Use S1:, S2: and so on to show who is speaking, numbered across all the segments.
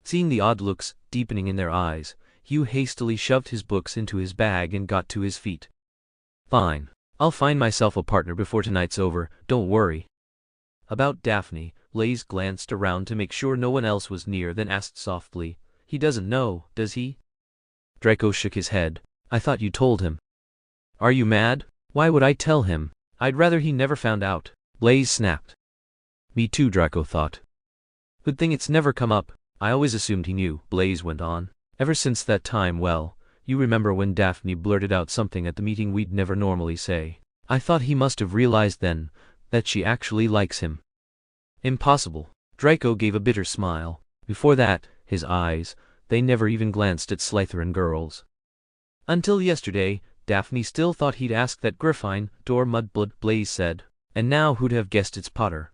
S1: Seeing the odd looks deepening in their eyes, Hugh hastily shoved his books into his bag and got to his feet. Fine. I'll find myself a partner before tonight's over, don't worry. About Daphne, Blaze glanced around to make sure no one else was near, then asked softly, "He doesn't know, does he?" Draco shook his head. "I thought you told him." "Are you mad? Why would I tell him? I'd rather he never found out," Blaze snapped. "Me too," Draco thought. "Good thing it's never come up. I always assumed he knew," Blaze went on. "Ever since that time, well, you remember when Daphne blurted out something at the meeting we'd never normally say. I thought he must have realized then that she actually likes him." "Impossible." Draco gave a bitter smile. Before that, his eyes, they never even glanced at Slytherin girls. "Until yesterday, Daphne still thought he'd ask that Gryffindor mudblood," Blaze said. "And now who'd have guessed it's Potter?"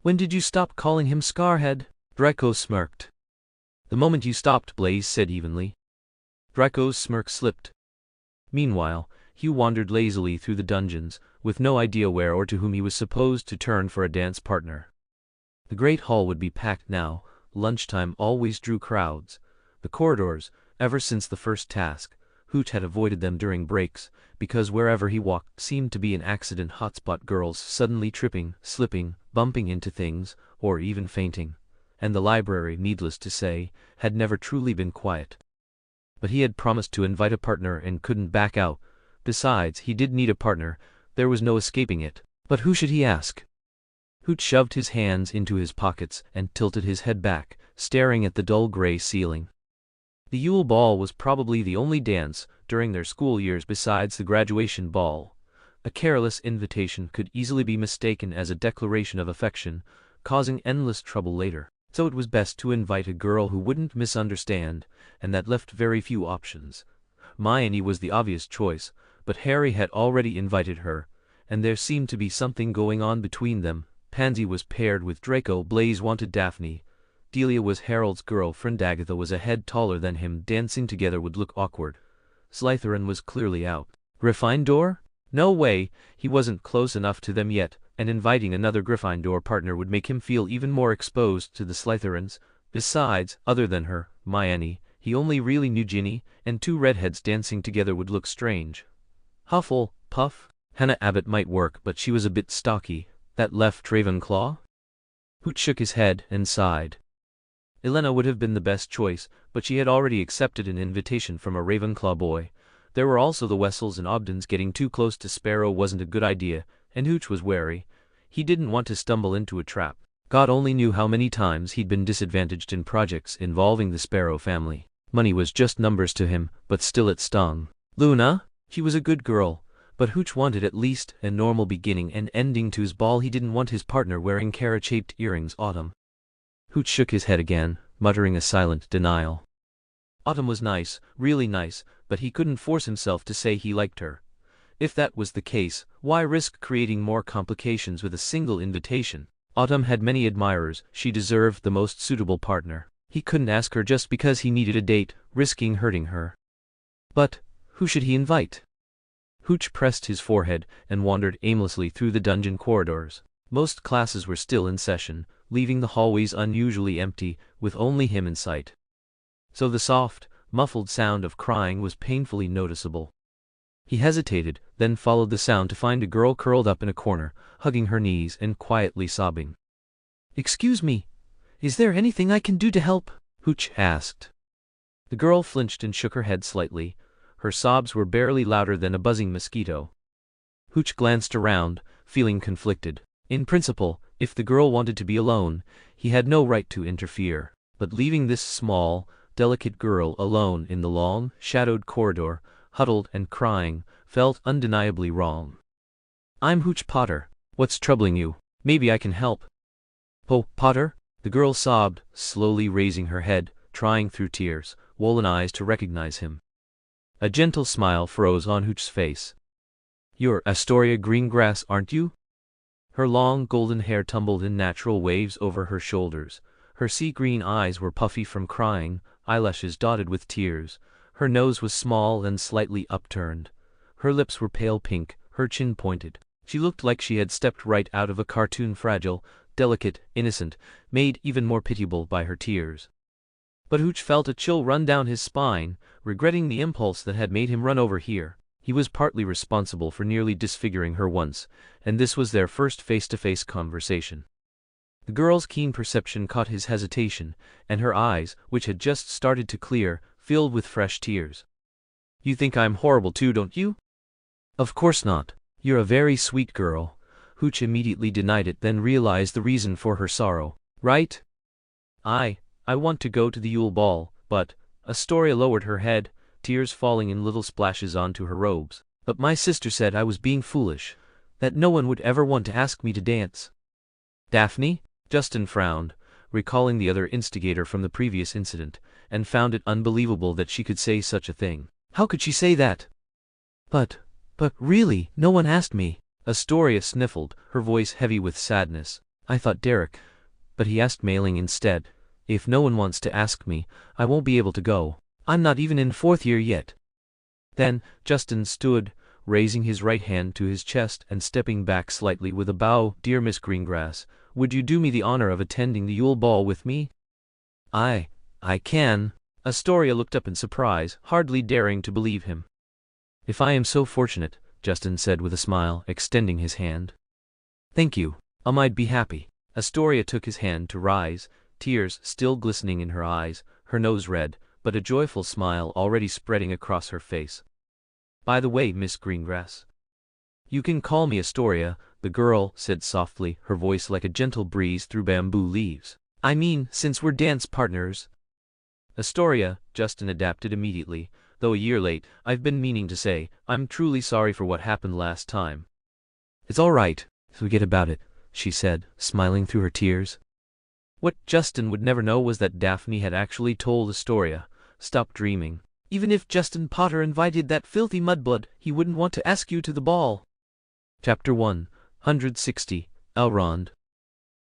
S1: "When did you stop calling him Scarhead?" Draco smirked. "The moment you stopped," Blaze said evenly. Draco's smirk slipped. Meanwhile, Hugh wandered lazily through the dungeons, with no idea where or to whom he was supposed to turn for a dance partner. The great hall would be packed now. Lunchtime always drew crowds. The corridors, ever since the first task, Hooch had avoided them during breaks, because wherever he walked seemed to be an accident hotspot, girls suddenly tripping, slipping, bumping into things, or even fainting. And the library, needless to say, had never truly been quiet. But he had promised to invite a partner and couldn't back out. Besides, he did need a partner, there was no escaping it. But who should he ask? Hooch shoved his hands into his pockets and tilted his head back, staring at the dull gray ceiling. The Yule Ball was probably the only dance during their school years besides the graduation ball. A careless invitation could easily be mistaken as a declaration of affection, causing endless trouble later. So it was best to invite a girl who wouldn't misunderstand, and that left very few options. Hermione was the obvious choice, but Harry had already invited her, and there seemed to be something going on between them. Pansy was paired with Draco, Blaze wanted Daphne. Delia was Harold's girlfriend, Agatha was a head taller than him, dancing together would look awkward. Slytherin was clearly out. Gryffindor? No way, he wasn't close enough to them yet, and inviting another Gryffindor partner would make him feel even more exposed to the Slytherins. Besides, other than her, Hermione, he only really knew Ginny, and two redheads dancing together would look strange. Hufflepuff? Hannah Abbott might work, but she was a bit stocky. That left Ravenclaw? Hooch shook his head and sighed. Elena would have been the best choice, but she had already accepted an invitation from a Ravenclaw boy. There were also the Wessels and Ogdens. Getting too close to Sparrow wasn't a good idea, and Hooch was wary. He didn't want to stumble into a trap. God only knew how many times he'd been disadvantaged in projects involving the Sparrow family. Money was just numbers to him, but still it stung. Luna? She was a good girl, but Hooch wanted at least a normal beginning and ending to his ball. He didn't want his partner wearing carrot-shaped earrings. Autumn. Hooch shook his head again, muttering a silent denial. Autumn was nice, really nice, but he couldn't force himself to say he liked her. If that was the case, why risk creating more complications with a single invitation? Autumn had many admirers, she deserved the most suitable partner. He couldn't ask her just because he needed a date, risking hurting her. But who should he invite? Hooch pressed his forehead and wandered aimlessly through the dungeon corridors. Most classes were still in session, leaving the hallways unusually empty, with only him in sight. So the soft, muffled sound of crying was painfully noticeable. He hesitated, then followed the sound to find a girl curled up in a corner, hugging her knees and quietly sobbing. "Excuse me, is there anything I can do to help?" Hooch asked. The girl flinched and shook her head slightly. Her sobs were barely louder than a buzzing mosquito. Hooch glanced around, feeling conflicted. In principle, if the girl wanted to be alone, he had no right to interfere. But leaving this small, delicate girl alone in the long, shadowed corridor, huddled and crying, felt undeniably wrong. "I'm Hooch Potter. What's troubling you? Maybe I can help." "Oh, Potter?" The girl sobbed, slowly raising her head, trying through tears, swollen eyes to recognize him. A gentle smile froze on Hooch's face. "You're Astoria Greengrass, aren't you?" Her long golden hair tumbled in natural waves over her shoulders. Her sea-green eyes were puffy from crying, eyelashes dotted with tears. Her nose was small and slightly upturned. Her lips were pale pink, her chin pointed. She looked like she had stepped right out of a cartoon, fragile, delicate, innocent, made even more pitiable by her tears. But Hooch felt a chill run down his spine, regretting the impulse that had made him run over here. He was partly responsible for nearly disfiguring her once, and this was their first face-to-face conversation. The girl's keen perception caught his hesitation, and her eyes, which had just started to clear, filled with fresh tears. "You think I'm horrible too, don't you?" "Of course not. You're a very sweet girl." Hooch immediately denied it, then realized the reason for her sorrow. "Right? I want to go to the Yule Ball, but..." Astoria lowered her head, tears falling in little splashes onto her robes. "But my sister said I was being foolish, that no one would ever want to ask me to dance." "Daphne?" Justin frowned, recalling the other instigator from the previous incident, and found it unbelievable that she could say such a thing. How could she say that? But really, no one asked me." Astoria sniffled, her voice heavy with sadness. "I thought Derek, but he asked Mailing instead. If no one wants to ask me, I won't be able to go. I'm not even in 4th year yet." Then, Justin stood, raising his right hand to his chest and stepping back slightly with a bow. "Dear Miss Greengrass, would you do me the honor of attending the Yule Ball with me?" I can." Astoria looked up in surprise, hardly daring to believe him. "If I am so fortunate," Justin said with a smile, extending his hand. "Thank you. I'd be happy." Astoria took his hand to rise, tears still glistening in her eyes, her nose red, but a joyful smile already spreading across her face. "By the way, Miss Greengrass." "You can call me Astoria," the girl said softly, her voice like a gentle breeze through bamboo leaves. "I mean, since we're dance partners." "Astoria," Justin adapted immediately, though a year late. "I've been meaning to say, I'm truly sorry for what happened last time." "It's all right. Forget about it," she said, smiling through her tears. What Justin would never know was that Daphne had actually told Astoria, "Stop dreaming. Even if Justin Potter invited that filthy mudblood, he wouldn't want to ask you to the ball." Chapter 160, Elrond.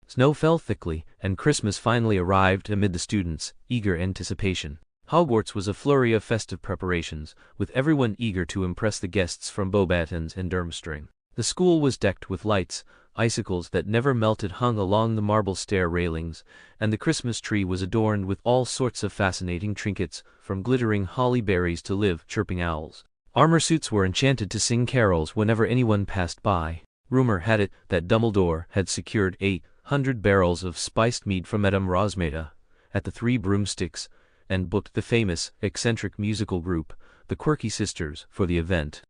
S1: Snow fell thickly, and Christmas finally arrived amid the students' eager anticipation. Hogwarts was a flurry of festive preparations, with everyone eager to impress the guests from Beauxbatons and Durmstrang. The school was decked with lights, icicles that never melted hung along the marble stair railings, and the Christmas tree was adorned with all sorts of fascinating trinkets, from glittering holly berries to live, chirping owls. Armor suits were enchanted to sing carols whenever anyone passed by. Rumor had it that Dumbledore had secured 800 barrels of spiced mead from Madame Rosmeda at the Three Broomsticks, and booked the famous, eccentric musical group, the Quirky Sisters, for the event.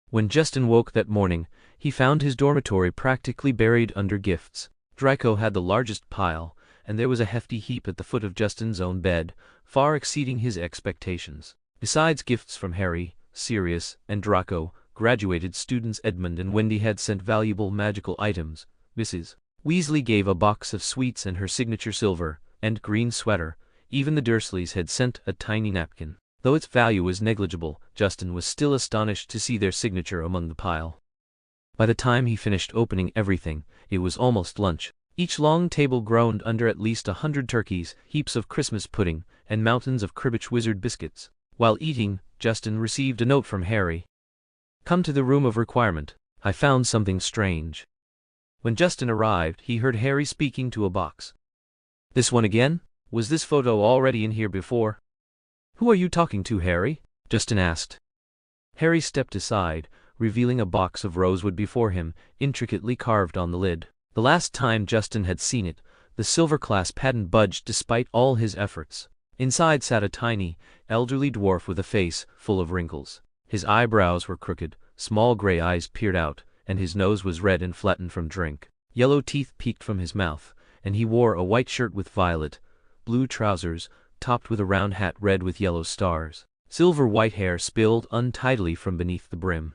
S1: When Justin woke that morning, he found his dormitory practically buried under gifts. Draco had the largest pile, and there was a hefty heap at the foot of Justin's own bed, far exceeding his expectations. Besides gifts from Harry, Sirius, and Draco, graduated students Edmund and Wendy had sent valuable magical items. Mrs. Weasley gave a box of sweets and her signature silver and green sweater. Even the Dursleys had sent a tiny napkin. Though its value was negligible, Justin was still astonished to see their signature among the pile. By the time he finished opening everything, it was almost lunch. Each long table groaned under at least 100 turkeys, heaps of Christmas pudding, and mountains of Cribbage Wizard biscuits. While eating, Justin received a note from Harry. "Come to the room of requirement. I found something strange." When Justin arrived, he heard Harry speaking to a box. "This one again? Was this photo already in here before?" "Who are you talking to, Harry?" Justin asked. Harry stepped aside, revealing a box of rosewood before him, intricately carved on the lid. The last time Justin had seen it, the silver clasp hadn't budged despite all his efforts. Inside sat a tiny, elderly dwarf with a face full of wrinkles. His eyebrows were crooked, small gray eyes peered out, and his nose was red and flattened from drink. Yellow teeth peeked from his mouth, and he wore a white shirt with violet, blue trousers, topped with a round hat red with yellow stars. Silver white hair spilled untidily from beneath the brim.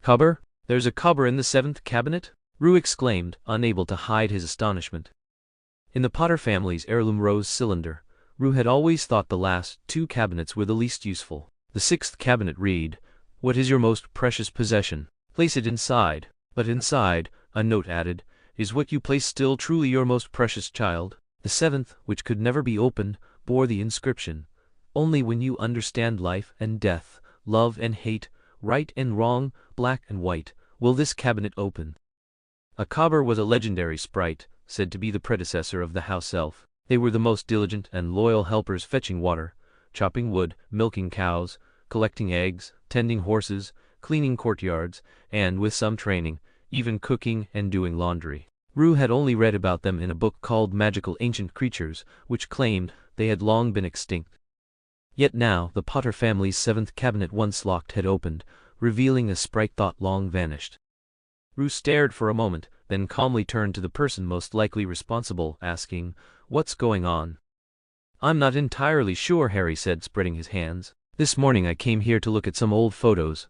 S1: "Cupboard? There's a cupboard in the 7th cabinet?" Rue exclaimed, unable to hide his astonishment. In the Potter family's heirloom rose cylinder, Rue had always thought the last 2 cabinets were the least useful. The 6th cabinet read, "What is your most precious possession? Place it inside." But inside, a note added, "Is what you place still truly your most precious, child?" The 7th, which could never be opened, bore the inscription, "Only when you understand life and death, love and hate, right and wrong, black and white, will this cabinet open." A cobber was a legendary sprite, said to be the predecessor of the house elf. They were the most diligent and loyal helpers, fetching water, chopping wood, milking cows, collecting eggs, tending horses, cleaning courtyards, and, with some training, even cooking and doing laundry. Rue had only read about them in a book called Magical Ancient Creatures, which claimed they had long been extinct. Yet now, the Potter family's 7th cabinet, once locked, had opened, revealing a sprite thought long vanished. Rue stared for a moment, then calmly turned to the person most likely responsible, asking, "What's going on?" "I'm not entirely sure," Harry said, spreading his hands. "This morning I came here to look at some old photos."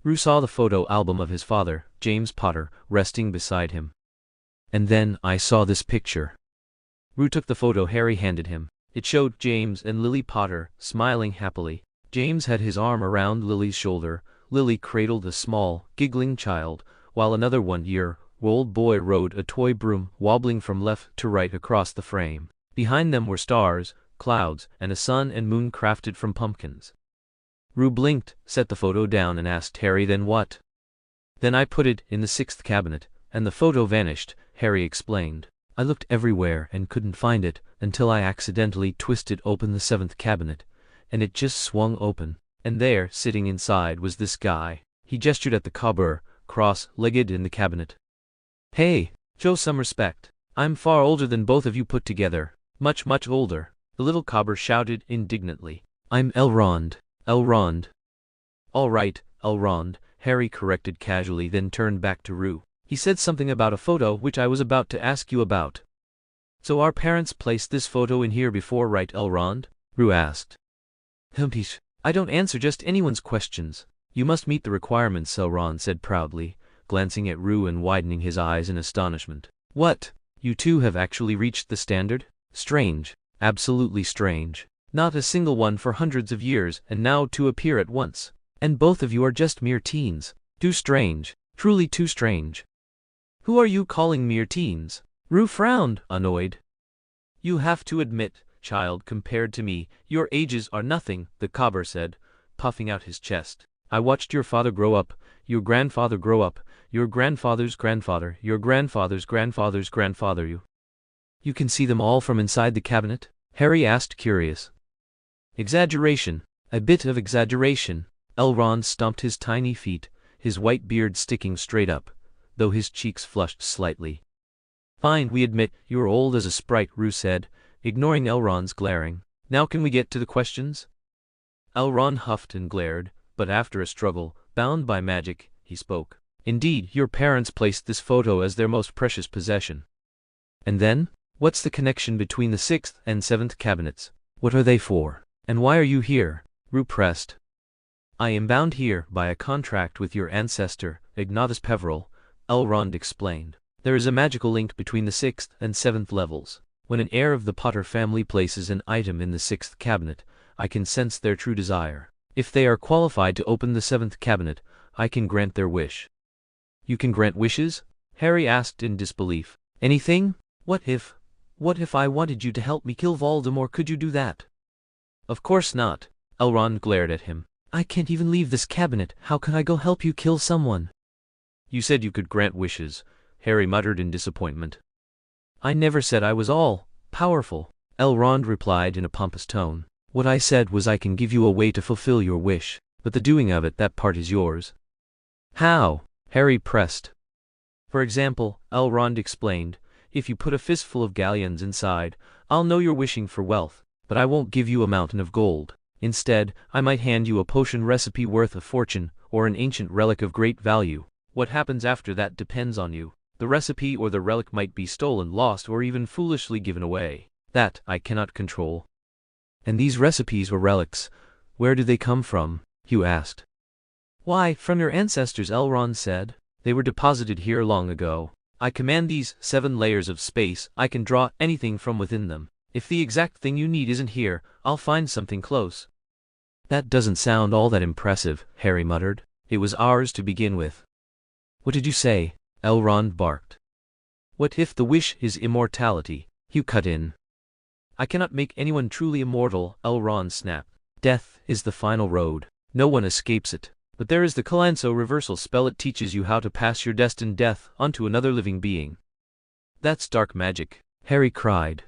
S1: Rue saw the photo album of his father, James Potter, resting beside him. "And then I saw this picture." Rue took the photo Harry handed him. It showed James and Lily Potter, smiling happily. James had his arm around Lily's shoulder. Lily cradled a small, giggling child, while another 1-year-old boy rode a toy broom, wobbling from left to right across the frame. Behind them were stars, clouds, and a sun and moon crafted from pumpkins. Rue blinked, set the photo down, and asked Harry, "Then what?" "Then I put it in the 6th cabinet, and the photo vanished," Harry explained. "I looked everywhere and couldn't find it, until I accidentally twisted open the 7th cabinet, and it just swung open. And there, sitting inside, was this guy." He gestured at the cobber, cross-legged in the cabinet. "Hey, show some respect. I'm far older than both of you put together. Much, much older," the little cobber shouted indignantly. "I'm Elrond. Elrond." "All right, Elrond," Harry corrected casually, then turned back to Rue. "He said something about a photo which I was about to ask you about." "So our parents placed this photo in here before, right, Elrond?" Rue asked. "Humpish, I don't answer just anyone's questions. You must meet the requirements," Elrond said proudly, glancing at Rue and widening his eyes in astonishment. "What? You two have actually reached the standard? Strange. Absolutely strange. Not a single one for hundreds of years, and now two appear at once. And both of you are just mere teens. Too strange. Truly too strange." "Who are you calling mere teens?" Rue frowned, annoyed. "You have to admit, child, compared to me, your ages are nothing," the cobber said, puffing out his chest. "I watched your father grow up, your grandfather grow up, your grandfather's grandfather, your grandfather's grandfather's grandfather. You can see them all from inside the cabinet?" Harry asked, curious. "Exaggeration. A bit of exaggeration." Elrond stomped his tiny feet, his white beard sticking straight up, though his cheeks flushed slightly. "Fine, we admit you're old as a sprite," Rue said, ignoring Elrond's glaring. "Now can we get to the questions?" Elrond huffed and glared, but after a struggle, bound by magic, he spoke. "Indeed, your parents placed this photo as their most precious possession." "And then? What's the connection between the 6th and 7th cabinets? What are they for? And why are you here?" Rue pressed. "I am bound here by a contract with your ancestor, Ignatius Peveril," Elrond explained. "There is a magical link between the 6th and 7th levels. When an heir of the Potter family places an item in the 6th cabinet, I can sense their true desire. If they are qualified to open the 7th cabinet, I can grant their wish." "You can grant wishes?" Harry asked in disbelief. "Anything? What if I wanted you to help me kill Voldemort, could you do that?" "Of course not." Elrond glared at him. "I can't even leave this cabinet, how can I go help you kill someone?" "You said you could grant wishes," Harry muttered in disappointment. "I never said I was all powerful," Elrond replied in a pompous tone. "What I said was I can give you a way to fulfill your wish, but the doing of it, that part is yours." "How?" Harry pressed. "For example," Elrond explained, "if you put a fistful of galleons inside, I'll know you're wishing for wealth, but I won't give you a mountain of gold. Instead, I might hand you a potion recipe worth a fortune, or an ancient relic of great value. What happens after that depends on you. The recipe or the relic might be stolen, lost, or even foolishly given away. That I cannot control." "And these recipes or relics, where do they come from?" Hugh asked. "Why, from your ancestors," Elrond said. "They were deposited here long ago. I command these 7 layers of space, I can draw anything from within them. If the exact thing you need isn't here, I'll find something close." "That doesn't sound all that impressive," Harry muttered. "It was ours to begin with." "What did you say?" Elrond barked. "What if the wish is immortality?" Hugh cut in. "I cannot make anyone truly immortal," Elrond snapped. "Death is the final road. No one escapes it. But there is the Colanso reversal spell. It teaches you how to pass your destined death onto another living being." "That's dark magic," Harry cried.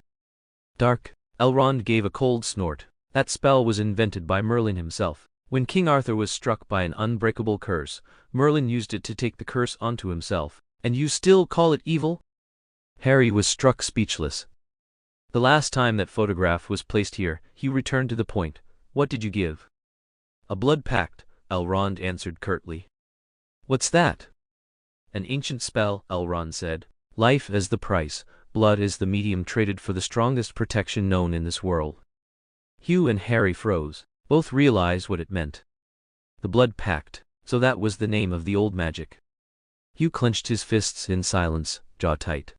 S1: Dark. Elrond gave a cold snort. That spell was invented by Merlin himself. When King Arthur was struck by an unbreakable curse, Merlin used it to take the curse onto himself. And you still call it evil? Harry was struck speechless. The last time that photograph was placed here, he returned to the point. What did you give? A blood pact, Elrond answered curtly. What's that? An ancient spell, Elrond said. Life as the price, blood is the medium traded for the strongest protection known in this world. Hugh and Harry froze. Both realized what it meant. The blood pact, so that was the name of the old magic. Hugh clenched his fists in silence, jaw tight.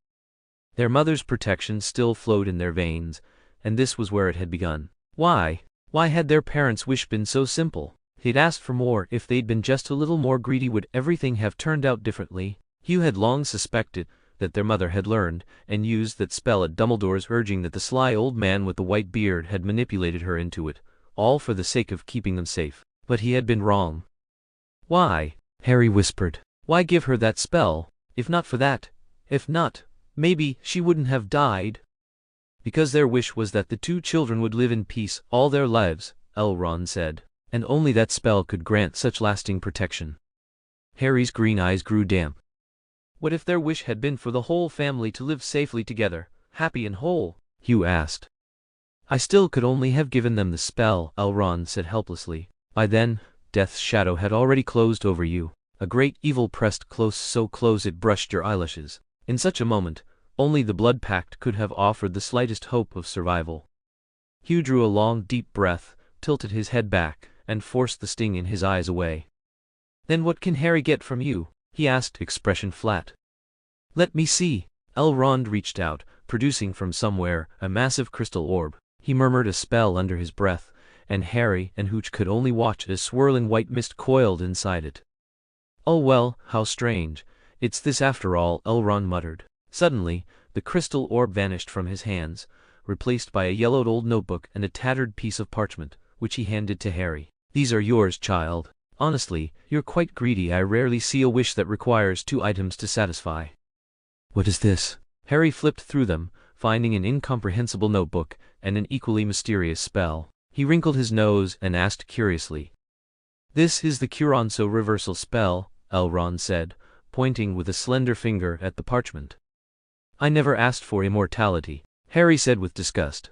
S1: Their mother's protection still flowed in their veins, and this was where it had begun. Why had their parents' wish been so simple? They'd asked for more. If they'd been just a little more greedy, would everything have turned out differently? Hugh had long suspected that their mother had learned and used that spell at Dumbledore's urging that the sly old man with the white beard had manipulated her into it, all for the sake of keeping them safe. But he had been wrong. Why? Harry whispered. Why give her that spell? If not for that, if not, maybe she wouldn't have died. Because their wish was that the two children would live in peace all their lives, Elrond said, and only that spell could grant such lasting protection. Harry's green eyes grew damp. What if their wish had been for the whole family to live safely together, happy and whole? Hugh asked. I still could only have given them the spell, Elrond said helplessly. By then, death's shadow had already closed over you. A great evil pressed close, so close it brushed your eyelashes. In such a moment, only the blood pact could have offered the slightest hope of survival. Hugh drew a long, deep breath, tilted his head back, and forced the sting in his eyes away. Then what can Harry get from you? He asked, expression flat. Let me see. Elrond reached out, producing from somewhere a massive crystal orb. He murmured a spell under his breath, and Harry and Hooch could only watch as swirling white mist coiled inside it. Oh well, how strange. It's this after all, Elrond muttered. Suddenly, the crystal orb vanished from his hands, replaced by a yellowed old notebook and a tattered piece of parchment, which he handed to Harry. These are yours, child. Honestly, you're quite greedy. I rarely see a wish that requires 2 items to satisfy. What is this? Harry flipped through them, finding an incomprehensible notebook and an equally mysterious spell. He wrinkled his nose and asked curiously. This is the Curanso reversal spell, Elrond said, pointing with a slender finger at the parchment. I never asked for immortality, Harry said with disgust.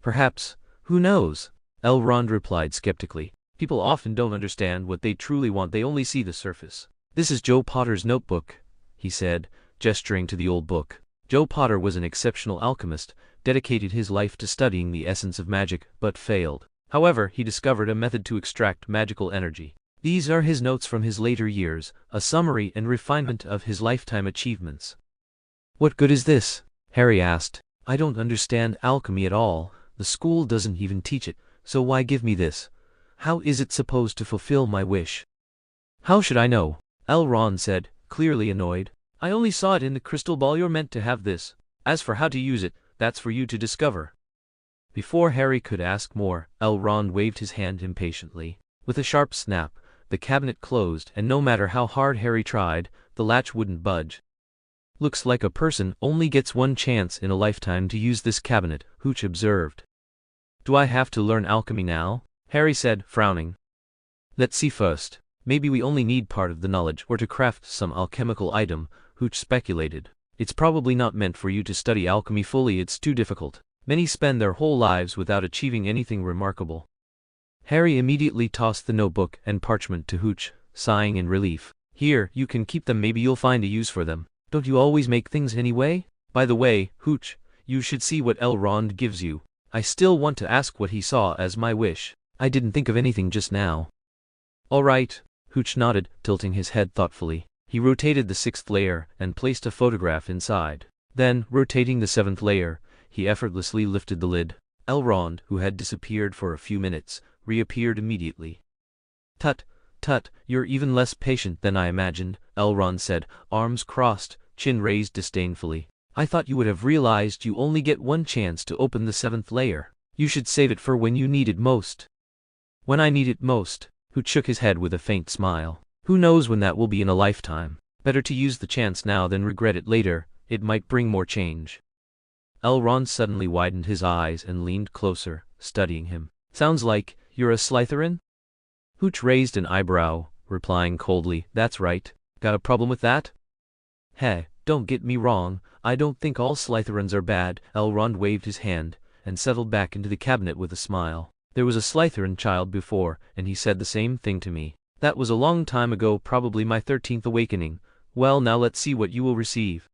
S1: Perhaps, who knows? Elrond replied skeptically. People often don't understand what they truly want, they only see the surface. This is Joe Potter's notebook, he said, gesturing to the old book. Joe Potter was an exceptional alchemist, dedicated his life to studying the essence of magic, but failed. However, he discovered a method to extract magical energy. These are his notes from his later years, a summary and refinement of his lifetime achievements. What good is this? Harry asked. I don't understand alchemy at all. The school doesn't even teach it, so why give me this? How is it supposed to fulfill my wish? How should I know? Elrond said, clearly annoyed. I only saw it in the crystal ball. You're meant to have this. As for how to use it, that's for you to discover. Before Harry could ask more, Elrond waved his hand impatiently. With a sharp snap, the cabinet closed, and no matter how hard Harry tried, the latch wouldn't budge. Looks like a person only gets one chance in a lifetime to use this cabinet, Hooch observed. Do I have to learn alchemy now? Harry said, frowning. Let's see first. Maybe we only need part of the knowledge or to craft some alchemical item, Hooch speculated. It's probably not meant for you to study alchemy fully, it's too difficult. Many spend their whole lives without achieving anything remarkable. Harry immediately tossed the notebook and parchment to Hooch, sighing in relief. Here, you can keep them, maybe you'll find a use for them. Don't you always make things anyway? By the way, Hooch, you should see what Elrond gives you. I still want to ask what he saw as my wish. I didn't think of anything just now. All right, Hooch nodded, tilting his head thoughtfully. He rotated the 6th layer and placed a photograph inside. Then, rotating the 7th layer, he effortlessly lifted the lid. Elrond, who had disappeared for a few minutes, reappeared immediately. Tut, you're even less patient than I imagined, Elrond said, arms crossed, chin raised disdainfully. I thought you would have realized you only get one chance to open the 7th layer. You should save it for when you need it most. When I need it most, Hooch shook his head with a faint smile. Who knows when that will be in a lifetime? Better to use the chance now than regret it later, it might bring more change. Elrond suddenly widened his eyes and leaned closer, studying him. Sounds like you're a Slytherin? Hooch raised an eyebrow, replying coldly, that's right. Got a problem with that? Hey, don't get me wrong, I don't think all Slytherins are bad. Elrond waved his hand, and settled back into the cabinet with a smile. There was a Slytherin child before, and he said the same thing to me. That was a long time ago, probably my 13th awakening. Well, now let's see what you will receive.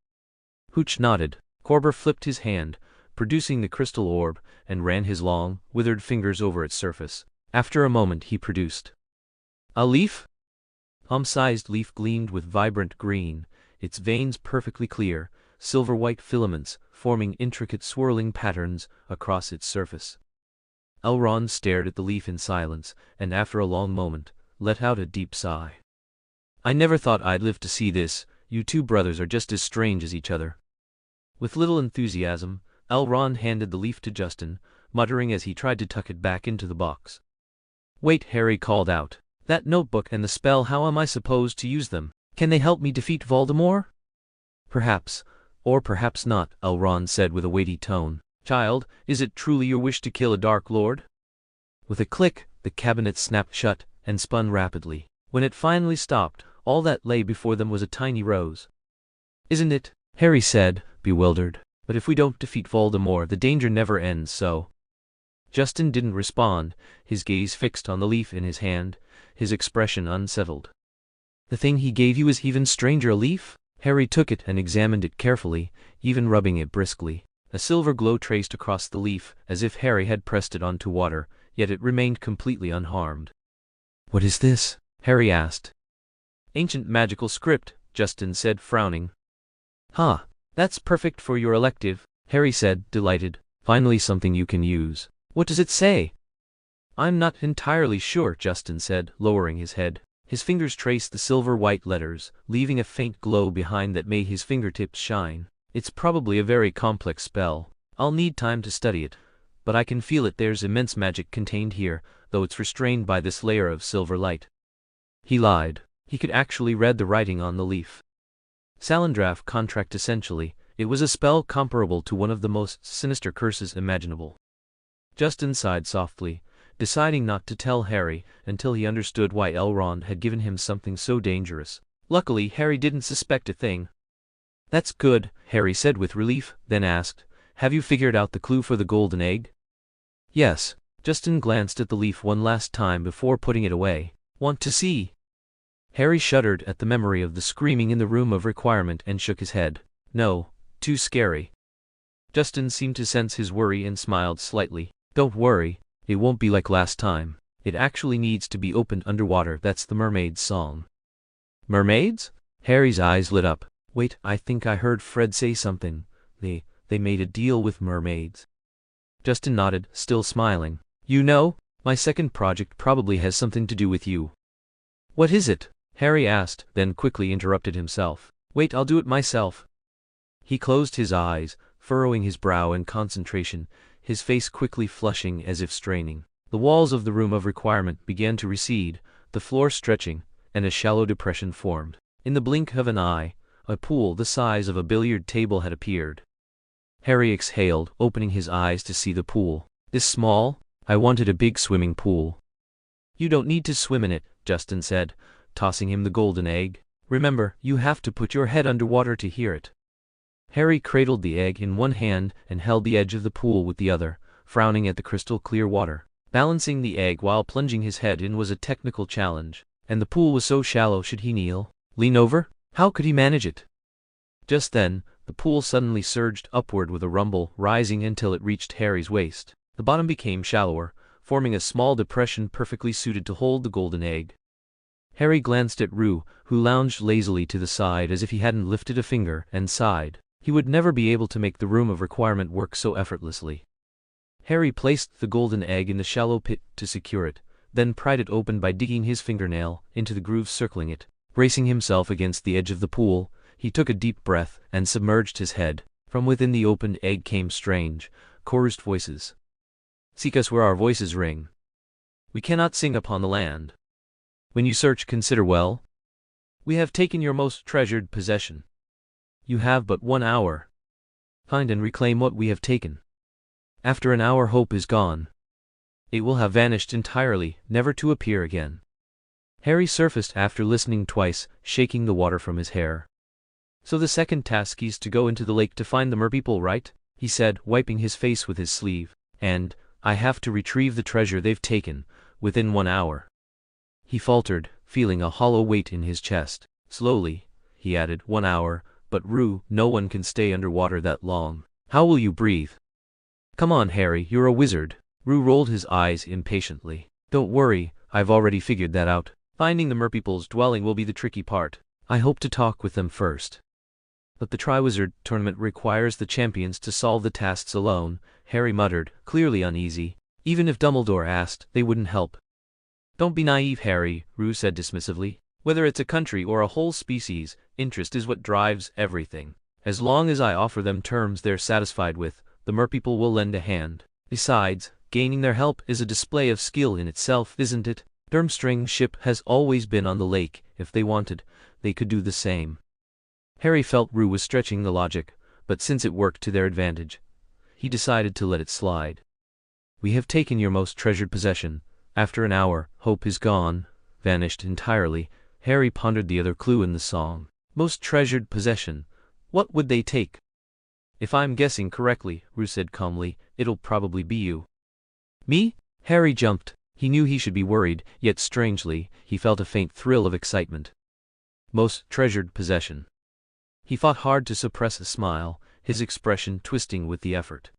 S1: Hooch nodded. Corber flipped his hand, producing the crystal orb, and ran his long, withered fingers over its surface. After a moment he produced a leaf? Palm-sized leaf gleamed with vibrant green, its veins perfectly clear, silver-white filaments forming intricate swirling patterns across its surface. Elrond stared at the leaf in silence, and after a long moment, let out a deep sigh. I never thought I'd live to see this. You two brothers are just as strange as each other. With little enthusiasm, Elrond handed the leaf to Justin, muttering as he tried to tuck it back into the box. Wait, Harry called out. That notebook and the spell, how am I supposed to use them? Can they help me defeat Voldemort? Perhaps, or perhaps not, Elrond said with a weighty tone. Child, is it truly your wish to kill a Dark Lord? With a click, the cabinet snapped shut and spun rapidly. When it finally stopped, all that lay before them was a tiny rose. Isn't it? Harry said, bewildered. But if we don't defeat Voldemort, the danger never ends, so. Justin didn't respond, his gaze fixed on the leaf in his hand, his expression unsettled. The thing he gave you is even stranger, a leaf? Harry took it and examined it carefully, even rubbing it briskly. A silver glow traced across the leaf, as if Harry had pressed it onto water, yet it remained completely unharmed. What is this? Harry asked. Ancient magical script, Justin said, frowning. Ha! That's perfect for your elective, Harry said, delighted. Finally something you can use. What does it say? I'm not entirely sure, Justin said, lowering his head. His fingers traced the silver-white letters, leaving a faint glow behind that made his fingertips shine. It's probably a very complex spell. I'll need time to study it, but I can feel it. There's immense magic contained here, though it's restrained by this layer of silver light. He lied. He could actually read the writing on the leaf. Salandraff contract essentially. It was a spell comparable to one of the most sinister curses imaginable. Justin sighed softly, deciding not to tell Harry until he understood why Elrond had given him something so dangerous. Luckily, Harry didn't suspect a thing. That's good, Harry said with relief, then asked, have you figured out the clue for the golden egg? Yes. Justin glanced at the leaf one last time before putting it away. Want to see? Harry shuddered at the memory of the screaming in the room of requirement and shook his head. No, too scary. Justin seemed to sense his worry and smiled slightly. Don't worry, it won't be like last time. It actually needs to be opened underwater. That's the mermaid's song. Mermaids? Harry's eyes lit up. Wait, I think I heard Fred say something. They made a deal with mermaids. Justin nodded, still smiling. You know, my second project probably has something to do with you. What is it? Harry asked, then quickly interrupted himself. Wait, I'll do it myself. He closed his eyes, furrowing his brow in concentration, his face quickly flushing as if straining. The walls of the room of requirement began to recede, the floor stretching, and a shallow depression formed. In the blink of an eye, a pool the size of a billiard table had appeared. Harry exhaled, opening his eyes to see the pool. This small? I wanted a big swimming pool. You don't need to swim in it, Justin said, tossing him the golden egg. Remember, you have to put your head underwater to hear it. Harry cradled the egg in one hand and held the edge of the pool with the other, frowning at the crystal-clear water. Balancing the egg while plunging his head in was a technical challenge, and the pool was so shallow. Should he kneel? Lean over? How could he manage it? Just then, the pool suddenly surged upward with a rumble, rising until it reached Harry's waist. The bottom became shallower, forming a small depression perfectly suited to hold the golden egg. Harry glanced at Rue, who lounged lazily to the side as if he hadn't lifted a finger, and sighed. He would never be able to make the room of requirement work so effortlessly. Harry placed the golden egg in the shallow pit to secure it, then pried it open by digging his fingernail into the grooves circling it. Bracing himself against the edge of the pool, he took a deep breath and submerged his head. From within the opened egg came strange, chorused voices. Seek us where our voices ring. We cannot sing upon the land. When you search, consider well. We have taken your most treasured possession. You have but 1 hour. Find and reclaim what we have taken. After an hour hope is gone. It will have vanished entirely, never to appear again. Harry surfaced after listening twice, shaking the water from his hair. So the second task is to go into the lake to find the merpeople, right? He said, wiping his face with his sleeve. And I have to retrieve the treasure they've taken, within 1 hour. He faltered, feeling a hollow weight in his chest. Slowly, he added, 1 hour, but Rue, no one can stay underwater that long. How will you breathe? Come on, Harry, you're a wizard. Rue rolled his eyes impatiently. Don't worry, I've already figured that out. Finding the merpeople's dwelling will be the tricky part. I hope to talk with them first. But the Triwizard Tournament requires the champions to solve the tasks alone, Harry muttered, clearly uneasy. Even if Dumbledore asked, they wouldn't help. Don't be naive, Harry, Rue said dismissively. Whether it's a country or a whole species, interest is what drives everything. As long as I offer them terms they're satisfied with, the merpeople will lend a hand. Besides, gaining their help is a display of skill in itself, isn't it? Durmstrang's ship has always been on the lake. If they wanted, they could do the same. Harry felt Rue was stretching the logic, but since it worked to their advantage, he decided to let it slide. We have taken your most treasured possession. After an hour, hope is gone, vanished entirely. Harry pondered the other clue in the song. Most treasured possession. What would they take? If I'm guessing correctly, Rue said calmly, it'll probably be you. Me? Harry jumped. He knew he should be worried, yet strangely, he felt a faint thrill of excitement. Most treasured possession. He fought hard to suppress a smile, his expression twisting with the effort.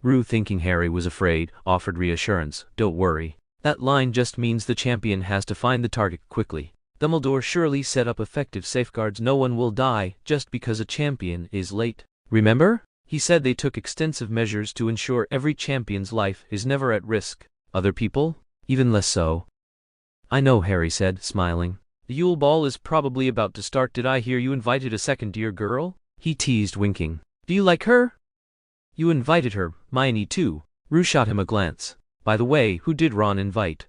S1: Rue, thinking Harry was afraid, offered reassurance. Don't worry. That line just means the champion has to find the target quickly. Dumbledore surely set up effective safeguards. No one will die just because a champion is late. Remember? He said they took extensive measures to ensure every champion's life is never at risk. Other people? Even less so. I know, Harry said, smiling. The Yule Ball is probably about to start. Did I hear you invited a second dear girl? He teased, winking. Do you like her? You invited her, Hermione too. Rue shot him a glance. By the way, who did Ron invite?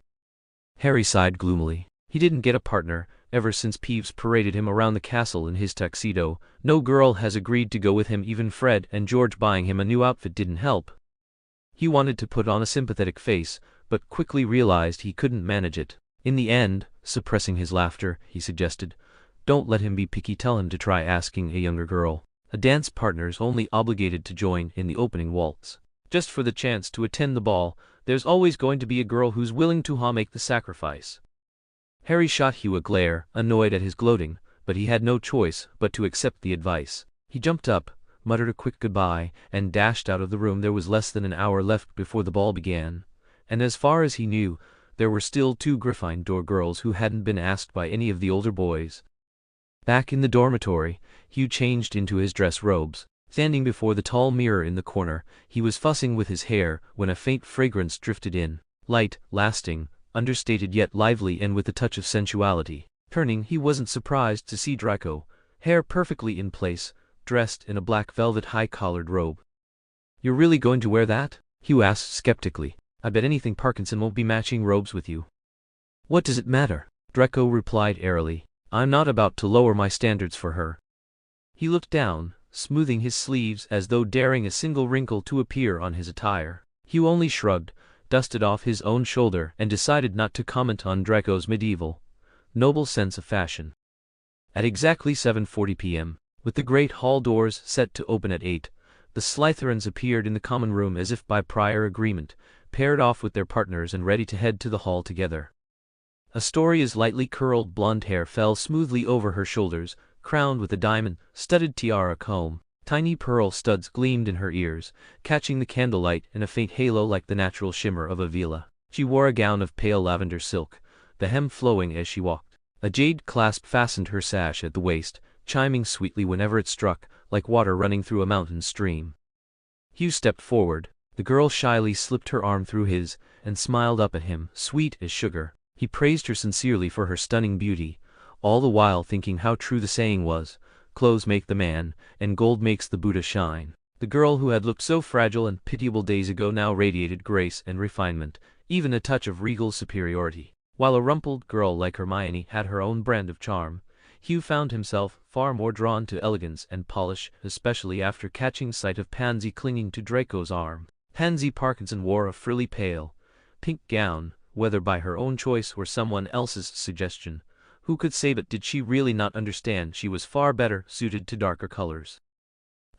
S1: Harry sighed gloomily. He didn't get a partner. Ever since Peeves paraded him around the castle in his tuxedo, no girl has agreed to go with him. Even Fred and George buying him a new outfit didn't help. He wanted to put on a sympathetic face, but quickly realized he couldn't manage it. In the end, suppressing his laughter, he suggested, don't let him be picky. Tell him to try asking a younger girl. A dance partner's only obligated to join in the opening waltz. Just for the chance to attend the ball, there's always going to be a girl who's willing to make the sacrifice. Harry shot Hugh a glare, annoyed at his gloating, but he had no choice but to accept the advice. He jumped up, muttered a quick goodbye, and dashed out of the room. There was less than an hour left before the ball began, and as far as he knew, there were still 2 Gryffindor girls who hadn't been asked by any of the older boys. Back in the dormitory, Hugh changed into his dress robes. Standing before the tall mirror in the corner, he was fussing with his hair when a faint fragrance drifted in. Light, lasting, understated yet lively, and with a touch of sensuality. Turning, he wasn't surprised to see Draco, hair perfectly in place, dressed in a black velvet high-collared robe. You're really going to wear that? Hugh asked skeptically. I bet anything Parkinson won't be matching robes with you. What does it matter? Draco replied airily. I'm not about to lower my standards for her. He looked down, smoothing his sleeves as though daring a single wrinkle to appear on his attire. Hugh only shrugged, dusted off his own shoulder, and decided not to comment on Draco's medieval, noble sense of fashion. At exactly 7:40 p.m., with the great hall doors set to open at 8, the Slytherins appeared in the common room as if by prior agreement, paired off with their partners and ready to head to the hall together. Astoria's lightly curled blonde hair fell smoothly over her shoulders, crowned with a diamond-studded tiara comb. Tiny pearl studs gleamed in her ears, catching the candlelight in a faint halo like the natural shimmer of a vela. She wore a gown of pale lavender silk, the hem flowing as she walked. A jade clasp fastened her sash at the waist, chiming sweetly whenever it struck, like water running through a mountain stream. Hugh stepped forward. The girl shyly slipped her arm through his, and smiled up at him, sweet as sugar. He praised her sincerely for her stunning beauty, all the while thinking how true the saying was, clothes make the man, and gold makes the Buddha shine. The girl who had looked so fragile and pitiable days ago now radiated grace and refinement, even a touch of regal superiority. While a rumpled girl like Hermione had her own brand of charm, Hugh found himself far more drawn to elegance and polish, especially after catching sight of Pansy clinging to Draco's arm. Pansy Parkinson wore a frilly pale, pink gown, whether by her own choice or someone else's suggestion. Who could say, but did she really not understand she was far better suited to darker colors?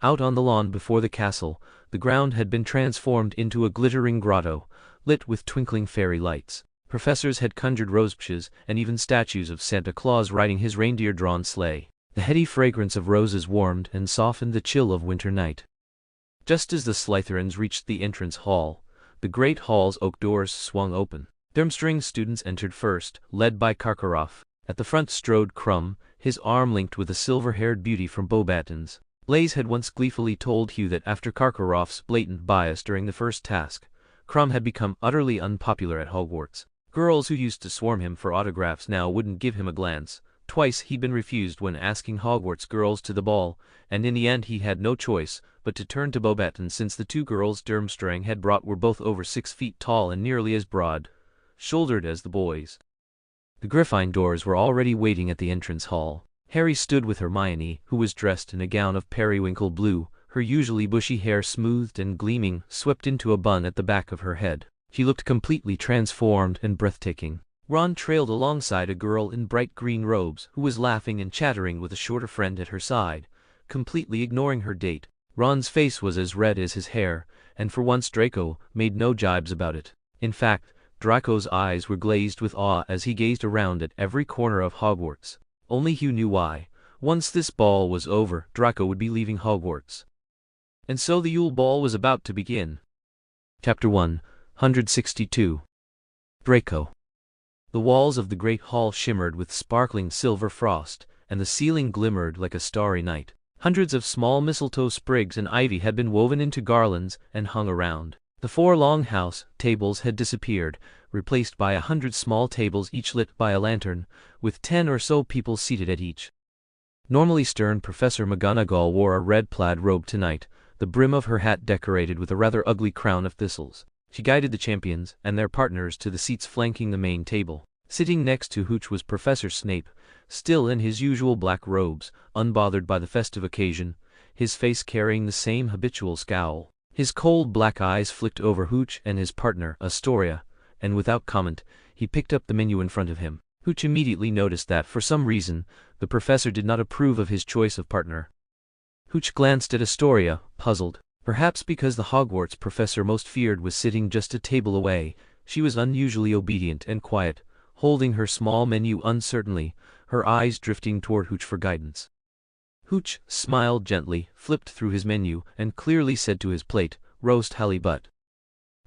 S1: Out on the lawn before the castle, the ground had been transformed into a glittering grotto, lit with twinkling fairy lights. Professors had conjured rosebushes and even statues of Santa Claus riding his reindeer-drawn sleigh. The heady fragrance of roses warmed and softened the chill of winter night. Just as the Slytherins reached the entrance hall, the great hall's oak doors swung open. Durmstrang students entered first, led by Karkaroff. At the front strode Crumb, his arm linked with a silver-haired beauty from Beauxbatons. Blaise had once gleefully told Hugh that after Karkaroff's blatant bias during the first task, Crumb had become utterly unpopular at Hogwarts. Girls who used to swarm him for autographs now wouldn't give him a glance. Twice he'd been refused when asking Hogwarts girls to the ball, and in the end he had no choice but to turn to Beauxbatons, since the two girls Durmstrang had brought were both over 6 feet tall and nearly as broad-shouldered as the boys. The Gryffindors were already waiting at the entrance hall. Harry stood with Hermione, who was dressed in a gown of periwinkle blue, her usually bushy hair smoothed and gleaming, swept into a bun at the back of her head. She looked completely transformed and breathtaking. Ron trailed alongside a girl in bright green robes who was laughing and chattering with a shorter friend at her side, completely ignoring her date. Ron's face was as red as his hair, and for once Draco made no jibes about it. In fact, Draco's eyes were glazed with awe as he gazed around at every corner of Hogwarts. Only Hugh knew why. Once this ball was over, Draco would be leaving Hogwarts. And so the Yule Ball was about to begin. Chapter 162. Draco. The walls of the great hall shimmered with sparkling silver frost, and the ceiling glimmered like a starry night. Hundreds of small mistletoe sprigs and ivy had been woven into garlands and hung around. The 4 long house tables had disappeared, replaced by 100 small tables each lit by a lantern, with 10 or so people seated at each. Normally stern Professor McGonagall wore a red plaid robe tonight, the brim of her hat decorated with a rather ugly crown of thistles. She guided the champions and their partners to the seats flanking the main table. Sitting next to Hooch was Professor Snape, still in his usual black robes, unbothered by the festive occasion, his face carrying the same habitual scowl. His cold black eyes flicked over Hooch and his partner, Astoria, and without comment, he picked up the menu in front of him. Hooch immediately noticed that, for some reason, the professor did not approve of his choice of partner. Hooch glanced at Astoria, puzzled. Perhaps because the Hogwarts professor most feared was sitting just a table away, she was unusually obedient and quiet, holding her small menu uncertainly, her eyes drifting toward Hooch for guidance. Hooch smiled gently, flipped through his menu, and clearly said to his plate, "Roast halibut."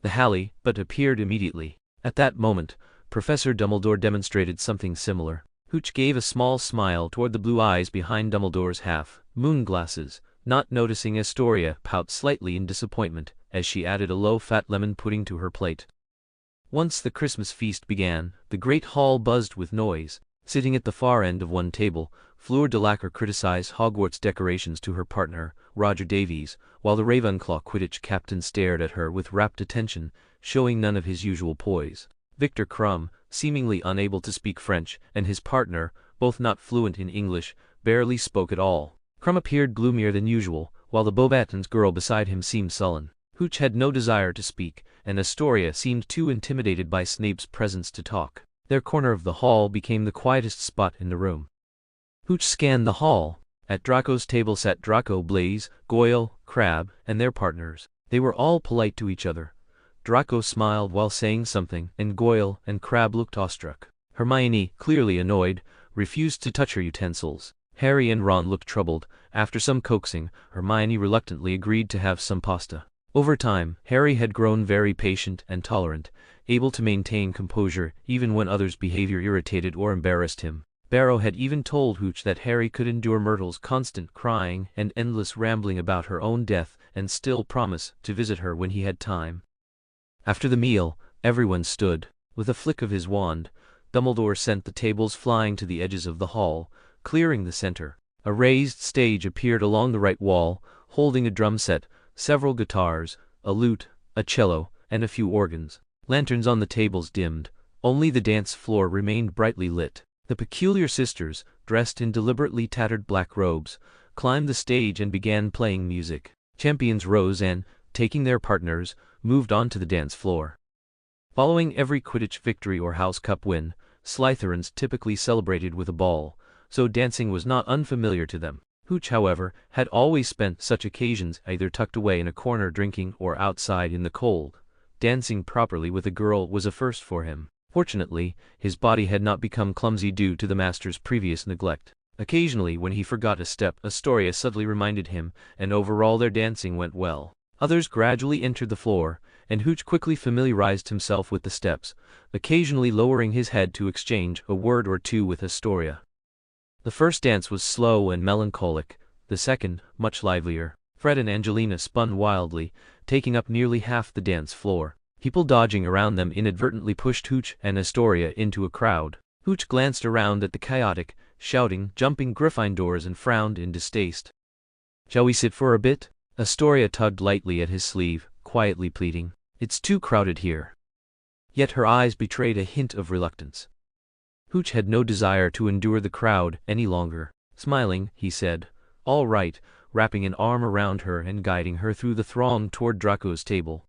S1: The halibut appeared immediately. At that moment, Professor Dumbledore demonstrated something similar. Hooch gave a small smile toward the blue eyes behind Dumbledore's half-moon glasses, not noticing Astoria pout slightly in disappointment as she added a low-fat lemon pudding to her plate. Once the Christmas feast began, the great hall buzzed with noise. Sitting at the far end of one table, Fleur de Lacre criticized Hogwarts decorations to her partner, Roger Davies, while the Ravenclaw Quidditch captain stared at her with rapt attention, showing none of his usual poise. Victor Crumb, seemingly unable to speak French, and his partner, both not fluent in English, barely spoke at all. Crumb appeared gloomier than usual, while the Beauxbatons girl beside him seemed sullen. Hooch had no desire to speak, and Astoria seemed too intimidated by Snape's presence to talk. Their corner of the hall became the quietest spot in the room. Hooch scanned the hall. At Draco's table sat Draco, Blaise, Goyle, Crabbe, and their partners. They were all polite to each other. Draco smiled while saying something, and Goyle and Crabbe looked awestruck. Hermione, clearly annoyed, refused to touch her utensils. Harry and Ron looked troubled. After some coaxing, Hermione reluctantly agreed to have some pasta. Over time, Harry had grown very patient and tolerant, able to maintain composure even when others' behavior irritated or embarrassed him. Barrow had even told Hooch that Harry could endure Myrtle's constant crying and endless rambling about her own death and still promise to visit her when he had time. After the meal, everyone stood. With a flick of his wand, Dumbledore sent the tables flying to the edges of the hall, clearing the center. A raised stage appeared along the right wall, holding a drum set, several guitars, a lute, a cello, and a few organs. Lanterns on the tables dimmed. Only the dance floor remained brightly lit. The peculiar sisters, dressed in deliberately tattered black robes, climbed the stage and began playing music. Champions rose and, taking their partners, moved on to the dance floor. Following every Quidditch victory or House Cup win, Slytherins typically celebrated with a ball, so dancing was not unfamiliar to them. Hooch, however, had always spent such occasions either tucked away in a corner drinking or outside in the cold. Dancing properly with a girl was a first for him. Fortunately, his body had not become clumsy due to the master's previous neglect. Occasionally, when he forgot a step, Astoria subtly reminded him, and overall their dancing went well. Others gradually entered the floor, and Hooch quickly familiarized himself with the steps, occasionally lowering his head to exchange a word or two with Astoria. The first dance was slow and melancholic, the second, much livelier. Fred and Angelina spun wildly, taking up nearly half the dance floor. People dodging around them inadvertently pushed Hooch and Astoria into a crowd. Hooch glanced around at the chaotic, shouting, jumping Gryffindors and frowned in distaste. "Shall we sit for a bit?" Astoria tugged lightly at his sleeve, quietly pleading. "It's too crowded here." Yet her eyes betrayed a hint of reluctance. Hooch had no desire to endure the crowd any longer. Smiling, he said, "All right," wrapping an arm around her and guiding her through the throng toward Draco's table.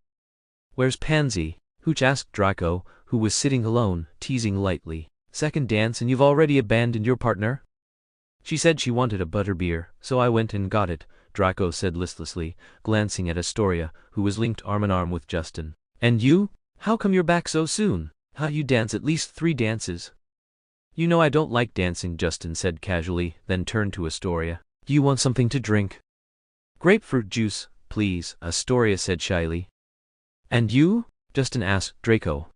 S1: "Where's Pansy?" Hooch asked Draco, who was sitting alone, teasing lightly. "Second dance and you've already abandoned your partner?" "She said she wanted a butterbeer, so I went and got it," Draco said listlessly, glancing at Astoria, who was linked arm-in-arm with Justin. "And you? How come you're back so soon? How you dance at least 3 dances?" "You know I don't like dancing," Justin said casually, then turned to Astoria. "Do you want something to drink?" "Grapefruit juice, please," Astoria said shyly. "And you?" Justin asked Draco.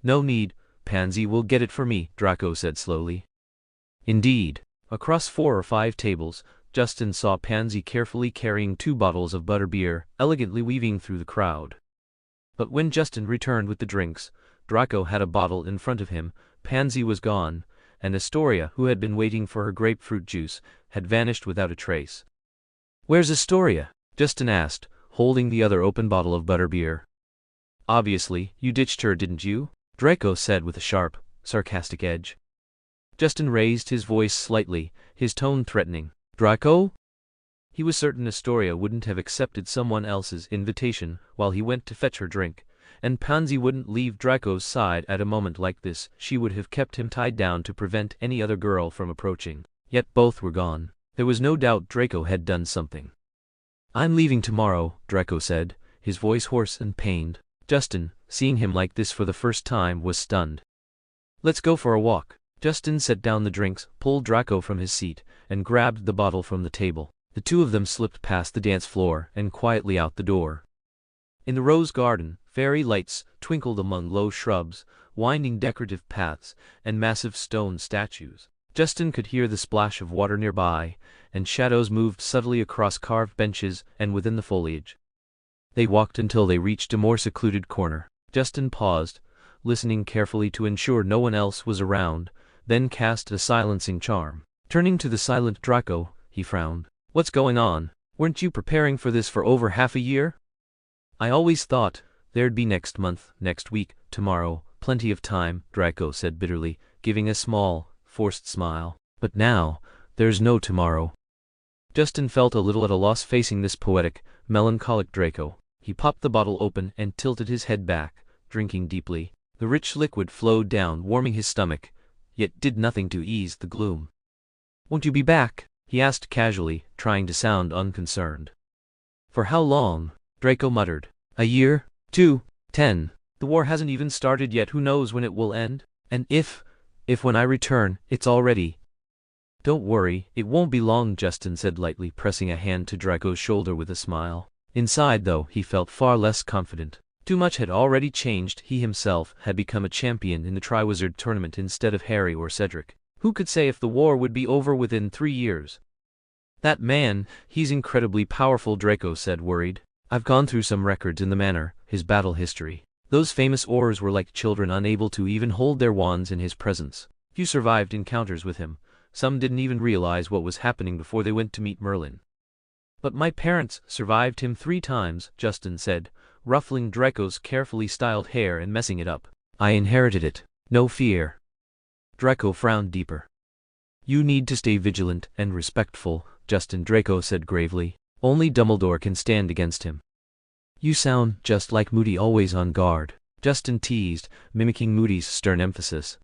S1: "No need, Pansy will get it for me," Draco said slowly. Indeed. Across 4 or 5 tables, Justin saw Pansy carefully carrying 2 bottles of butterbeer, elegantly weaving through the crowd. But when Justin returned with the drinks, Draco had a bottle in front of him, Pansy was gone, and Astoria, who had been waiting for her grapefruit juice, had vanished without a trace. "Where's Astoria?" Justin asked, holding the other open bottle of butterbeer. "Obviously, you ditched her, didn't you?" Draco said with a sharp, sarcastic edge. Justin raised his voice slightly, his tone threatening. "Draco?" He was certain Astoria wouldn't have accepted someone else's invitation while he went to fetch her drink, and Pansy wouldn't leave Draco's side at a moment like this. She would have kept him tied down to prevent any other girl from approaching. Yet both were gone. There was no doubt Draco had done something. "I'm leaving tomorrow," Draco said, his voice hoarse and pained. Justin, seeing him like this for the first time, was stunned. "Let's go for a walk." Justin set down the drinks, pulled Draco from his seat, and grabbed the bottle from the table. The two of them slipped past the dance floor and quietly out the door. In the rose garden, fairy lights twinkled among low shrubs, winding decorative paths, and massive stone statues. Justin could hear the splash of water nearby, and shadows moved subtly across carved benches and within the foliage. They walked until they reached a more secluded corner. Justin paused, listening carefully to ensure no one else was around, then cast a silencing charm. Turning to the silent Draco, he frowned. "What's going on? Weren't you preparing for this for over half a year?" "I always thought there'd be next month, next week, tomorrow, plenty of time," Draco said bitterly, giving a small, forced smile. "But now, there's no tomorrow." Justin felt a little at a loss facing this poetic, melancholic Draco. He popped the bottle open and tilted his head back, drinking deeply. The rich liquid flowed down, warming his stomach, yet did nothing to ease the gloom. "Won't you be back?" he asked casually, trying to sound unconcerned. "For how long?" Draco muttered. "A year? 2? 10? The war hasn't even started yet. Who knows when it will end? And if when I return, it's already—" "Don't worry, it won't be long," Justin said lightly, pressing a hand to Draco's shoulder with a smile. Inside, though, he felt far less confident. Too much had already changed. He himself had become a champion in the Triwizard Tournament instead of Harry or Cedric. Who could say if the war would be over within 3 years? "That man, he's incredibly powerful," Draco said, worried. "I've gone through some records in the manor, his battle history. Those famous Aurors were like children, unable to even hold their wands in his presence. Few survived encounters with him. Some didn't even realize what was happening before they went to meet Merlin. But my parents survived him 3 times, Justin said, ruffling Draco's carefully styled hair and messing it up. "I inherited it. No fear." Draco frowned deeper. You need to stay vigilant and respectful, Justin, Draco said gravely. Only Dumbledore can stand against him. You sound just like Moody, always on guard, Justin teased, mimicking Moody's stern emphasis.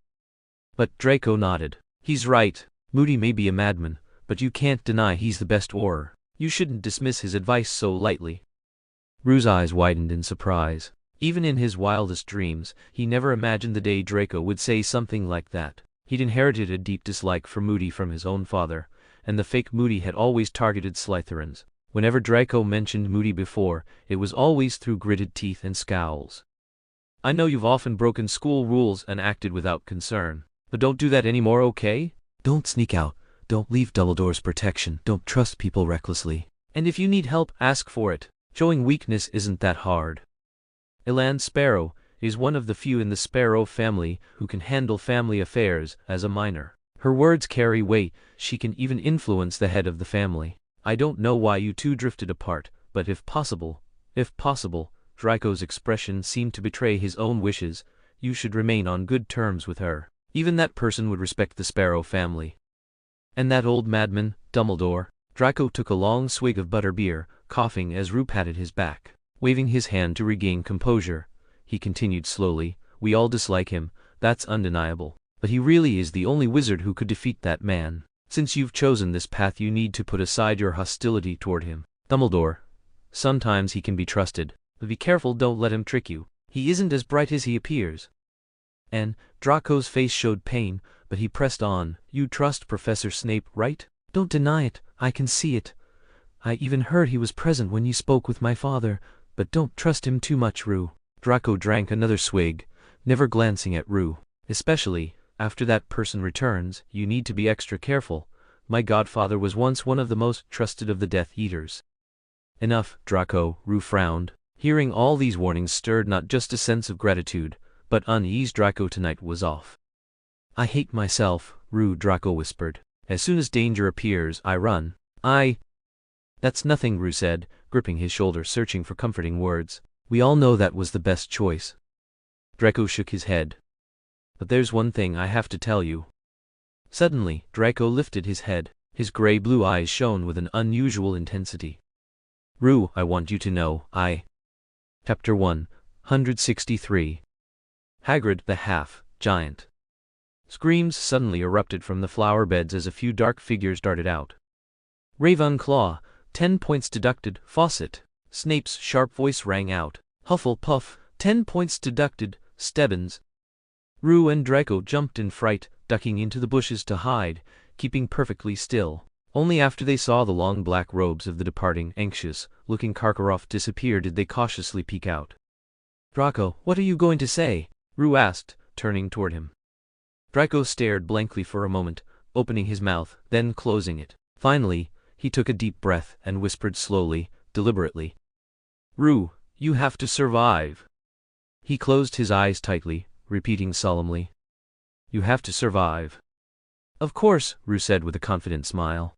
S1: But Draco nodded. He's right. Moody may be a madman, but you can't deny he's the best Auror. You shouldn't dismiss his advice so lightly. Rue's eyes widened in surprise. Even in his wildest dreams, he never imagined the day Draco would say something like that. He'd inherited a deep dislike for Moody from his own father, and the fake Moody had always targeted Slytherins. Whenever Draco mentioned Moody before, it was always through gritted teeth and scowls. I know you've often broken school rules and acted without concern, but don't do that anymore, okay? Don't sneak out. Don't leave Dumbledore's protection. Don't trust people recklessly. And if you need help, ask for it. Showing weakness isn't that hard. Elan Sparrow is one of the few in the Sparrow family who can handle family affairs as a minor. Her words carry weight. She can even influence the head of the family. I don't know why you two drifted apart, but if possible, Draco's expression seemed to betray his own wishes, you should remain on good terms with her. Even that person would respect the Sparrow family. And that old madman, Dumbledore. Draco took a long swig of butterbeer, coughing as Rue patted his back. Waving his hand to regain composure, he continued slowly, we all dislike him, that's undeniable. But he really is the only wizard who could defeat that man. Since you've chosen this path, you need to put aside your hostility toward him. Dumbledore. Sometimes he can be trusted, but be careful, don't let him trick you. He isn't as bright as he appears. And Draco's face showed pain, but he pressed on. You trust Professor Snape, right? Don't deny it, I can see it. I even heard he was present when you spoke with my father, but don't trust him too much, Rue. Draco drank another swig, never glancing at Rue. Especially, after that person returns, you need to be extra careful. My godfather was once one of the most trusted of the Death Eaters. Enough, Draco, Rue frowned. Hearing all these warnings stirred not just a sense of gratitude, but unease. Draco tonight was off. I hate myself, Rue, Draco whispered. As soon as danger appears, I run. That's nothing, Rue said, gripping his shoulder, searching for comforting words. We all know that was the best choice. Draco shook his head. But there's one thing I have to tell you. Suddenly, Draco lifted his head. His gray-blue eyes shone with an unusual intensity. Rue, I want you to know, Chapter 163. Hagrid the Half-Giant. Screams suddenly erupted from the flower beds as a few dark figures darted out. Ravenclaw, 10 points deducted. Fawcett. Snape's sharp voice rang out. Hufflepuff, 10 points deducted. Stebbins. Rue and Draco jumped in fright, ducking into the bushes to hide, keeping perfectly still. Only after they saw the long black robes of the departing, anxious-looking Karkaroff disappear did they cautiously peek out. Draco, what are you going to say? Rue asked, turning toward him. Draco stared blankly for a moment, opening his mouth, then closing it. Finally, he took a deep breath and whispered slowly, deliberately. Rue, you have to survive. He closed his eyes tightly, repeating solemnly. You have to survive. Of course, Rue said with a confident smile.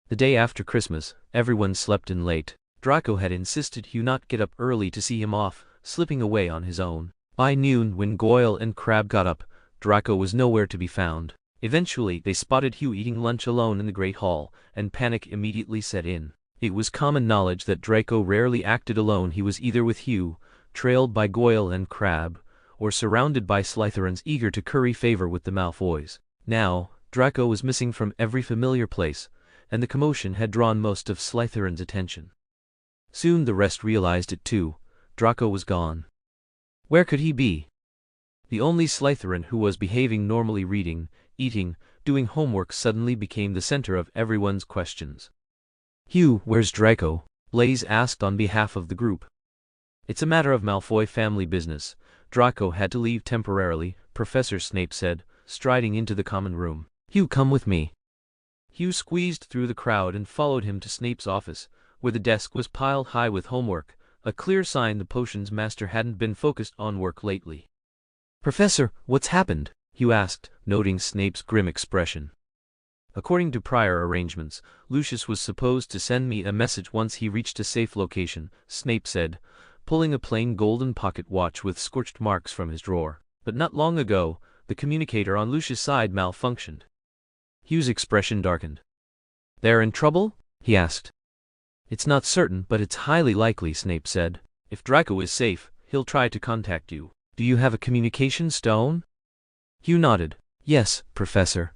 S1: The day after Christmas, everyone slept in late. Draco had insisted Hugh not get up early to see him off, slipping away on his own. By noon, when Goyle and Crabbe got up, Draco was nowhere to be found. Eventually, they spotted Hugh eating lunch alone in the Great Hall, and panic immediately set in. It was common knowledge that Draco rarely acted alone. He was either with Hugh, trailed by Goyle and Crabbe, or surrounded by Slytherins eager to curry favor with the Malfoys. Now, Draco was missing from every familiar place, and the commotion had drawn most of Slytherin's attention. Soon the rest realized it too. Draco was gone. Where could he be? The only Slytherin who was behaving normally, reading, eating, doing homework, suddenly became the center of everyone's questions. Hugh, where's Draco? Blaise asked on behalf of the group. It's a matter of Malfoy family business. Draco had to leave temporarily, Professor Snape said, striding into the common room. Hugh, come with me. Hugh squeezed through the crowd and followed him to Snape's office, where the desk was piled high with homework, a clear sign the potions master hadn't been focused on work lately. Professor, what's happened? Hugh asked, noting Snape's grim expression. According to prior arrangements, Lucius was supposed to send me a message once he reached a safe location, Snape said, pulling a plain golden pocket watch with scorched marks from his drawer. But not long ago, The communicator on Lucius' side malfunctioned. Hugh's expression darkened. "They're in trouble?" he asked. "It's not certain, but it's highly likely," Snape said. "If Draco is safe, he'll try to contact you. Do you have a communication stone?" Hugh nodded. "Yes, Professor."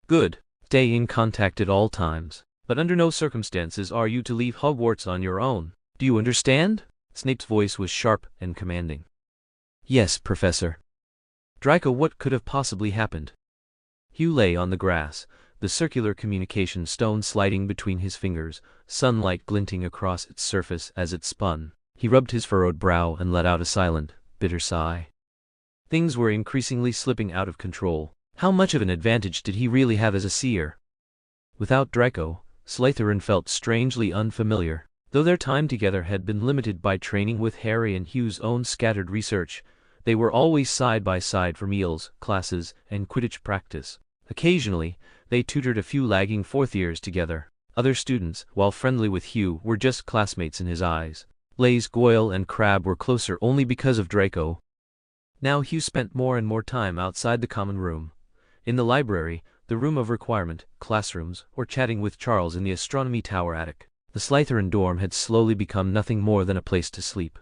S1: "Good. Stay in contact at all times. But under no circumstances are you to leave Hogwarts on your own. Do you understand?" Snape's voice was sharp and commanding. "Yes, Professor." "Draco, what could have possibly happened?" Hugh lay on the grass, the circular communication stone sliding between his fingers, sunlight glinting across its surface as it spun. He rubbed his furrowed brow and let out a silent, bitter sigh. Things were increasingly slipping out of control. How much of an advantage did he really have as a seer? Without Draco, Slytherin felt strangely unfamiliar. Though their time together had been limited by training with Harry and Hugh's own scattered research, they were always side by side for meals, classes, and Quidditch practice. Occasionally, they tutored a few lagging fourth years together. Other students, while friendly with Hugh, were just classmates in his eyes. Blaise, Goyle, and Crabbe were closer only because of Draco. Now Hugh spent more and more time outside the common room. In the library, the room of requirement, classrooms, or chatting with Charles in the astronomy tower attic. The Slytherin dorm had slowly become nothing more than a place to sleep.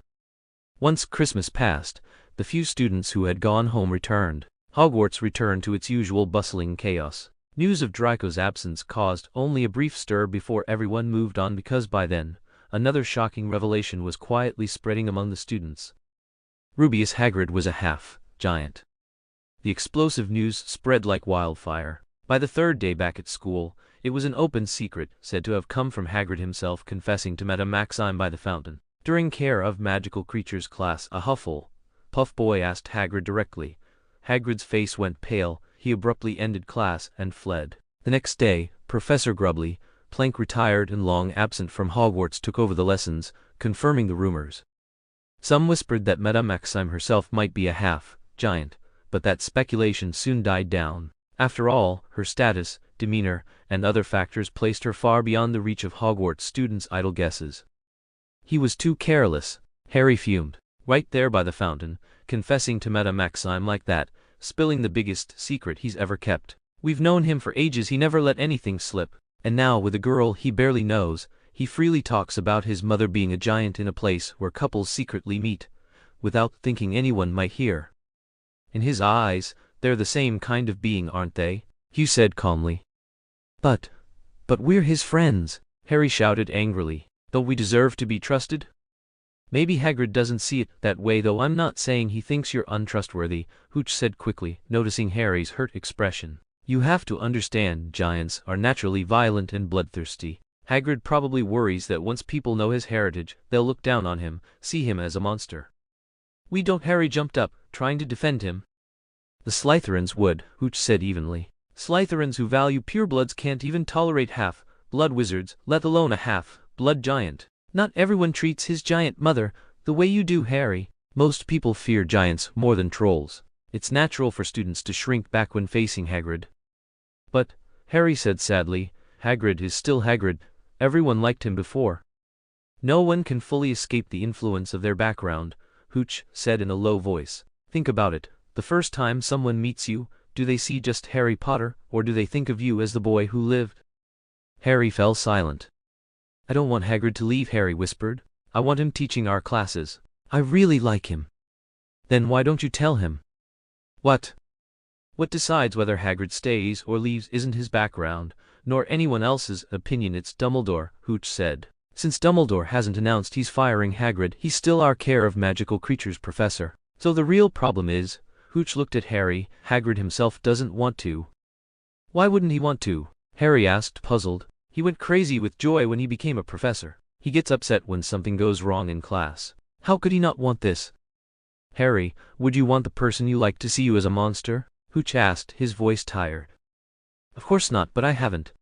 S1: Once Christmas passed, the few students who had gone home returned. Hogwarts returned to its usual bustling chaos. News of Draco's absence caused only a brief stir before everyone moved on because by then, another shocking revelation was quietly spreading among the students. Rubeus Hagrid was a half-giant. The explosive news spread like wildfire. By the third day back at school, it was an open secret, said to have come from Hagrid himself confessing to Madame Maxime by the fountain. During Care of Magical Creatures class, a Hufflepuff boy asked Hagrid directly. Hagrid's face went pale, he abruptly ended class and fled. The next day, Professor Grubbly, Plank retired and long absent from Hogwarts, took over the lessons, confirming the rumors. Some whispered that Madame Maxime herself might be a half-giant, but that speculation soon died down. After all, her status, demeanor, and other factors placed her far beyond the reach of Hogwarts students' idle guesses. He was too careless, Harry fumed. Right there by the fountain, confessing to Madame Maxime like that, spilling the biggest secret he's ever kept. We've known him for ages, he never let anything slip. And now, with a girl he barely knows, he freely talks about his mother being a giant in a place where couples secretly meet, without thinking anyone might hear. In his eyes, they're the same kind of being, aren't they? Hugh said calmly. But we're his friends, Harry shouted angrily. Don't we deserve to be trusted? Maybe Hagrid doesn't see it that way, though I'm not saying he thinks you're untrustworthy, Hooch said quickly, noticing Harry's hurt expression. You have to understand, giants are naturally violent and bloodthirsty. Hagrid probably worries that once people know his heritage, they'll look down on him, see him as a monster. We don't. Harry jumped up, trying to defend him. The Slytherins would, Hooch said evenly. Slytherins who value purebloods can't even tolerate half-blood wizards, let alone a half-blood giant. Not everyone treats his giant mother the way you do, Harry. Most people fear giants more than trolls. It's natural for students to shrink back when facing Hagrid. But, Harry said sadly, Hagrid is still Hagrid. Everyone liked him before. No one can fully escape the influence of their background, Hooch said in a low voice. Think about it. The first time someone meets you, do they see just Harry Potter, or do they think of you as the boy who lived? Harry fell silent. I don't want Hagrid to leave, Harry whispered. I want him teaching our classes. I really like him. Then why don't you tell him? What? What decides whether Hagrid stays or leaves isn't his background, nor anyone else's opinion. It's Dumbledore, Hooch said. Since Dumbledore hasn't announced he's firing Hagrid, he's still our Care of Magical Creatures professor. So the real problem is, Hooch looked at Harry, Hagrid himself doesn't want to. Why wouldn't he want to? Harry asked, puzzled. He went crazy with joy when he became a professor. He gets upset when something goes wrong in class. How could he not want this? Harry, would you want the person you like to see you as a monster? Hooch asked, his voice tired. Of course not, but I haven't.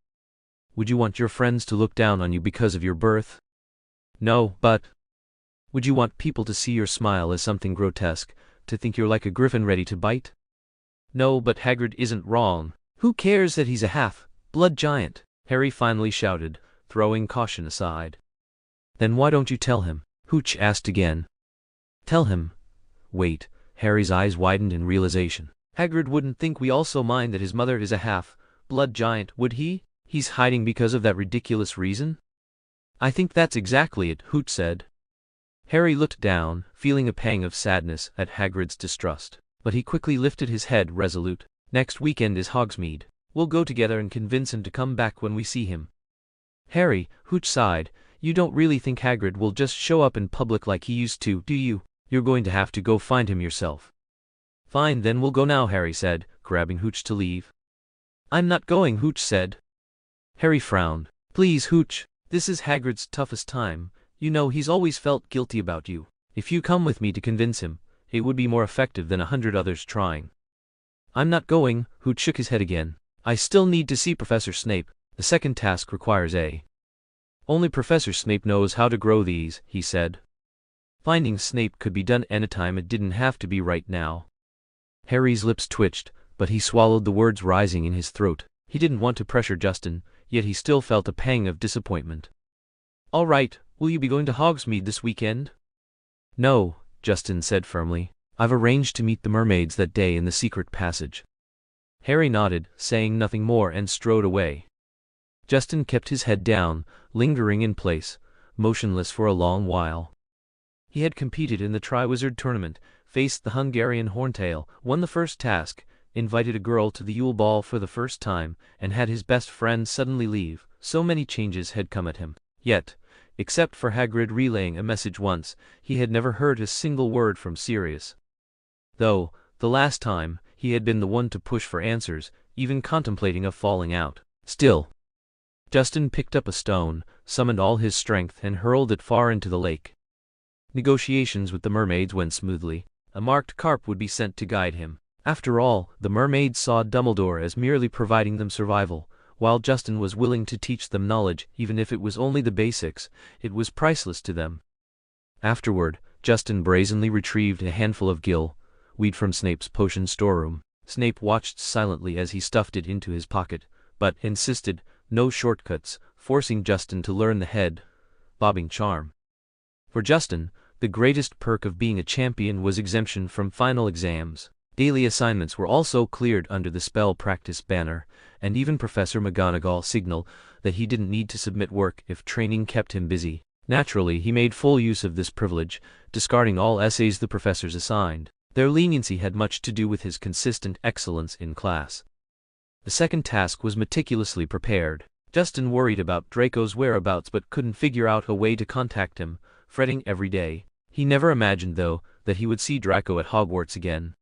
S1: Would you want your friends to look down on you because of your birth? No, but... Would you want people to see your smile as something grotesque, to think you're like a griffin ready to bite? No, but Hagrid isn't wrong. Who cares that he's a half-blood giant? Harry finally shouted, throwing caution aside. Then why don't you tell him? Hooch asked again. Tell him? Wait, Harry's eyes widened in realization. Hagrid wouldn't think we also mind that his mother is a half-blood giant, would he? He's hiding because of that ridiculous reason? I think that's exactly it, Hooch said. Harry looked down, feeling a pang of sadness at Hagrid's distrust. But he quickly lifted his head resolute. Next weekend is Hogsmeade. We'll go together and convince him to come back when we see him. Harry, Hooch sighed, you don't really think Hagrid will just show up in public like he used to, do you? You're going to have to go find him yourself. Fine, then we'll go now, Harry said, grabbing Hooch to leave. I'm not going, Hooch said. Harry frowned. Please, Hooch, this is Hagrid's toughest time. You know he's always felt guilty about you. If you come with me to convince him, it would be more effective than 100 others trying. I'm not going, Hooch shook his head again. I still need to see Professor Snape. The second task requires only Professor Snape knows how to grow these, he said. Finding Snape could be done anytime, it didn't have to be right now. Harry's lips twitched, but he swallowed the words rising in his throat. He didn't want to pressure Justin, yet he still felt a pang of disappointment. All right, will you be going to Hogsmeade this weekend? No, Justin said firmly. I've arranged to meet the mermaids that day in the secret passage. Harry nodded, saying nothing more, and strode away. Justin kept his head down, lingering in place, motionless for a long while. He had competed in the Triwizard Tournament, faced the Hungarian Horntail, won the first task, invited a girl to the Yule Ball for the first time, and had his best friend suddenly leave. So many changes had come at him. Yet, except for Hagrid relaying a message once, he had never heard a single word from Sirius. Though, the last time, he had been the one to push for answers, even contemplating a falling out. Still, Justin picked up a stone, summoned all his strength, and hurled it far into the lake. Negotiations with the mermaids went smoothly. A marked carp would be sent to guide him. After all, the mermaids saw Dumbledore as merely providing them survival, while Justin was willing to teach them knowledge, even if it was only the basics. It was priceless to them. Afterward, Justin brazenly retrieved a handful of weed from Snape's potion storeroom. Snape watched silently as he stuffed it into his pocket, but insisted, no shortcuts, forcing Justin to learn the head-bobbing charm. For Justin, the greatest perk of being a champion was exemption from final exams. Daily assignments were also cleared under the spell practice banner, and even Professor McGonagall signaled that he didn't need to submit work if training kept him busy. Naturally, he made full use of this privilege, discarding all essays the professors assigned. Their leniency had much to do with his consistent excellence in class. The second task was meticulously prepared. Justin worried about Draco's whereabouts but couldn't figure out a way to contact him, fretting every day. He never imagined, though, that he would see Draco at Hogwarts again.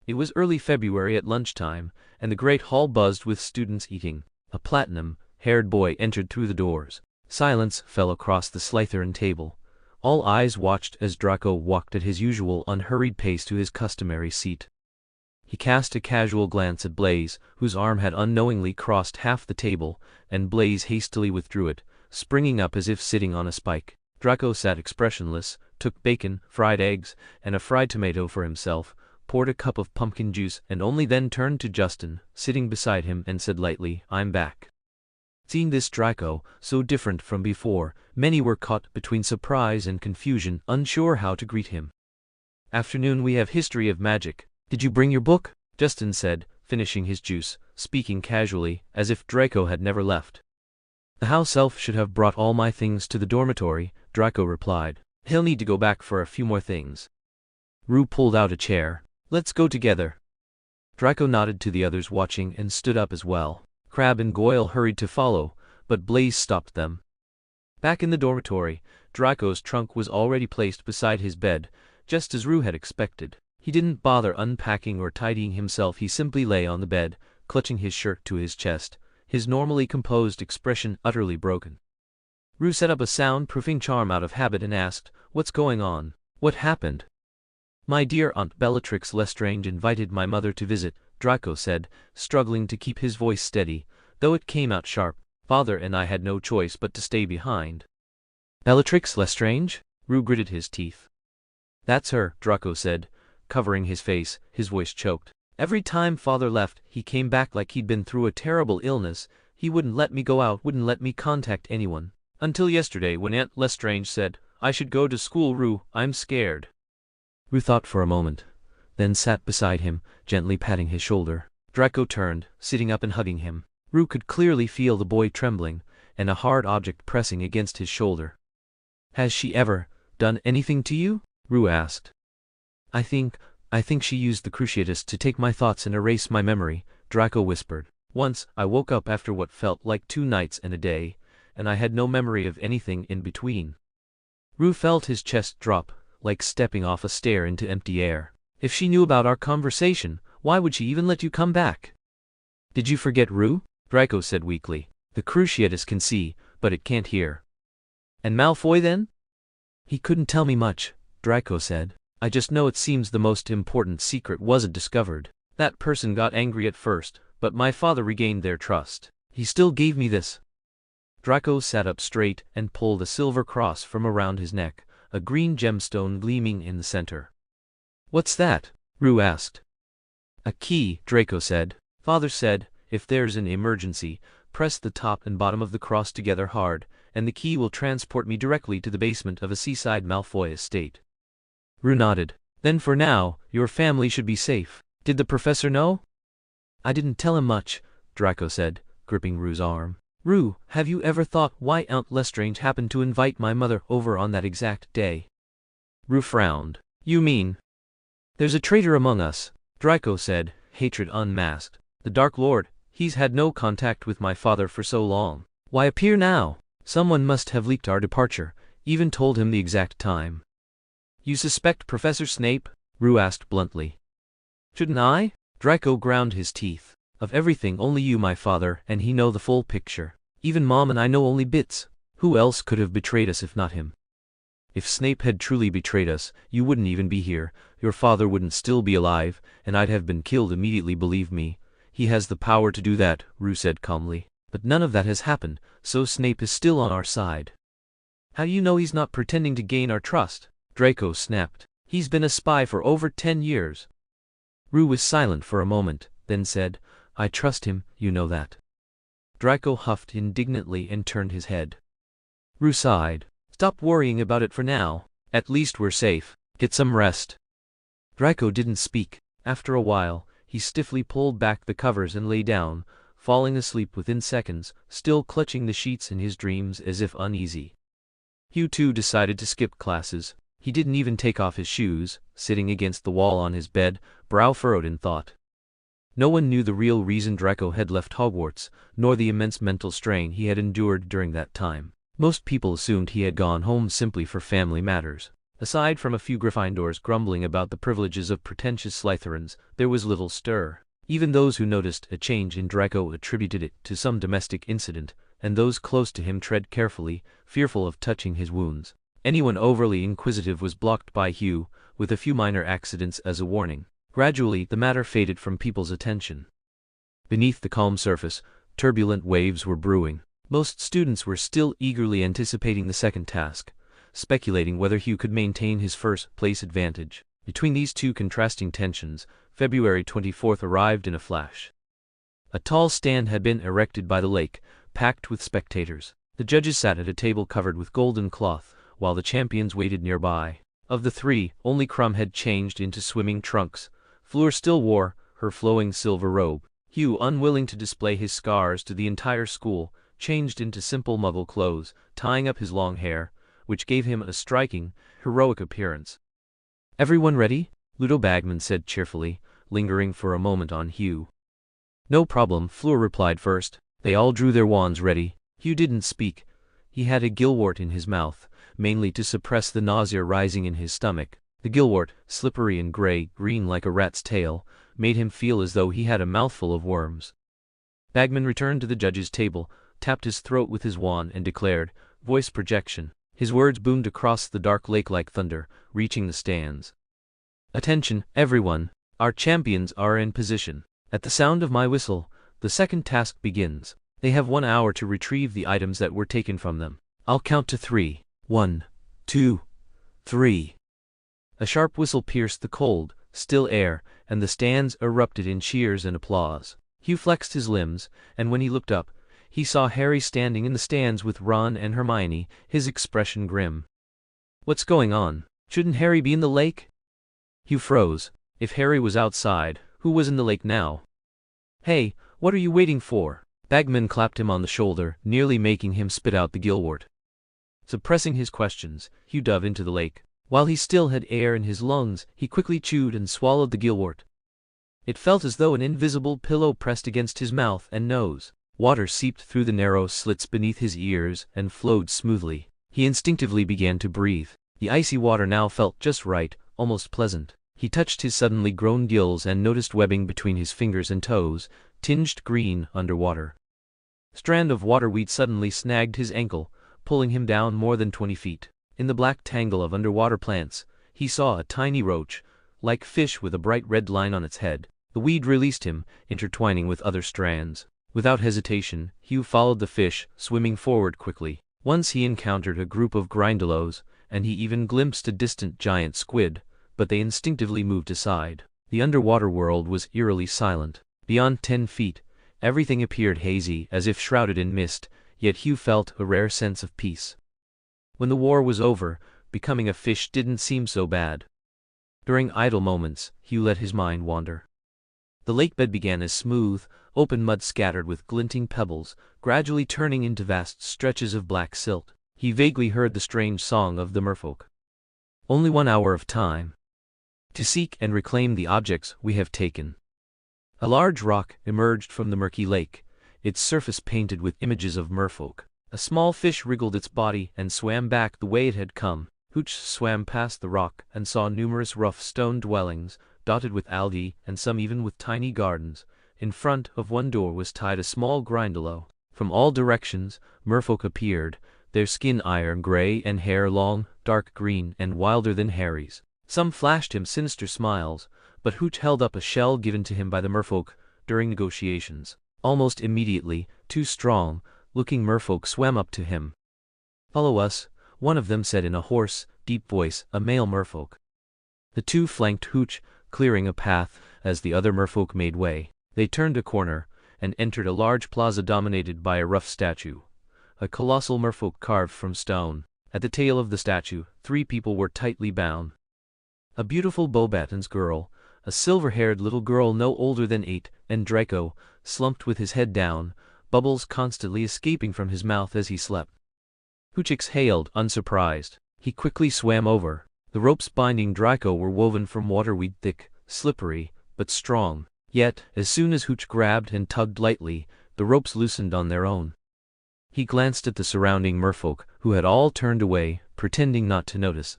S1: It was early February at lunchtime, and the great hall buzzed with students eating. A platinum-haired boy entered through the doors. Silence fell across the Slytherin table. All eyes watched as Draco walked at his usual unhurried pace to his customary seat. He cast a casual glance at Blaise, whose arm had unknowingly crossed half the table, and Blaise hastily withdrew it, springing up as if sitting on a spike. Draco sat expressionless, took bacon, fried eggs, and a fried tomato for himself, poured a cup of pumpkin juice, and only then turned to Justin, sitting beside him, and said lightly, "I'm back." Seeing this Draco, so different from before, many were caught between surprise and confusion, unsure how to greet him. "Afternoon, we have History of Magic. Did you bring your book?" Justin said, finishing his juice, speaking casually, as if Draco had never left. "The house elf should have brought all my things to the dormitory," Draco replied. "He'll need to go back for a few more things." Rue pulled out a chair. "Let's go together." Draco nodded to the others watching and stood up as well. Crabbe and Goyle hurried to follow, but Blaise stopped them. Back in the dormitory, Draco's trunk was already placed beside his bed, just as Rue had expected. He didn't bother unpacking or tidying himself. He simply lay on the bed, clutching his shirt to his chest, his normally composed expression utterly broken. Rue set up a soundproofing charm out of habit and asked, "What's going on? What happened?" "My dear Aunt Bellatrix Lestrange invited my mother to visit," Draco said, struggling to keep his voice steady, though it came out sharp. "Father and I had no choice but to stay behind." "Bellatrix Lestrange?" Rue gritted his teeth. "That's her," Draco said, covering his face, his voice choked. "Every time Father left, he came back like he'd been through a terrible illness. He wouldn't let me go out, wouldn't let me contact anyone. Until yesterday, when Aunt Lestrange said I should go to school. Rue, I'm scared." Rue thought for a moment. then sat beside him, gently patting his shoulder. Draco turned, sitting up and hugging him. Rue could clearly feel the boy trembling, and a hard object pressing against his shoulder. "Has she ever done anything to you?" Rue asked. I think she used the cruciatus to take my thoughts and erase my memory," Draco whispered. "Once, I woke up after what felt like 2 nights and a day, and I had no memory of anything in between." Rue felt his chest drop, like stepping off a stair into empty air. "If she knew about our conversation, why would she even let you come back?" "Did you forget, Rue?" Draco said weakly. "The cruciatus can see, but it can't hear." "And Malfoy then?" "He couldn't tell me much," Draco said. "I just know it seems the most important secret wasn't discovered. That person got angry at first, but my father regained their trust. He still gave me this." Draco sat up straight and pulled a silver cross from around his neck, a green gemstone gleaming in the center. "What's that?" Rue asked. "A key," Draco said. "Father said, if there's an emergency, press the top and bottom of the cross together hard, and the key will transport me directly to the basement of a seaside Malfoy estate." Rue nodded. "Then for now, your family should be safe. Did the professor know?" "I didn't tell him much," Draco said, gripping Rue's arm. "Rue, have you ever thought why Aunt Lestrange happened to invite my mother over on that exact day?" Rue frowned. "You mean?" "There's a traitor among us," Draco said, hatred unmasked. "The Dark Lord. He's had no contact with my father for so long. Why appear now? Someone must have leaked our departure, even told him the exact time." "You suspect Professor Snape?" Rue asked bluntly. "Shouldn't I?" Draco ground his teeth. "Of everything only you, my father, and he know the full picture. Even Mom and I know only bits. Who else could have betrayed us if not him? If Snape had truly betrayed us, you wouldn't even be here, your father wouldn't still be alive, and I'd have been killed immediately, believe me. He has the power to do that," Rue said calmly. "But none of that has happened, so Snape is still on our side." "How do you know he's not pretending to gain our trust?" Draco snapped. "He's been a spy for over 10 years. Rue was silent for a moment, then said, "I trust him, you know that." Draco huffed indignantly and turned his head. Rue sighed. "Stop worrying about it for now. At least we're safe. Get some rest." Draco didn't speak. After a while, he stiffly pulled back the covers and lay down, falling asleep within seconds, still clutching the sheets in his dreams as if uneasy. Hugh too decided to skip classes. He didn't even take off his shoes, sitting against the wall on his bed, brow furrowed in thought. No one knew the real reason Draco had left Hogwarts, nor the immense mental strain he had endured during that time. Most people assumed he had gone home simply for family matters. Aside from a few Gryffindors grumbling about the privileges of pretentious Slytherins, there was little stir. Even those who noticed a change in Draco attributed it to some domestic incident, and those close to him tread carefully, fearful of touching his wounds. Anyone overly inquisitive was blocked by Hugh, with a few minor accidents as a warning. Gradually, the matter faded from people's attention. Beneath the calm surface, turbulent waves were brewing. Most students were still eagerly anticipating the second task, speculating whether Hugh could maintain his first-place advantage. Between these two contrasting tensions, February 24th arrived in a flash. A tall stand had been erected by the lake, packed with spectators. The judges sat at a table covered with golden cloth, while the champions waited nearby. Of the 3, only Crumb had changed into swimming trunks. Fleur still wore her flowing silver robe. Hugh, unwilling to display his scars to the entire school, changed into simple Muggle clothes, tying up his long hair, which gave him a striking, heroic appearance. "Everyone ready?" Ludo Bagman said cheerfully, lingering for a moment on Hugh. "No problem," Fleur replied first. They all drew their wands ready. Hugh didn't speak. He had a gillwort in his mouth, mainly to suppress the nausea rising in his stomach. The gillwort, slippery and gray-green like a rat's tail, made him feel as though he had a mouthful of worms. Bagman returned to the judge's table, tapped his throat with his wand and declared, voice projection. His words boomed across the dark lake like thunder, reaching the stands. "Attention, everyone. Our champions are in position. At the sound of my whistle, the second task begins. They have 1 hour to retrieve the items that were taken from them. I'll count to 3. 1, 2, 3. A sharp whistle pierced the cold, still air, and the stands erupted in cheers and applause. Hugh flexed his limbs, and when he looked up, he saw Harry standing in the stands with Ron and Hermione, his expression grim. "What's going on? Shouldn't Harry be in the lake?" Hugh froze. If Harry was outside, who was in the lake now? Hey, what are you waiting for? Bagman clapped him on the shoulder, nearly making him spit out the gillwort. Suppressing his questions, Hugh dove into the lake. While he still had air in his lungs, he quickly chewed and swallowed the gillwort. It felt as though an invisible pillow pressed against his mouth and nose. Water seeped through the narrow slits beneath his ears and flowed smoothly. He instinctively began to breathe. The icy water now felt just right, almost pleasant. He touched his suddenly grown gills and noticed webbing between his fingers and toes, tinged green underwater. A strand of waterweed suddenly snagged his ankle, pulling him down more than 20 feet. In the black tangle of underwater plants, he saw a tiny roach, like fish with a bright red line on its head. The weed released him, intertwining with other strands. Without hesitation, Hugh followed the fish, swimming forward quickly. Once he encountered a group of grindylows, and he even glimpsed a distant giant squid, but they instinctively moved aside. The underwater world was eerily silent. Beyond 10 feet, everything appeared hazy, as if shrouded in mist, yet Hugh felt a rare sense of peace. When the war was over, becoming a fish didn't seem so bad. During idle moments, Hugh let his mind wander. The lake bed began as smooth, open mud scattered with glinting pebbles, gradually turning into vast stretches of black silt. He vaguely heard the strange song of the merfolk. Only 1 hour of time to seek and reclaim the objects we have taken. A large rock emerged from the murky lake, its surface painted with images of merfolk. A small fish wriggled its body and swam back the way it had come. Hooch swam past the rock and saw numerous rough stone dwellings, dotted with algae and some even with tiny gardens. In front of one door was tied a small grindylow. From all directions, merfolk appeared, their skin iron gray and hair long, dark green and wilder than Harry's. Some flashed him sinister smiles, but Hooch held up a shell given to him by the merfolk during negotiations. Almost immediately, 2 strong-looking merfolk swam up to him. "Follow us," one of them said in a hoarse, deep voice, a male merfolk. The 2 flanked Hooch, clearing a path as the other merfolk made way. They turned a corner and entered a large plaza dominated by a rough statue, a colossal merfolk carved from stone. At the tail of the statue, 3 people were tightly bound. A beautiful Beauxbatons girl, a silver-haired little girl no older than 8, and Draco, slumped with his head down, bubbles constantly escaping from his mouth as he slept. Hooch exhaled, unsurprised. He quickly swam over. The ropes binding Draco were woven from waterweed, thick, slippery, but strong. Yet, as soon as Hooch grabbed and tugged lightly, the ropes loosened on their own. He glanced at the surrounding merfolk, who had all turned away, pretending not to notice.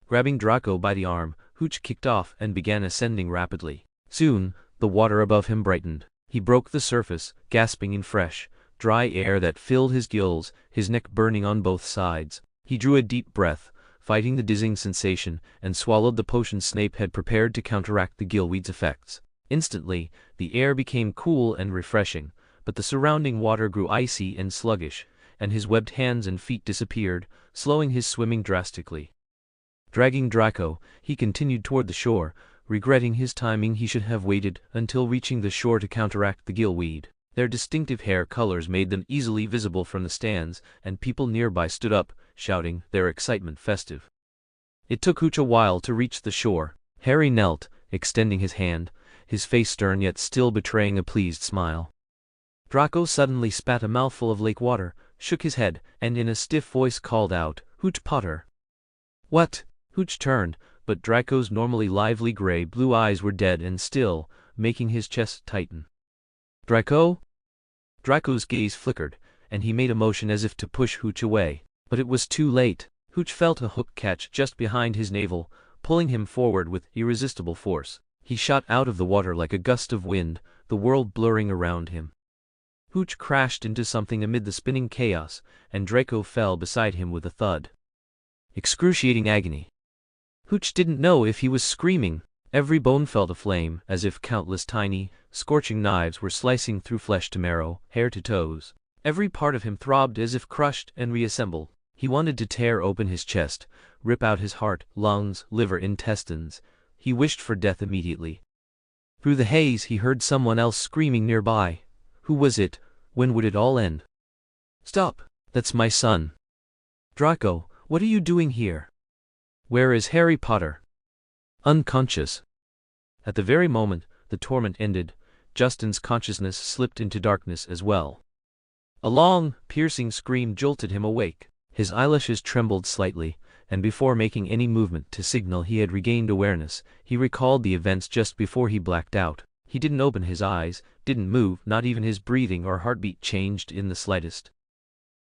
S1: Grabbing Draco by the arm, Hooch kicked off and began ascending rapidly. Soon, the water above him brightened. He broke the surface, gasping in fresh, dry air that filled his gills, his neck burning on both sides. He drew a deep breath, fighting the dizzying sensation, and swallowed the potion Snape had prepared to counteract the gillweed's effects. Instantly, the air became cool and refreshing, but the surrounding water grew icy and sluggish, and his webbed hands and feet disappeared, slowing his swimming drastically. Dragging Draco, he continued toward the shore, regretting his timing. He should have waited until reaching the shore to counteract the gillweed. Their distinctive hair colors made them easily visible from the stands, and people nearby stood up, shouting, their excitement festive. It took Hooch a while to reach the shore. Harry knelt, extending his hand, his face stern yet still betraying a pleased smile. Draco suddenly spat a mouthful of lake water, shook his head, and in a stiff voice called out, "Hooch Potter." "What?" Hooch turned, but Draco's normally lively gray-blue eyes were dead and still, making his chest tighten. "Draco?" Draco's gaze flickered, and he made a motion as if to push Hooch away, but it was too late. Hooch felt a hook catch just behind his navel, pulling him forward with irresistible force. He shot out of the water like a gust of wind, the world blurring around him. Hooch crashed into something amid the spinning chaos, and Draco fell beside him with a thud. Excruciating agony. Hooch didn't know if he was screaming. Every bone felt aflame, as if countless tiny, scorching knives were slicing through flesh to marrow, hair to toes. Every part of him throbbed as if crushed and reassembled. He wanted to tear open his chest, rip out his heart, lungs, liver, intestines. He wished for death immediately. Through the haze he heard someone else screaming nearby. Who was it? When would it all end? "Stop! That's my son." "Draco, what are you doing here?" "Where is Harry Potter?" "Unconscious." At the very moment the torment ended, Justin's consciousness slipped into darkness as well. A long, piercing scream jolted him awake. His eyelashes trembled slightly, and before making any movement to signal he had regained awareness, he recalled the events just before he blacked out. He didn't open his eyes, didn't move, not even his breathing or heartbeat changed in the slightest.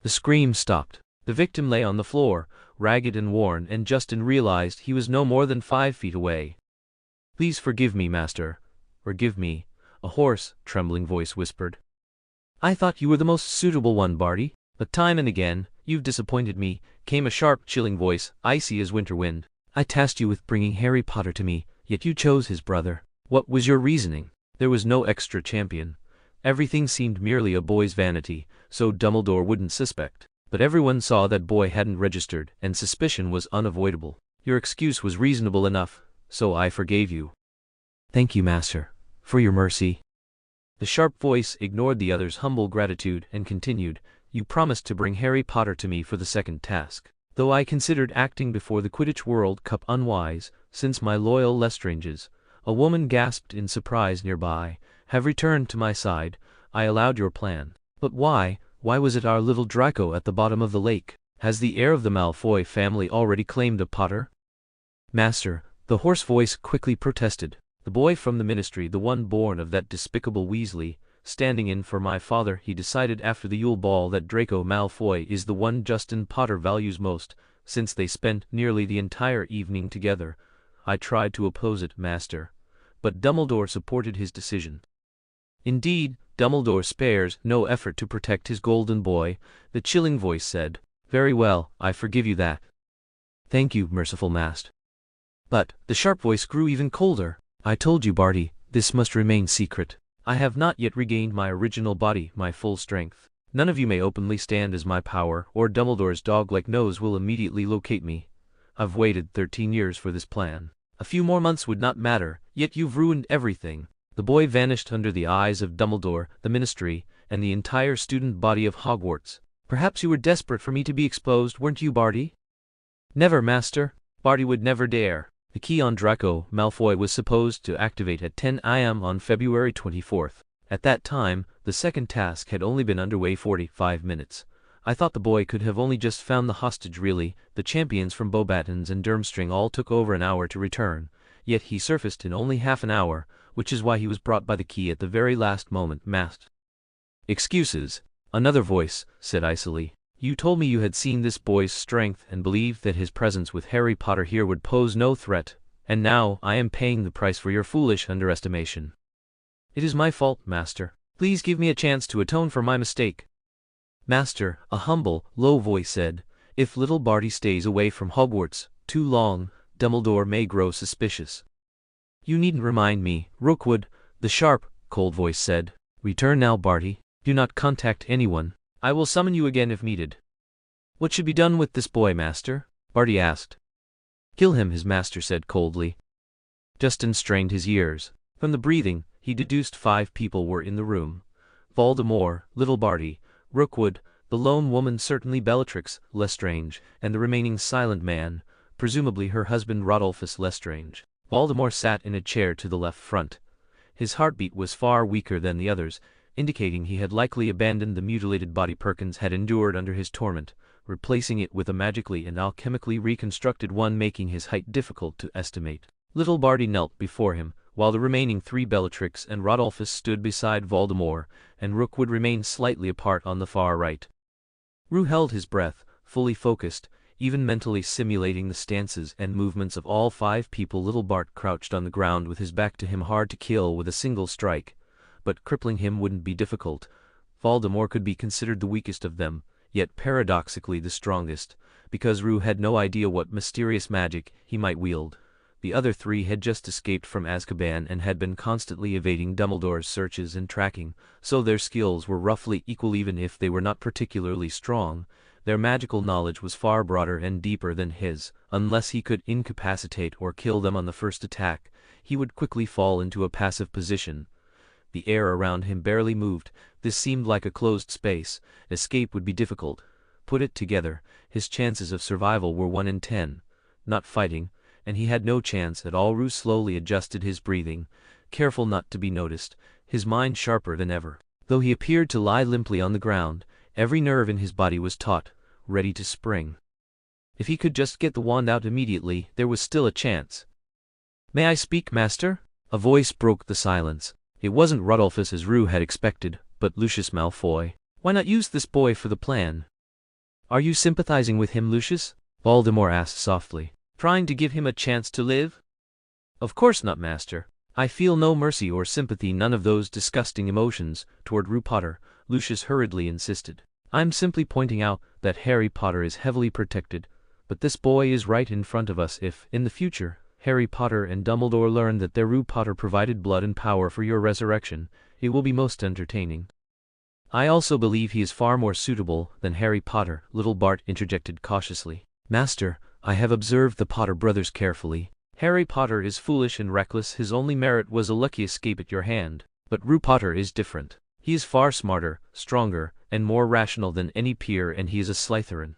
S1: The scream stopped. The victim lay on the floor, ragged and worn, and Justin realized he was no more than 5 feet away. "Please forgive me, master. Forgive me," a hoarse, trembling voice whispered. "I thought you were the most suitable one, Barty, but time and again, you've disappointed me," came a sharp, chilling voice, icy as winter wind. "I tasked you with bringing Harry Potter to me, yet you chose his brother. What was your reasoning?" There was no extra champion. Everything seemed merely a boy's vanity, so Dumbledore wouldn't suspect. But everyone saw that boy hadn't registered, and suspicion was unavoidable. "Your excuse was reasonable enough, so I forgave you." "Thank you, master, for your mercy." The sharp voice ignored the other's humble gratitude and continued, "You promised to bring Harry Potter to me for the second task. Though I considered acting before the Quidditch World Cup unwise, since my loyal Lestranges," a woman gasped in surprise nearby, "have returned to my side, I allowed your plan." "But why was it our little Draco at the bottom of the lake? Has the heir of the Malfoy family already claimed a Potter?" "Master," the hoarse voice quickly protested, "the boy from the Ministry, the one born of that despicable Weasley, standing in for my father, he decided after the Yule Ball that Draco Malfoy is the one Justin Potter values most, since they spent nearly the entire evening together. I tried to oppose it, master, but Dumbledore supported his decision." "Indeed, Dumbledore spares no effort to protect his golden boy," the chilling voice said. "Very well, I forgive you that." "Thank you, merciful master." But the sharp voice grew even colder. "I told you, Barty, this must remain secret. I have not yet regained my original body, my full strength. None of you may openly stand as my power, or Dumbledore's dog-like nose will immediately locate me. I've waited 13 years for this plan. A few more months would not matter, yet you've ruined everything." The boy vanished under the eyes of Dumbledore, the Ministry, and the entire student body of Hogwarts. "Perhaps you were desperate for me to be exposed, weren't you, Barty?" "Never, master. Barty would never dare." The key on Draco Malfoy was supposed to activate at 10 a.m. on February 24th. At that time, the second task had only been underway 45 minutes. "I thought the boy could have only just found the hostage really. The champions from Beauxbatons and Durmstrang all took over an hour to return, yet he surfaced in only half an hour, which is why he was brought by the key at the very last moment, masked." "Excuses," another voice said icily. "You told me you had seen this boy's strength and believed that his presence with Harry Potter here would pose no threat, and now I am paying the price for your foolish underestimation." "It is my fault, master. Please give me a chance to atone for my mistake." "Master," a humble, low voice said, "if little Barty stays away from Hogwarts too long, Dumbledore may grow suspicious." "You needn't remind me, Rookwood," the sharp, cold voice said. "Return now, Barty. Do not contact anyone. I will summon you again if needed." "What should be done with this boy, master?" Barty asked. "Kill him," his master said coldly. Justin strained his ears. From the breathing, he deduced 5 people were in the room. Voldemort, little Barty, Rookwood, the lone woman certainly Bellatrix Lestrange, and the remaining silent man, presumably her husband Rodolphus Lestrange. Voldemort sat in a chair to the left front. His heartbeat was far weaker than the others, indicating he had likely abandoned the mutilated body Perkins had endured under his torment, replacing it with a magically and alchemically reconstructed one, making his height difficult to estimate. Little Barty knelt before him, while the remaining 3 Bellatrix and Rodolphus stood beside Voldemort, and Rookwood remained slightly apart on the far right. Rue held his breath, fully focused, even mentally simulating the stances and movements of all 5 people. Little Bart crouched on the ground with his back to him, hard to kill with a single strike. But crippling him wouldn't be difficult. Voldemort could be considered the weakest of them, yet paradoxically the strongest, because Rue had no idea what mysterious magic he might wield. The other 3 had just escaped from Azkaban and had been constantly evading Dumbledore's searches and tracking, so their skills were roughly equal even if they were not particularly strong. Their magical knowledge was far broader and deeper than his. Unless he could incapacitate or kill them on the first attack, he would quickly fall into a passive position. The air around him barely moved. This seemed like a closed space. Escape would be difficult. Put it together, his chances of survival were 1 in 10. Not fighting, and he had no chance at all. Rue slowly adjusted his breathing, careful not to be noticed, his mind sharper than ever. Though he appeared to lie limply on the ground, every nerve in his body was taut, ready to spring. If he could just get the wand out immediately, there was still a chance. "May I speak, master?" A voice broke the silence. It wasn't Rodolphus as Rue had expected, but Lucius Malfoy. "Why not use this boy for the plan?" "Are you sympathizing with him, Lucius?" Voldemort asked softly. "Trying to give him a chance to live?" "Of course not, master. I feel no mercy or sympathy, none of those disgusting emotions, toward Rue Potter," Lucius hurriedly insisted. "I'm simply pointing out that Harry Potter is heavily protected, but this boy is right in front of us. If, in the future, Harry Potter and Dumbledore learn that their Rue Potter provided blood and power for your resurrection, it will be most entertaining." "I also believe he is far more suitable than Harry Potter," little Bart interjected cautiously. "Master, I have observed the Potter brothers carefully. Harry Potter is foolish and reckless. His only merit was a lucky escape at your hand. But Rue Potter is different. He is far smarter, stronger, and more rational than any peer, and he is a Slytherin.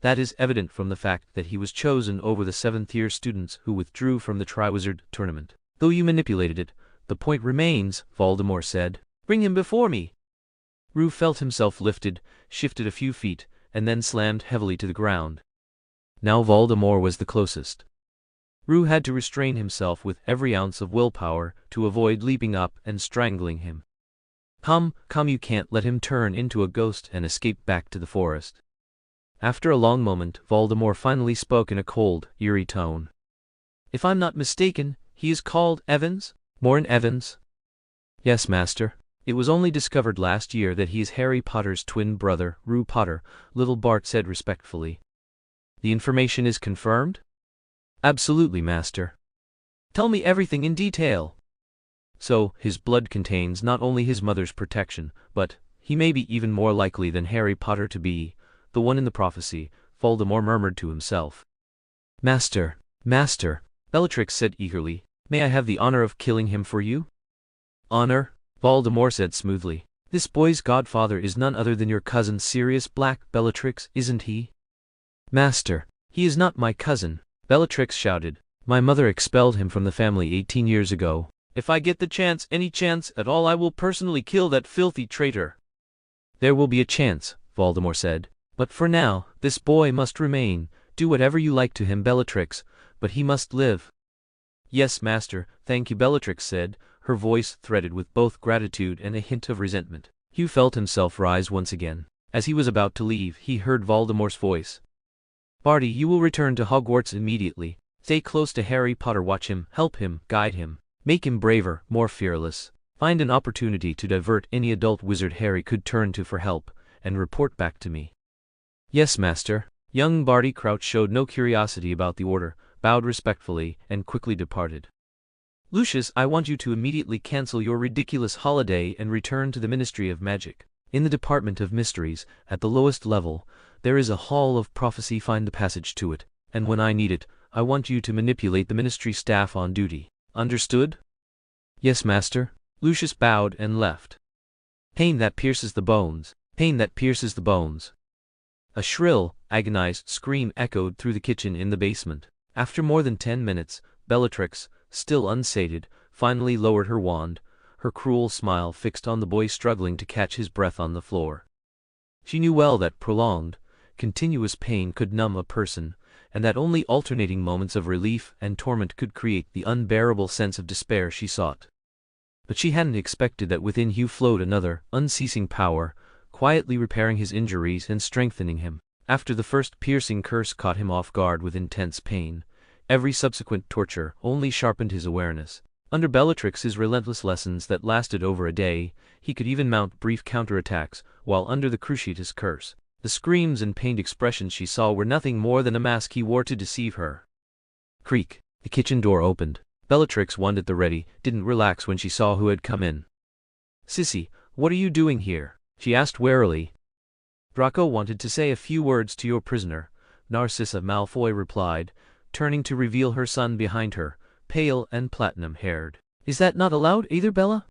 S1: That is evident from the fact that he was chosen over the 7th-year students who withdrew from the Triwizard Tournament. Though you manipulated it, the point remains," Voldemort said. "Bring him before me." Rue felt himself lifted, shifted a few feet, and then slammed heavily to the ground. Now Voldemort was the closest. Rue had to restrain himself with every ounce of willpower to avoid leaping up and strangling him. Come, you can't let him turn into a ghost and escape back to the forest." After a long moment, Voldemort finally spoke in a cold, eerie tone. "If I'm not mistaken, he is called Evans? Morn Evans?" "Yes, master. It was only discovered last year that he is Harry Potter's twin brother, Rue Potter," little Bart said respectfully. "The information is confirmed?" "Absolutely, master." "Tell me everything in detail." "So, his blood contains not only his mother's protection, but he may be even more likely than Harry Potter to be the one in the prophecy," Voldemort murmured to himself. Master, Bellatrix said eagerly, "may I have the honor of killing him for you?" "Honor?" Voldemort said smoothly. "This boy's godfather is none other than your cousin Sirius Black, Bellatrix, isn't he?" "Master, he is not my cousin," Bellatrix shouted. "My mother expelled him from the family 18 years ago. If I get the chance, any chance at all, I will personally kill that filthy traitor." "There will be a chance," Voldemort said. "But for now, this boy must remain. Do whatever you like to him, Bellatrix, but he must live." "Yes, master, thank you," Bellatrix said, her voice threaded with both gratitude and a hint of resentment. Hugh felt himself rise once again. As he was about to leave, he heard Voldemort's voice. "Barty, you will return to Hogwarts immediately. Stay close to Harry Potter, watch him, help him, guide him. Make him braver, more fearless. Find an opportunity to divert any adult wizard Harry could turn to for help, and report back to me." "Yes, master." Young Barty Crouch showed no curiosity about the order, bowed respectfully, and quickly departed. "Lucius, I want you to immediately cancel your ridiculous holiday and return to the Ministry of Magic. In the Department of Mysteries, at the lowest level, there is a Hall of Prophecy. Find the passage to it, and when I need it, I want you to manipulate the Ministry staff on duty. Understood?" "Yes, master." Lucius bowed and left. "Pain that pierces the bones. Pain that pierces the bones." A shrill, agonized scream echoed through the kitchen in the basement. After more than 10 minutes, Bellatrix, still unsated, finally lowered her wand, her cruel smile fixed on the boy struggling to catch his breath on the floor. She knew well that prolonged, continuous pain could numb a person, and that only alternating moments of relief and torment could create the unbearable sense of despair she sought. But she hadn't expected that within Hugh flowed another, unceasing power, quietly repairing his injuries and strengthening him. After the first piercing curse caught him off guard with intense pain, every subsequent torture only sharpened his awareness. Under Bellatrix's relentless lessons that lasted over a day, he could even mount brief counterattacks, while under the Cruciatus curse, the screams and pained expressions she saw were nothing more than a mask he wore to deceive her. Creak. The kitchen door opened. Bellatrix, wand at the ready, didn't relax when she saw who had come in. "Sissy, what are you doing here?" she asked warily. "Draco wanted to say a few words to your prisoner," Narcissa Malfoy replied, turning to reveal her son behind her, pale and platinum-haired. "Is that not allowed either, Bella?"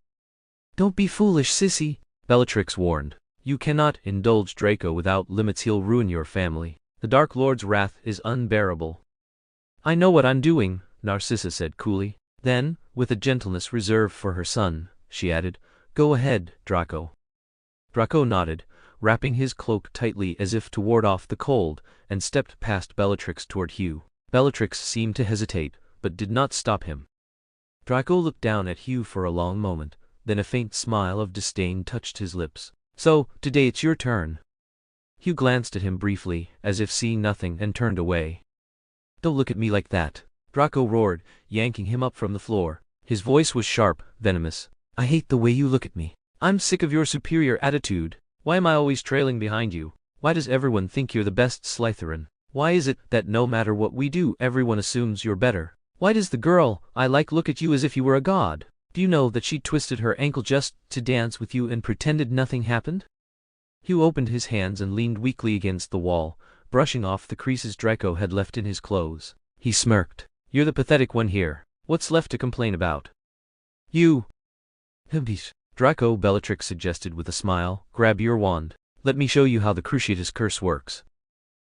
S1: "Don't be foolish, Sissy," Bellatrix warned. "You cannot indulge Draco without limits. He'll ruin your family. The Dark Lord's wrath is unbearable." I know what I'm doing, Narcissa said coolly. Then, with a gentleness reserved for her son, she added, Go ahead, Draco. Draco nodded, wrapping his cloak tightly as if to ward off the cold, and stepped past Bellatrix toward Hugh. Bellatrix seemed to hesitate, but did not stop him. Draco looked down at Hugh for a long moment, then a faint smile of disdain touched his lips. So, today it's your turn. Hugh glanced at him briefly, as if seeing nothing, and turned away. Don't look at me like that, Draco roared, yanking him up from the floor. His voice was sharp, venomous. I hate the way you look at me. I'm sick of your superior attitude. Why am I always trailing behind you? Why does everyone think you're the best Slytherin? Why is it that no matter what we do, everyone assumes you're better? Why does the girl I like look at you as if you were a god? Do you know that she twisted her ankle just to dance with you and pretended nothing happened? Hugh opened his hands and leaned weakly against the wall, brushing off the creases Draco had left in his clothes. He smirked. You're the pathetic one here. What's left to complain about? You. Draco, Bellatrix suggested with a smile, grab your wand. Let me show you how the Cruciatus curse works.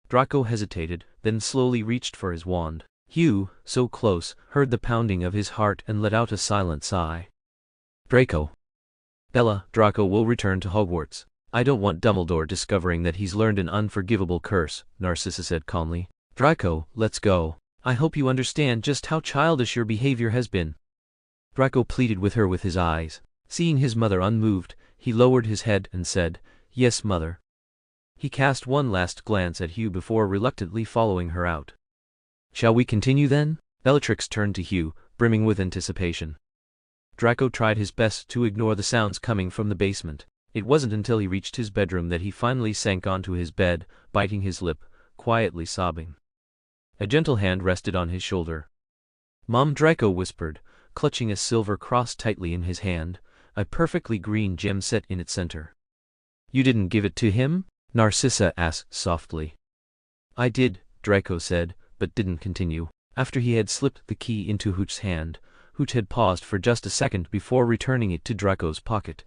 S1: Draco hesitated, then slowly reached for his wand. Hugh, so close, heard the pounding of his heart and let out a silent sigh. Draco. Bella, Draco will return to Hogwarts. I don't want Dumbledore discovering that he's learned an unforgivable curse, Narcissa said calmly. Draco, let's go. I hope you understand just how childish your behavior has been. Draco pleaded with her with his eyes. Seeing his mother unmoved, he lowered his head and said, Yes, mother. He cast one last glance at Hugh before reluctantly following her out. Shall we continue then? Bellatrix turned to Hugh, brimming with anticipation. Draco tried his best to ignore the sounds coming from the basement. It wasn't until he reached his bedroom that he finally sank onto his bed, biting his lip, quietly sobbing. A gentle hand rested on his shoulder. Mom, Draco whispered, clutching a silver cross tightly in his hand, a perfectly green gem set in its center. You didn't give it to him? Narcissa asked softly. I did, Draco said, but didn't continue. After he had slipped the key into Hooch's hand, Hooch had paused for just a second before returning it to Draco's pocket.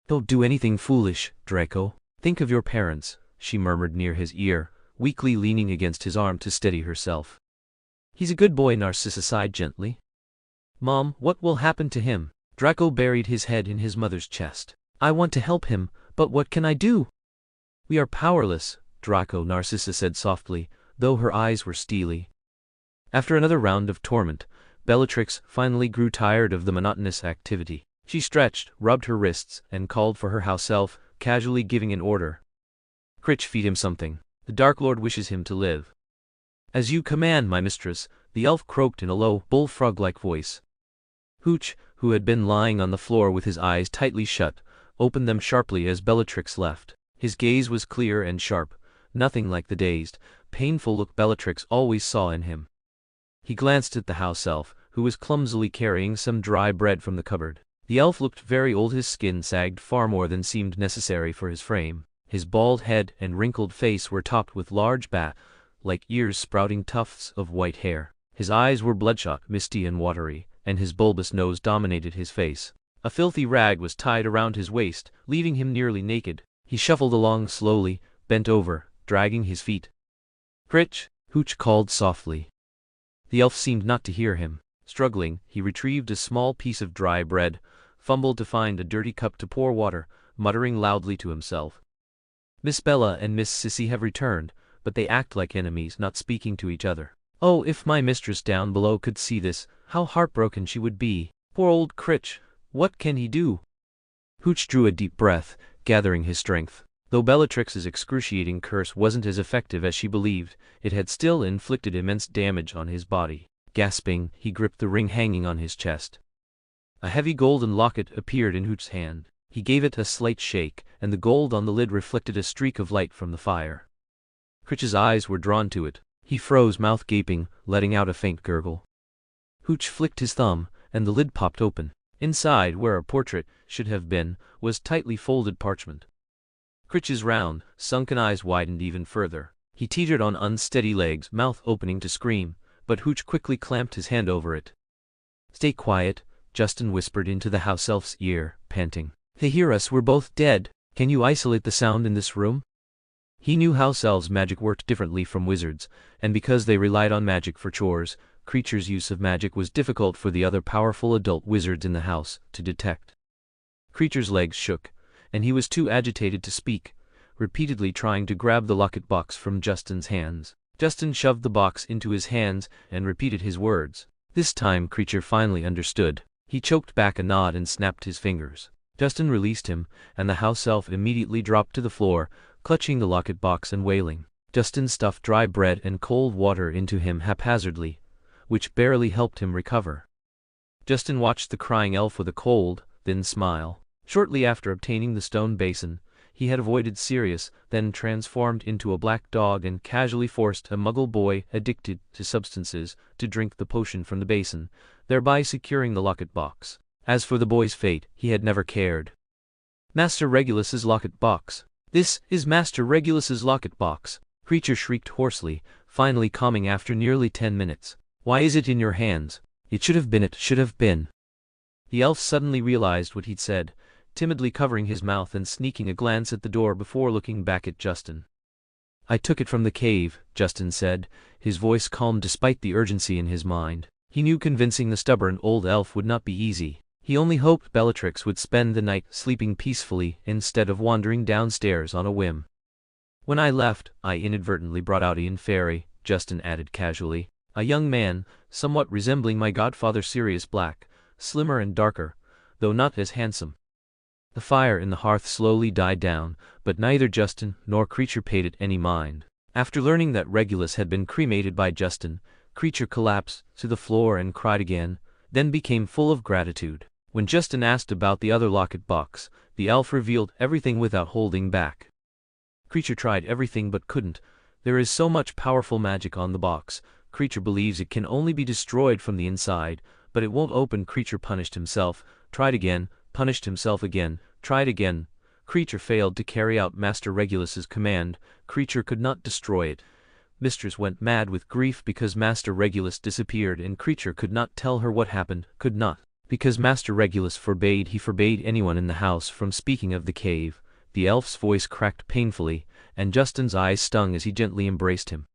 S1: Don't do anything foolish, Draco. Think of your parents, she murmured near his ear, weakly leaning against his arm to steady herself. He's a good boy, Narcissa sighed gently. Mom, what will happen to him? Draco buried his head in his mother's chest. I want to help him, but what can I do? We are powerless, Draco, Narcissa said softly, though her eyes were steely. After another round of torment, Bellatrix finally grew tired of the monotonous activity. She stretched, rubbed her wrists, and called for her house elf, casually giving an order. Critch, feed him something. The Dark Lord wishes him to live. As you command, my mistress, the elf croaked in a low, bullfrog-like voice. Hooch, who had been lying on the floor with his eyes tightly shut, opened them sharply as Bellatrix left. His gaze was clear and sharp, nothing like the dazed, painful look Bellatrix always saw in him. He glanced at the house elf, who was clumsily carrying some dry bread from the cupboard. The elf looked very old, his skin sagged far more than seemed necessary for his frame. His bald head and wrinkled face were topped with large bat-like ears sprouting tufts of white hair. His eyes were bloodshot, misty and watery, and his bulbous nose dominated his face. A filthy rag was tied around his waist, leaving him nearly naked. He shuffled along slowly, bent over, dragging his feet. Critch, Hooch called softly. The elf seemed not to hear him. Struggling, he retrieved a small piece of dry bread, fumbled to find a dirty cup to pour water, muttering loudly to himself. Miss Bella and Miss Sissy have returned, but they act like enemies, not speaking to each other. Oh, if my mistress down below could see this, how heartbroken she would be. Poor old Critch, what can he do? Hooch drew a deep breath, gathering his strength. Though Bellatrix's excruciating curse wasn't as effective as she believed, it had still inflicted immense damage on his body. Gasping, he gripped the ring hanging on his chest. A heavy golden locket appeared in Hooch's hand. He gave it a slight shake, and the gold on the lid reflected a streak of light from the fire. Critch's eyes were drawn to it. He froze, mouth gaping, letting out a faint gurgle. Hooch flicked his thumb, and the lid popped open. Inside, where a portrait should have been, was tightly folded parchment. Critch's round, sunken eyes widened even further. He teetered on unsteady legs, mouth opening to scream, but Hooch quickly clamped his hand over it. Stay quiet, Justin whispered into the house elf's ear, panting. They hear us, we're both dead. Can you isolate the sound in this room? He knew house elves' magic worked differently from wizards, and because they relied on magic for chores, Creature's use of magic was difficult for the other powerful adult wizards in the house to detect. Creature's legs shook, and he was too agitated to speak, repeatedly trying to grab the locket box from Justin's hands. Justin shoved the box into his hands and repeated his words. This time Creature finally understood. He choked back a nod and snapped his fingers. Justin released him, and the house elf immediately dropped to the floor, clutching the locket box and wailing. Justin stuffed dry bread and cold water into him haphazardly, which barely helped him recover. Justin watched the crying elf with a cold, thin smile. Shortly after obtaining the stone basin, he had avoided Sirius, then transformed into a black dog and casually forced a muggle boy addicted to substances to drink the potion from the basin, thereby securing the locket box. As for the boy's fate, he had never cared. Master Regulus's locket box. This is Master Regulus's locket box, Creature shrieked hoarsely, finally calming after nearly 10 minutes. Why is it in your hands? It should have been. The elf suddenly realized what he'd said, timidly covering his mouth and sneaking a glance at the door before looking back at Justin. I took it from the cave, Justin said, his voice calm despite the urgency in his mind. He knew convincing the stubborn old elf would not be easy. He only hoped Bellatrix would spend the night sleeping peacefully instead of wandering downstairs on a whim. When I left, I inadvertently brought out Ian Fairy, Justin added casually. A young man, somewhat resembling my godfather Sirius Black, slimmer and darker, though not as handsome. The fire in the hearth slowly died down, but neither Justin nor Creature paid it any mind. After learning that Regulus had been cremated by Justin, Creature collapsed to the floor and cried again, then became full of gratitude. When Justin asked about the other locket box, the elf revealed everything without holding back. Creature tried everything but couldn't. There is so much powerful magic on the box. Creature believes it can only be destroyed from the inside, but it won't open. Creature punished himself, tried again, punished himself again, tried again. Creature failed to carry out Master Regulus's command. Creature could not destroy it. Mistress went mad with grief because Master Regulus disappeared, and Creature could not tell her what happened, could not. Because Master Regulus forbade anyone in the house from speaking of the cave. The elf's voice cracked painfully, and Justin's eyes stung as he gently embraced him.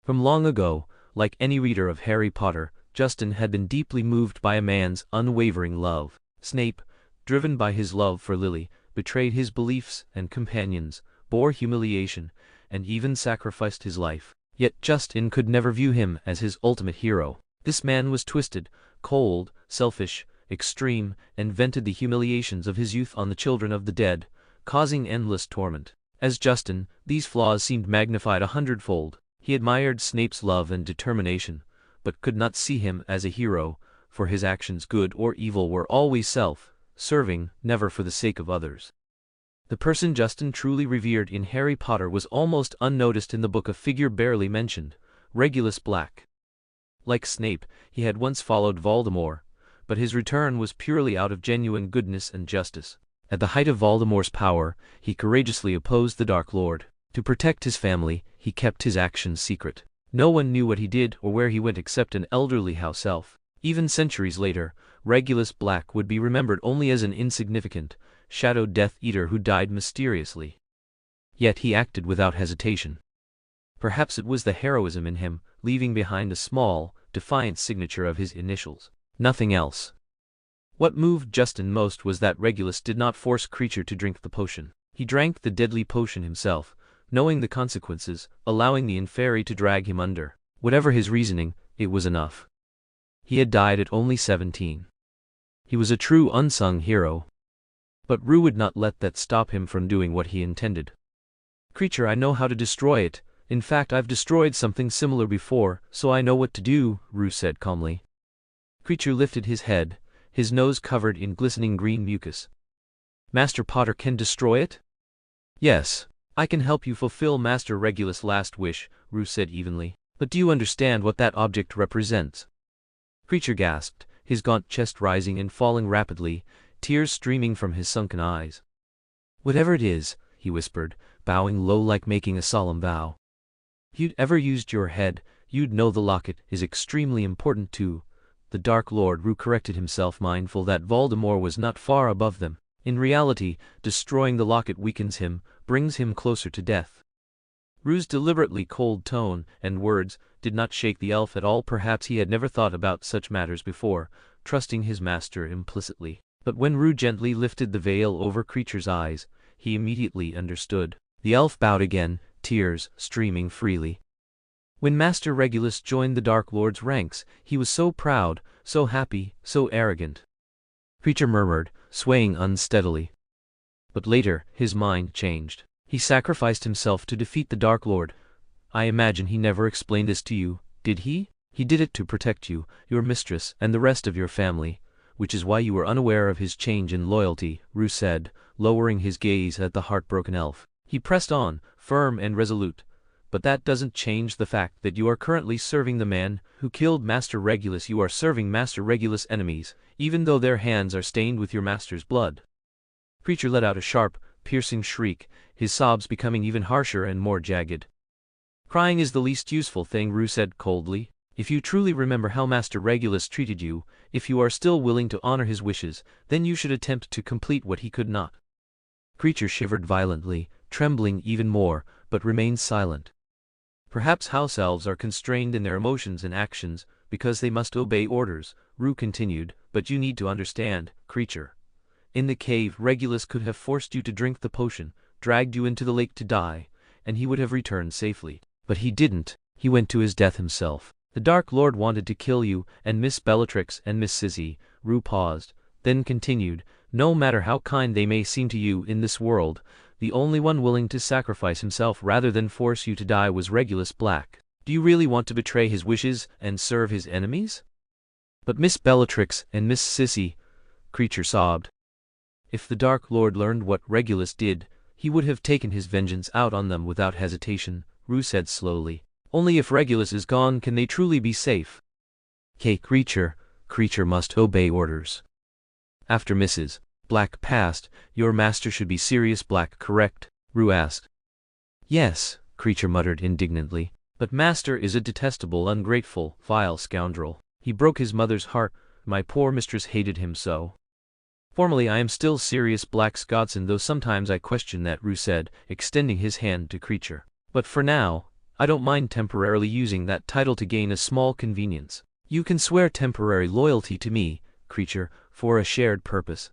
S1: From long ago, like any reader of Harry Potter, Justin had been deeply moved by a man's unwavering love. Snape, driven by his love for Lily, betrayed his beliefs and companions, bore humiliation, and even sacrificed his life. Yet Justin could never view him as his ultimate hero. This man was twisted, cold, selfish, extreme, and vented the humiliations of his youth on the children of the dead, causing endless torment. As Justin, these flaws seemed magnified 100-fold. He admired Snape's love and determination, but could not see him as a hero, for his actions, good or evil, were always self-serving, never for the sake of others. The person Justin truly revered in Harry Potter was almost unnoticed in the book, a figure barely mentioned, Regulus Black. Like Snape, he had once followed Voldemort, but his return was purely out of genuine goodness and justice. At the height of Voldemort's power, he courageously opposed the Dark Lord. To protect his family, he kept his actions secret. No one knew what he did or where he went except an elderly house elf. Even centuries later, Regulus Black would be remembered only as an insignificant, shadowed Death Eater who died mysteriously. Yet he acted without hesitation. Perhaps it was the heroism in him, leaving behind a small, defiant signature of his initials. Nothing else. What moved Justin most was that Regulus did not force Creature to drink the potion. He drank the deadly potion himself, knowing the consequences, allowing the Inferi to drag him under. Whatever his reasoning, it was enough. He had died at only 17. He was a true unsung hero. But Rue would not let that stop him from doing what he intended. Creature, I know how to destroy it. In fact, I've destroyed something similar before, so I know what to do, Rue said calmly. Creature lifted his head, his nose covered in glistening green mucus. Master Potter can destroy it? Yes. I can help you fulfill Master Regulus' last wish, Rue said evenly. But do you understand what that object represents? Creature gasped, his gaunt chest rising and falling rapidly, tears streaming from his sunken eyes. Whatever it is, he whispered, bowing low like making a solemn vow. If you'd ever used your head, you'd know the locket is extremely important to the Dark Lord. Rue corrected himself, mindful that Voldemort was not far above them. In reality, destroying the locket weakens him, brings him closer to death. Rue's deliberately cold tone and words did not shake the elf at all. Perhaps he had never thought about such matters before, trusting his master implicitly. But when Rue gently lifted the veil over Creature's eyes, he immediately understood. The elf bowed again, tears streaming freely. When Master Regulus joined the Dark Lord's ranks, he was so proud, so happy, so arrogant. Creature murmured, swaying unsteadily. But later, his mind changed. He sacrificed himself to defeat the Dark Lord. I imagine he never explained this to you, did he? He did it to protect you, your mistress, and the rest of your family, which is why you were unaware of his change in loyalty, Rue said, lowering his gaze at the heartbroken elf. He pressed on, firm and resolute. But that doesn't change the fact that you are currently serving the man who killed Master Regulus. You are serving Master Regulus' enemies, even though their hands are stained with your master's blood. Creature let out a sharp, piercing shriek, his sobs becoming even harsher and more jagged. Crying is the least useful thing, Rue said coldly. If you truly remember how Master Regulus treated you, if you are still willing to honor his wishes, then you should attempt to complete what he could not. Creature shivered violently, trembling even more, but remained silent. Perhaps house elves are constrained in their emotions and actions, because they must obey orders, Rue continued, but you need to understand, Creature. In the cave, Regulus could have forced you to drink the potion, dragged you into the lake to die, and he would have returned safely. But he didn't. He went to his death himself. The Dark Lord wanted to kill you, and Miss Bellatrix and Miss Sissy. Rue paused, then continued, no matter how kind they may seem to you in this world, the only one willing to sacrifice himself rather than force you to die was Regulus Black. Do you really want to betray his wishes and serve his enemies? But Miss Bellatrix and Miss Sissy, Creature sobbed. If the Dark Lord learned what Regulus did, he would have taken his vengeance out on them without hesitation, Rue said slowly. Only if Regulus is gone can they truly be safe. Creature must obey orders. After Mrs. Black passed, your master should be Sirius Black, correct? Rue asked. Yes, Creature muttered indignantly. But Master is a detestable, ungrateful, vile scoundrel. He broke his mother's heart. My poor mistress hated him so. Formally I am still Sirius Black's godson, though sometimes I question that, Rue said, extending his hand to Creature. But for now, I don't mind temporarily using that title to gain a small convenience. You can swear temporary loyalty to me, Creature, for a shared purpose.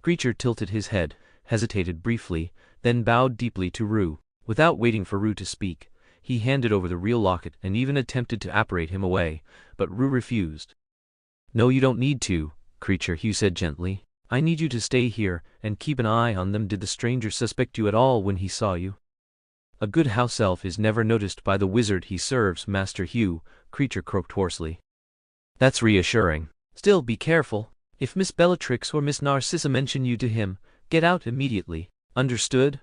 S1: Creature tilted his head, hesitated briefly, then bowed deeply to Rue. Without waiting for Rue to speak, he handed over the real locket and even attempted to apparate him away, but Rue refused. No, you don't need to, Creature, Hugh said gently. I need you to stay here and keep an eye on them. Did the stranger suspect you at all when he saw you? A good house elf is never noticed by the wizard he serves, Master Hugh, Creature croaked hoarsely. That's reassuring. Still, be careful. If Miss Bellatrix or Miss Narcissa mention you to him, get out immediately. Understood?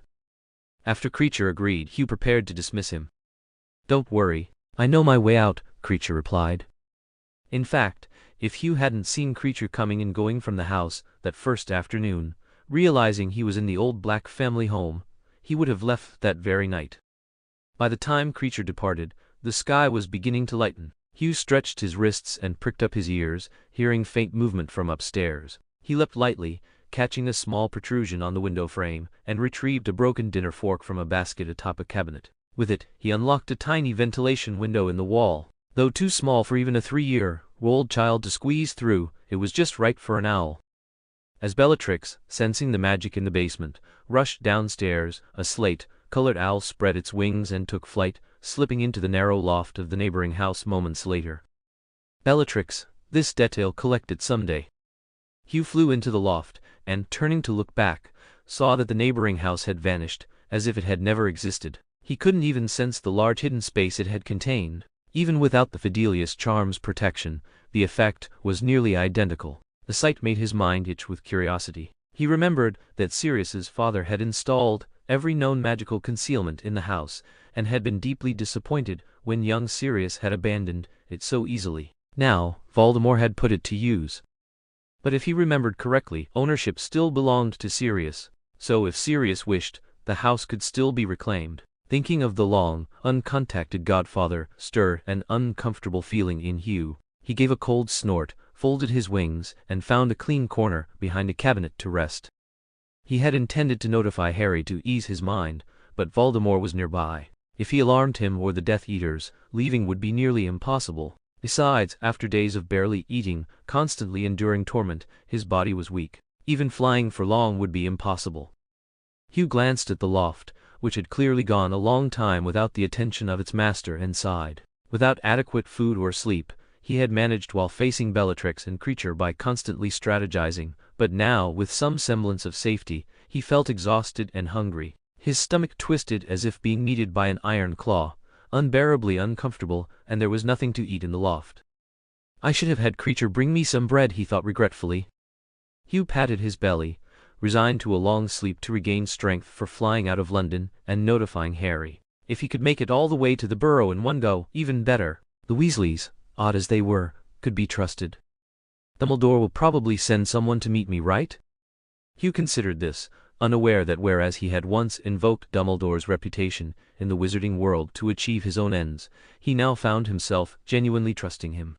S1: After Creature agreed, Hugh prepared to dismiss him. Don't worry. I know my way out, Creature replied. In fact, if Hugh hadn't seen Creature coming and going from the house that first afternoon, realizing he was in the old Black family home, he would have left that very night. By the time Creature departed, the sky was beginning to lighten. Hugh stretched his wrists and pricked up his ears, hearing faint movement from upstairs. He leapt lightly, catching a small protrusion on the window frame, and retrieved a broken dinner fork from a basket atop a cabinet. With it, he unlocked a tiny ventilation window in the wall. Though too small for even a 3-year-old child to squeeze through, it was just right for an owl. As Bellatrix, sensing the magic in the basement, rushed downstairs, a slate-colored owl spread its wings and took flight, slipping into the narrow loft of the neighboring house moments later. Bellatrix, this detail collected someday. Hugh flew into the loft, and, turning to look back, saw that the neighboring house had vanished, as if it had never existed. He couldn't even sense the large hidden space it had contained. Even without the Fidelius charm's protection, the effect was nearly identical. The sight made his mind itch with curiosity. He remembered that Sirius's father had installed every known magical concealment in the house, and had been deeply disappointed when young Sirius had abandoned it so easily. Now, Voldemort had put it to use. But if he remembered correctly, ownership still belonged to Sirius, so if Sirius wished, the house could still be reclaimed. Thinking of the long, uncontacted godfather stirred an uncomfortable feeling in Hugh. He gave a cold snort, folded his wings, and found a clean corner behind a cabinet to rest. He had intended to notify Harry to ease his mind, but Voldemort was nearby. If he alarmed him or the Death Eaters, leaving would be nearly impossible. Besides, after days of barely eating, constantly enduring torment, his body was weak. Even flying for long would be impossible. Hugh glanced at the loft, which had clearly gone a long time without the attention of its master, and sighed. Without adequate food or sleep, he had managed while facing Bellatrix and Creature by constantly strategizing, but now, with some semblance of safety, he felt exhausted and hungry. His stomach twisted as if being kneaded by an iron claw, unbearably uncomfortable, and there was nothing to eat in the loft. I should have had Creature bring me some bread, he thought regretfully. Hugh patted his belly, resigned to a long sleep to regain strength for flying out of London and notifying Harry. If he could make it all the way to the Burrow in one go, even better. The Weasleys, odd as they were, could be trusted. Dumbledore will probably send someone to meet me, right? Hugh considered this, unaware that whereas he had once invoked Dumbledore's reputation in the wizarding world to achieve his own ends, he now found himself genuinely trusting him.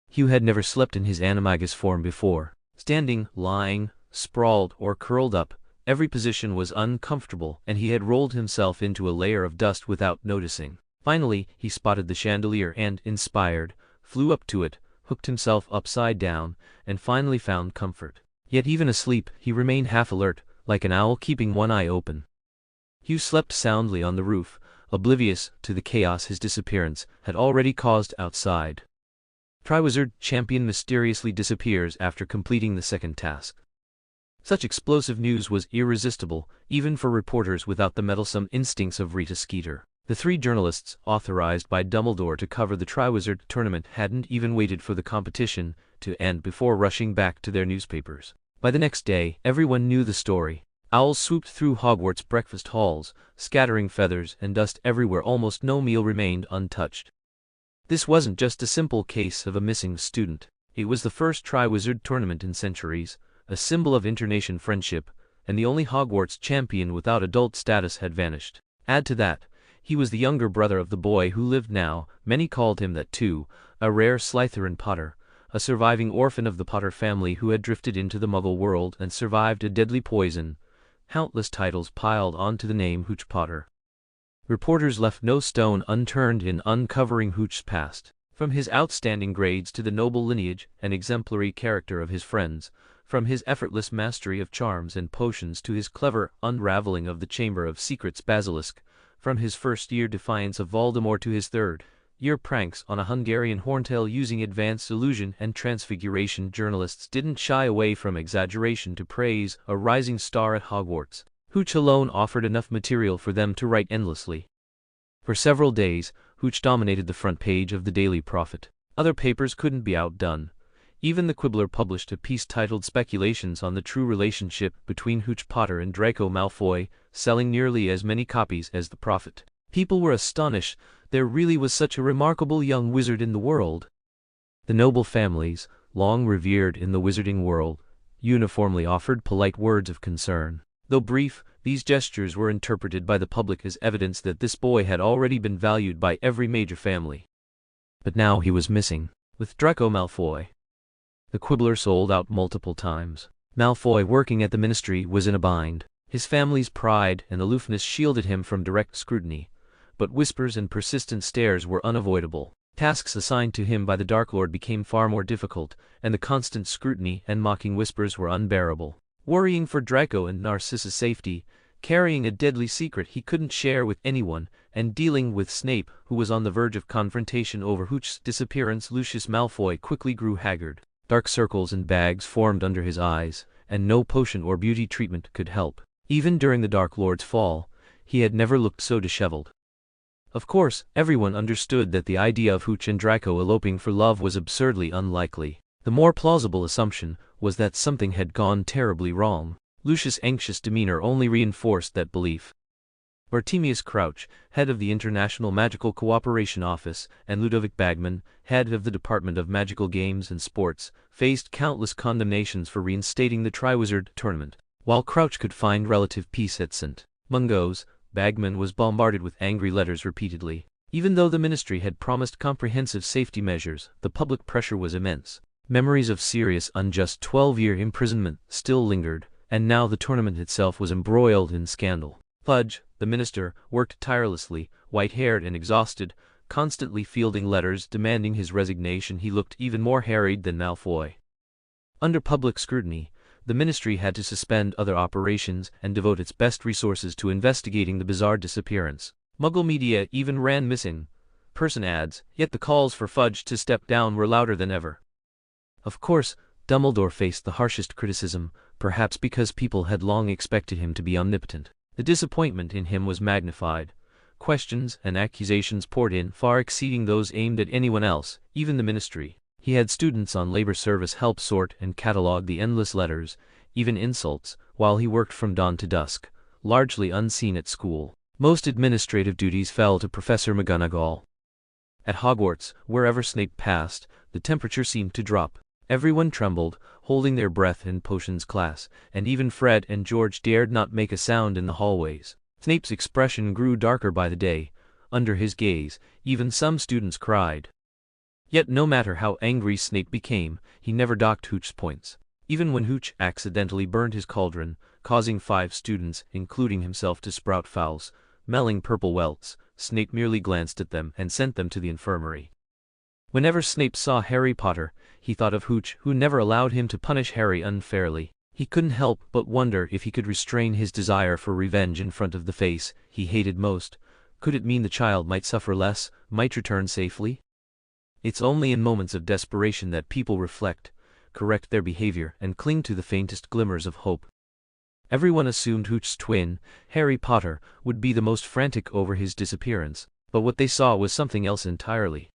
S1: Hugh had never slept in his animagus form before. Standing, lying, sprawled, or curled up, every position was uncomfortable, and he had rolled himself into a layer of dust without noticing. Finally, he spotted the chandelier and, inspired, flew up to it, hooked himself upside down, and finally found comfort. Yet even asleep, he remained half alert, like an owl keeping one eye open. Hugh slept soundly on the roof, oblivious to the chaos his disappearance had already caused outside. Triwizard Champion mysteriously disappears after completing the second task. Such explosive news was irresistible, even for reporters without the meddlesome instincts of Rita Skeeter. The 3 journalists authorized by Dumbledore to cover the Triwizard tournament hadn't even waited for the competition to end before rushing back to their newspapers. By the next day, everyone knew the story. Owls swooped through Hogwarts breakfast halls, scattering feathers and dust everywhere. Almost no meal remained untouched. This wasn't just a simple case of a missing student. It was the first Triwizard tournament in centuries, a symbol of internation friendship, and the only Hogwarts champion without adult status had vanished. Add to that, he was the younger brother of the boy who lived now, many called him that too, a rare Slytherin Potter, a surviving orphan of the Potter family who had drifted into the Muggle world and survived a deadly poison. Countless titles piled onto the name Hooch Potter. Reporters left no stone unturned in uncovering Hooch's past. From his outstanding grades to the noble lineage and exemplary character of his friends, from his effortless mastery of charms and potions to his clever unraveling of the Chamber of Secrets basilisk, from his first-year defiance of Voldemort to his third-year pranks on a Hungarian horntail using advanced illusion and transfiguration, journalists didn't shy away from exaggeration to praise a rising star at Hogwarts. Hooch alone offered enough material for them to write endlessly. For several days, Hooch dominated the front page of the Daily Prophet. Other papers couldn't be outdone. Even the Quibbler published a piece titled Speculations on the True Relationship Between Hooch Potter and Draco Malfoy, selling nearly as many copies as the Prophet. People were astonished there really was such a remarkable young wizard in the world. The noble families, long revered in the wizarding world, uniformly offered polite words of concern. Though brief, these gestures were interpreted by the public as evidence that this boy had already been valued by every major family. But now he was missing. With Draco Malfoy, the Quibbler sold out multiple times. Malfoy, working at the Ministry, was in a bind. His family's pride and aloofness shielded him from direct scrutiny, but whispers and persistent stares were unavoidable. Tasks assigned to him by the Dark Lord became far more difficult, and the constant scrutiny and mocking whispers were unbearable. Worrying for Draco and Narcissa's safety, carrying a deadly secret he couldn't share with anyone, and dealing with Snape, who was on the verge of confrontation over Hooch's disappearance, Lucius Malfoy quickly grew haggard. Dark circles and bags formed under his eyes, and no potion or beauty treatment could help. Even during the Dark Lord's fall, he had never looked so disheveled. Of course, everyone understood that the idea of Hooch and Draco eloping for love was absurdly unlikely. The more plausible assumption was that something had gone terribly wrong. Lucius' anxious demeanor only reinforced that belief. Bartemius Crouch, head of the International Magical Cooperation Office, and Ludovic Bagman, head of the Department of Magical Games and Sports, faced countless condemnations for reinstating the Triwizard Tournament. While Crouch could find relative peace at St. Mungo's, Bagman was bombarded with angry letters repeatedly. Even though the Ministry had promised comprehensive safety measures, the public pressure was immense. Memories of Sirius' unjust 12-year imprisonment still lingered, and now the tournament itself was embroiled in scandal. Fudge, the minister, worked tirelessly, white-haired and exhausted, constantly fielding letters demanding his resignation. He looked even more harried than Malfoy. Under public scrutiny, the ministry had to suspend other operations and devote its best resources to investigating the bizarre disappearance. Muggle media even ran missing person ads, yet the calls for Fudge to step down were louder than ever. Of course, Dumbledore faced the harshest criticism, perhaps because people had long expected him to be omnipotent. The disappointment in him was magnified. Questions and accusations poured in, far exceeding those aimed at anyone else, even the ministry. He had students on labor service help sort and catalog the endless letters, even insults, while he worked from dawn to dusk, largely unseen at school. Most administrative duties fell to Professor McGonagall. At Hogwarts, wherever Snape passed, the temperature seemed to drop. Everyone trembled, holding their breath in potions class, and even Fred and George dared not make a sound in the hallways. Snape's expression grew darker by the day. Under his gaze, even some students cried. Yet no matter how angry Snape became, he never docked Hooch's points. Even when Hooch accidentally burned his cauldron, causing 5 students, including himself, to sprout fouls, smelling purple welts, Snape merely glanced at them and sent them to the infirmary. Whenever Snape saw Harry Potter, he thought of Hooch, who never allowed him to punish Harry unfairly. He couldn't help but wonder if he could restrain his desire for revenge in front of the face he hated most. Could it mean the child might suffer less, might return safely? It's only in moments of desperation that people reflect, correct their behavior, and cling to the faintest glimmers of hope. Everyone assumed Hooch's twin, Harry Potter, would be the most frantic over his disappearance, but what they saw was something else entirely.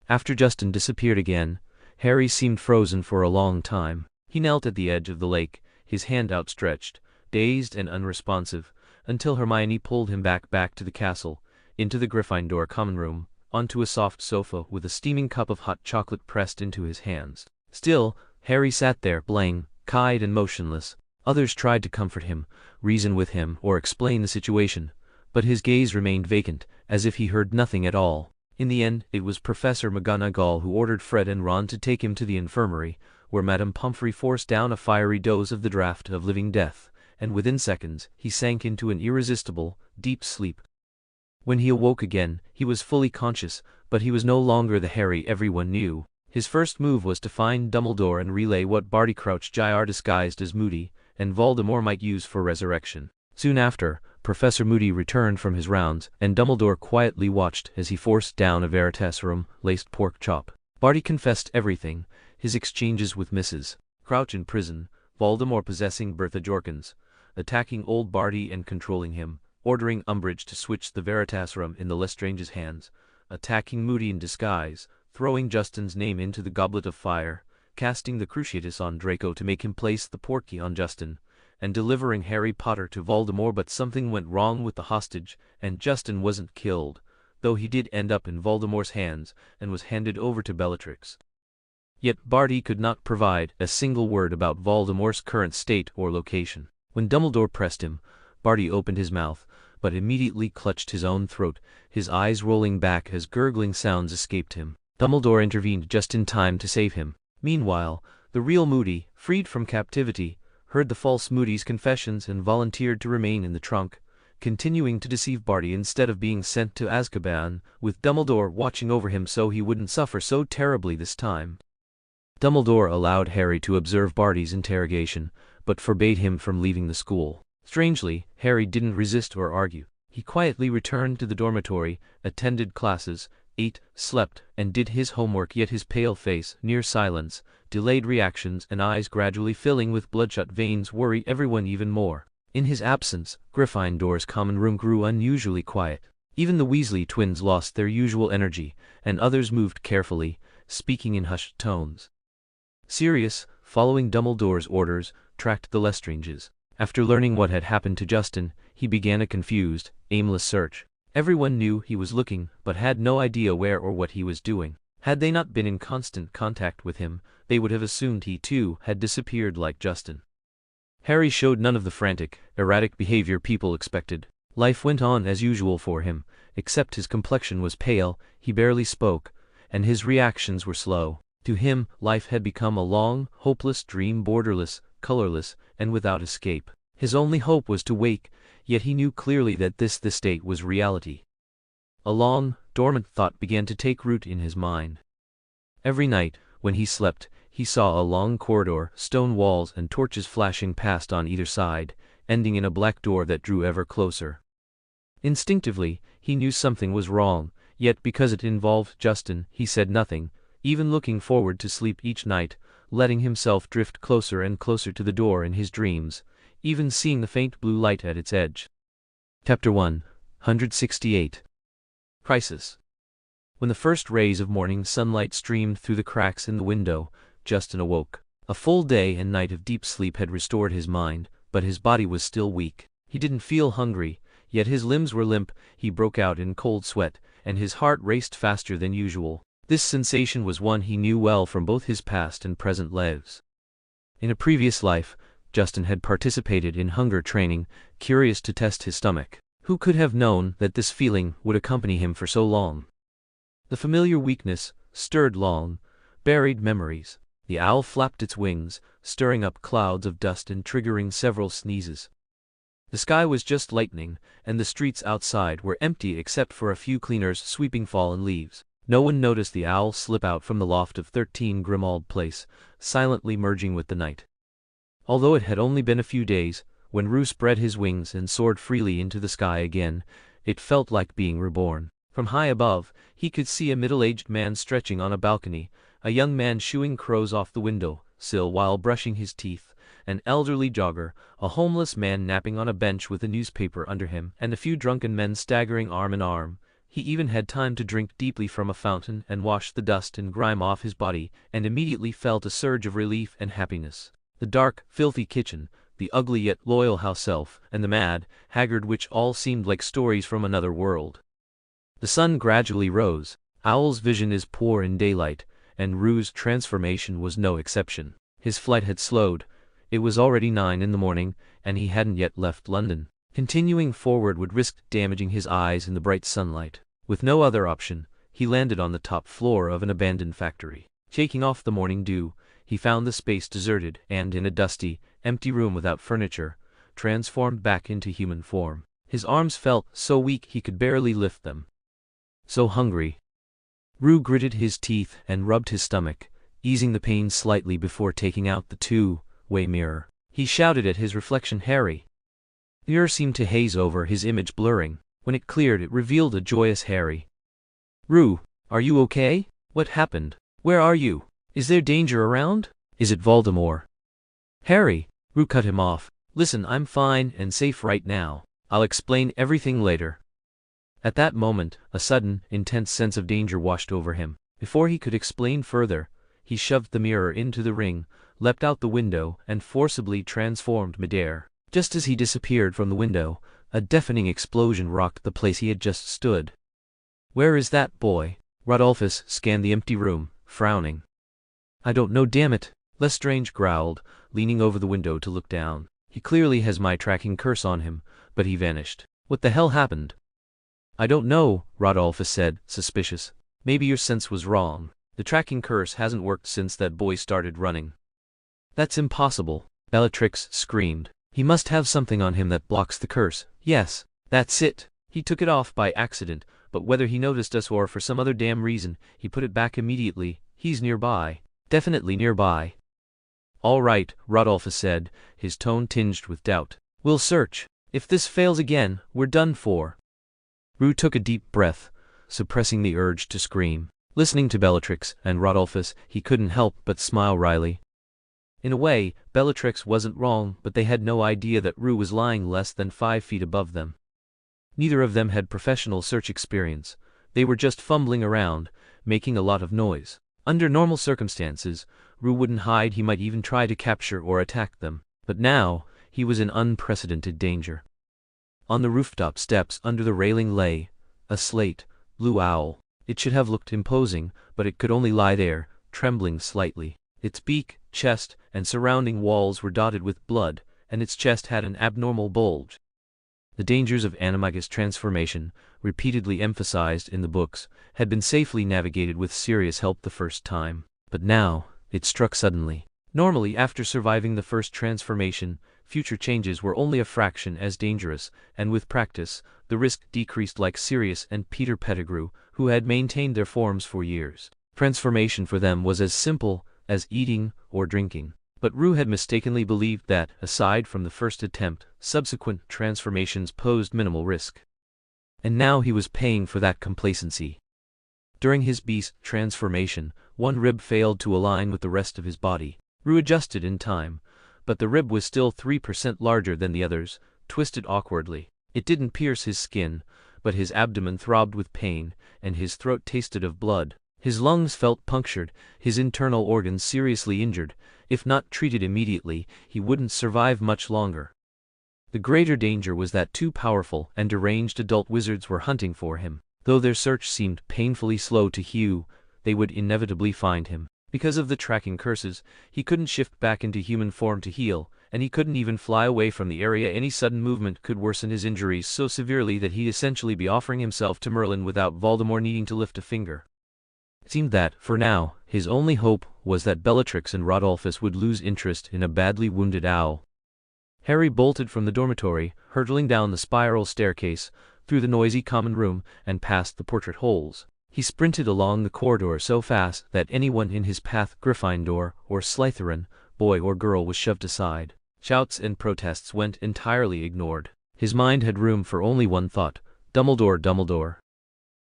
S1: After Justin disappeared again, Harry seemed frozen for a long time. He knelt at the edge of the lake, his hand outstretched, dazed and unresponsive, until Hermione pulled him back to the castle, into the Gryffindor common room, onto a soft sofa with a steaming cup of hot chocolate pressed into his hands. Still, Harry sat there, blank-eyed and motionless. Others tried to comfort him, reason with him, or explain the situation, but his gaze remained vacant, as if he heard nothing at all. In the end, it was Professor McGonagall who ordered Fred and Ron to take him to the infirmary, where Madame Pomfrey forced down a fiery dose of the draught of living death, and within seconds, he sank into an irresistible, deep sleep. When he awoke again, he was fully conscious, but he was no longer the Harry everyone knew. His first move was to find Dumbledore and relay what Barty Crouch Jr. disguised as Moody and Voldemort might use for resurrection. Soon after, Professor Moody returned from his rounds, and Dumbledore quietly watched as he forced down a Veritaserum-laced pork chop. Barty confessed everything, his exchanges with Mrs. Crouch in prison, Voldemort possessing Bertha Jorkins, attacking old Barty and controlling him, ordering Umbridge to switch the Veritaserum in the Lestrange's hands, attacking Moody in disguise, throwing Justin's name into the Goblet of Fire, casting the Cruciatus on Draco to make him place the portkey on Justin, and delivering Harry Potter to Voldemort. But something went wrong with the hostage, and Justin wasn't killed, though he did end up in Voldemort's hands and was handed over to Bellatrix. Yet Barty could not provide a single word about Voldemort's current state or location. When Dumbledore pressed him, Barty opened his mouth, but immediately clutched his own throat, his eyes rolling back as gurgling sounds escaped him. Dumbledore intervened just in time to save him. Meanwhile, the real Moody, freed from captivity, heard the false Moody's confessions and volunteered to remain in the trunk, continuing to deceive Barty instead of being sent to Azkaban, with Dumbledore watching over him so he wouldn't suffer so terribly this time. Dumbledore allowed Harry to observe Barty's interrogation, but forbade him from leaving the school. Strangely, Harry didn't resist or argue. He quietly returned to the dormitory, attended classes, ate, slept, and did his homework, yet his pale face, near silence, delayed reactions, and eyes gradually filling with bloodshot veins worried everyone even more. In his absence, Gryffindor's common room grew unusually quiet. Even the Weasley twins lost their usual energy, and others moved carefully, speaking in hushed tones. Sirius, following Dumbledore's orders, tracked the Lestranges. After learning what had happened to Justin, he began a confused, aimless search. Everyone knew he was looking, but had no idea where or what he was doing. Had they not been in constant contact with him, they would have assumed he too had disappeared like Justin. Harry showed none of the frantic, erratic behavior people expected. Life went on as usual for him, except his complexion was pale, he barely spoke, and his reactions were slow. To him, life had become a long, hopeless dream, borderless, colorless, and without escape. His only hope was to wake, yet he knew clearly that this state was reality. A long, dormant thought began to take root in his mind. Every night, when he slept, he saw a long corridor, stone walls and torches flashing past on either side, ending in a black door that drew ever closer. Instinctively, he knew something was wrong, yet because it involved Justin, he said nothing, even looking forward to sleep each night, letting himself drift closer and closer to the door in his dreams, even seeing the faint blue light at its edge. Chapter 168. Crisis. When the first rays of morning sunlight streamed through the cracks in the window, Justin awoke. A full day and night of deep sleep had restored his mind, but his body was still weak. He didn't feel hungry, yet his limbs were limp, he broke out in cold sweat, and his heart raced faster than usual. This sensation was one he knew well from both his past and present lives. In a previous life, Justin had participated in hunger training, curious to test his stomach. Who could have known that this feeling would accompany him for so long? The familiar weakness stirred long, buried memories. The owl flapped its wings, stirring up clouds of dust and triggering several sneezes. The sky was just lightening, and the streets outside were empty except for a few cleaners sweeping fallen leaves. No one noticed the owl slip out from the loft of 13 Grimald Place, silently merging with the night. Although it had only been a few days, when Rue spread his wings and soared freely into the sky again, it felt like being reborn. From high above, he could see a middle-aged man stretching on a balcony, a young man shooing crows off the window sill while brushing his teeth, an elderly jogger, a homeless man napping on a bench with a newspaper under him, and a few drunken men staggering arm in arm. He even had time to drink deeply from a fountain and wash the dust and grime off his body, and immediately felt a surge of relief and happiness. The dark, filthy kitchen, the ugly yet loyal house elf, and the mad, haggard witch all seemed like stories from another world. The sun gradually rose. Owl's vision is poor in daylight, and Rue's transformation was no exception. His flight had slowed. It was already 9 in the morning, and he hadn't yet left London. Continuing forward would risk damaging his eyes in the bright sunlight. With no other option, he landed on the top floor of an abandoned factory. Shaking off the morning dew, he found the space deserted and, in a dusty, empty room without furniture, transformed back into human form. His arms felt so weak he could barely lift them. So hungry. Rue gritted his teeth and rubbed his stomach, easing the pain slightly before taking out the two-way mirror. He shouted at his reflection, "Harry!" The mirror seemed to haze over, his image blurring. When it cleared, it revealed a joyous Harry. "Rue, are you okay? What happened? Where are you? Is there danger around? Is it Voldemort?" "Harry," Rue cut him off. "Listen, I'm fine and safe right now. I'll explain everything later." At that moment, a sudden, intense sense of danger washed over him. Before he could explain further, he shoved the mirror into the ring, leapt out the window, and forcibly transformed midair. Just as he disappeared from the window, a deafening explosion rocked the place he had just stood. "Where is that boy?" Rodolphus scanned the empty room, frowning. "I don't know, damn it," Lestrange growled, leaning over the window to look down. "He clearly has my tracking curse on him, but he vanished. What the hell happened?" "I don't know," Rodolphus said, suspicious. "Maybe your sense was wrong. The tracking curse hasn't worked since that boy started running." "That's impossible," Bellatrix screamed. "He must have something on him that blocks the curse. Yes, that's it. He took it off by accident, but whether he noticed us or for some other damn reason, he put it back immediately. He's nearby. Definitely nearby." "All right," Rodolphus said, his tone tinged with doubt. "We'll search. If this fails again, we're done for." Rue took a deep breath, suppressing the urge to scream. Listening to Bellatrix and Rodolphus, he couldn't help but smile wryly. In a way, Bellatrix wasn't wrong, but they had no idea that Rue was lying less than 5 feet above them. Neither of them had professional search experience. They were just fumbling around, making a lot of noise. Under normal circumstances, Rue wouldn't hide, he might even try to capture or attack them. But now, he was in unprecedented danger. On the rooftop steps under the railing lay a slate, blue owl. It should have looked imposing, but it could only lie there, trembling slightly. Its beak, chest, and surrounding walls were dotted with blood, and its chest had an abnormal bulge. The dangers of animagus transformation, repeatedly emphasized in the books, had been safely navigated with serious help the first time. But now, it struck suddenly. Normally, after surviving the first transformation, future changes were only a fraction as dangerous, and with practice, the risk decreased like Sirius and Peter Pettigrew, who had maintained their forms for years. Transformation for them was as simple as eating or drinking. But Rue had mistakenly believed that, aside from the first attempt, subsequent transformations posed minimal risk. And now he was paying for that complacency. During his beast transformation, one rib failed to align with the rest of his body. Rue adjusted in time, but the rib was still 3% larger than the others, twisted awkwardly. It didn't pierce his skin, but his abdomen throbbed with pain, and his throat tasted of blood. His lungs felt punctured, his internal organs seriously injured. If not treated immediately, he wouldn't survive much longer. The greater danger was that two powerful and deranged adult wizards were hunting for him. Though their search seemed painfully slow to Hugh, they would inevitably find him. Because of the tracking curses, he couldn't shift back into human form to heal, and he couldn't even fly away from the area. Any sudden movement could worsen his injuries so severely that he'd essentially be offering himself to Merlin without Voldemort needing to lift a finger. It seemed that, for now, his only hope was that Bellatrix and Rodolphus would lose interest in a badly wounded owl. Harry bolted from the dormitory, hurtling down the spiral staircase, through the noisy common room, and past the portrait holes. He sprinted along the corridor so fast that anyone in his path, Gryffindor or Slytherin, boy or girl, was shoved aside. Shouts and protests went entirely ignored. His mind had room for only one thought: Dumbledore, Dumbledore.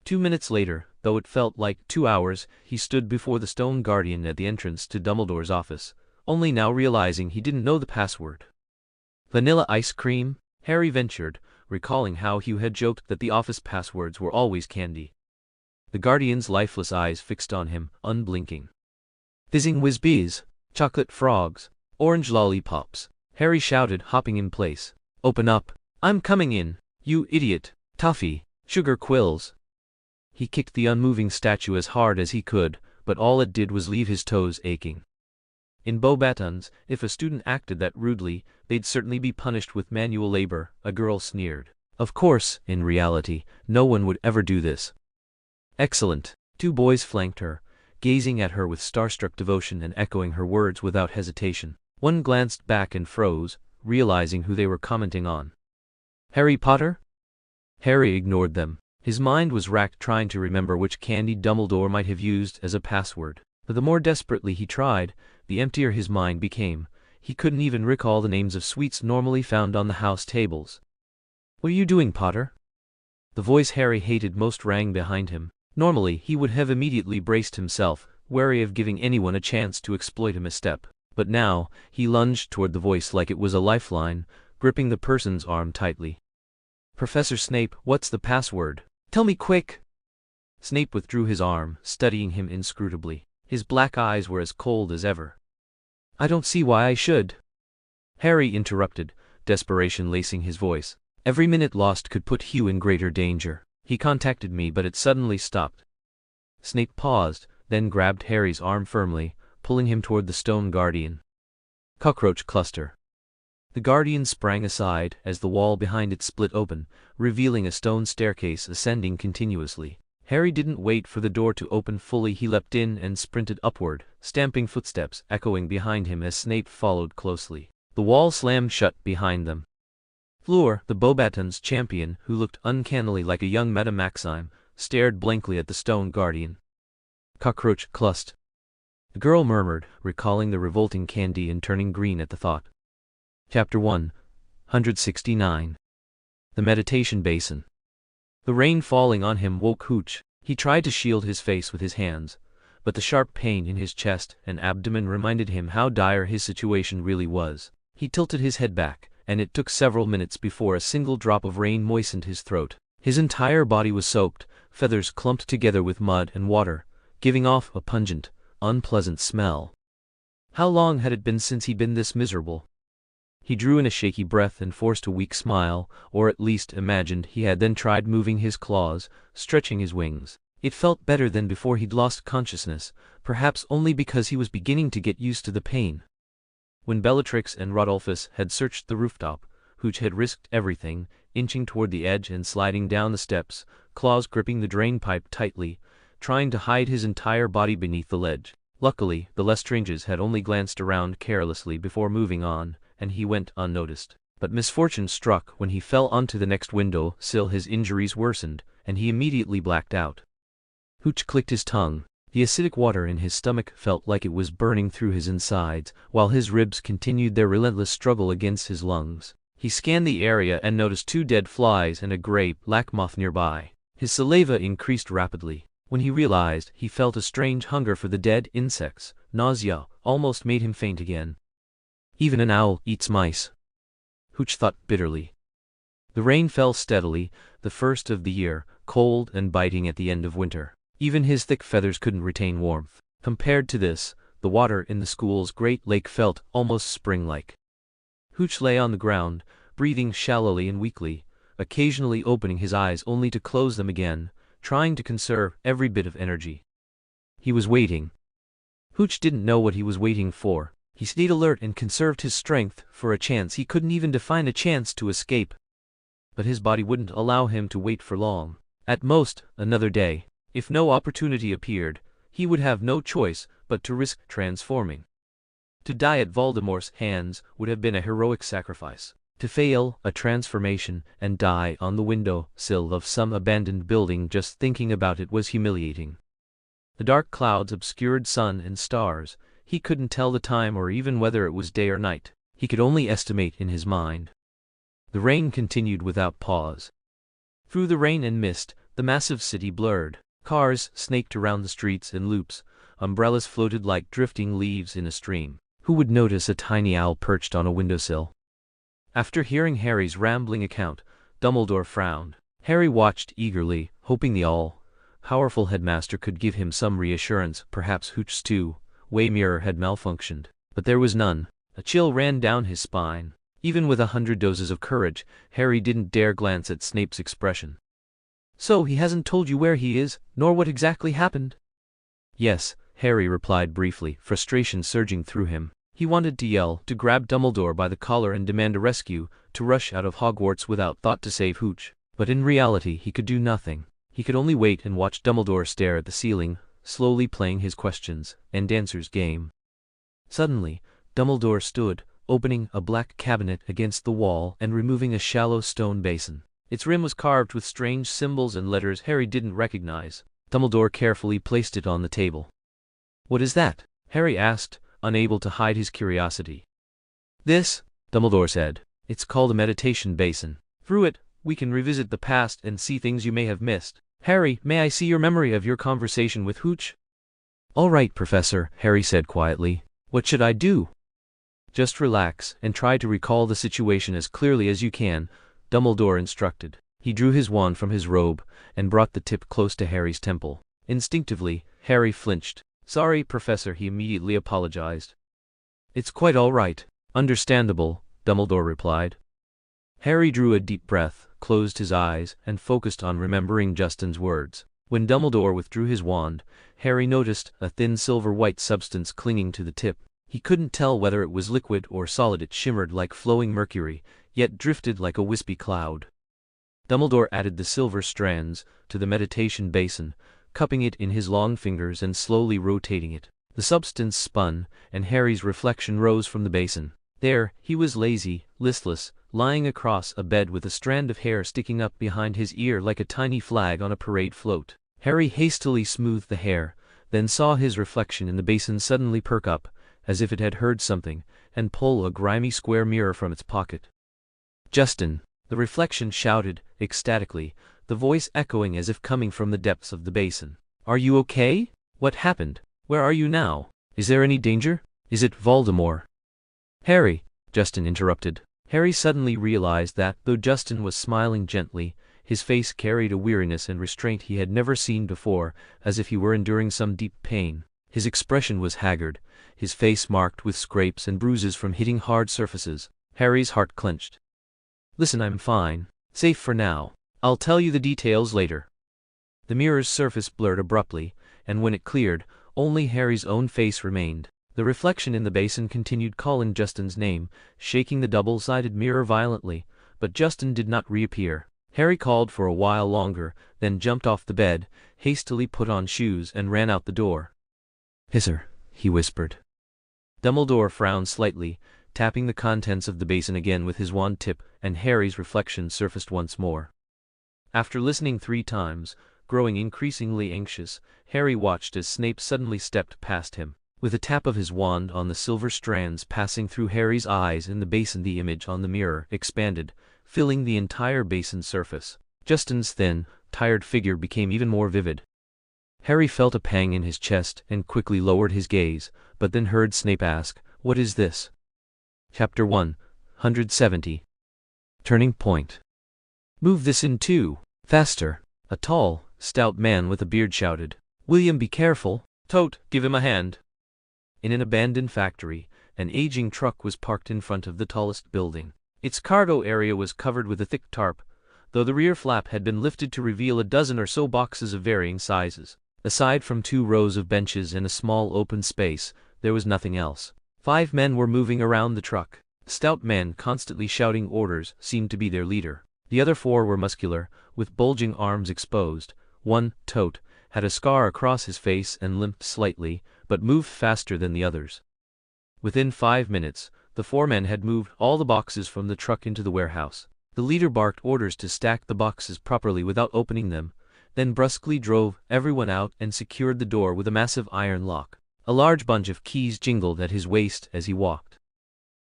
S1: 2 minutes later, though it felt like 2 hours, he stood before the stone guardian at the entrance to Dumbledore's office, only now realizing he didn't know the password. Vanilla ice cream? Harry ventured, recalling how Hugh had joked that the office passwords were always candy. The guardian's lifeless eyes fixed on him, unblinking. Fizzing whiz-bees, chocolate frogs, orange lollipops, Harry shouted, hopping in place. Open up. I'm coming in, you idiot. Toffee, sugar quills. He kicked the unmoving statue as hard as he could, but all it did was leave his toes aching. In Beauxbatons, if a student acted that rudely, they'd certainly be punished with manual labor, a girl sneered. Of course, in reality, no one would ever do this. Excellent. 2 boys flanked her, gazing at her with starstruck devotion and echoing her words without hesitation. One glanced back and froze, realizing who they were commenting on. Harry Potter? Harry ignored them. His mind was racked trying to remember which candy Dumbledore might have used as a password. But the more desperately he tried, the emptier his mind became. He couldn't even recall the names of sweets normally found on the house tables. What are you doing, Potter? The voice Harry hated most rang behind him. Normally, he would have immediately braced himself, wary of giving anyone a chance to exploit a misstep. But now, he lunged toward the voice like it was a lifeline, gripping the person's arm tightly. Professor Snape, what's the password? Tell me quick! Snape withdrew his arm, studying him inscrutably. His black eyes were as cold as ever. I don't see why I should. Harry interrupted, desperation lacing his voice. Every minute lost could put Hugh in greater danger. He contacted me, but it suddenly stopped. Snape paused, then grabbed Harry's arm firmly, pulling him toward the stone guardian. Cockroach cluster. The guardian sprang aside as the wall behind it split open, revealing a stone staircase ascending continuously. Harry didn't wait for the door to open fully. He leapt in and sprinted upward, stamping footsteps echoing behind him as Snape followed closely. The wall slammed shut behind them. Fleur, the Beauxbatons champion, who looked uncannily like a young Madame Maxime, stared blankly at the stone guardian. Cockroach clust. The girl murmured, recalling the revolting candy and turning green at the thought. Chapter 169. The Meditation Basin. The rain falling on him woke Hooch. He tried to shield his face with his hands, but the sharp pain in his chest and abdomen reminded him how dire his situation really was. He tilted his head back, and it took several minutes before a single drop of rain moistened his throat. His entire body was soaked, feathers clumped together with mud and water, giving off a pungent, unpleasant smell. How long had it been since he'd been this miserable? He drew in a shaky breath and forced a weak smile, or at least imagined he had, then tried moving his claws, stretching his wings. It felt better than before he'd lost consciousness, perhaps only because he was beginning to get used to the pain. When Bellatrix and Rodolphus had searched the rooftop, Hooch had risked everything, inching toward the edge and sliding down the steps, claws gripping the drainpipe tightly, trying to hide his entire body beneath the ledge. Luckily, the Lestranges had only glanced around carelessly before moving on, and he went unnoticed. But misfortune struck when he fell onto the next window sill. His injuries worsened, and he immediately blacked out. Hooch clicked his tongue. The acidic water in his stomach felt like it was burning through his insides, while his ribs continued their relentless struggle against his lungs. He scanned the area and noticed 2 dead flies and a gray, black moth nearby. His saliva increased rapidly. When he realized, he felt a strange hunger for the dead insects. Nausea almost made him faint again. Even an owl eats mice, Hooch thought bitterly. The rain fell steadily, the first of the year, cold and biting at the end of winter. Even his thick feathers couldn't retain warmth. Compared to this, the water in the school's great lake felt almost spring-like. Hooch lay on the ground, breathing shallowly and weakly, occasionally opening his eyes only to close them again, trying to conserve every bit of energy. He was waiting. Hooch didn't know what he was waiting for. He stayed alert and conserved his strength for a chance. He couldn't even define a chance to escape. But his body wouldn't allow him to wait for long. At most, another day. If no opportunity appeared, he would have no choice but to risk transforming. To die at Voldemort's hands would have been a heroic sacrifice. To fail a transformation and die on the window sill of some abandoned building, just thinking about it was humiliating. The dark clouds obscured sun and stars. He couldn't tell the time or even whether it was day or night. He could only estimate in his mind. The rain continued without pause. Through the rain and mist, the massive city blurred. Cars snaked around the streets in loops. Umbrellas floated like drifting leaves in a stream. Who would notice a tiny owl perched on a windowsill? After hearing Harry's rambling account, Dumbledore frowned. Harry watched eagerly, hoping the all-powerful headmaster could give him some reassurance. Perhaps Hooch's two-way mirror had malfunctioned. But there was none. A chill ran down his spine. Even with 100 doses of courage, Harry didn't dare glance at Snape's expression. "So he hasn't told you where he is, nor what exactly happened?" "Yes," Harry replied briefly, frustration surging through him. He wanted to yell, to grab Dumbledore by the collar and demand a rescue, to rush out of Hogwarts without thought to save Hooch. But in reality he could do nothing. He could only wait and watch Dumbledore stare at the ceiling, slowly playing his questions and answers game. Suddenly, Dumbledore stood, opening a black cabinet against the wall and removing a shallow stone basin. Its rim was carved with strange symbols and letters Harry didn't recognize. Dumbledore carefully placed it on the table. "What is that?" Harry asked, unable to hide his curiosity. "This," Dumbledore said. "It's called a meditation basin. Through it, we can revisit the past and see things you may have missed. Harry, may I see your memory of your conversation with Hooch?" "All right, Professor," Harry said quietly. "What should I do?" "Just relax and try to recall the situation as clearly as you can," Dumbledore instructed. He drew his wand from his robe and brought the tip close to Harry's temple. Instinctively, Harry flinched. "Sorry, Professor," he immediately apologized. "It's quite all right. Understandable," Dumbledore replied. Harry drew a deep breath, closed his eyes, and focused on remembering Justin's words. When Dumbledore withdrew his wand, Harry noticed a thin silver-white substance clinging to the tip. He couldn't tell whether it was liquid or solid. It shimmered like flowing mercury, yet drifted like a wispy cloud. Dumbledore added the silver strands to the meditation basin, cupping it in his long fingers and slowly rotating it. The substance spun, and Harry's reflection rose from the basin. There, he was lazy, listless, lying across a bed with a strand of hair sticking up behind his ear like a tiny flag on a parade float. Harry hastily smoothed the hair, then saw his reflection in the basin suddenly perk up, as if it had heard something, and pull a grimy square mirror from its pocket. "Justin!" the reflection shouted, ecstatically, the voice echoing as if coming from the depths of the basin. "Are you okay? What happened? Where are you now? Is there any danger? Is it Voldemort?" "Harry," Justin interrupted. Harry suddenly realized that, though Justin was smiling gently, his face carried a weariness and restraint he had never seen before, as if he were enduring some deep pain. His expression was haggard, his face marked with scrapes and bruises from hitting hard surfaces. Harry's heart clenched. "Listen, I'm fine. Safe for now. I'll tell you the details later." The mirror's surface blurred abruptly, and when it cleared, only Harry's own face remained. The reflection in the basin continued calling Justin's name, shaking the double-sided mirror violently, but Justin did not reappear. Harry called for a while longer, then jumped off the bed, hastily put on shoes and ran out the door. "Hisser," he whispered. Dumbledore frowned slightly, tapping the contents of the basin again with his wand tip, and Harry's reflection surfaced once more. After listening 3 times, growing increasingly anxious, Harry watched as Snape suddenly stepped past him. With a tap of his wand on the silver strands passing through Harry's eyes in the basin, the image on the mirror expanded, filling the entire basin surface. Justin's thin, tired figure became even more vivid. Harry felt a pang in his chest and quickly lowered his gaze, but then heard Snape ask, "What is this?" Chapter 170. Turning Point. "Move this in too. Faster," a tall, stout man with a beard shouted. "William, be careful." "Tote, give him a hand." In an abandoned factory, an aging truck was parked in front of the tallest building. Its cargo area was covered with a thick tarp, though the rear flap had been lifted to reveal a dozen or so boxes of varying sizes. Aside from 2 rows of benches and a small open space, there was nothing else. 5 men were moving around the truck. The stout man, constantly shouting orders, seemed to be their leader. The other 4 were muscular, with bulging arms exposed. One, Tote, had a scar across his face and limped slightly, but moved faster than the others. Within 5 minutes, the 4 men had moved all the boxes from the truck into the warehouse. The leader barked orders to stack the boxes properly without opening them, then brusquely drove everyone out and secured the door with a massive iron lock. A large bunch of keys jingled at his waist as he walked.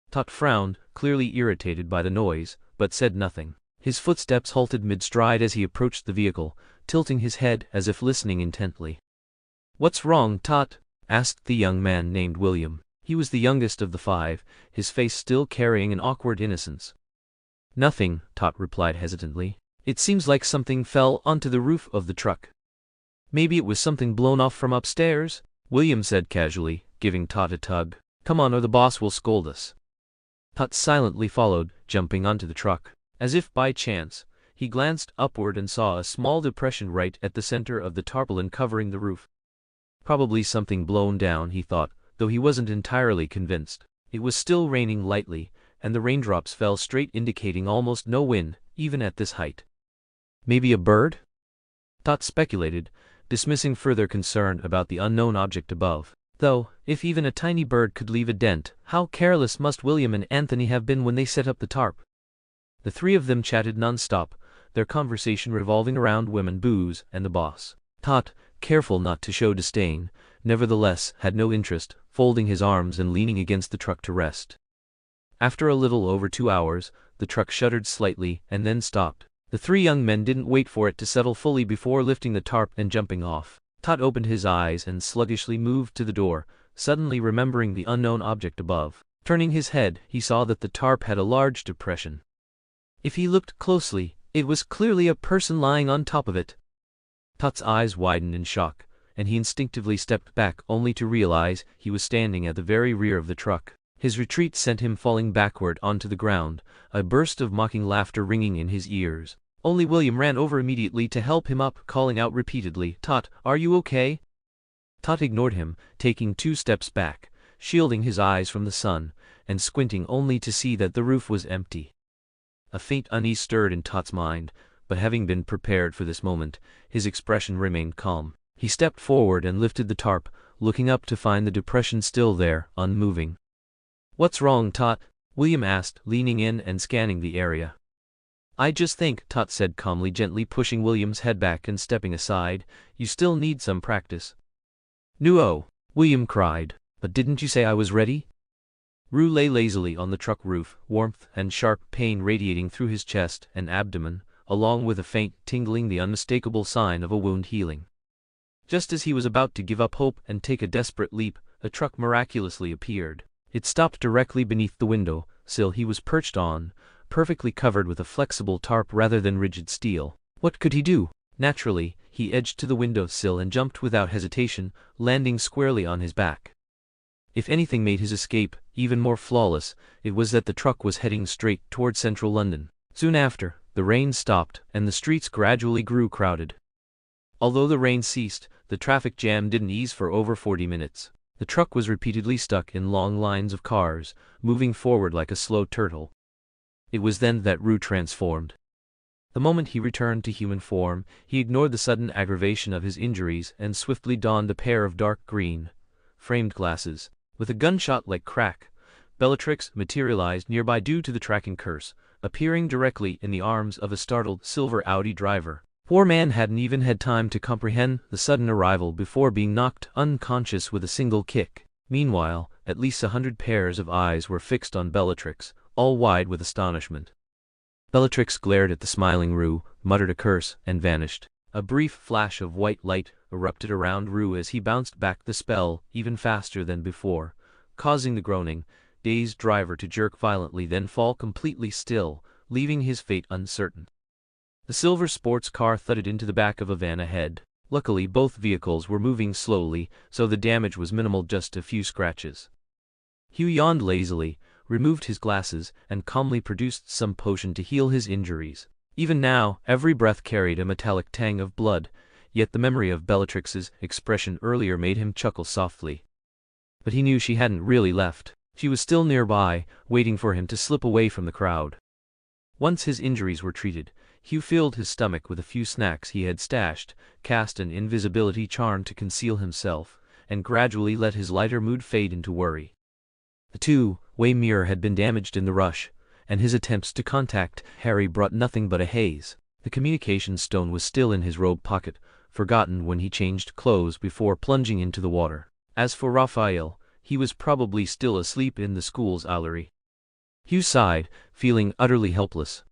S1: Tot frowned, clearly irritated by the noise, but said nothing. His footsteps halted mid-stride as he approached the vehicle, tilting his head as if listening intently. "What's wrong, Tot?" asked the young man named William. He was the youngest of the 5, his face still carrying an awkward innocence. "Nothing," Tot replied hesitantly. "It seems like something fell onto the roof of the truck." "Maybe it was something blown off from upstairs," William said casually, giving Tot a tug. "Come on or the boss will scold us." Tot silently followed, jumping onto the truck. As if by chance, he glanced upward and saw a small depression right at the center of the tarpaulin covering the roof. Probably something blown down, he thought, though he wasn't entirely convinced. It was still raining lightly, and the raindrops fell straight, indicating almost no wind, even at this height. "Maybe a bird?" Tot speculated, dismissing further concern about the unknown object above. Though, if even a tiny bird could leave a dent, how careless must William and Anthony have been when they set up the tarp? The 3 of them chatted non-stop, their conversation revolving around women, booze, and the boss. Tot, careful not to show disdain, nevertheless had no interest, folding his arms and leaning against the truck to rest. After a little over 2 hours, the truck shuddered slightly and then stopped. The 3 young men didn't wait for it to settle fully before lifting the tarp and jumping off. Tot opened his eyes and sluggishly moved to the door, suddenly remembering the unknown object above. Turning his head, he saw that the tarp had a large depression. If he looked closely, it was clearly a person lying on top of it. Tot's eyes widened in shock, and he instinctively stepped back only to realize he was standing at the very rear of the truck. His retreat sent him falling backward onto the ground, a burst of mocking laughter ringing in his ears. Only William ran over immediately to help him up, calling out repeatedly, "Tot, are you okay?" Tot ignored him, taking 2 steps back, shielding his eyes from the sun, and squinting only to see that the roof was empty. A faint unease stirred in Tot's mind, but having been prepared for this moment, his expression remained calm. He stepped forward and lifted the tarp, looking up to find the depression still there, unmoving. "What's wrong, Tot?" William asked, leaning in and scanning the area. "I just think," Tot said calmly, gently pushing William's head back and stepping aside, "you still need some practice." "No," William cried. "But didn't you say I was ready?" Rue lay lazily on the truck roof, warmth and sharp pain radiating through his chest and abdomen, along with a faint tingling, the unmistakable sign of a wound healing. Just as he was about to give up hope and take a desperate leap, a truck miraculously appeared. It stopped directly beneath the window sill he was perched on, perfectly covered with a flexible tarp rather than rigid steel. What could he do? Naturally, he edged to the window sill and jumped without hesitation, landing squarely on his back. If anything made his escape even more flawless, it was that the truck was heading straight toward central London. Soon after, the rain stopped and the streets gradually grew crowded. Although the rain ceased, the traffic jam didn't ease for over 40 minutes. The truck was repeatedly stuck in long lines of cars, moving forward like a slow turtle. It was then that Rue transformed. The moment he returned to human form, he ignored the sudden aggravation of his injuries and swiftly donned a pair of dark green, framed glasses. With a gunshot-like crack, Bellatrix materialized nearby due to the tracking curse, appearing directly in the arms of a startled silver Audi driver. Poor man hadn't even had time to comprehend the sudden arrival before being knocked unconscious with a single kick. Meanwhile, at least 100 pairs of eyes were fixed on Bellatrix, all wide with astonishment. Bellatrix glared at the smiling Rue, muttered a curse, and vanished. A brief flash of white light erupted around Rue as he bounced back the spell even faster than before, causing the groaning, dazed driver to jerk violently then fall completely still, leaving his fate uncertain. The silver sports car thudded into the back of a van ahead. Luckily both vehicles were moving slowly, so the damage was minimal, just a few scratches. Hugh yawned lazily, removed his glasses, and calmly produced some potion to heal his injuries. Even now, every breath carried a metallic tang of blood, yet the memory of Bellatrix's expression earlier made him chuckle softly. But he knew she hadn't really left. She was still nearby, waiting for him to slip away from the crowd. Once his injuries were treated, Hugh filled his stomach with a few snacks he had stashed, cast an invisibility charm to conceal himself, and gradually let his lighter mood fade into worry. The two-way mirror had been damaged in the rush, and his attempts to contact Harry brought nothing but a haze. The communication stone was still in his robe pocket, forgotten when he changed clothes before plunging into the water. As for Raphael, he was probably still asleep in the school's owlery. Hugh sighed, feeling utterly helpless.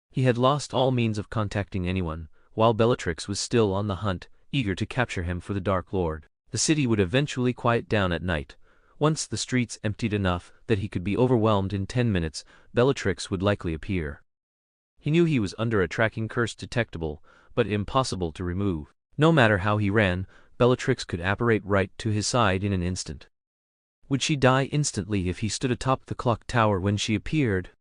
S1: He had lost all means of contacting anyone, while Bellatrix was still on the hunt, eager to capture him for the Dark Lord. The city would eventually quiet down at night. Once the streets emptied enough that he could be overwhelmed in 10 minutes, Bellatrix would likely appear. He knew he was under a tracking curse detectable, but impossible to remove. No matter how he ran, Bellatrix could apparate right to his side in an instant. Would she die instantly if he stood atop the clock tower when she appeared?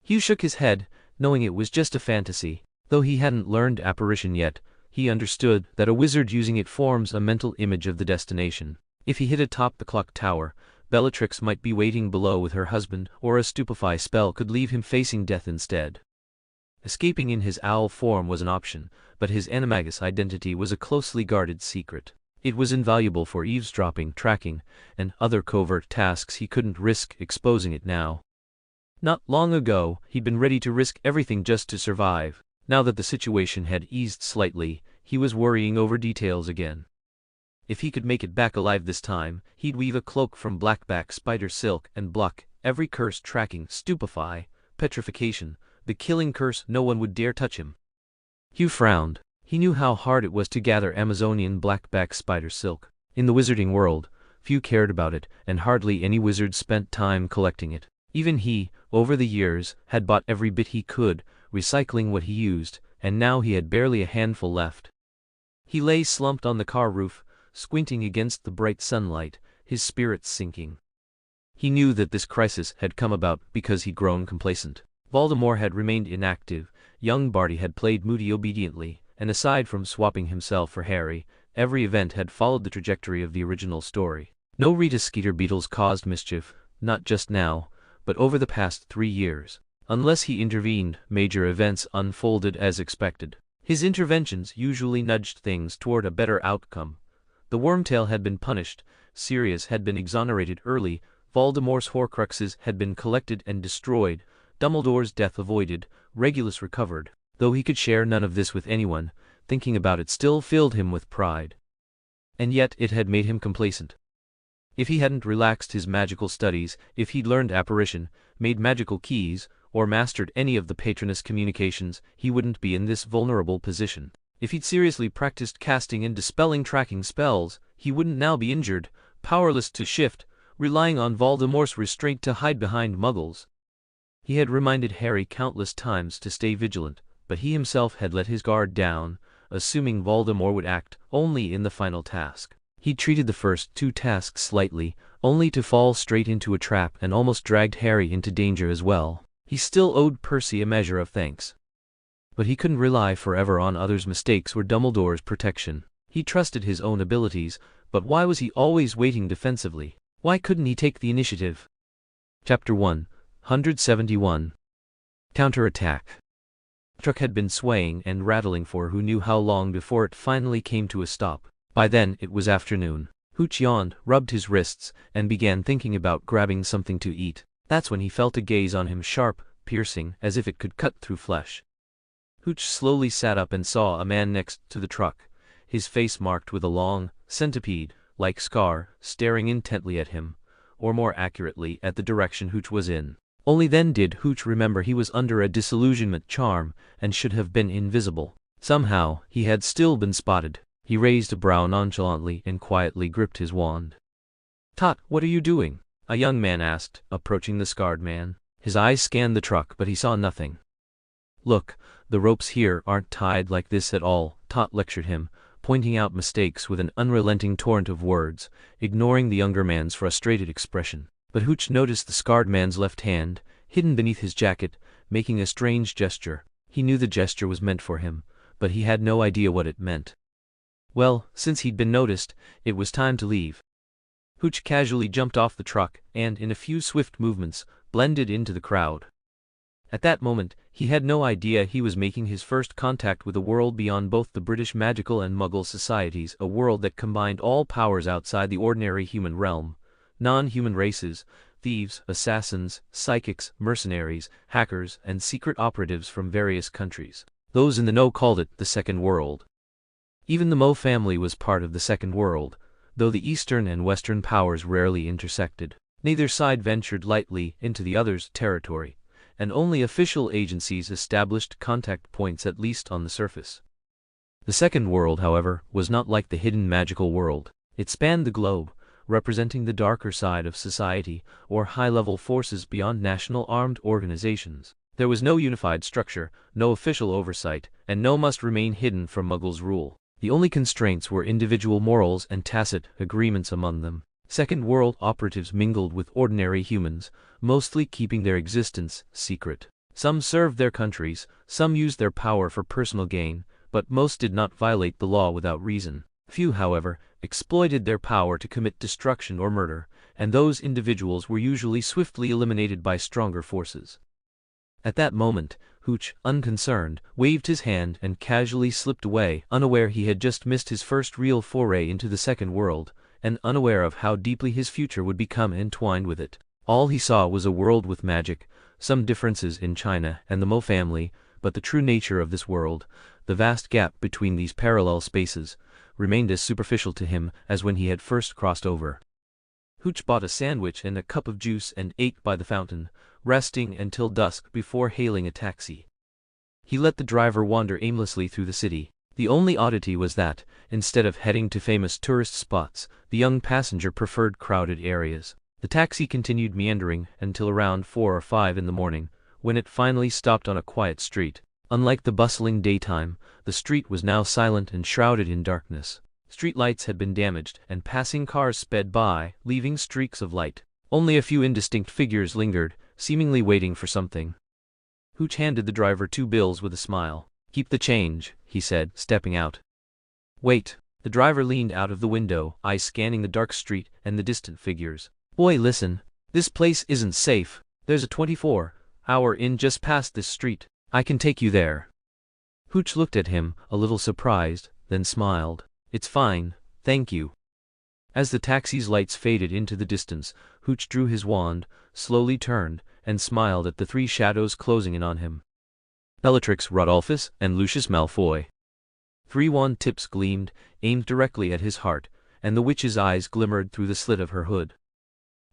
S1: Hugh shook his head, knowing it was just a fantasy. Though he hadn't learned apparition yet, he understood that a wizard using it forms a mental image of the destination. If he hit atop the clock tower, Bellatrix might be waiting below with her husband, or a stupefy spell could leave him facing death instead. Escaping in his owl form was an option, but his animagus identity was a closely guarded secret. It was invaluable for eavesdropping, tracking, and other covert tasks. He couldn't risk exposing it now. Not long ago, he'd been ready to risk everything just to survive. Now that the situation had eased slightly, he was worrying over details again. If he could make it back alive this time, he'd weave a cloak from blackback spider silk and block every curse tracking, stupefy, petrification, the killing curse. No one would dare touch him. Hugh frowned. He knew how hard it was to gather Amazonian blackback spider silk. In the wizarding world, few cared about it, and hardly any wizard spent time collecting it. Even he, over the years, had bought every bit he could, recycling what he used, and now he had barely a handful left. He lay slumped on the car roof, squinting against the bright sunlight, his spirits sinking. He knew that this crisis had come about because he'd grown complacent. Voldemort had remained inactive, young Barty had played moody obediently, and aside from swapping himself for Harry, every event had followed the trajectory of the original story. No Rita Skeeter beetles caused mischief, not just now, but over the past 3 years. Unless he intervened, major events unfolded as expected. His interventions usually nudged things toward a better outcome. The Wormtail had been punished, Sirius had been exonerated early, Voldemort's Horcruxes had been collected and destroyed, Dumbledore's death avoided, Regulus recovered. Though he could share none of this with anyone, thinking about it still filled him with pride. And yet it had made him complacent. If he hadn't relaxed his magical studies, if he'd learned apparition, made magical keys, or mastered any of the Patronus communications, he wouldn't be in this vulnerable position. If he'd seriously practiced casting and dispelling tracking spells, he wouldn't now be injured, powerless to shift, relying on Voldemort's restraint to hide behind muggles. He had reminded Harry countless times to stay vigilant, but he himself had let his guard down, assuming Voldemort would act only in the final task. He treated the first 2 tasks lightly, only to fall straight into a trap and almost dragged Harry into danger as well. He still owed Percy a measure of thanks. But he couldn't rely forever on others' mistakes or Dumbledore's protection. He trusted his own abilities, but why was he always waiting defensively? Why couldn't he take the initiative? Chapter 171. Counterattack. The truck had been swaying and rattling for who knew how long before it finally came to a stop. By then it was afternoon. Hooch yawned, rubbed his wrists, and began thinking about grabbing something to eat. That's when he felt a gaze on him, sharp, piercing, as if it could cut through flesh. Hooch slowly sat up and saw a man next to the truck, his face marked with a long, centipede-like scar, staring intently at him, or more accurately at the direction Hooch was in. Only then did Hooch remember he was under a disillusionment charm and should have been invisible. Somehow, he had still been spotted. He raised a brow nonchalantly and quietly gripped his wand. "Tot, what are you doing?" a young man asked, approaching the scarred man. His eyes scanned the truck, but he saw nothing. "Look, the ropes here aren't tied like this at all," Tot lectured him, pointing out mistakes with an unrelenting torrent of words, ignoring the younger man's frustrated expression. But Hooch noticed the scarred man's left hand, hidden beneath his jacket, making a strange gesture. He knew the gesture was meant for him, but he had no idea what it meant. Well, since he'd been noticed, it was time to leave. Hooch casually jumped off the truck and, in a few swift movements, blended into the crowd. At that moment, he had no idea he was making his first contact with a world beyond both the British magical and Muggle societies, a world that combined all powers outside the ordinary human realm. Non-human races, thieves, assassins, psychics, mercenaries, hackers, and secret operatives from various countries. Those in the know called it the Second World. Even the Mo family was part of the Second World, though the Eastern and Western powers rarely intersected. Neither side ventured lightly into the other's territory, and only official agencies established contact points, at least on the surface. The Second World, however, was not like the hidden magical world. It spanned the globe, representing the darker side of society, or high-level forces beyond national armed organizations. There was no unified structure, no official oversight, and no must remain hidden from Muggles' rule. The only constraints were individual morals and tacit agreements among them. Second World operatives mingled with ordinary humans, mostly keeping their existence secret. Some served their countries, some used their power for personal gain, but most did not violate the law without reason. Few, however, exploited their power to commit destruction or murder, and those individuals were usually swiftly eliminated by stronger forces. At that moment, Hooch, unconcerned, waved his hand and casually slipped away, unaware he had just missed his first real foray into the Second World, and unaware of how deeply his future would become entwined with it. All he saw was a world with magic, some differences in China and the Mo family, but the true nature of this world, the vast gap between these parallel spaces, remained as superficial to him as when he had first crossed over. Hooch bought a sandwich and a cup of juice and ate by the fountain, resting until dusk before hailing a taxi. He let the driver wander aimlessly through the city. The only oddity was that, instead of heading to famous tourist spots, the young passenger preferred crowded areas. The taxi continued meandering until around 4 or 5 in the morning, when it finally stopped on a quiet street. Unlike the bustling daytime, the street was now silent and shrouded in darkness. Street lights had been damaged, and passing cars sped by, leaving streaks of light. Only a few indistinct figures lingered, seemingly waiting for something. Hooch handed the driver 2 bills with a smile. "Keep the change," he said, stepping out. "Wait." The driver leaned out of the window, eyes scanning the dark street and the distant figures. "Boy, listen. This place isn't safe. There's a 24-hour inn just past this street. I can take you there." Hooch looked at him, a little surprised, then smiled. "It's fine, thank you." As the taxi's lights faded into the distance, Hooch drew his wand, slowly turned, and smiled at the 3 shadows closing in on him. Bellatrix Rodolphus and Lucius Malfoy. 3 wand tips gleamed, aimed directly at his heart, and the witch's eyes glimmered through the slit of her hood.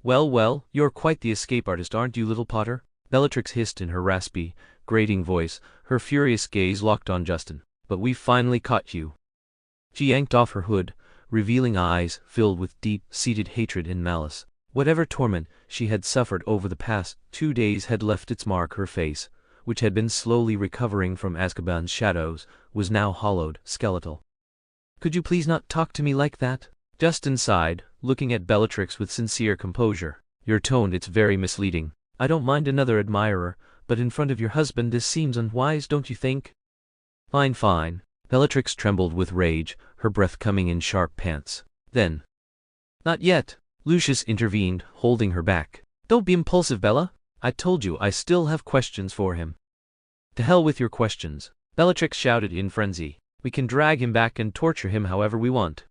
S1: "Well, well, you're quite the escape artist, aren't you, little Potter?" Bellatrix hissed in her raspy, grating voice, her furious gaze locked on Justin. "But we've finally caught you." She yanked off her hood, revealing eyes filled with deep-seated hatred and malice. Whatever torment she had suffered over the past 2 days had left its mark. Her face, which had been slowly recovering from Azkaban's shadows, was now hollowed, skeletal. "Could you please not talk to me like that?" Justin sighed, looking at Bellatrix with sincere composure. "Your tone, it's very misleading. I don't mind another admirer, but in front of your husband this seems unwise, don't you think?" "Fine, fine." Bellatrix trembled with rage, her breath coming in sharp pants. Then, "Not yet," Lucius intervened, holding her back. "Don't be impulsive, Bella. I told you I still have questions for him." "To hell with your questions," Bellatrix shouted in frenzy. "We can drag him back and torture him however we want."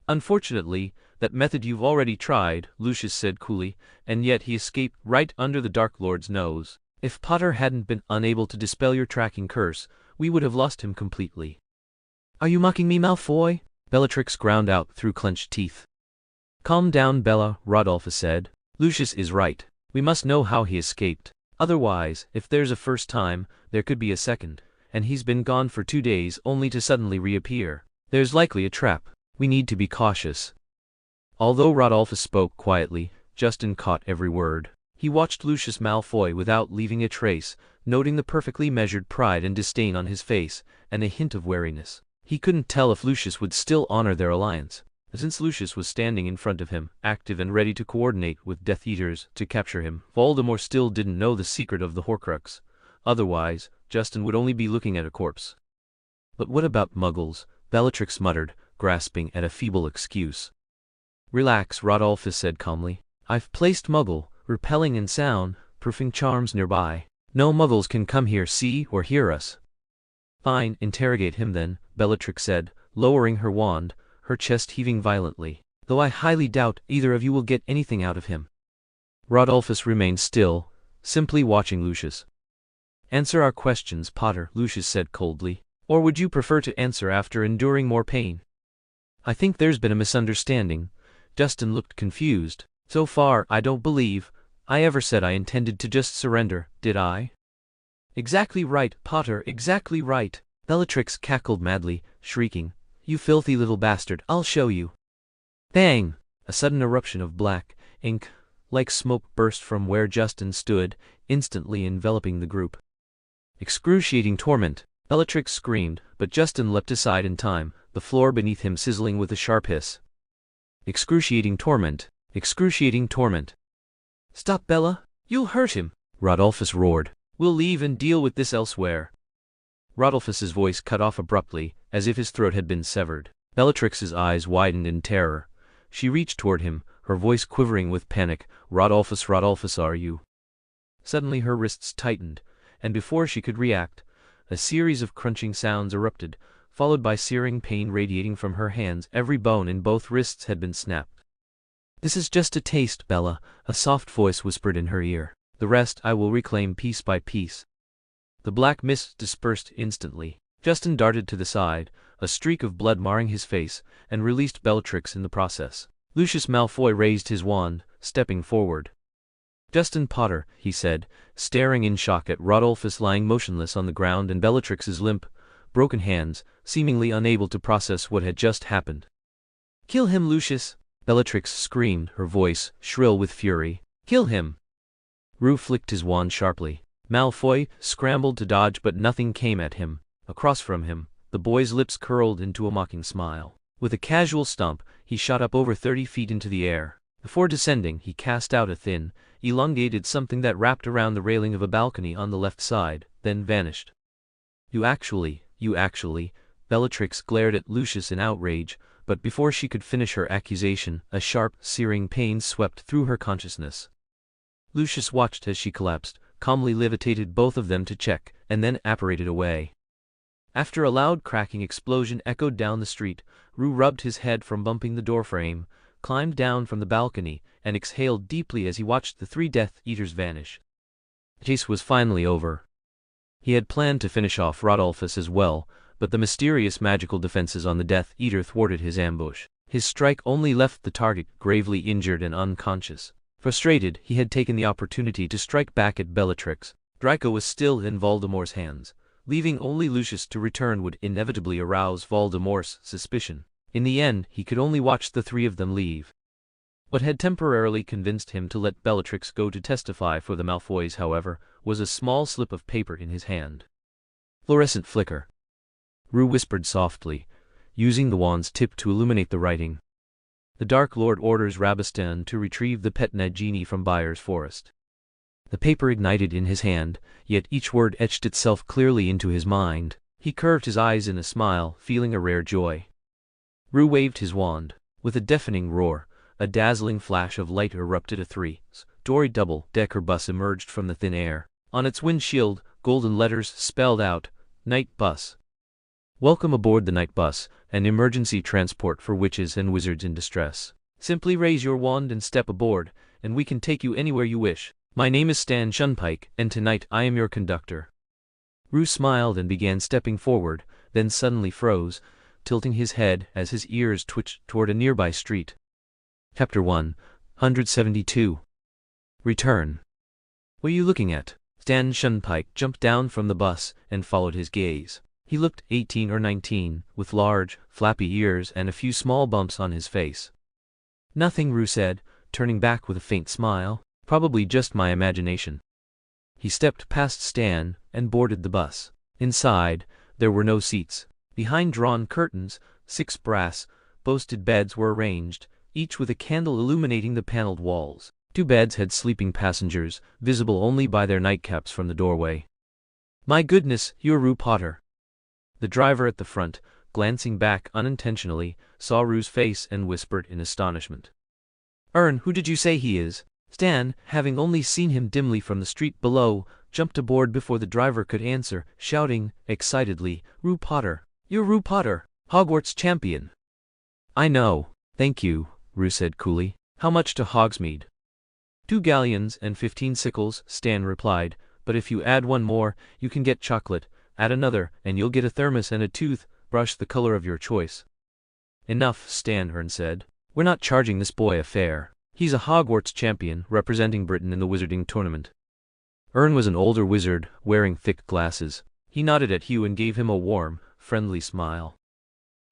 S1: Unfortunately, That method you've already tried, Lucius said coolly, and yet he escaped right under the Dark Lord's nose. If Potter hadn't been unable to dispel your tracking curse, we would have lost him completely. Are you mocking me, Malfoy? Bellatrix ground out through clenched teeth. Calm down, Bella, Rodolphus said. Lucius is right. We must know how he escaped. Otherwise, if there's a first time, there could be a second, and he's been gone for 2 days only to suddenly reappear. There's likely a trap. We need to be cautious. Although Rodolphus spoke quietly, Justin caught every word. He watched Lucius Malfoy without leaving a trace, noting the perfectly measured pride and disdain on his face, and a hint of wariness. He couldn't tell if Lucius would still honor their alliance. Since Lucius was standing in front of him, active and ready to coordinate with Death Eaters to capture him, Voldemort still didn't know the secret of the Horcrux. Otherwise, Justin would only be looking at a corpse. But what about Muggles? Bellatrix muttered, grasping at a feeble excuse. Relax, Rodolphus said calmly. I've placed Muggle, repelling and sound-proofing charms nearby. No Muggles can come here, see or hear us. Fine, interrogate him then, Bellatrix said, lowering her wand, her chest heaving violently. Though I highly doubt either of you will get anything out of him. Rodolphus remained still, simply watching Lucius. Answer our questions, Potter, Lucius said coldly. Or would you prefer to answer after enduring more pain? I think there's been a misunderstanding. Justin looked confused. So far, I don't believe I ever said I intended to just surrender, did I? Exactly right, Potter, exactly right. Bellatrix cackled madly, shrieking. You filthy little bastard, I'll show you. Bang! A sudden eruption of black ink, like smoke, burst from where Justin stood, instantly enveloping the group. Excruciating torment! Bellatrix screamed, but Justin leapt aside in time, the floor beneath him sizzling with a sharp hiss. Excruciating torment! Excruciating torment! Stop, Bella! You'll hurt him! Rodolphus roared. We'll leave and deal with this elsewhere. Rodolphus's voice cut off abruptly, as if his throat had been severed. Bellatrix's eyes widened in terror. She reached toward him, her voice quivering with panic. Rodolphus, Rodolphus, are you? Suddenly her wrists tightened, and before she could react, a series of crunching sounds erupted, followed by searing pain radiating from her hands. Every bone in both wrists had been snapped. This is just a taste, Bella, a soft voice whispered in her ear. The rest I will reclaim piece by piece. The black mist dispersed instantly. Justin darted to the side, a streak of blood marring his face, and released Bellatrix in the process. Lucius Malfoy raised his wand, stepping forward. Justin Potter, he said, staring in shock at Rodolphus lying motionless on the ground and Bellatrix's limp, broken hands, seemingly unable to process what had just happened. Kill him, Lucius! Bellatrix screamed, her voice shrill with fury. Kill him! Rue flicked his wand sharply. Malfoy scrambled to dodge, but nothing came at him. Across from him, the boy's lips curled into a mocking smile. With a casual stomp, he shot up over 30 feet into the air. Before descending, he cast out a thin, elongated something that wrapped around the railing of a balcony on the left side, then vanished. You actually, Bellatrix glared at Lucius in outrage, but before she could finish her accusation, a sharp, searing pain swept through her consciousness. Lucius watched as she collapsed, calmly levitated both of them to check, and then apparated away. After a loud cracking explosion echoed down the street, Rue rubbed his head from bumping the doorframe, climbed down from the balcony, and exhaled deeply as he watched the 3 Death Eaters vanish. The chase was finally over. He had planned to finish off Rodolphus as well, but the mysterious magical defenses on the Death Eater thwarted his ambush. His strike only left the target gravely injured and unconscious. Frustrated, he had taken the opportunity to strike back at Bellatrix. Draco was still in Voldemort's hands. Leaving only Lucius to return would inevitably arouse Voldemort's suspicion. In the end, he could only watch the 3 of them leave. What had temporarily convinced him to let Bellatrix go to testify for the Malfoys, however, was a small slip of paper in his hand. Fluorescent flicker. Rue whispered softly, using the wand's tip to illuminate the writing. The Dark Lord orders Rabastan to retrieve the pet Nagini from Byers Forest. The paper ignited in his hand, yet each word etched itself clearly into his mind. He curved his eyes in a smile, feeling a rare joy. Rue waved his wand. With a deafening roar, a dazzling flash of light erupted. A 3-story double-decker bus emerged from the thin air. On its windshield, golden letters spelled out, Night Bus. Welcome aboard the Night Bus, an emergency transport for witches and wizards in distress. Simply raise your wand and step aboard, and we can take you anywhere you wish. My name is Stan Shunpike, and tonight I am your conductor. Rue smiled and began stepping forward, then suddenly froze, tilting his head as his ears twitched toward a nearby street. Chapter 172. Return. What are you looking at? Stan Shunpike jumped down from the bus and followed his gaze. He looked 18 or 19, with large, flappy ears and a few small bumps on his face. Nothing, Rue said, turning back with a faint smile. Probably just my imagination. He stepped past Stan and boarded the bus. Inside, there were no seats. Behind drawn curtains, 6 brass, boasted beds were arranged, each with a candle illuminating the paneled walls. 2 beds had sleeping passengers, visible only by their nightcaps from the doorway. My goodness, you're Rue Potter. The driver at the front, glancing back unintentionally, saw Rue's face and whispered in astonishment. Who did you say he is? Stan, having only seen him dimly from the street below, jumped aboard before the driver could answer, shouting, excitedly, Rue Potter. You're Rue Potter, Hogwarts champion. I know, thank you, Rue said coolly. How much to Hogsmeade? 2 galleons and 15 sickles, Stan replied, but if you add 1 more, you can get chocolate, add another, and you'll get a thermos and a toothbrush the color of your choice. Enough, Stan said. We're not charging this boy a fare. He's a Hogwarts champion, representing Britain in the wizarding tournament. Was an older wizard, wearing thick glasses. He nodded at Hugh and gave him a warm, friendly smile.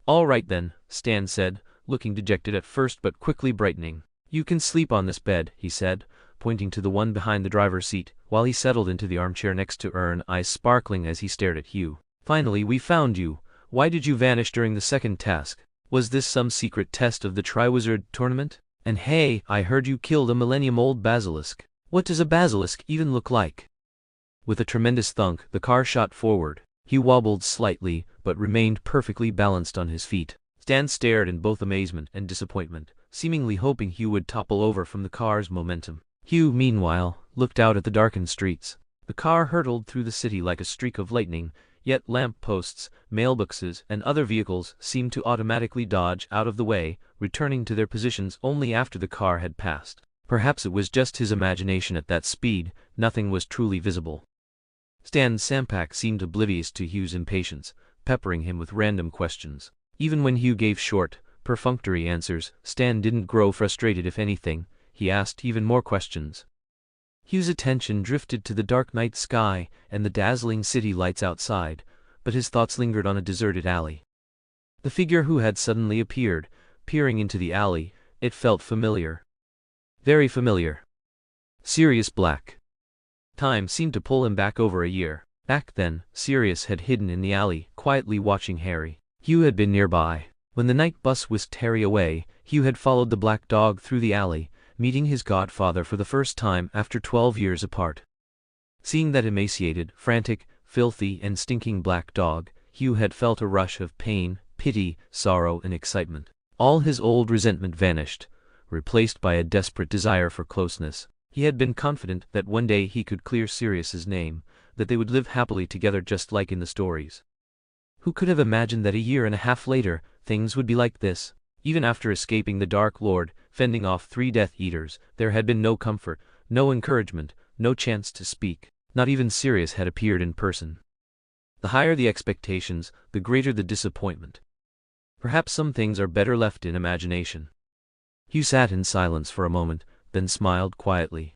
S1: All right then, Stan said, looking dejected at first but quickly brightening. You can sleep on this bed, he said, pointing to the one behind the driver's seat, while he settled into the armchair next to eyes sparkling as he stared at Hugh. Finally, we found you. Why did you vanish during the second task? Was this some secret test of the Triwizard tournament? And hey, I heard you killed a millennium-old basilisk. What does a basilisk even look like? With a tremendous thunk, the car shot forward. He wobbled slightly, but remained perfectly balanced on his feet. Stan stared in both amazement and disappointment, seemingly hoping Hugh would topple over from the car's momentum. Hugh, meanwhile, looked out at the darkened streets. The car hurtled through the city like a streak of lightning, yet lamp-posts, mailboxes, and other vehicles seemed to automatically dodge out of the way, returning to their positions only after the car had passed. Perhaps it was just his imagination at that speed, nothing was truly visible. Stan Sampak seemed oblivious to Hugh's impatience, peppering him with random questions. Even when Hugh gave short, perfunctory answers, Stan didn't grow frustrated. If anything, he asked even more questions. Hugh's attention drifted to the dark night sky and the dazzling city lights outside, but his thoughts lingered on a deserted alley. The figure who had suddenly appeared, peering into the alley, it felt familiar. Very familiar. Sirius Black. Time seemed to pull him back over a year. Back then, Sirius had hidden in the alley, quietly watching Harry. Hugh had been nearby. When the night bus whisked Harry away, Hugh had followed the black dog through the alley, meeting his godfather for the first time after 12 years apart. Seeing that emaciated, frantic, filthy, and stinking black dog, Hugh had felt a rush of pain, pity, sorrow, and excitement. All his old resentment vanished, replaced by a desperate desire for closeness. He had been confident that one day he could clear Sirius's name, that they would live happily together just like in the stories. Who could have imagined that a year and a half later, things would be like this? Even after escaping the Dark Lord, fending off 3 Death Eaters, there had been no comfort, no encouragement, no chance to speak. Not even Sirius had appeared in person. The higher the expectations, the greater the disappointment. Perhaps some things are better left in imagination. Hugh sat in silence for a moment, then smiled quietly.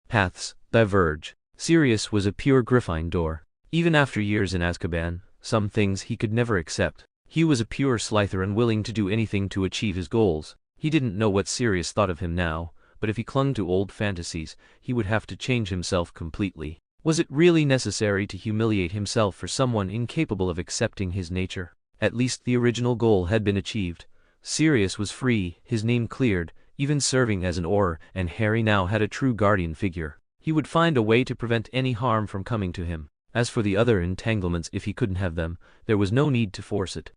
S1: Paths diverge. Sirius was a pure Gryffindor. Even after years in Azkaban, some things he could never accept. Hugh was a pure Slytherin, willing to do anything to achieve his goals. He didn't know what Sirius thought of him now, but if he clung to old fantasies, he would have to change himself completely. Was it really necessary to humiliate himself for someone incapable of accepting his nature? At least the original goal had been achieved. Sirius was free, his name cleared, even serving as an Auror, and Harry now had a true guardian figure. He would find a way to prevent any harm from coming to him. As for the other entanglements, if he couldn't have them, there was no need to force it.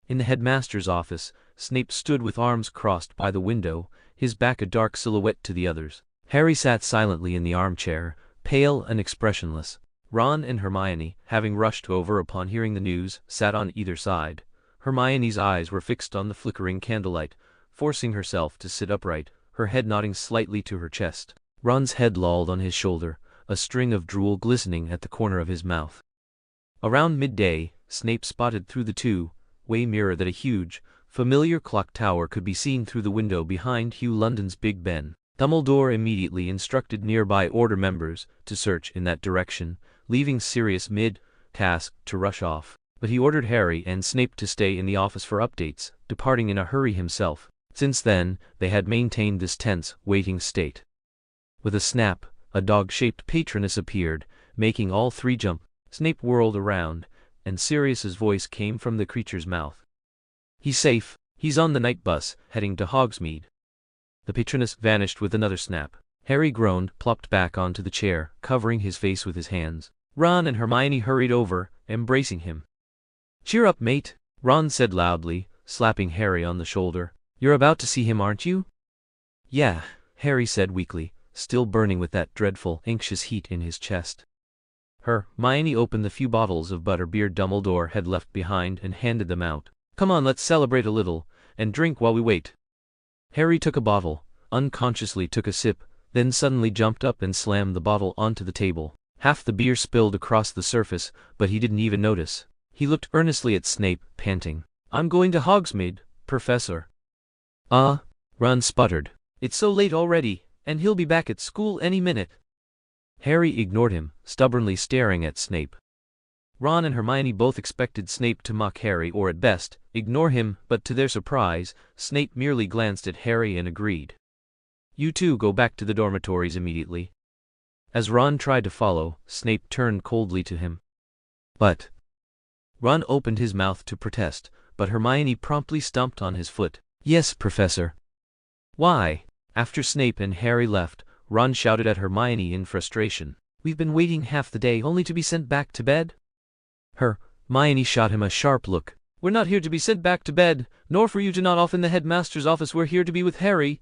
S1: In the headmaster's office, Snape stood with arms crossed by the window, his back a dark silhouette to the others. Harry sat silently in the armchair, pale and expressionless. Ron and Hermione, having rushed over upon hearing the news, sat on either side. Hermione's eyes were fixed on the flickering candlelight, forcing herself to sit upright, her head nodding slightly to her chest. Ron's head lolled on his shoulder, a string of drool glistening at the corner of his mouth. Around midday, Snape spotted through the two-way mirror that a huge, familiar clock tower could be seen through the window behind Hugh London's Big Ben. Dumbledore immediately instructed nearby Order members to search in that direction, leaving Sirius mid-task to rush off. But he ordered Harry and Snape to stay in the office for updates, departing in a hurry himself. Since then, they had maintained this tense, waiting state. With a snap, a dog-shaped Patronus appeared, making all three jump. Snape whirled around, and Sirius's voice came from the creature's mouth. "He's safe. He's on the night bus, heading to Hogsmeade." The Patronus vanished with another snap. Harry groaned, plopped back onto the chair, covering his face with his hands. Ron and Hermione hurried over, embracing him. "Cheer up, mate," Ron said loudly, slapping Harry on the shoulder. "You're about to see him, aren't you?" "Yeah," Harry said weakly, still burning with that dreadful, anxious heat in his chest. Hermione opened the few bottles of butterbeer Dumbledore had left behind and handed them out. "Come on, let's celebrate a little, and drink while we wait." Harry took a bottle, unconsciously took a sip, then suddenly jumped up and slammed the bottle onto the table. Half the beer spilled across the surface, but he didn't even notice. He looked earnestly at Snape, panting. "I'm going to Hogsmeade, Professor." Ron sputtered. "It's so late already, and he'll be back at school any minute." Harry ignored him, stubbornly staring at Snape. Ron and Hermione both expected Snape to mock Harry or at best, ignore him, but to their surprise, Snape merely glanced at Harry and agreed. "You two go back to the dormitories immediately." As Ron tried to follow, Snape turned coldly to him. "But..." Ron opened his mouth to protest, but Hermione promptly stomped on his foot. "Yes, Professor." "Why?" After Snape and Harry left, Ron shouted at Hermione in frustration. "We've been waiting half the day only to be sent back to bed?" Hermione shot him a sharp look. "We're not here to be sent back to bed, nor for you to nod off in the headmaster's office. We're here to be with Harry."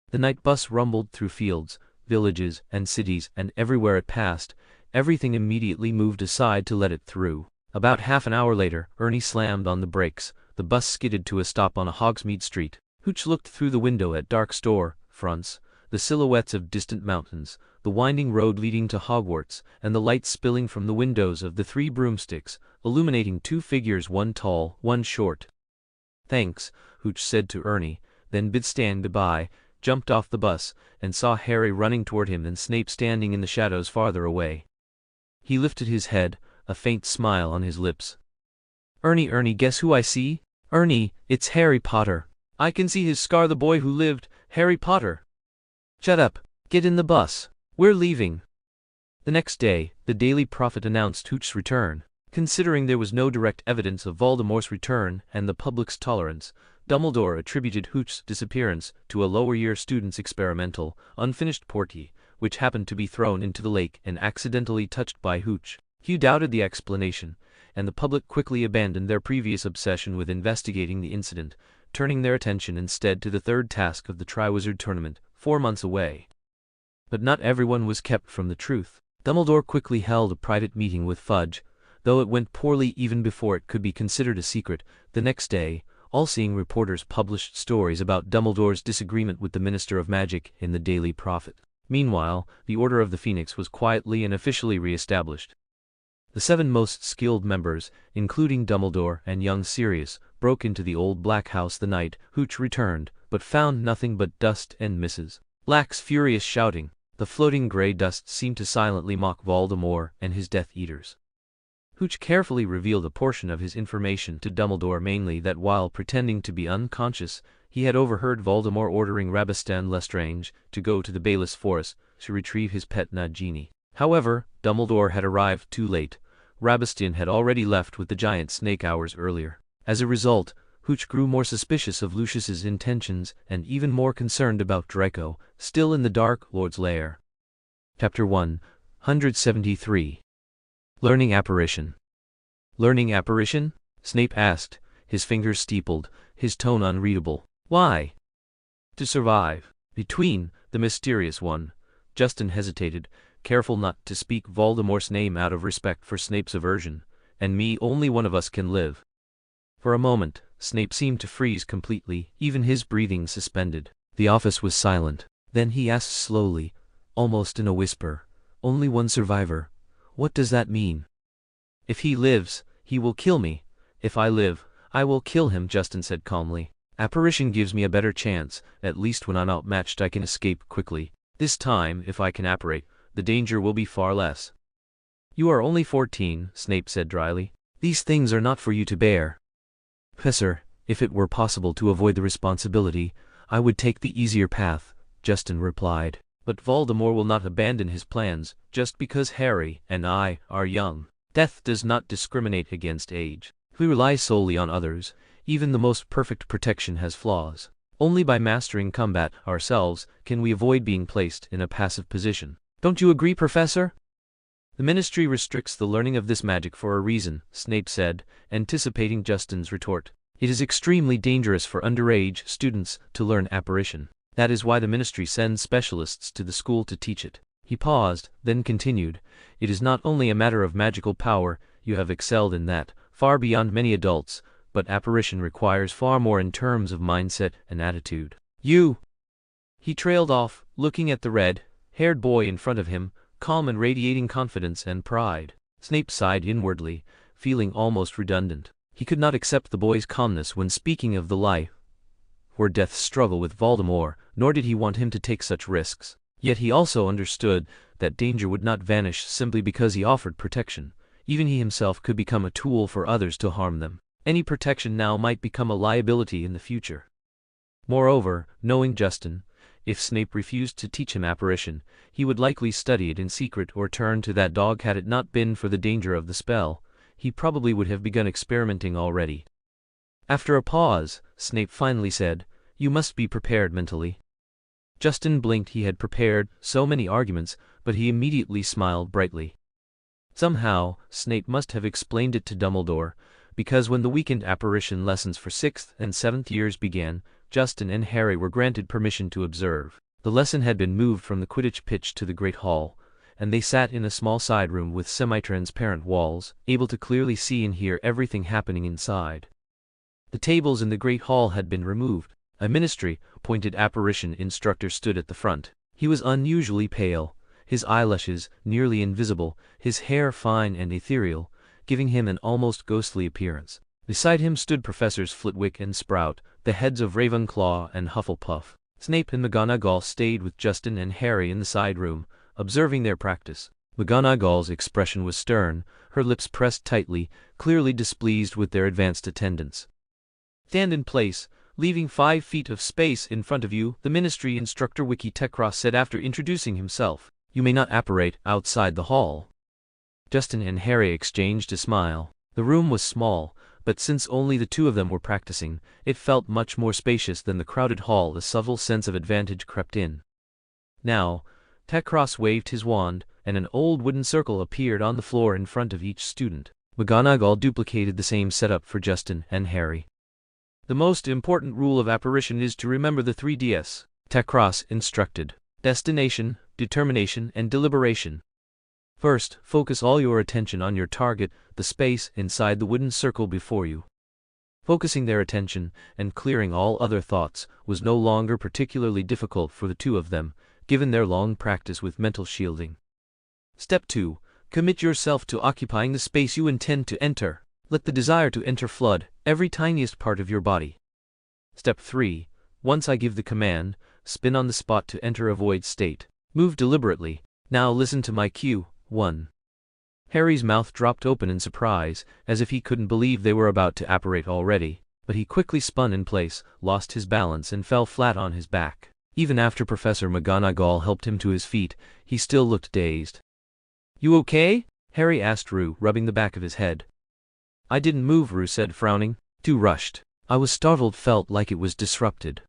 S1: The night bus rumbled through fields, villages, and cities, and everywhere it passed, everything immediately moved aside to let it through. About half an hour later, Ernie slammed on the brakes. The bus skidded to a stop on a Hogsmeade street. Hooch looked through the window at dark store fronts, the silhouettes of distant mountains, the winding road leading to Hogwarts, and the light spilling from the windows of the three broomsticks, illuminating two figures, one tall, one short. "Thanks," Hooch said to Ernie, then bid Stan goodbye, jumped off the bus, and saw Harry running toward him and Snape standing in the shadows farther away. He lifted his head, a faint smile on his lips. Ernie, guess who I see?" "Ernie, it's Harry Potter." "I can see his scar, the boy who lived, Harry Potter." "Shut up, get in the bus. We're leaving." The next day, the Daily Prophet announced Hooch's return. Considering there was no direct evidence of Voldemort's return and the public's tolerance, Dumbledore attributed Hooch's disappearance to a lower-year student's experimental, unfinished portkey, which happened to be thrown into the lake and accidentally touched by Hooch. Hugh doubted the explanation, and the public quickly abandoned their previous obsession with investigating the incident, turning their attention instead to the third task of the Triwizard Tournament, 4 months away. But not everyone was kept from the truth. Dumbledore quickly held a private meeting with Fudge, though it went poorly even before it could be considered a secret. The next day, all-seeing reporters published stories about Dumbledore's disagreement with the Minister of Magic in the Daily Prophet. Meanwhile, the Order of the Phoenix was quietly and officially re-established. The 7 most skilled members, including Dumbledore and young Sirius, broke into the old Black House the night Hooch returned, but found nothing but dust and misses. Black's furious shouting. The floating grey dust seemed to silently mock Voldemort and his Death Eaters. Hooch carefully revealed a portion of his information to Dumbledore, mainly that while pretending to be unconscious, he had overheard Voldemort ordering Rabastan Lestrange to go to the Bayless Forest to retrieve his pet Nagini. However, Dumbledore had arrived too late. Rabastan had already left with the giant snake hours earlier. As a result, Hooch grew more suspicious of Lucius's intentions and even more concerned about Draco, still in the Dark Lord's lair. Chapter 173. Learning Apparition. "Learning apparition?" Snape asked, his fingers steepled, his tone unreadable. "Why?" "To survive. Between the mysterious one." Justin hesitated, careful not to speak Voldemort's name out of respect for Snape's aversion. "And me, only one of us can live." For a moment, Snape seemed to freeze completely, even his breathing suspended. The office was silent. Then he asked slowly, almost in a whisper, "Only one survivor. What does that mean?" "If he lives, he will kill me. If I live, I will kill him," Justin said calmly. "Apparition gives me a better chance. At least when I'm outmatched I can escape quickly. This time, if I can apparate, the danger will be far less." "You are only 14, Snape said dryly. "These things are not for you to bear." "Professor, if it were possible to avoid the responsibility, I would take the easier path," Justin replied. "But Voldemort will not abandon his plans, just because Harry and I are young. Death does not discriminate against age. If we rely solely on others, even the most perfect protection has flaws. Only by mastering combat ourselves can we avoid being placed in a passive position. Don't you agree, Professor?" "The Ministry restricts the learning of this magic for a reason," Snape said, anticipating Justin's retort. "It is extremely dangerous for underage students to learn apparition. That is why the Ministry sends specialists to the school to teach it." He paused, then continued, "It is not only a matter of magical power, you have excelled in that, far beyond many adults, but apparition requires far more in terms of mindset and attitude. You—" He trailed off, looking at the red-haired boy in front of him, calm and radiating confidence and pride. Snape sighed inwardly, feeling almost redundant. He could not accept the boy's calmness when speaking of the life or death struggle with Voldemort, nor did he want him to take such risks. Yet he also understood that danger would not vanish simply because he offered protection. Even he himself could become a tool for others to harm them. Any protection now might become a liability in the future. Moreover, knowing Justin, if Snape refused to teach him apparition, he would likely study it in secret or turn to that dog. Had it not been for the danger of the spell, he probably would have begun experimenting already. After a pause, Snape finally said, "You must be prepared mentally." Justin blinked. He had prepared so many arguments, but he immediately smiled brightly. Somehow, Snape must have explained it to Dumbledore, because when the weekend apparition lessons for 6th and 7th years began, Justin and Harry were granted permission to observe. The lesson had been moved from the Quidditch pitch to the Great Hall, and they sat in a small side room with semi-transparent walls, able to clearly see and hear everything happening inside. The tables in the Great Hall had been removed. A Ministry-appointed apparition instructor stood at the front. He was unusually pale, his eyelashes nearly invisible, his hair fine and ethereal, giving him an almost ghostly appearance. Beside him stood Professors Flitwick and Sprout, the heads of Ravenclaw and Hufflepuff. Snape and McGonagall stayed with Justin and Harry in the side room, observing their practice. McGonagall's expression was stern, her lips pressed tightly, clearly displeased with their advanced attendance. "Stand in place, leaving 5 feet of space in front of you," the Ministry instructor Wiki Tekros said after introducing himself. "You may not apparate outside the hall." Justin and Harry exchanged a smile. The room was small, but since only the two of them were practicing, it felt much more spacious than the crowded hall. A subtle sense of advantage crept in. Now, Tekros waved his wand, and an old wooden circle appeared on the floor in front of each student. McGonagall duplicated the same setup for Justin and Harry. "The most important rule of apparition is to remember the 3 Ds, Tekros instructed. Destination, determination, and deliberation. First, focus all your attention on your target, the space inside the wooden circle before you." Focusing their attention, and clearing all other thoughts, was no longer particularly difficult for the two of them, given their long practice with mental shielding. Step 2. Commit yourself to occupying the space you intend to enter. Let the desire to enter flood every tiniest part of your body. Step 3. Once I give the command, spin on the spot to enter a void state. Move deliberately. Now listen to my cue. 1. Harry's mouth dropped open in surprise, as if he couldn't believe they were about to apparate already, but he quickly spun in place, lost his balance and fell flat on his back. Even after Professor McGonagall helped him to his feet, he still looked dazed. "You okay?" Harry asked Rue, rubbing the back of his head. "I didn't move," Rue said, frowning. "Too rushed. I was startled, felt like it was disrupted."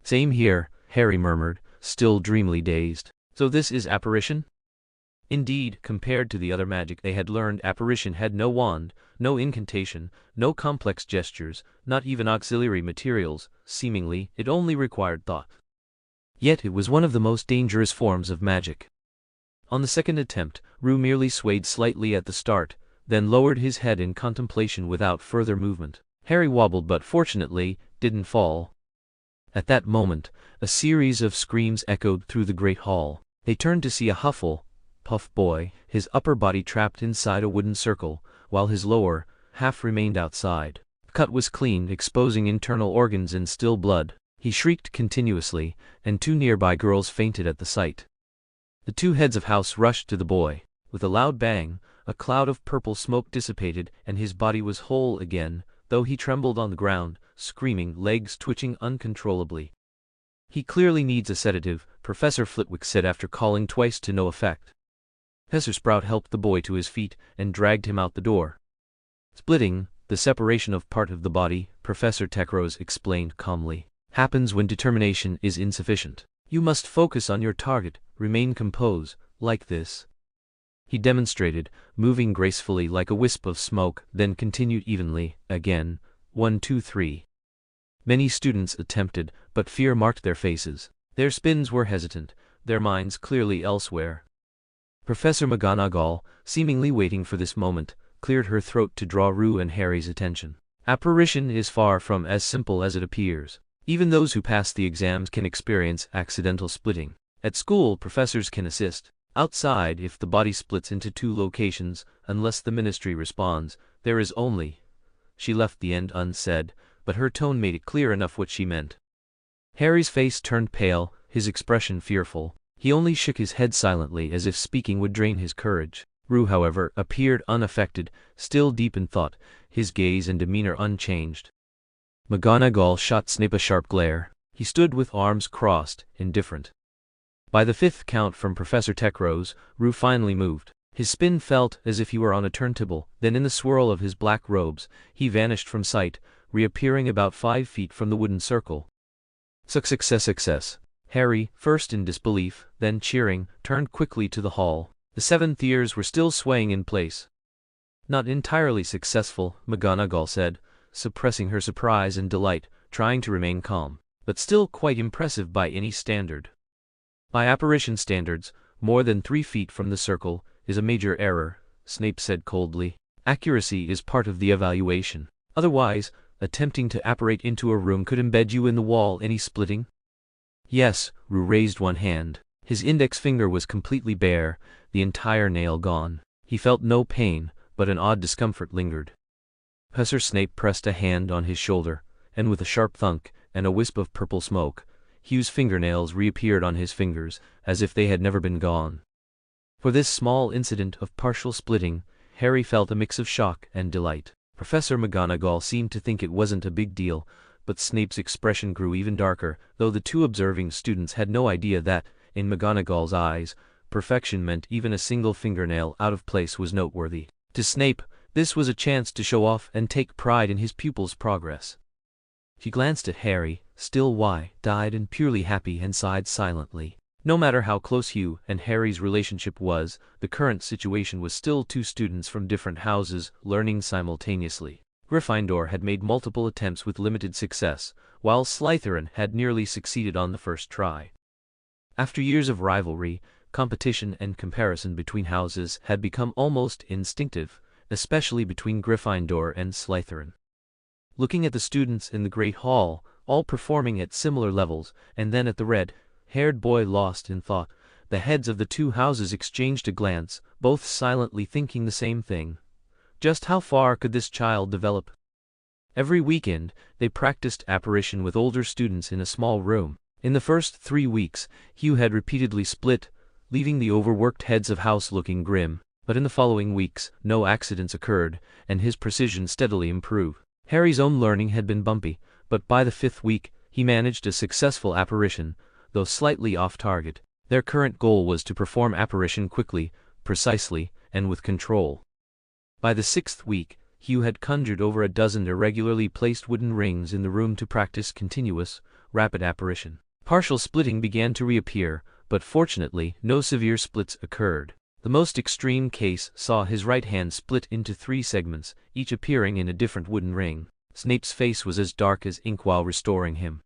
S1: "Same here," Harry murmured, still dreamily dazed. "So this is apparition?" Indeed, compared to the other magic they had learned, apparition had no wand, no incantation, no complex gestures, not even auxiliary materials. Seemingly, it only required thought. Yet it was one of the most dangerous forms of magic. On the second attempt, Rue merely swayed slightly at the start, then lowered his head in contemplation without further movement. Harry wobbled but fortunately didn't fall. At that moment, a series of screams echoed through the great hall. They turned to see a Hufflepuff boy, his upper body trapped inside a wooden circle, while his lower half remained outside. The cut was clean, exposing internal organs and still blood. He shrieked continuously, and 2 nearby girls fainted at the sight. The 2 heads of house rushed to the boy. With a loud bang, a cloud of purple smoke dissipated and his body was whole again, though he trembled on the ground, screaming, legs twitching uncontrollably. "He clearly needs a sedative," Professor Flitwick said after calling twice to no effect. Professor Sprout helped the boy to his feet and dragged him out the door. "Splitting, the separation of part of the body," Professor Techrose explained calmly, "happens when determination is insufficient. You must focus on your target, remain composed, like this." He demonstrated, moving gracefully like a wisp of smoke, then continued evenly, again, 1, 2, 3. Many students attempted, but fear marked their faces. Their spins were hesitant, their minds clearly elsewhere. Professor McGonagall, seemingly waiting for this moment, cleared her throat to draw Rue and Harry's attention. Apparition is far from as simple as it appears. Even those who pass the exams can experience accidental splitting. At school, professors can assist. Outside, if the body splits into 2 locations, unless the ministry responds, there is only... She left the end unsaid, but her tone made it clear enough what she meant. Harry's face turned pale, his expression fearful. He only shook his head silently as if speaking would drain his courage. Rue, however, appeared unaffected, still deep in thought, his gaze and demeanor unchanged. McGonagall shot Snape a sharp glare. He stood with arms crossed, indifferent. By the 5th count from Professor Techrose, Rue finally moved. His spin felt as if he were on a turntable, then in the swirl of his black robes, he vanished from sight, reappearing about 5 feet from the wooden circle. Success. Harry, first in disbelief, then cheering, turned quickly to the hall. The 7th years were still swaying in place. "Not entirely successful," McGonagall said, suppressing her surprise and delight, trying to remain calm, "but still quite impressive by any standard." "By apparition standards, more than 3 feet from the circle is a major error," Snape said coldly. "Accuracy is part of the evaluation. Otherwise, attempting to apparate into a room could embed you in the wall. Any splitting?" "Yes," Rue raised one hand. His index finger was completely bare, the entire nail gone. He felt no pain, but an odd discomfort lingered. Professor Snape pressed a hand on his shoulder, and with a sharp thunk and a wisp of purple smoke, Hugh's fingernails reappeared on his fingers, as if they had never been gone. For this small incident of partial splitting, Harry felt a mix of shock and delight. Professor McGonagall seemed to think it wasn't a big deal, but Snape's expression grew even darker, though the 2 observing students had no idea that, in McGonagall's eyes, perfection meant even a single fingernail out of place was noteworthy. To Snape, this was a chance to show off and take pride in his pupil's progress. He glanced at Harry, still wide-eyed and purely happy, and sighed silently. No matter how close Hugh and Harry's relationship was, the current situation was still 2 students from different houses learning simultaneously. Gryffindor had made multiple attempts with limited success, while Slytherin had nearly succeeded on the first try. After years of rivalry, competition and comparison between houses had become almost instinctive, especially between Gryffindor and Slytherin. Looking at the students in the Great Hall, all performing at similar levels, and then at the red-haired boy lost in thought, the heads of the 2 houses exchanged a glance, both silently thinking the same thing. Just how far could this child develop? Every weekend, they practiced apparition with older students in a small room. In the first 3 weeks, Hugh had repeatedly split, leaving the overworked heads of house looking grim, but in the following weeks, no accidents occurred, and his precision steadily improved. Harry's own learning had been bumpy, but by the 5th week, he managed a successful apparition, though slightly off-target. Their current goal was to perform apparition quickly, precisely, and with control. By the 6th week, Hugh had conjured over a dozen irregularly placed wooden rings in the room to practice continuous, rapid apparition. Partial splitting began to reappear, but fortunately, no severe splits occurred. The most extreme case saw his right hand split into 3 segments, each appearing in a different wooden ring. Snape's face was as dark as ink while restoring him.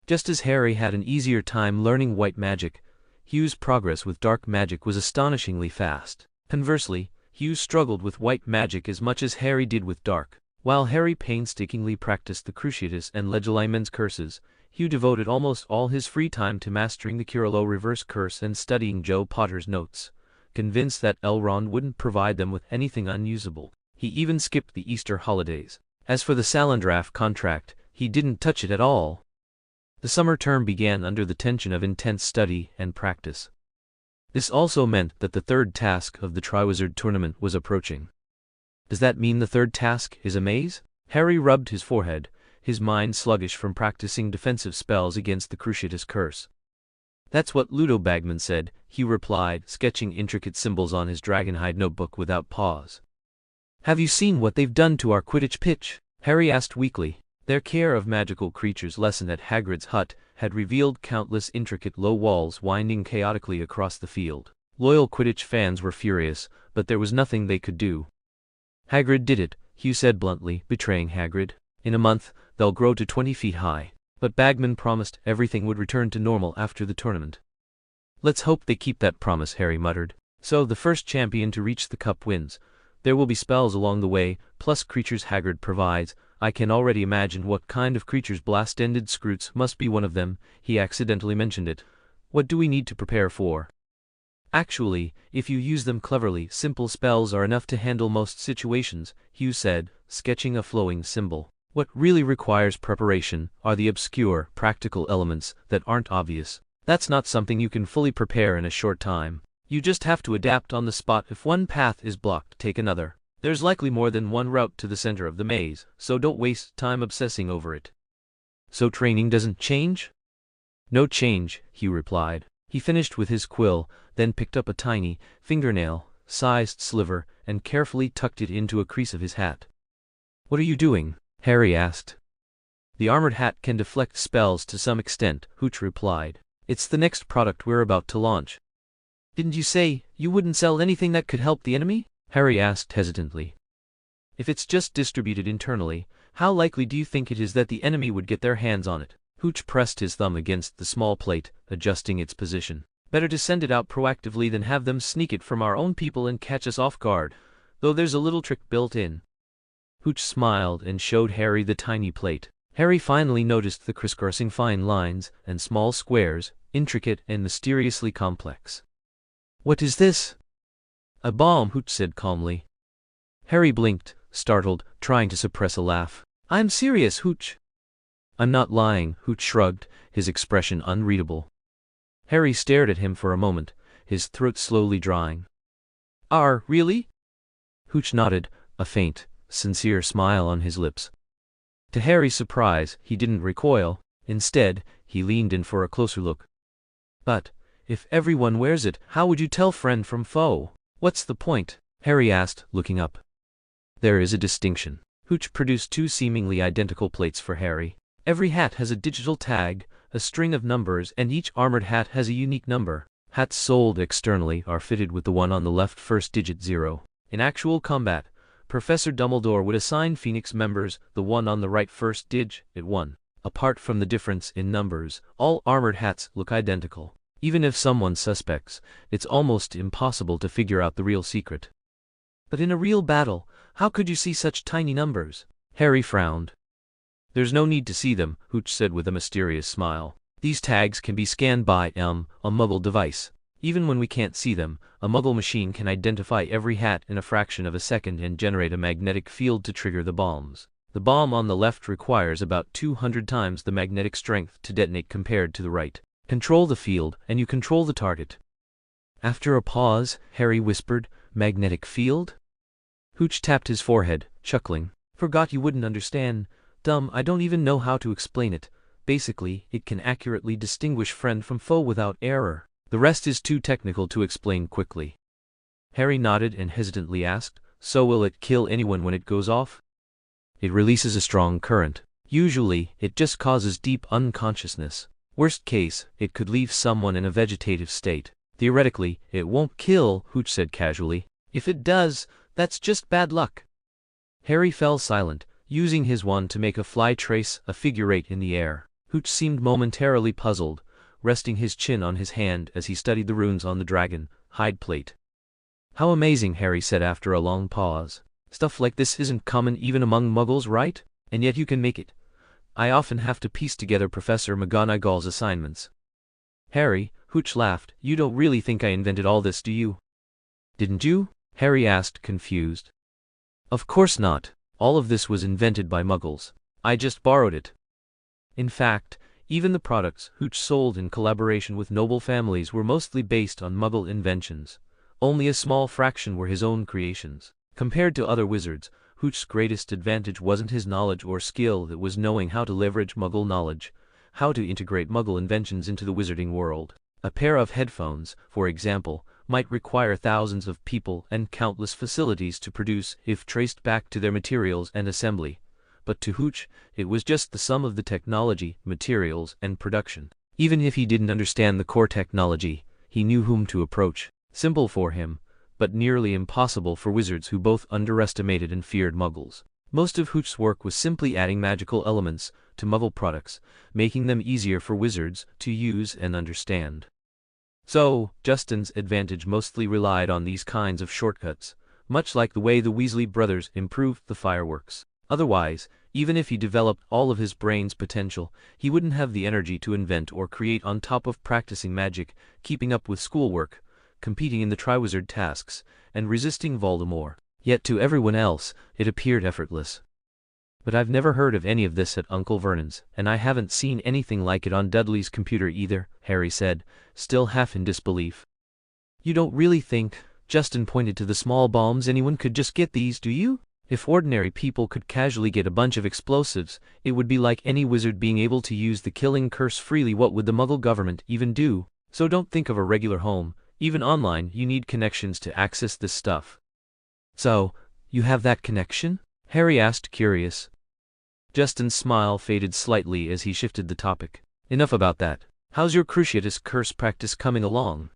S1: Just as Harry had an easier time learning white magic, Hugh's progress with dark magic was astonishingly fast. Conversely, Hugh struggled with white magic as much as Harry did with dark. While Harry painstakingly practiced the Cruciatus and Legilimens curses, Hugh devoted almost all his free time to mastering the Kirilo reverse curse and studying Joe Potter's notes, convinced that Elrond wouldn't provide them with anything unusable. He even skipped the Easter holidays. As for the Salandraff contract, he didn't touch it at all. The summer term began under the tension of intense study and practice. This also meant that the third task of the Triwizard Tournament was approaching. Does that mean the third task is a maze? Harry rubbed his forehead, his mind sluggish from practicing defensive spells against the Cruciatus curse. That's what Ludo Bagman said, he replied, sketching intricate symbols on his dragonhide notebook without pause. Have you seen what they've done to our Quidditch pitch? Harry asked weakly. Their care of magical creatures lesson at Hagrid's hut had revealed countless intricate low walls winding chaotically across the field. Loyal Quidditch fans were furious, but there was nothing they could do. Hagrid did it, Hugh said bluntly, betraying Hagrid. In a month, they'll grow to 20 feet high. But Bagman promised everything would return to normal after the tournament. Let's hope they keep that promise, Harry muttered. So the first champion to reach the cup wins. There will be spells along the way, plus creatures Hagrid provides. I can already imagine what kind of creatures Blast-ended Scroots must be one of them. He accidentally mentioned it. What do we need to prepare for? Actually, if you use them cleverly, simple spells are enough to handle most situations, Hugh said, sketching a flowing symbol. What really requires preparation are the obscure, practical elements that aren't obvious. That's not something you can fully prepare in a short time. You just have to adapt on the spot. If one path is blocked, take another. There's likely more than one route to the center of the maze, so don't waste time obsessing over it. So training doesn't change? No change, Hugh replied. He finished with his quill, then picked up a tiny, fingernail-sized sliver and carefully tucked it into a crease of his hat. What are you doing? Harry asked. The armored hat can deflect spells to some extent, Hooch replied. It's the next product we're about to launch. Didn't you say you wouldn't sell anything that could help the enemy? Harry asked hesitantly. If it's just distributed internally, how likely do you think it is that the enemy would get their hands on it? Hooch pressed his thumb against the small plate, adjusting its position. Better to send it out proactively than have them sneak it from our own people and catch us off guard, though there's a little trick built in. Hooch smiled and showed Harry the tiny plate. Harry finally noticed the crisscrossing fine lines and small squares, intricate and mysteriously complex. What is this? A bomb, Hooch said calmly. Harry blinked, startled, trying to suppress a laugh. I'm serious, Hooch. I'm not lying, Hooch shrugged, his expression unreadable. Harry stared at him for a moment, his throat slowly drying. Really? Hooch nodded, a faint, sincere smile on his lips. To Harry's surprise, he didn't recoil. Instead, he leaned in for a closer look. But, if everyone wears it, how would you tell friend from foe? What's the point? Harry asked, looking up. There is a distinction. Hooch produced two seemingly identical plates for Harry. Every hat has a digital tag, a string of numbers, and each armored hat has a unique number. Hats sold externally are fitted with the one on the left first digit 0. In actual combat, Professor Dumbledore would assign Phoenix members the one on the right first digit 1. Apart from the difference in numbers, all armored hats look identical. Even if someone suspects, it's almost impossible to figure out the real secret. But in a real battle, how could you see such tiny numbers? Harry frowned. There's no need to see them, Hooch said with a mysterious smile. These tags can be scanned by a Muggle device. Even when we can't see them, a Muggle machine can identify every hat in a fraction of a second and generate a magnetic field to trigger the bombs. The bomb on the left requires about 200 times the magnetic strength to detonate compared to the right. Control the field, and you control the target. After a pause, Harry whispered, Magnetic field? Hooch tapped his forehead, chuckling. Forgot you wouldn't understand. Dumb, I don't even know how to explain it. Basically, it can accurately distinguish friend from foe without error. The rest is too technical to explain quickly. Harry nodded and hesitantly asked, So will it kill anyone when it goes off? It releases a strong current. Usually, it just causes deep unconsciousness. Worst case, it could leave someone in a vegetative state. Theoretically, it won't kill, Hooch said casually. If it does, that's just bad luck. Harry fell silent, using his wand to make a fly trace a figure 8 in the air. Hooch seemed momentarily puzzled, resting his chin on his hand as he studied the runes on the dragon hide plate. How amazing, Harry said after a long pause. Stuff like this isn't common even among muggles, right? And yet you can make it. I often have to piece together Professor McGonagall's assignments. Harry, Hooch laughed. You don't really think I invented all this, do you? Didn't you? Harry asked, confused. Of course not. All of this was invented by muggles. I just borrowed it. In fact, even the products Hooch sold in collaboration with noble families were mostly based on muggle inventions. Only a small fraction were his own creations. Compared to other wizards, Hooch's greatest advantage wasn't his knowledge or skill, it was knowing how to leverage muggle knowledge, how to integrate muggle inventions into the wizarding world. A pair of headphones, for example, might require thousands of people and countless facilities to produce if traced back to their materials and assembly. But to Hooch, it was just the sum of the technology, materials, and production. Even if he didn't understand the core technology, he knew whom to approach. Simple for him, but nearly impossible for wizards who both underestimated and feared muggles. Most of Hooch's work was simply adding magical elements to muggle products, making them easier for wizards to use and understand. So, Justin's advantage mostly relied on these kinds of shortcuts, much like the way the Weasley brothers improved the fireworks. Otherwise, even if he developed all of his brain's potential, he wouldn't have the energy to invent or create on top of practicing magic, keeping up with schoolwork, competing in the Triwizard tasks, and resisting Voldemort. Yet to everyone else, it appeared effortless. But I've never heard of any of this at Uncle Vernon's, and I haven't seen anything like it on Dudley's computer either, Harry said, still half in disbelief. You don't really think, Justin pointed to the small bombs, anyone could just get these, do you? If ordinary people could casually get a bunch of explosives, it would be like any wizard being able to use the killing curse freely. What would the Muggle government even do? So don't think of a regular home. Even online, you need connections to access this stuff. So, you have that connection? Harry asked, curious. Justin's smile faded slightly as he shifted the topic. Enough about that. How's your Cruciatus curse practice coming along?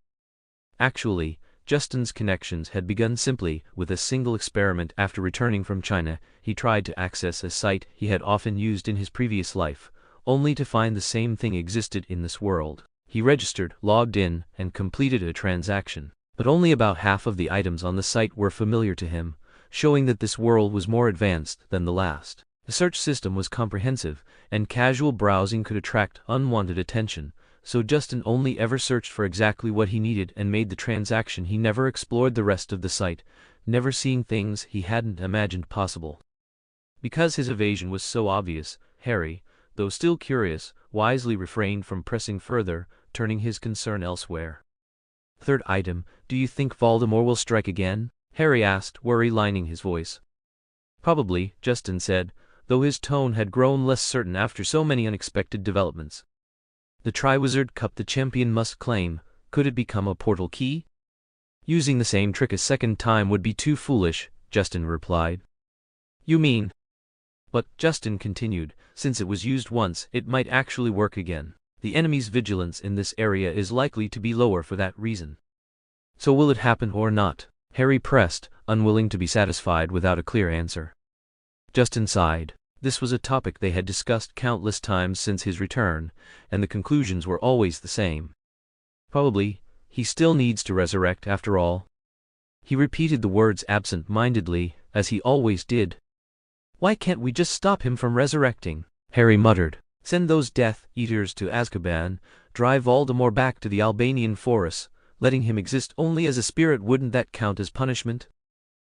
S1: Actually, Justin's connections had begun simply with a single experiment. After returning from China, he tried to access a site he had often used in his previous life, only to find the same thing existed in this world. He registered, logged in, and completed a transaction. But only about half of the items on the site were familiar to him, showing that this world was more advanced than the last. The search system was comprehensive, and casual browsing could attract unwanted attention, so Justin only ever searched for exactly what he needed and made the transaction. He never explored the rest of the site, never seeing things he hadn't imagined possible. Because his evasion was so obvious, Harry, though still curious, wisely refrained from pressing further, turning his concern elsewhere. Third item, do you think Voldemort will strike again? Harry asked, worry lining his voice. Probably, Justin said, though his tone had grown less certain after so many unexpected developments. The Triwizard Cup the champion must claim, could it become a portal key? Using the same trick a second time would be too foolish, Justin replied. You mean? But, Justin continued, since it was used once, it might actually work again. The enemy's vigilance in this area is likely to be lower for that reason. So will it happen or not? Harry pressed, unwilling to be satisfied without a clear answer. Justin sighed. This was a topic they had discussed countless times since his return, and the conclusions were always the same. Probably, he still needs to resurrect after all. He repeated the words absent-mindedly, as he always did. Why can't we just stop him from resurrecting? Harry muttered. Send those Death Eaters to Azkaban, drive Voldemort back to the Albanian forests, letting him exist only as a spirit. Wouldn't that count as punishment?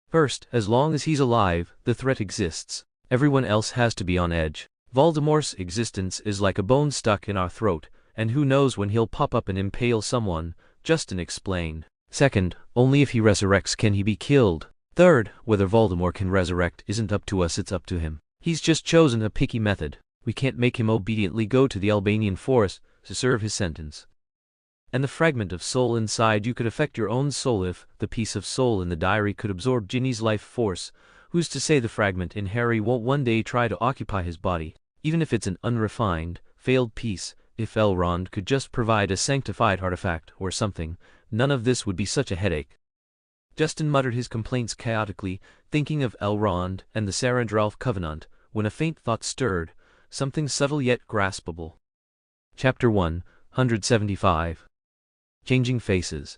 S1: First, as long as he's alive, the threat exists. Everyone else has to be on edge. Voldemort's existence is like a bone stuck in our throat, and who knows when he'll pop up and impale someone, Justin explained. Second, only if he resurrects can he be killed. Third, whether Voldemort can resurrect isn't up to us, it's up to him. He's just chosen a picky method. We can't make him obediently go to the Albanian forest to serve his sentence. And the fragment of soul inside you could affect your own soul. If the piece of soul in the diary could absorb Ginny's life force, who's to say the fragment in Harry won't one day try to occupy his body, even if it's an unrefined, failed piece? If Elrond could just provide a sanctified artifact or something, none of this would be such a headache. Justin muttered his complaints chaotically, thinking of Elrond and the Sarandralf Covenant, when a faint thought stirred, something subtle yet graspable. Chapter 175. Changing Faces.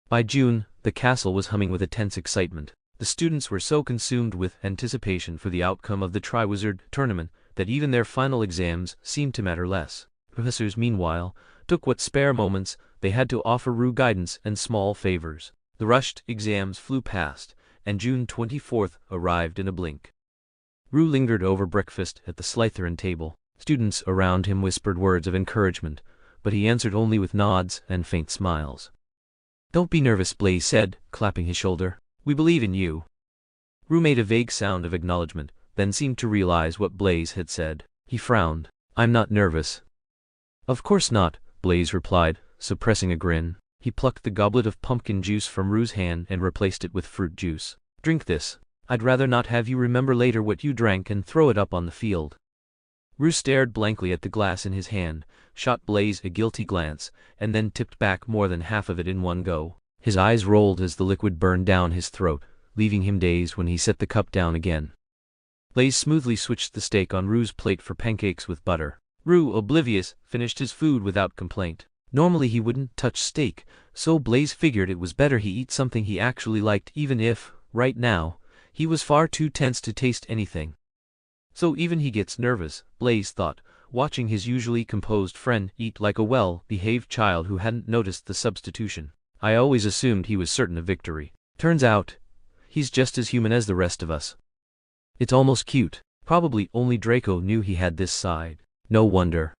S1: By June, the castle was humming with a tense excitement. The students were so consumed with anticipation for the outcome of the Triwizard Tournament that even their final exams seemed to matter less. Professors, meanwhile, took what spare moments they had to offer Rue guidance and small favors. The rushed exams flew past, and June 24th arrived in a blink. Rue lingered over breakfast at the Slytherin table. Students around him whispered words of encouragement, but he answered only with nods and faint smiles. "Don't be nervous," Blaise said, clapping his shoulder. "We believe in you." Rue made a vague sound of acknowledgement, then seemed to realize what Blaise had said. He frowned. "I'm not nervous." "Of course not," Blaise replied, suppressing a grin. He plucked the goblet of pumpkin juice from Rue's hand and replaced it with fruit juice. "Drink this. I'd rather not have you remember later what you drank and throw it up on the field." Rue stared blankly at the glass in his hand, shot Blaise a guilty glance, and then tipped back more than half of it in one go. His eyes rolled as the liquid burned down his throat, leaving him dazed when he set the cup down again. Blaise smoothly switched the steak on Rue's plate for pancakes with butter. Rue, oblivious, finished his food without complaint. Normally he wouldn't touch steak, so Blaise figured it was better he eat something he actually liked, even if, right now, he was far too tense to taste anything. So even he gets nervous, Blaise thought, watching his usually composed friend eat like a well-behaved child who hadn't noticed the substitution. "I always assumed he was certain of victory. Turns out, he's just as human as the rest of us." It's almost cute. Probably only Draco knew he had this side. No wonder.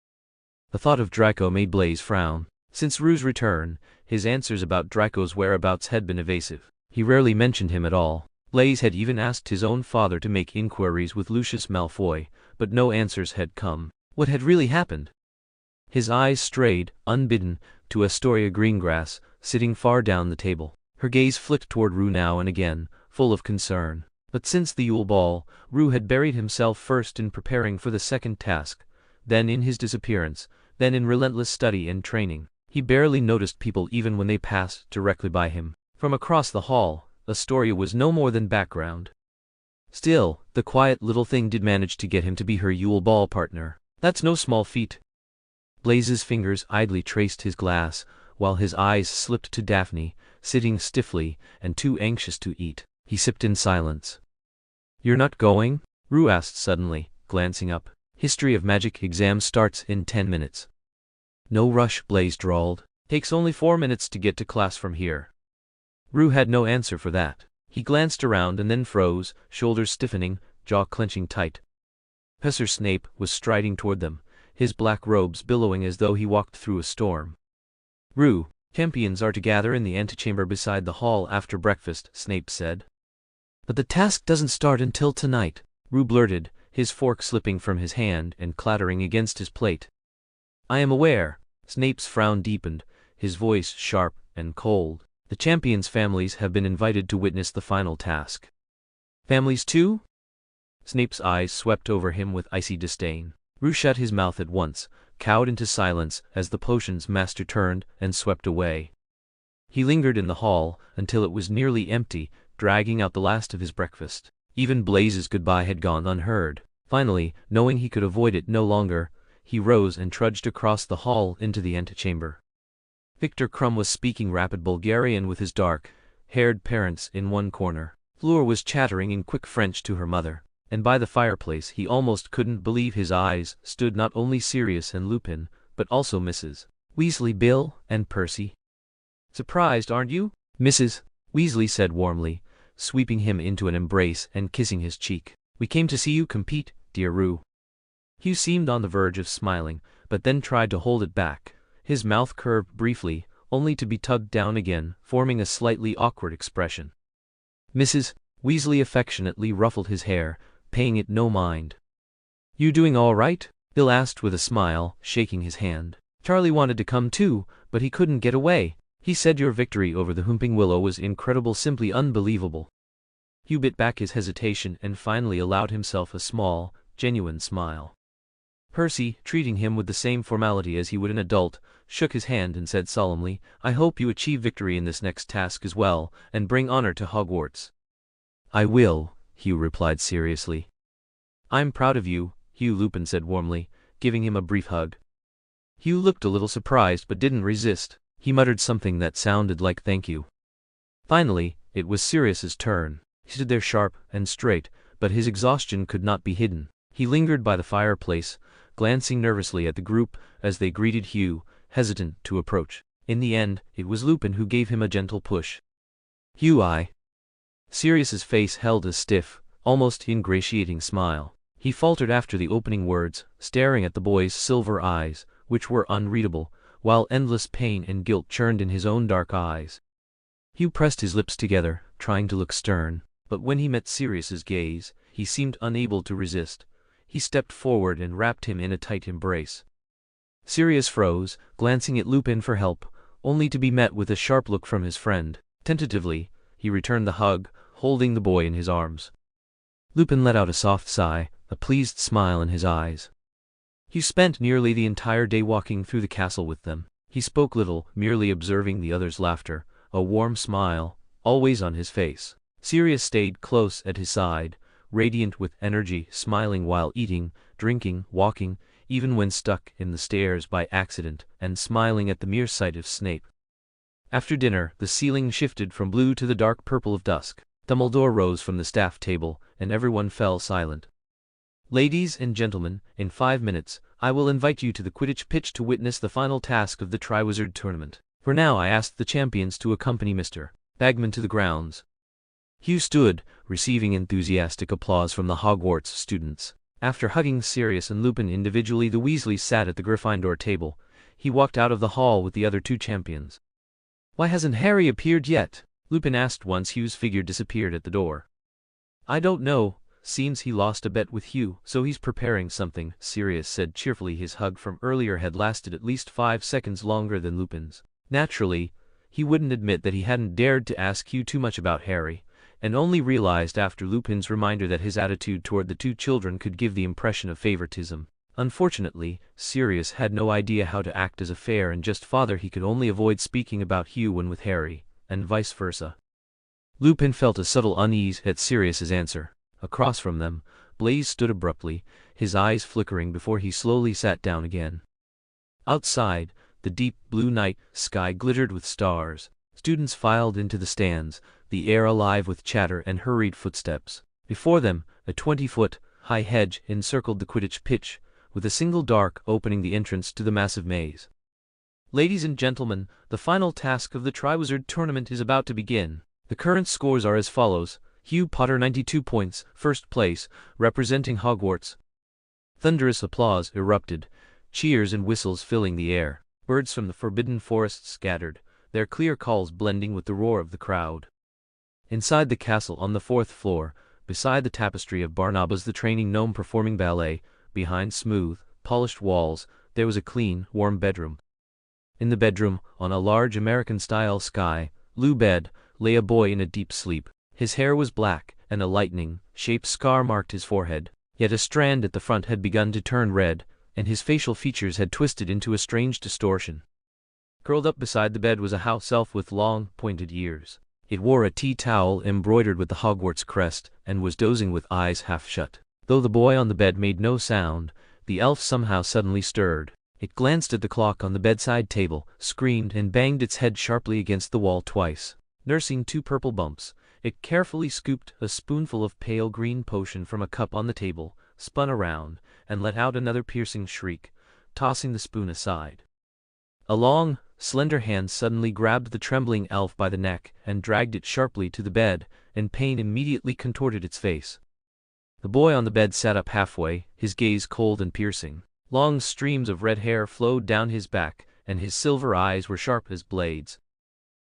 S1: The thought of Draco made Blaise frown. Since Rue's return, his answers about Draco's whereabouts had been evasive. He rarely mentioned him at all. Blaise had even asked his own father to make inquiries with Lucius Malfoy, but no answers had come. What had really happened? His eyes strayed, unbidden, to Astoria Greengrass, sitting far down the table. Her gaze flicked toward Rue now and again, full of concern. But since the Yule Ball, Rue had buried himself first in preparing for the second task, then in his disappearance, then in relentless study and training. He barely noticed people even when they passed directly by him. From across the hall, Astoria was no more than background. Still, the quiet little thing did manage to get him to be her Yule Ball partner. That's no small feat. Blaise's fingers idly traced his glass, while his eyes slipped to Daphne, sitting stiffly and too anxious to eat. He sipped in silence. "You're not going?" Rue asked suddenly, glancing up. "History of Magic exam starts in 10 minutes. "No rush," Blaise drawled. "Takes only 4 minutes to get to class from here." Rue had no answer for that. He glanced around and then froze, shoulders stiffening, jaw clenching tight. Professor Snape was striding toward them, his black robes billowing as though he walked through a storm. "Rue, champions are to gather in the antechamber beside the hall after breakfast," Snape said. "But the task doesn't start until tonight," Rue blurted, his fork slipping from his hand and clattering against his plate. "I am aware." Snape's frown deepened, his voice sharp and cold. "The champions' families have been invited to witness the final task." "Families too?" Snape's eyes swept over him with icy disdain. Rue shut his mouth at once, cowed into silence as the potions master turned and swept away. He lingered in the hall until it was nearly empty, dragging out the last of his breakfast. Even Blaise's goodbye had gone unheard. Finally, knowing he could avoid it no longer, he rose and trudged across the hall into the antechamber. Victor Krum was speaking rapid Bulgarian with his dark-haired parents in one corner. Fleur was chattering in quick French to her mother, and by the fireplace he almost couldn't believe his eyes stood not only Sirius and Lupin, but also Mrs. Weasley, Bill, and Percy. "Surprised, aren't you?" Mrs. Weasley said warmly, sweeping him into an embrace and kissing his cheek. "We came to see you compete, dear Rue." Hugh seemed on the verge of smiling, but then tried to hold it back. His mouth curved briefly, only to be tugged down again, forming a slightly awkward expression. Mrs. Weasley affectionately ruffled his hair, paying it no mind. "You doing all right?" Bill asked with a smile, shaking his hand. "Charlie wanted to come too, but he couldn't get away. He said your victory over the Whomping Willow was incredible, simply unbelievable." Hugh bit back his hesitation and finally allowed himself a small, genuine smile. Percy, treating him with the same formality as he would an adult, shook his hand and said solemnly, "I hope you achieve victory in this next task as well, and bring honor to Hogwarts." "I will," Hugh replied seriously. "I'm proud of you," Hugh Lupin said warmly, giving him a brief hug. Hugh looked a little surprised but didn't resist. He muttered something that sounded like thank you. Finally, it was Sirius's turn. He stood there sharp and straight, but his exhaustion could not be hidden. He lingered by the fireplace, glancing nervously at the group as they greeted Hugh, hesitant to approach. In the end, it was Lupin who gave him a gentle push. "Hugh, Sirius's face held a stiff, almost ingratiating smile. He faltered after the opening words, staring at the boy's silver eyes, which were unreadable, while endless pain and guilt churned in his own dark eyes. Hugh pressed his lips together, trying to look stern, but when he met Sirius's gaze, he seemed unable to resist. He stepped forward and wrapped him in a tight embrace. Sirius froze, glancing at Lupin for help, only to be met with a sharp look from his friend. Tentatively, he returned the hug, holding the boy in his arms. Lupin let out a soft sigh, a pleased smile in his eyes. He spent nearly the entire day walking through the castle with them. He spoke little, merely observing the others' laughter, a warm smile, always on his face. Sirius stayed close at his side, radiant with energy, smiling while eating, drinking, walking, even when stuck in the stairs by accident, and smiling at the mere sight of Snape. After dinner, the ceiling shifted from blue to the dark purple of dusk. Dumbledore rose from the staff table, and everyone fell silent. "Ladies and gentlemen, in 5 minutes, I will invite you to the Quidditch pitch to witness the final task of the Triwizard Tournament. For now I ask the champions to accompany Mr. Bagman to the grounds." Hugh stood, receiving enthusiastic applause from the Hogwarts students. After hugging Sirius and Lupin individually, the Weasleys sat at the Gryffindor table. He walked out of the hall with the other 2 champions. "Why hasn't Harry appeared yet?" Lupin asked once Hugh's figure disappeared at the door. "I don't know. Seems he lost a bet with Hugh, so he's preparing something," Sirius said cheerfully. His hug from earlier had lasted at least 5 seconds longer than Lupin's. Naturally, he wouldn't admit that he hadn't dared to ask Hugh too much about Harry, and only realized after Lupin's reminder that his attitude toward the 2 children could give the impression of favoritism. Unfortunately, Sirius had no idea how to act as a fair and just father. He could only avoid speaking about Hugh when with Harry, and vice versa. Lupin felt a subtle unease at Sirius's answer. Across from them, Blaise stood abruptly, his eyes flickering before he slowly sat down again. Outside, the deep blue night sky glittered with stars. Students filed into the stands, the air alive with chatter and hurried footsteps. Before them, a 20-foot-high hedge encircled the Quidditch pitch, with a single dark opening the entrance to the massive maze. "Ladies and gentlemen, the final task of the Triwizard Tournament is about to begin. The current scores are as follows. Hugh Potter 92 points, first place, representing Hogwarts." Thunderous applause erupted, cheers and whistles filling the air. Birds from the Forbidden Forest scattered, their clear calls blending with the roar of the crowd. Inside the castle on the 4th floor, beside the tapestry of Barnabas the training gnome performing ballet, behind smooth, polished walls, there was a clean, warm bedroom. In the bedroom, on a large American-style sky-blue bed, lay a boy in a deep sleep. His hair was black, and a lightning-shaped scar marked his forehead, yet a strand at the front had begun to turn red, and his facial features had twisted into a strange distortion. Curled up beside the bed was a house elf with long, pointed ears. It wore a tea towel embroidered with the Hogwarts crest, and was dozing with eyes half shut. Though the boy on the bed made no sound, the elf somehow suddenly stirred. It glanced at the clock on the bedside table, screamed, and banged its head sharply against the wall twice. Nursing 2 purple bumps, it carefully scooped a spoonful of pale green potion from a cup on the table, spun around, and let out another piercing shriek, tossing the spoon aside. A long, slender hand suddenly grabbed the trembling elf by the neck and dragged it sharply to the bed, and pain immediately contorted its face. The boy on the bed sat up halfway, his gaze cold and piercing. Long streams of red hair flowed down his back, and his silver eyes were sharp as blades.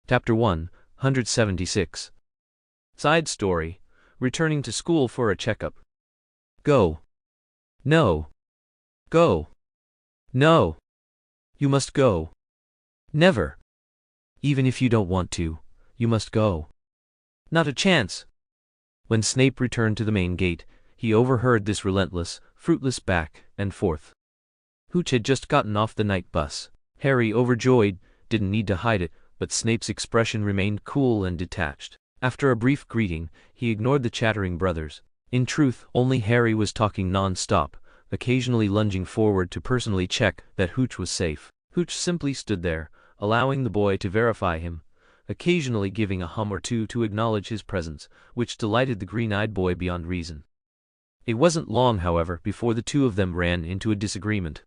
S1: Chapter 176. Side story: returning to school for a checkup. Go. No. Go. No. You must go. Never. Even if you don't want to, you must go. Not a chance. When Snape returned to the main gate, he overheard this relentless, fruitless back and forth. Hooch had just gotten off the night bus. Harry, overjoyed, didn't need to hide it, but Snape's expression remained cool and detached. After a brief greeting, he ignored the chattering brothers. In truth, only Harry was talking non-stop, occasionally lunging forward to personally check that Hooch was safe. Hooch simply stood there, allowing the boy to verify him, occasionally giving a hum or two to acknowledge his presence, which delighted the green-eyed boy beyond reason. It wasn't long, however, before the two of them ran into a disagreement.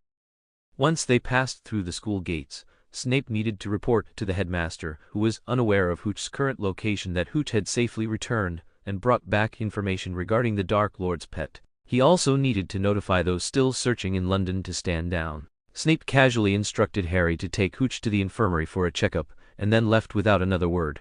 S1: Once they passed through the school gates, Snape needed to report to the headmaster, who was unaware of Hooch's current location, that Hooch had safely returned and brought back information regarding the Dark Lord's pet. He also needed to notify those still searching in London to stand down. Snape casually instructed Harry to take Hooch to the infirmary for a checkup, and then left without another word.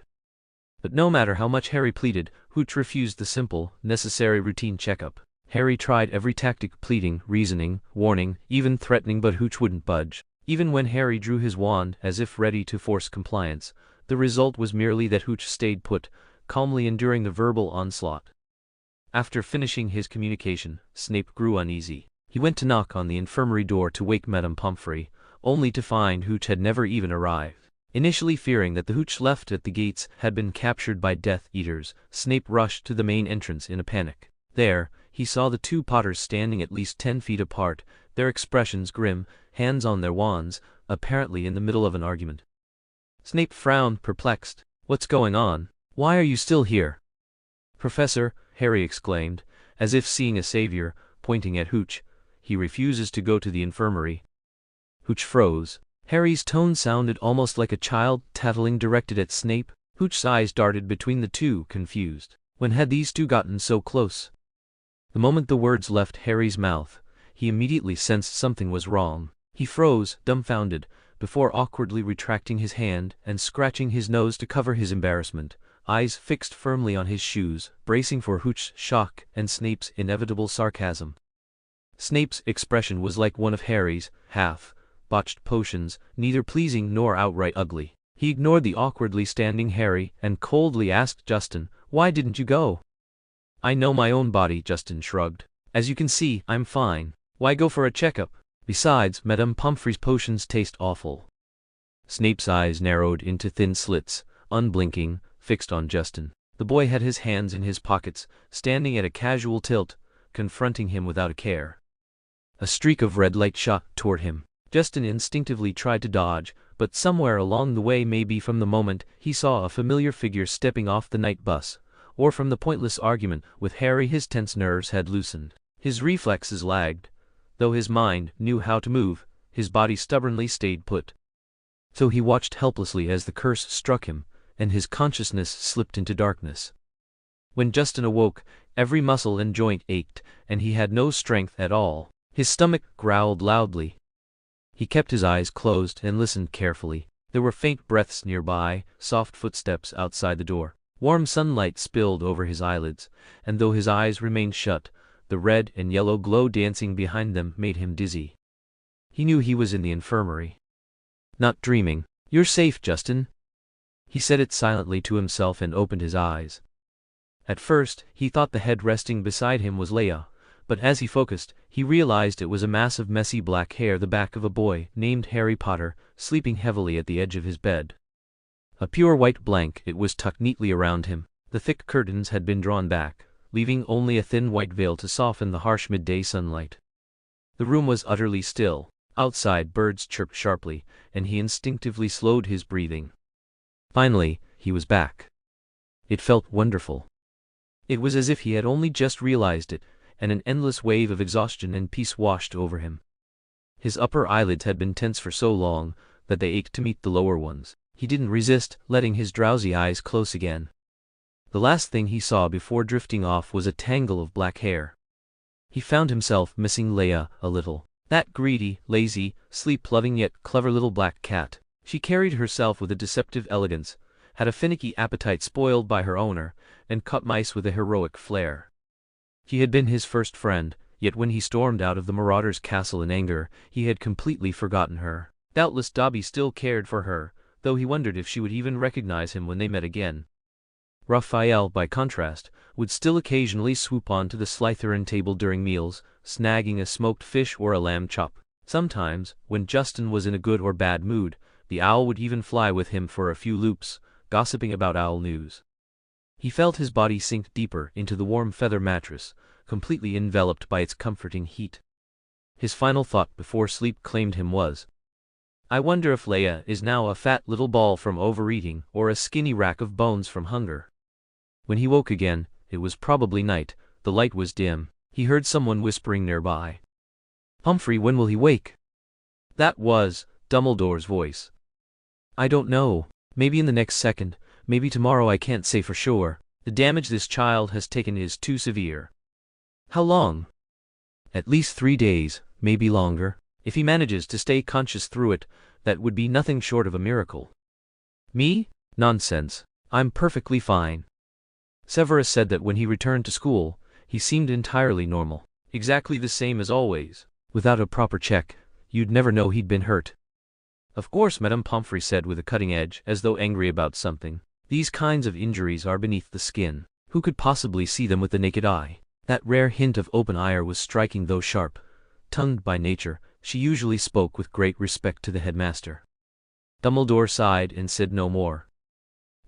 S1: But no matter how much Harry pleaded, Hooch refused the simple, necessary routine checkup. Harry tried every tactic, pleading, reasoning, warning, even threatening, but Hooch wouldn't budge. Even when Harry drew his wand as if ready to force compliance, the result was merely that Hooch stayed put, calmly enduring the verbal onslaught. After finishing his communication, Snape grew uneasy. He went to knock on the infirmary door to wake Madame Pomfrey, only to find Hooch had never even arrived. Initially fearing that the Hooch left at the gates had been captured by Death Eaters, Snape rushed to the main entrance in a panic. There, he saw the two Potters standing at least 10 feet apart, their expressions grim, hands on their wands, apparently in the middle of an argument. Snape frowned, perplexed. "What's going on? Why are you still here?" "Professor," Harry exclaimed, as if seeing a savior, pointing at Hooch, "he refuses to go to the infirmary." Hooch froze. Harry's tone sounded almost like a child tattling directed at Snape. Hooch's eyes darted between the two, confused. When had these two gotten so close? The moment the words left Harry's mouth, he immediately sensed something was wrong. He froze, dumbfounded, before awkwardly retracting his hand and scratching his nose to cover his embarrassment, eyes fixed firmly on his shoes, bracing for Hooch's shock and Snape's inevitable sarcasm. Snape's expression was like one of Harry's half-botched potions, neither pleasing nor outright ugly. He ignored the awkwardly standing Harry and coldly asked Justin, "Why didn't you go?" "I know my own body," Justin shrugged. "As you can see, I'm fine. Why go for a checkup? Besides, Madame Pomfrey's potions taste awful." Snape's eyes narrowed into thin slits, unblinking, fixed on Justin. The boy had his hands in his pockets, standing at a casual tilt, confronting him without a care. A streak of red light shot toward him. Justin instinctively tried to dodge, but somewhere along the way, maybe from the moment he saw a familiar figure stepping off the night bus, or from the pointless argument with Harry, his tense nerves had loosened. His reflexes lagged. Though his mind knew how to move, his body stubbornly stayed put. So he watched helplessly as the curse struck him, and his consciousness slipped into darkness. When Justin awoke, every muscle and joint ached, and he had no strength at all. His stomach growled loudly. He kept his eyes closed and listened carefully. There were faint breaths nearby, soft footsteps outside the door. Warm sunlight spilled over his eyelids, and though his eyes remained shut, the red and yellow glow dancing behind them made him dizzy. He knew he was in the infirmary. Not dreaming. "You're safe, Justin." He said it silently to himself and opened his eyes. At first, he thought the head resting beside him was Leia, but as he focused, he realized it was a mass of messy black hair, the back of a boy named Harry Potter, sleeping heavily at the edge of his bed. A pure white blank, it was tucked neatly around him. The thick curtains had been drawn back, leaving only a thin white veil to soften the harsh midday sunlight. The room was utterly still. Outside, birds chirped sharply, and he instinctively slowed his breathing. Finally, he was back. It felt wonderful. It was as if he had only just realized it, and an endless wave of exhaustion and peace washed over him. His upper eyelids had been tense for so long that they ached to meet the lower ones. He didn't resist, letting his drowsy eyes close again. The last thing he saw before drifting off was a tangle of black hair. He found himself missing Leia a little. That greedy, lazy, sleep-loving yet clever little black cat. She carried herself with a deceptive elegance, had a finicky appetite spoiled by her owner, and caught mice with a heroic flair. She had been his first friend, yet when he stormed out of the Marauder's castle in anger, he had completely forgotten her. Doubtless Dobby still cared for her, though he wondered if she would even recognize him when they met again. Raphael, by contrast, would still occasionally swoop onto the Slytherin table during meals, snagging a smoked fish or a lamb chop. Sometimes, when Justin was in a good or bad mood, the owl would even fly with him for a few loops, gossiping about owl news. He felt his body sink deeper into the warm feather mattress, completely enveloped by its comforting heat. His final thought before sleep claimed him was, I wonder if Leia is now a fat little ball from overeating or a skinny rack of bones from hunger. When he woke again, it was probably night, the light was dim, he heard someone whispering nearby. Humphrey, when will he wake? That was Dumbledore's voice. I don't know, maybe in the next second, maybe tomorrow, I can't say for sure. The damage this child has taken is too severe. How long? At least 3 days, maybe longer. If he manages to stay conscious through it, that would be nothing short of a miracle. Me? Nonsense. I'm perfectly fine. Severus said that when he returned to school, he seemed entirely normal. Exactly the same as always. Without a proper check, you'd never know he'd been hurt. Of course, Madame Pomfrey said with a cutting edge, as though angry about something. These kinds of injuries are beneath the skin. Who could possibly see them with the naked eye? That rare hint of open ire was striking, though sharp. Tongued by nature, she usually spoke with great respect to the headmaster. Dumbledore sighed and said no more.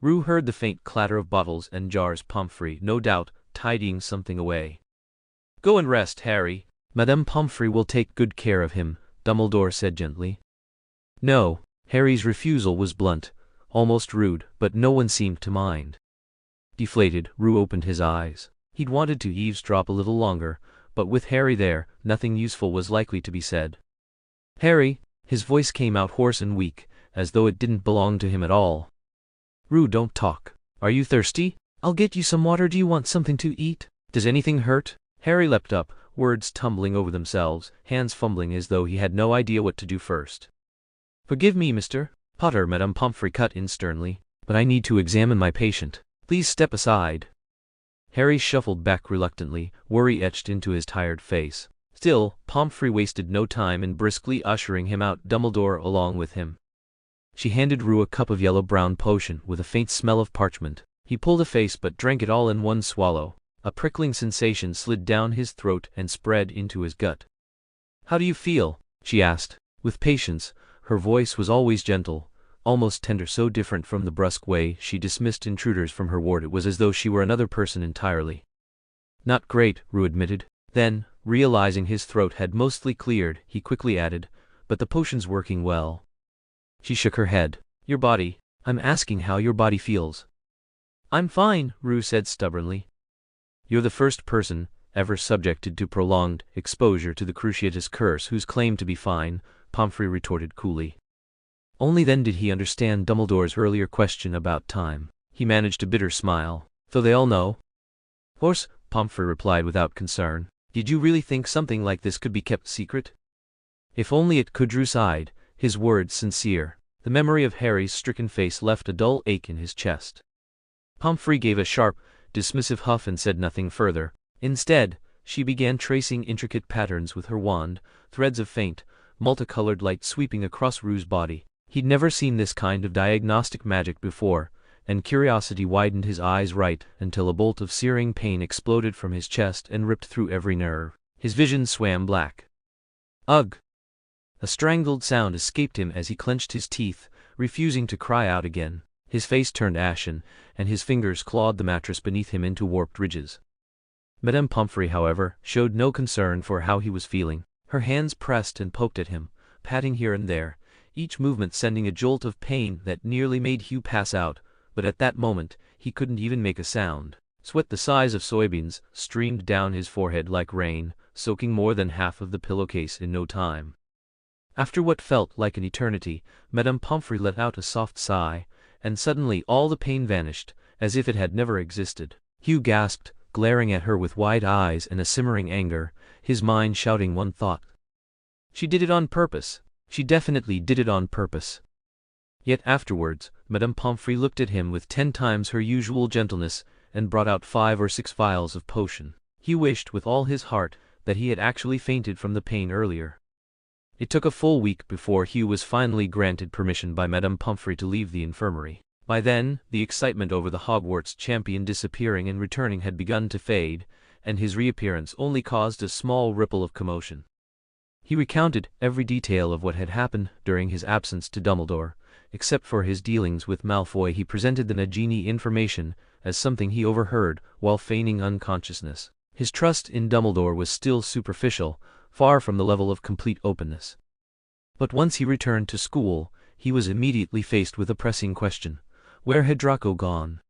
S1: Rue heard the faint clatter of bottles and jars, Pomfrey, no doubt, tidying something away. Go and rest, Harry. Madame Pomfrey will take good care of him, Dumbledore said gently. No. Harry's refusal was blunt, almost rude, but no one seemed to mind. Deflated, Rue opened his eyes. He'd wanted to eavesdrop a little longer, but with Harry there, nothing useful was likely to be said. Harry, his voice came out hoarse and weak, as though it didn't belong to him at all. Rue, don't talk. Are you thirsty? I'll get you some water. Do you want something to eat? Does anything hurt? Harry leapt up, words tumbling over themselves, hands fumbling as though he had no idea what to do first. Forgive me, Mr. Potter, Madame Pomfrey cut in sternly, but I need to examine my patient. Please step aside. Harry shuffled back reluctantly, worry etched into his tired face. Still, Pomfrey wasted no time in briskly ushering him out, Dumbledore along with him. She handed Rue a cup of yellow-brown potion with a faint smell of parchment. He pulled a face but drank it all in one swallow. A prickling sensation slid down his throat and spread into his gut. How do you feel? She asked, with patience. Her voice was always gentle, almost tender, so different from the brusque way she dismissed intruders from her ward it was as though she were another person entirely. Not great, Rue admitted. Then, realizing his throat had mostly cleared, he quickly added, but the potion's working well. She shook her head. Your body? I'm asking how your body feels. I'm fine, Rue said stubbornly. You're the first person ever subjected to prolonged exposure to the Cruciatus curse who's claimed to be fine, Pomfrey retorted coolly. Only then did he understand Dumbledore's earlier question about time. He managed a bitter smile. So they all know? Of course, Pomfrey replied without concern. Did you really think something like this could be kept secret? If only it could. Rue sighed, his words sincere. The memory of Harry's stricken face left a dull ache in his chest. Pomfrey gave a sharp, dismissive huff and said nothing further. Instead, she began tracing intricate patterns with her wand, threads of faint, multicolored light sweeping across Rue's body. He'd never seen this kind of diagnostic magic before, and curiosity widened his eyes right until a bolt of searing pain exploded from his chest and ripped through every nerve. His vision swam black. Ugh! A strangled sound escaped him as he clenched his teeth, refusing to cry out again. His face turned ashen, and his fingers clawed the mattress beneath him into warped ridges. Madame Pomfrey, however, showed no concern for how he was feeling. Her hands pressed and poked at him, patting here and there, each movement sending a jolt of pain that nearly made Hugh pass out, but at that moment, he couldn't even make a sound. Sweat the size of soybeans streamed down his forehead like rain, soaking more than half of the pillowcase in no time. After what felt like an eternity, Madame Pomfrey let out a soft sigh, and suddenly all the pain vanished, as if it had never existed. Hugh gasped, glaring at her with wide eyes and a simmering anger, his mind shouting one thought. She did it on purpose. She definitely did it on purpose. Yet afterwards, Madame Pomfrey looked at him with 10 times her usual gentleness and brought out 5 or 6 vials of potion. He wished with all his heart that he had actually fainted from the pain earlier. It took a full week before Hugh was finally granted permission by Madame Pomfrey to leave the infirmary. By then, the excitement over the Hogwarts champion disappearing and returning had begun to fade, and his reappearance only caused a small ripple of commotion. He recounted every detail of what had happened during his absence to Dumbledore. Except for his dealings with Malfoy, he presented the Nagini information as something he overheard while feigning unconsciousness. His trust in Dumbledore was still superficial, far from the level of complete openness. But once he returned to school, he was immediately faced with a pressing question. Where had Draco gone?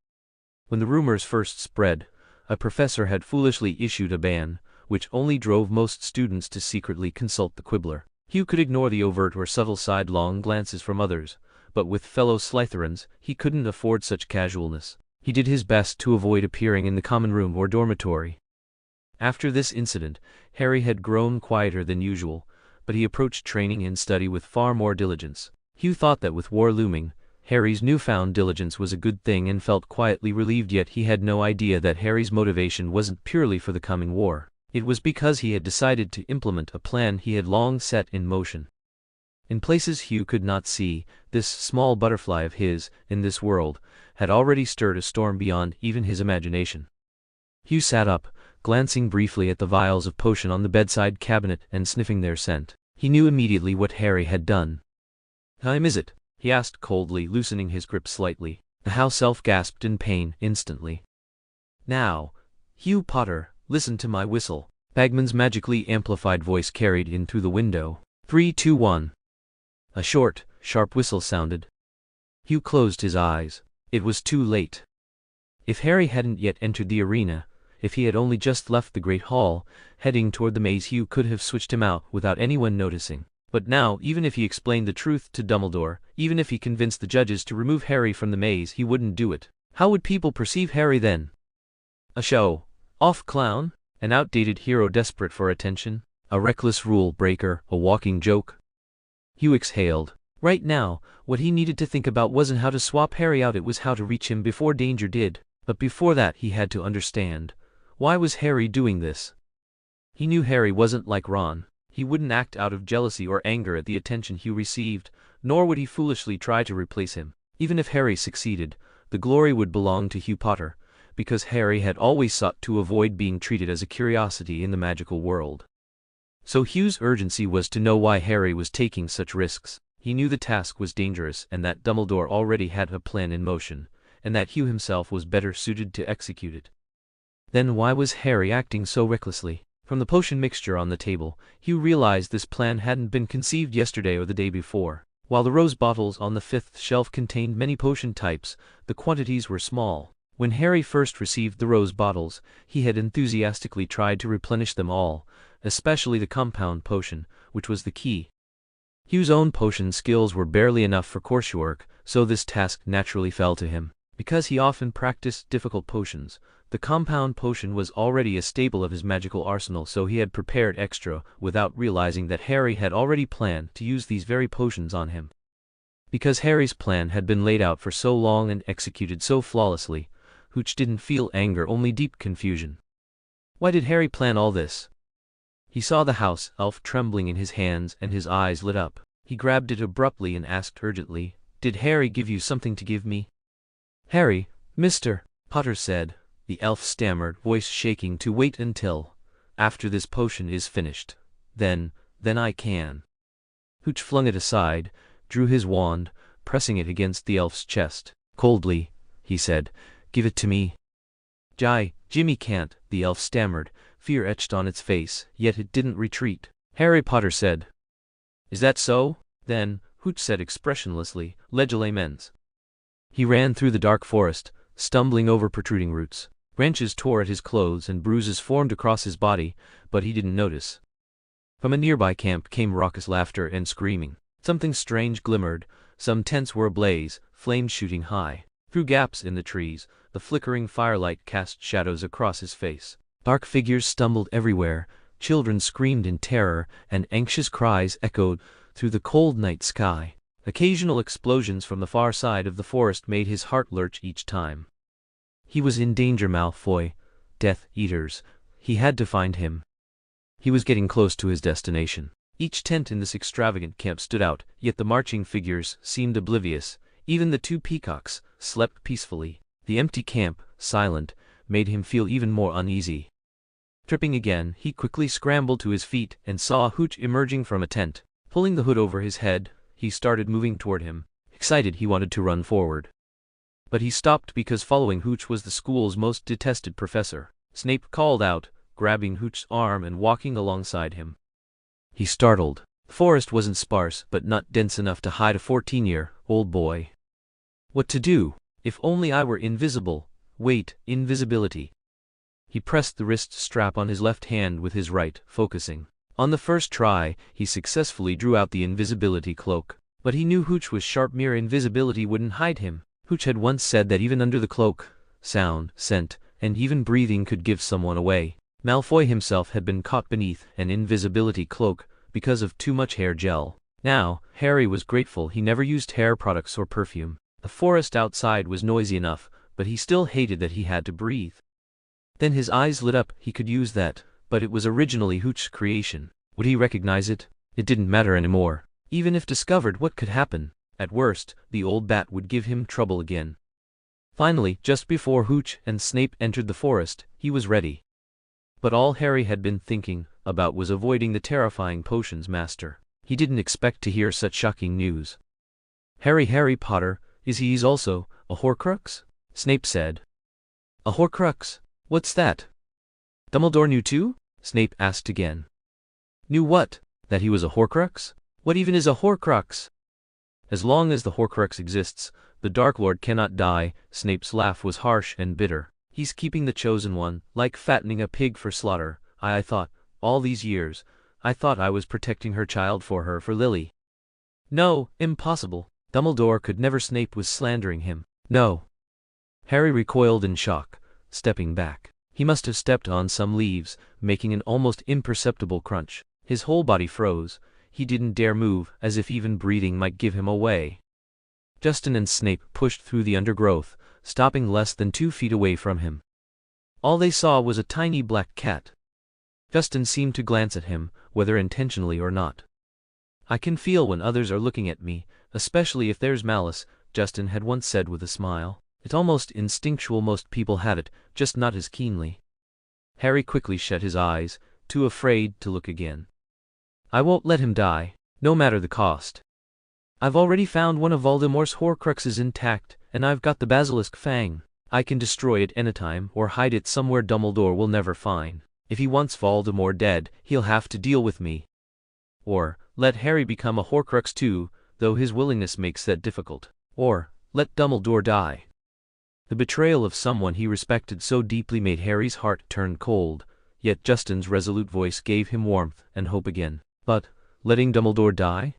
S1: When the rumors first spread, a professor had foolishly issued a ban, which only drove most students to secretly consult the Quibbler. Hugh could ignore the overt or subtle sidelong glances from others, but with fellow Slytherins, he couldn't afford such casualness. He did his best to avoid appearing in the common room or dormitory. After this incident, Harry had grown quieter than usual, but he approached training and study with far more diligence. Hugh thought that with war looming, Harry's newfound diligence was a good thing and felt quietly relieved, yet he had no idea that Harry's motivation wasn't purely for the coming war. It was because he had decided to implement a plan he had long set in motion. In places Hugh could not see, this small butterfly of his, in this world, had already stirred a storm beyond even his imagination. Hugh sat up, glancing briefly at the vials of potion on the bedside cabinet and sniffing their scent. He knew immediately what Harry had done. "Time is it?" he asked coldly, loosening his grip slightly. The house elf gasped in pain instantly. "Now, Hugh Potter, listen to my whistle." Bagman's magically amplified voice carried in through the window. 3, 2, 1. A short, sharp whistle sounded. Hugh closed his eyes. It was too late. If Harry hadn't yet entered the arena, if he had only just left the Great Hall, heading toward the maze, Hugh could have switched him out without anyone noticing. But now, even if he explained the truth to Dumbledore, even if he convinced the judges to remove Harry from the maze, he wouldn't do it. How would people perceive Harry then? A show-off clown? An outdated hero desperate for attention? A reckless rule breaker, a walking joke? Hugh exhaled. Right now, what he needed to think about wasn't how to swap Harry out, it was how to reach him before danger did. But before that he had to understand. Why was Harry doing this? He knew Harry wasn't like Ron. He wouldn't act out of jealousy or anger at the attention Hugh received, nor would he foolishly try to replace him. Even if Harry succeeded, the glory would belong to Hugh Potter, because Harry had always sought to avoid being treated as a curiosity in the magical world. So Hugh's urgency was to know why Harry was taking such risks. He knew the task was dangerous and that Dumbledore already had a plan in motion, and that Hugh himself was better suited to execute it. Then why was Harry acting so recklessly? From the potion mixture on the table, Hugh realized this plan hadn't been conceived yesterday or the day before. While the rose bottles on the 5th shelf contained many potion types, the quantities were small. When Harry first received the rose bottles, he had enthusiastically tried to replenish them all, especially the compound potion, which was the key. Hugh's own potion skills were barely enough for coursework, so this task naturally fell to him. Because he often practiced difficult potions, the compound potion was already a staple of his magical arsenal, so he had prepared extra without realizing that Harry had already planned to use these very potions on him. Because Harry's plan had been laid out for so long and executed so flawlessly, Hooch didn't feel anger, only deep confusion. Why did Harry plan all this? He saw the house elf trembling in his hands and his eyes lit up. He grabbed it abruptly and asked urgently, "Did Harry give you something to give me?" "Harry, Mr. Potter said," the elf stammered, voice shaking, "to wait until after this potion is finished. Then I can." Hooch flung it aside, drew his wand, pressing it against the elf's chest. Coldly, he said, "Give it to me." Jimmy can't," the elf stammered, fear etched on its face, yet it didn't retreat. Harry Potter said. "Is that so? Then," Hooch said expressionlessly, "legilimens." He ran through the dark forest, stumbling over protruding roots. Branches tore at his clothes and bruises formed across his body, but he didn't notice. From a nearby camp came raucous laughter and screaming. Something strange glimmered, some tents were ablaze, flames shooting high. Through gaps in the trees, the flickering firelight cast shadows across his face. Dark figures stumbled everywhere, children screamed in terror, and anxious cries echoed through the cold night sky. Occasional explosions from the far side of the forest made his heart lurch each time. He was in danger, Malfoy. Death Eaters. He had to find him. He was getting close to his destination. Each tent in this extravagant camp stood out, yet the marching figures seemed oblivious. Even the two peacocks slept peacefully. The empty camp, silent, made him feel even more uneasy. Tripping again, he quickly scrambled to his feet and saw Hooch emerging from a tent. Pulling the hood over his head, he started moving toward him. Excited, he wanted to run forward. But he stopped because following Hooch was the school's most detested professor. Snape called out, grabbing Hooch's arm and walking alongside him. He startled. Forest wasn't sparse but not dense enough to hide a 14-year-old boy. What to do? If only I were invisible. Wait, invisibility. He pressed the wrist strap on his left hand with his right, focusing. On the first try, he successfully drew out the invisibility cloak. But he knew Hooch was sharp. Mere invisibility wouldn't hide him. Hooch had once said that even under the cloak, sound, scent, and even breathing could give someone away. Malfoy himself had been caught beneath an invisibility cloak because of too much hair gel. Now, Harry was grateful he never used hair products or perfume. The forest outside was noisy enough, but he still hated that he had to breathe. Then his eyes lit up. He could use that, but it was originally Hooch's creation. Would he recognize it? It didn't matter anymore. Even if discovered, what could happen? At worst, the old bat would give him trouble again. Finally, just before Hooch and Snape entered the forest, he was ready. But all Harry had been thinking about was avoiding the terrifying potions master. He didn't expect to hear such shocking news. Harry Potter, he's also a Horcrux? Snape said. A Horcrux? What's that? Dumbledore knew too? Snape asked again. Knew what? That he was a Horcrux? What even is a Horcrux? As long as the Horcrux exists, the Dark Lord cannot die. Snape's laugh was harsh and bitter. He's keeping the chosen one, like fattening a pig for slaughter. I thought, all these years, I thought I was protecting her child for Lily. No, impossible. Dumbledore could never. Snape was slandering him. No. Harry recoiled in shock, stepping back. He must have stepped on some leaves, making an almost imperceptible crunch. His whole body froze. He didn't dare move, as if even breathing might give him away. Justin and Snape pushed through the undergrowth, stopping less than 2 feet away from him. All they saw was a tiny black cat. Justin seemed to glance at him, whether intentionally or not. I can feel when others are looking at me, especially if there's malice, Justin had once said with a smile. It's almost instinctual. Most people had it, just not as keenly. Harry quickly shut his eyes, too afraid to look again. I won't let him die, no matter the cost. I've already found one of Voldemort's Horcruxes intact, and I've got the Basilisk Fang. I can destroy it anytime or hide it somewhere Dumbledore will never find. If he wants Voldemort dead, he'll have to deal with me. Or, let Harry become a Horcrux too, though his willingness makes that difficult. Or, let Dumbledore die. The betrayal of someone he respected so deeply made Harry's heart turn cold, yet Justin's resolute voice gave him warmth and hope again. But, letting Dumbledore die?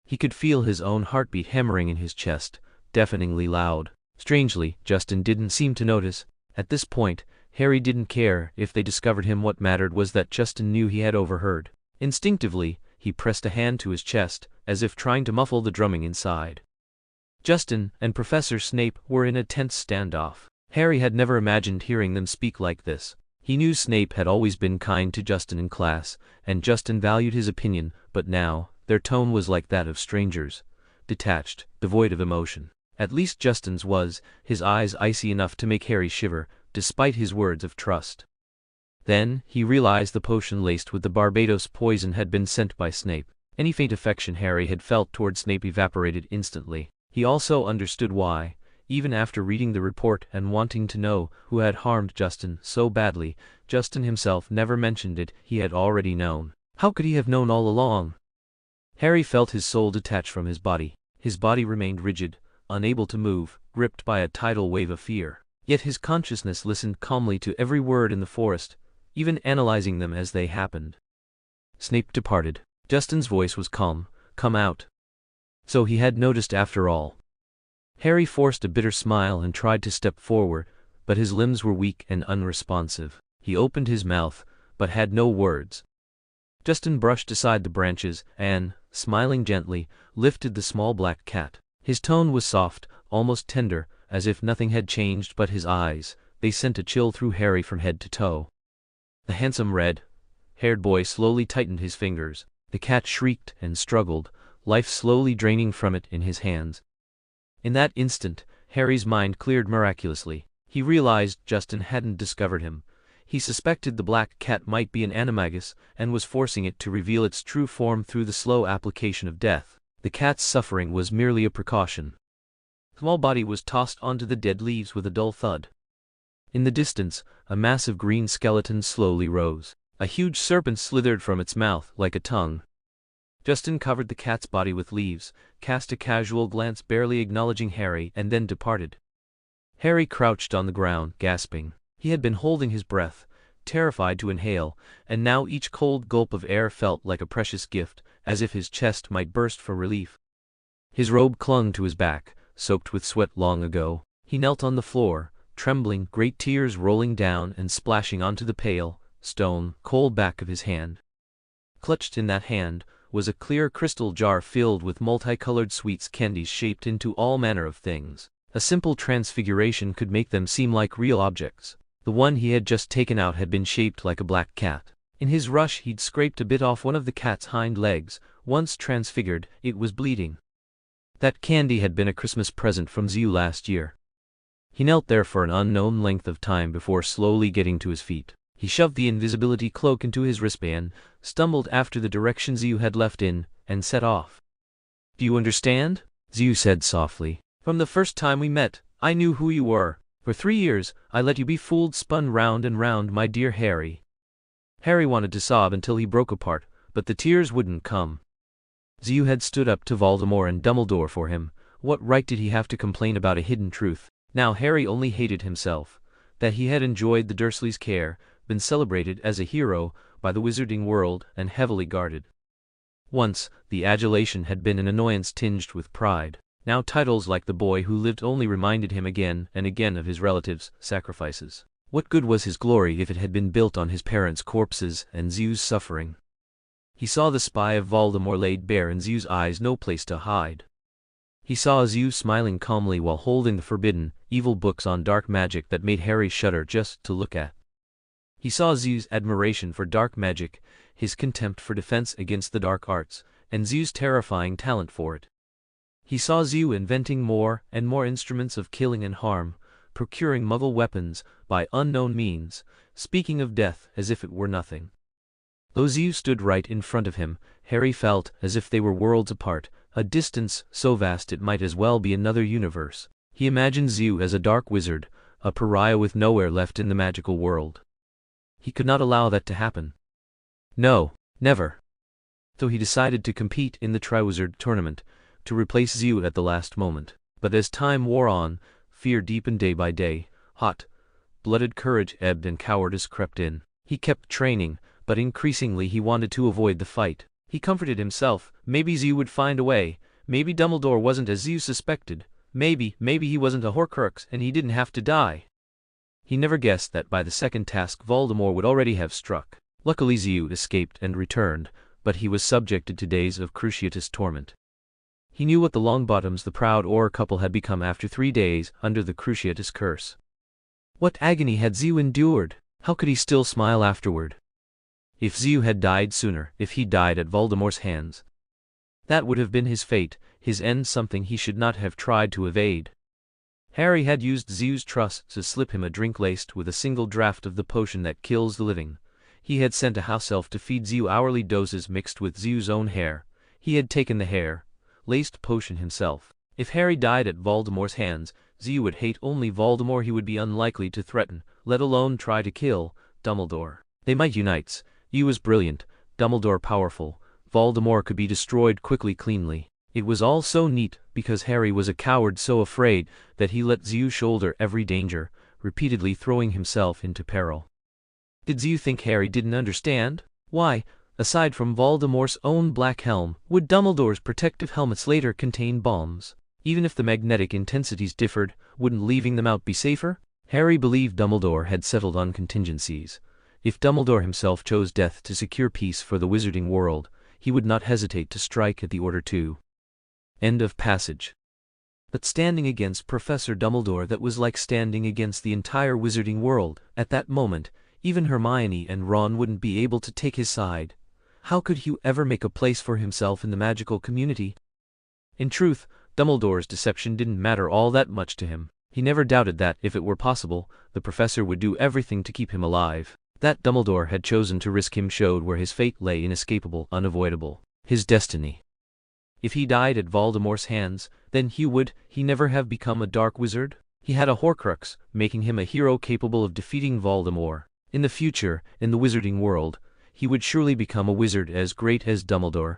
S1: He could feel his own heartbeat hammering in his chest, deafeningly loud. Strangely, Justin didn't seem to notice. At this point, Harry didn't care if they discovered him. What mattered was that Justin knew he had overheard. Instinctively, he pressed a hand to his chest, as if trying to muffle the drumming inside. Justin and Professor Snape were in a tense standoff. Harry had never imagined hearing them speak like this. He knew Snape had always been kind to Justin in class, and Justin valued his opinion, but now, their tone was like that of strangers, detached, devoid of emotion. At least Justin's was, his eyes icy enough to make Harry shiver, despite his words of trust. Then, he realized the potion laced with the Barbados poison had been sent by Snape. Any faint affection Harry had felt toward Snape evaporated instantly. He also understood why, even after reading the report and wanting to know who had harmed Justin so badly, Justin himself never mentioned it. He had already known. How could he have known all along? Harry felt his soul detach from his body. His body remained rigid, unable to move, gripped by a tidal wave of fear. Yet his consciousness listened calmly to every word in the forest, even analyzing them as they happened. Snape departed. Justin's voice was calm. Come out. So he had noticed after all. Harry forced a bitter smile and tried to step forward, but his limbs were weak and unresponsive. He opened his mouth, but had no words. Justin brushed aside the branches and, smiling gently, lifted the small black cat. His tone was soft, almost tender, as if nothing had changed but his eyes. They sent a chill through Harry from head to toe. The handsome red-haired boy slowly tightened his fingers. The cat shrieked and struggled, life slowly draining from it in his hands. In that instant, Harry's mind cleared miraculously. He realized Justin hadn't discovered him. He suspected the black cat might be an animagus and was forcing it to reveal its true form through the slow application of death. The cat's suffering was merely a precaution. The small body was tossed onto the dead leaves with a dull thud. In the distance, a massive green skeleton slowly rose. A huge serpent slithered from its mouth like a tongue. Justin covered the cat's body with leaves, cast a casual glance barely acknowledging Harry, and then departed. Harry crouched on the ground, gasping. He had been holding his breath, terrified to inhale, and now each cold gulp of air felt like a precious gift, as if his chest might burst for relief. His robe clung to his back, soaked with sweat long ago. He knelt on the floor, trembling, great tears rolling down and splashing onto the pale, stone, cold back of his hand. Clutched in that hand was a clear crystal jar filled with multicolored sweets, candies shaped into all manner of things. A simple transfiguration could make them seem like real objects. The one he had just taken out had been shaped like a black cat. In his rush he'd scraped a bit off one of the cat's hind legs. Once transfigured, it was bleeding. That candy had been a Christmas present from Zyu last year. He knelt there for an unknown length of time before slowly getting to his feet. He shoved the invisibility cloak into his wristband, stumbled after the direction Zyu had left in, and set off. "Do you understand?" Zyu said softly. "From the first time we met, I knew who you were. For 3 years, I let you be fooled, spun round and round, my dear Harry." Harry wanted to sob until he broke apart, but the tears wouldn't come. Zyu had stood up to Voldemort and Dumbledore for him. What right did he have to complain about a hidden truth? Now Harry only hated himself, that he had enjoyed the Dursleys' care, been celebrated as a hero by the wizarding world, and heavily guarded. Once, the adulation had been an annoyance tinged with pride. Now titles like the boy who lived only reminded him again and again of his relatives' sacrifices. What good was his glory if it had been built on his parents' corpses and Zyu's suffering? He saw the spy of Voldemort laid bare in Zyu's eyes, no place to hide. He saw Zyu smiling calmly while holding the forbidden, evil books on dark magic that made Harry shudder just to look at. He saw Zyu's admiration for dark magic, his contempt for defense against the dark arts, and Zyu's terrifying talent for it. He saw Zyu inventing more and more instruments of killing and harm, procuring Muggle weapons by unknown means, speaking of death as if it were nothing. Though Zyu stood right in front of him, Harry felt as if they were worlds apart, a distance so vast it might as well be another universe. He imagined Zyu as a dark wizard, a pariah with nowhere left in the magical world. He could not allow that to happen. No, never. So he decided to compete in the Triwizard Tournament, to replace Zyu at the last moment. But as time wore on, fear deepened day by day, hot-blooded courage ebbed and cowardice crept in. He kept training, but increasingly he wanted to avoid the fight. He comforted himself, maybe Zyu would find a way, maybe Dumbledore wasn't as Zyu suspected, maybe he wasn't a Horcrux and he didn't have to die. He never guessed that by the second task Voldemort would already have struck. Luckily Zyu escaped and returned, but he was subjected to days of cruciatous torment. He knew what the Longbottoms, the proud Auror couple, had become after 3 days under the cruciatous curse. What agony had Zyu endured? How could he still smile afterward? If Zyu had died sooner, if he died at Voldemort's hands, that would have been his fate, his end, something he should not have tried to evade. Harry had used Zyu's trust to slip him a drink laced with a single draught of the potion that kills the living. He had sent a house elf to feed Zyu hourly doses mixed with Zyu's own hair. He had taken the hair-laced potion himself. If Harry died at Voldemort's hands, Zyu would hate only Voldemort. He would be unlikely to threaten, let alone try to kill, Dumbledore. They might unite. Zyu was brilliant, Dumbledore powerful, Voldemort could be destroyed quickly, cleanly. It was all so neat, because Harry was a coward so afraid that he let Zyu shoulder every danger, repeatedly throwing himself into peril. Did Zyu think Harry didn't understand? Why, aside from Voldemort's own black helm, would Dumbledore's protective helmets later contain bombs? Even if the magnetic intensities differed, wouldn't leaving them out be safer? Harry believed Dumbledore had settled on contingencies. If Dumbledore himself chose death to secure peace for the wizarding world, he would not hesitate to strike at the order too. End of passage. But standing against Professor Dumbledore, that was like standing against the entire wizarding world. At that moment, even Hermione and Ron wouldn't be able to take his side. How could Hugh ever make a place for himself in the magical community? In truth, Dumbledore's deception didn't matter all that much to him. He never doubted that, if it were possible, the professor would do everything to keep him alive. That Dumbledore had chosen to risk him showed where his fate lay, inescapable, unavoidable. His destiny. If he died at Voldemort's hands, then would he never have become a dark wizard? He had a Horcrux, making him a hero capable of defeating Voldemort. In the future, in the wizarding world, he would surely become a wizard as great as Dumbledore.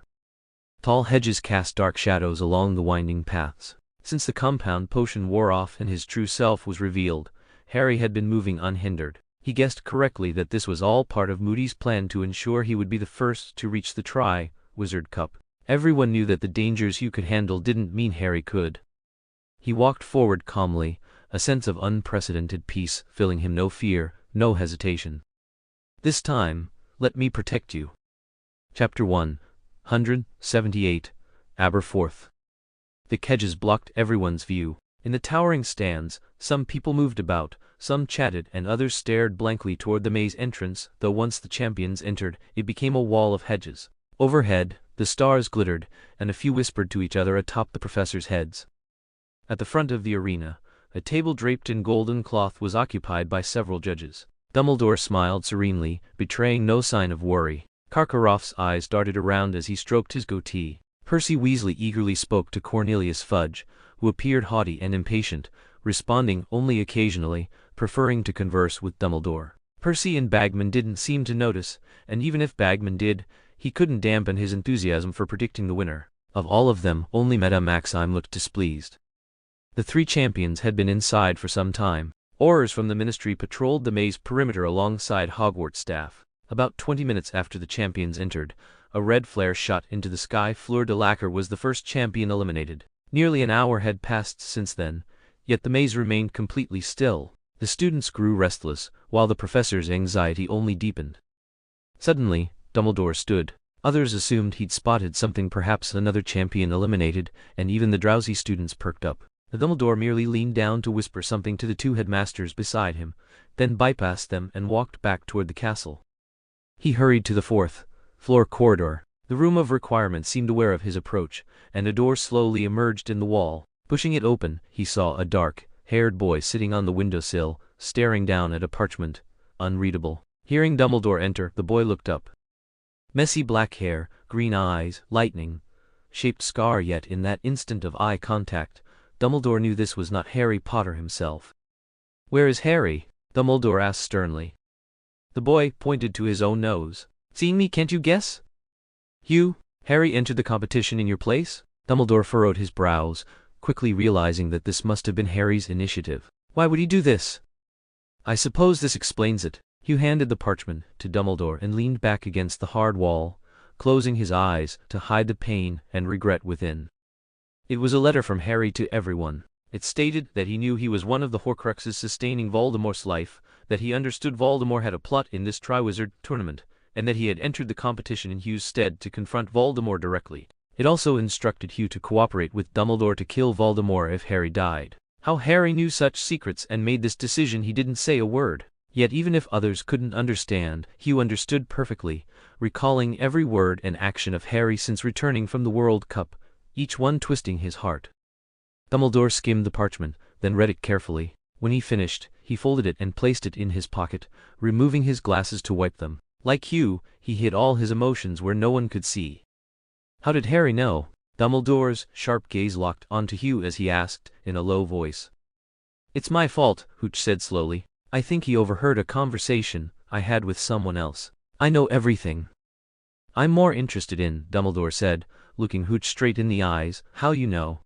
S1: Tall hedges cast dark shadows along the winding paths. Since the compound potion wore off and his true self was revealed, Harry had been moving unhindered. He guessed correctly that this was all part of Moody's plan to ensure he would be the first to reach the Tri-Wizard Cup. Everyone knew that the dangers Hugh could handle didn't mean Harry could. He walked forward calmly, a sense of unprecedented peace filling him, no fear, no hesitation. This time, let me protect you. Chapter 178, Aberforth. Thick hedges blocked everyone's view. In the towering stands, some people moved about, some chatted and others stared blankly toward the maze entrance, though once the champions entered, it became a wall of hedges. Overhead, the stars glittered, and a few whispered to each other atop the professors' heads. At the front of the arena, a table draped in golden cloth was occupied by several judges. Dumbledore smiled serenely, betraying no sign of worry. Karkaroff's eyes darted around as he stroked his goatee. Percy Weasley eagerly spoke to Cornelius Fudge, who appeared haughty and impatient, responding only occasionally, preferring to converse with Dumbledore. Percy and Bagman didn't seem to notice, and even if Bagman did, he couldn't dampen his enthusiasm for predicting the winner. Of all of them, only Madame Maxime looked displeased. The three champions had been inside for some time. Aurors from the Ministry patrolled the maze perimeter alongside Hogwarts staff. About 20 minutes after the champions entered, a red flare shot into the sky. Fleur de Lacquer was the first champion eliminated. Nearly an hour had passed since then, yet the maze remained completely still. The students grew restless, while the professor's anxiety only deepened. Suddenly, Dumbledore stood. Others assumed he'd spotted something, perhaps another champion eliminated, and even the drowsy students perked up. Dumbledore merely leaned down to whisper something to the two headmasters beside him, then bypassed them and walked back toward the castle. He hurried to the fourth-floor corridor. The room of requirement seemed aware of his approach, and a door slowly emerged in the wall. Pushing it open, he saw a dark-haired boy sitting on the windowsill, staring down at a parchment, unreadable. Hearing Dumbledore enter, the boy looked up. Messy black hair, green eyes, lightning-shaped scar, yet in that instant of eye contact, Dumbledore knew this was not Harry Potter himself. "Where is Harry?" Dumbledore asked sternly. The boy pointed to his own nose. "Seeing me, can't you guess?" "Hugh, Harry entered the competition in your place?" Dumbledore furrowed his brows, quickly realizing that this must have been Harry's initiative. "Why would he do this?" "I suppose this explains it." Hugh handed the parchment to Dumbledore and leaned back against the hard wall, closing his eyes to hide the pain and regret within. It was a letter from Harry to everyone. It stated that he knew he was one of the Horcruxes sustaining Voldemort's life, that he understood Voldemort had a plot in this Triwizard tournament, and that he had entered the competition in Hugh's stead to confront Voldemort directly. It also instructed Hugh to cooperate with Dumbledore to kill Voldemort if Harry died. How Harry knew such secrets and made this decision, he didn't say a word. Yet even if others couldn't understand, Hugh understood perfectly, recalling every word and action of Harry since returning from the World Cup, each one twisting his heart. Dumbledore skimmed the parchment, then read it carefully. When he finished, he folded it and placed it in his pocket, removing his glasses to wipe them. Like Hugh, he hid all his emotions where no one could see. How did Harry know? Dumbledore's sharp gaze locked onto Hugh as he asked, in a low voice. "It's my fault," Hooch said slowly. "I think he overheard a conversation I had with someone else. I know everything." "I'm more interested in," Dumbledore said, looking Hooch straight in the eyes, "how you know."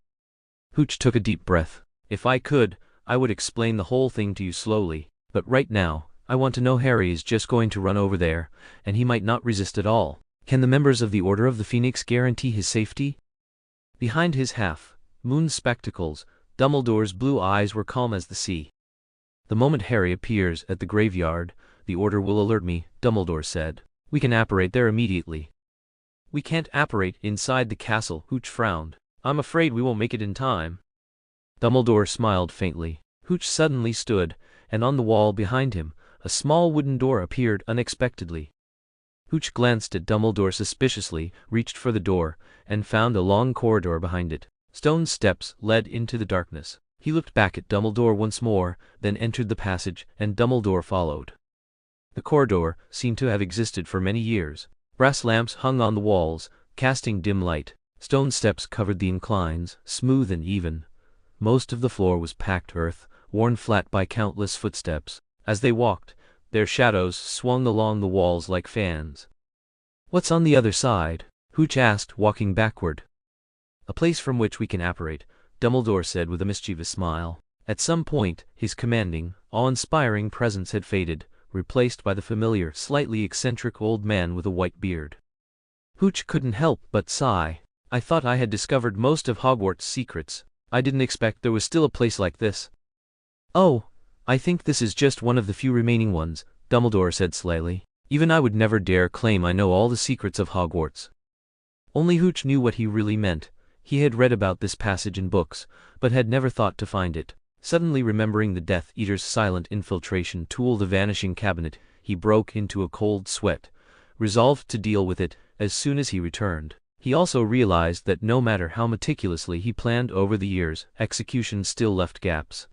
S1: Hooch took a deep breath. "If I could, I would explain the whole thing to you slowly. But right now, I want to know Harry is just going to run over there, and he might not resist at all. Can the members of the Order of the Phoenix guarantee his safety?" Behind his half-moon spectacles, Dumbledore's blue eyes were calm as the sea. "The moment Harry appears at the graveyard, the Order will alert me," Dumbledore said. "We can apparate there immediately." "We can't apparate inside the castle," Hooch frowned. "I'm afraid we won't make it in time." Dumbledore smiled faintly. Hooch suddenly stood, and on the wall behind him, a small wooden door appeared unexpectedly. Hooch glanced at Dumbledore suspiciously, reached for the door, and found a long corridor behind it. Stone steps led into the darkness. He looked back at Dumbledore once more, then entered the passage, and Dumbledore followed. The corridor seemed to have existed for many years. Brass lamps hung on the walls, casting dim light. Stone steps covered the inclines, smooth and even. Most of the floor was packed earth, worn flat by countless footsteps. As they walked, their shadows swung along the walls like fans. "What's on the other side?" Hooch asked, walking backward. A place from which we can apparate, Dumbledore said with a mischievous smile. At some point, his commanding, awe-inspiring presence had faded, replaced by the familiar, slightly eccentric old man with a white beard. Hooch couldn't help but sigh. I thought I had discovered most of Hogwarts' secrets. I didn't expect there was still a place like this. Oh, I think this is just one of the few remaining ones, Dumbledore said slyly. Even I would never dare claim I know all the secrets of Hogwarts. Only Hooch knew what he really meant. He had read about this passage in books, but had never thought to find it. Suddenly remembering the Death Eater's silent infiltration tool, the Vanishing Cabinet, he broke into a cold sweat, resolved to deal with it as soon as he returned. He also realized that no matter how meticulously he planned over the years, execution still left gaps.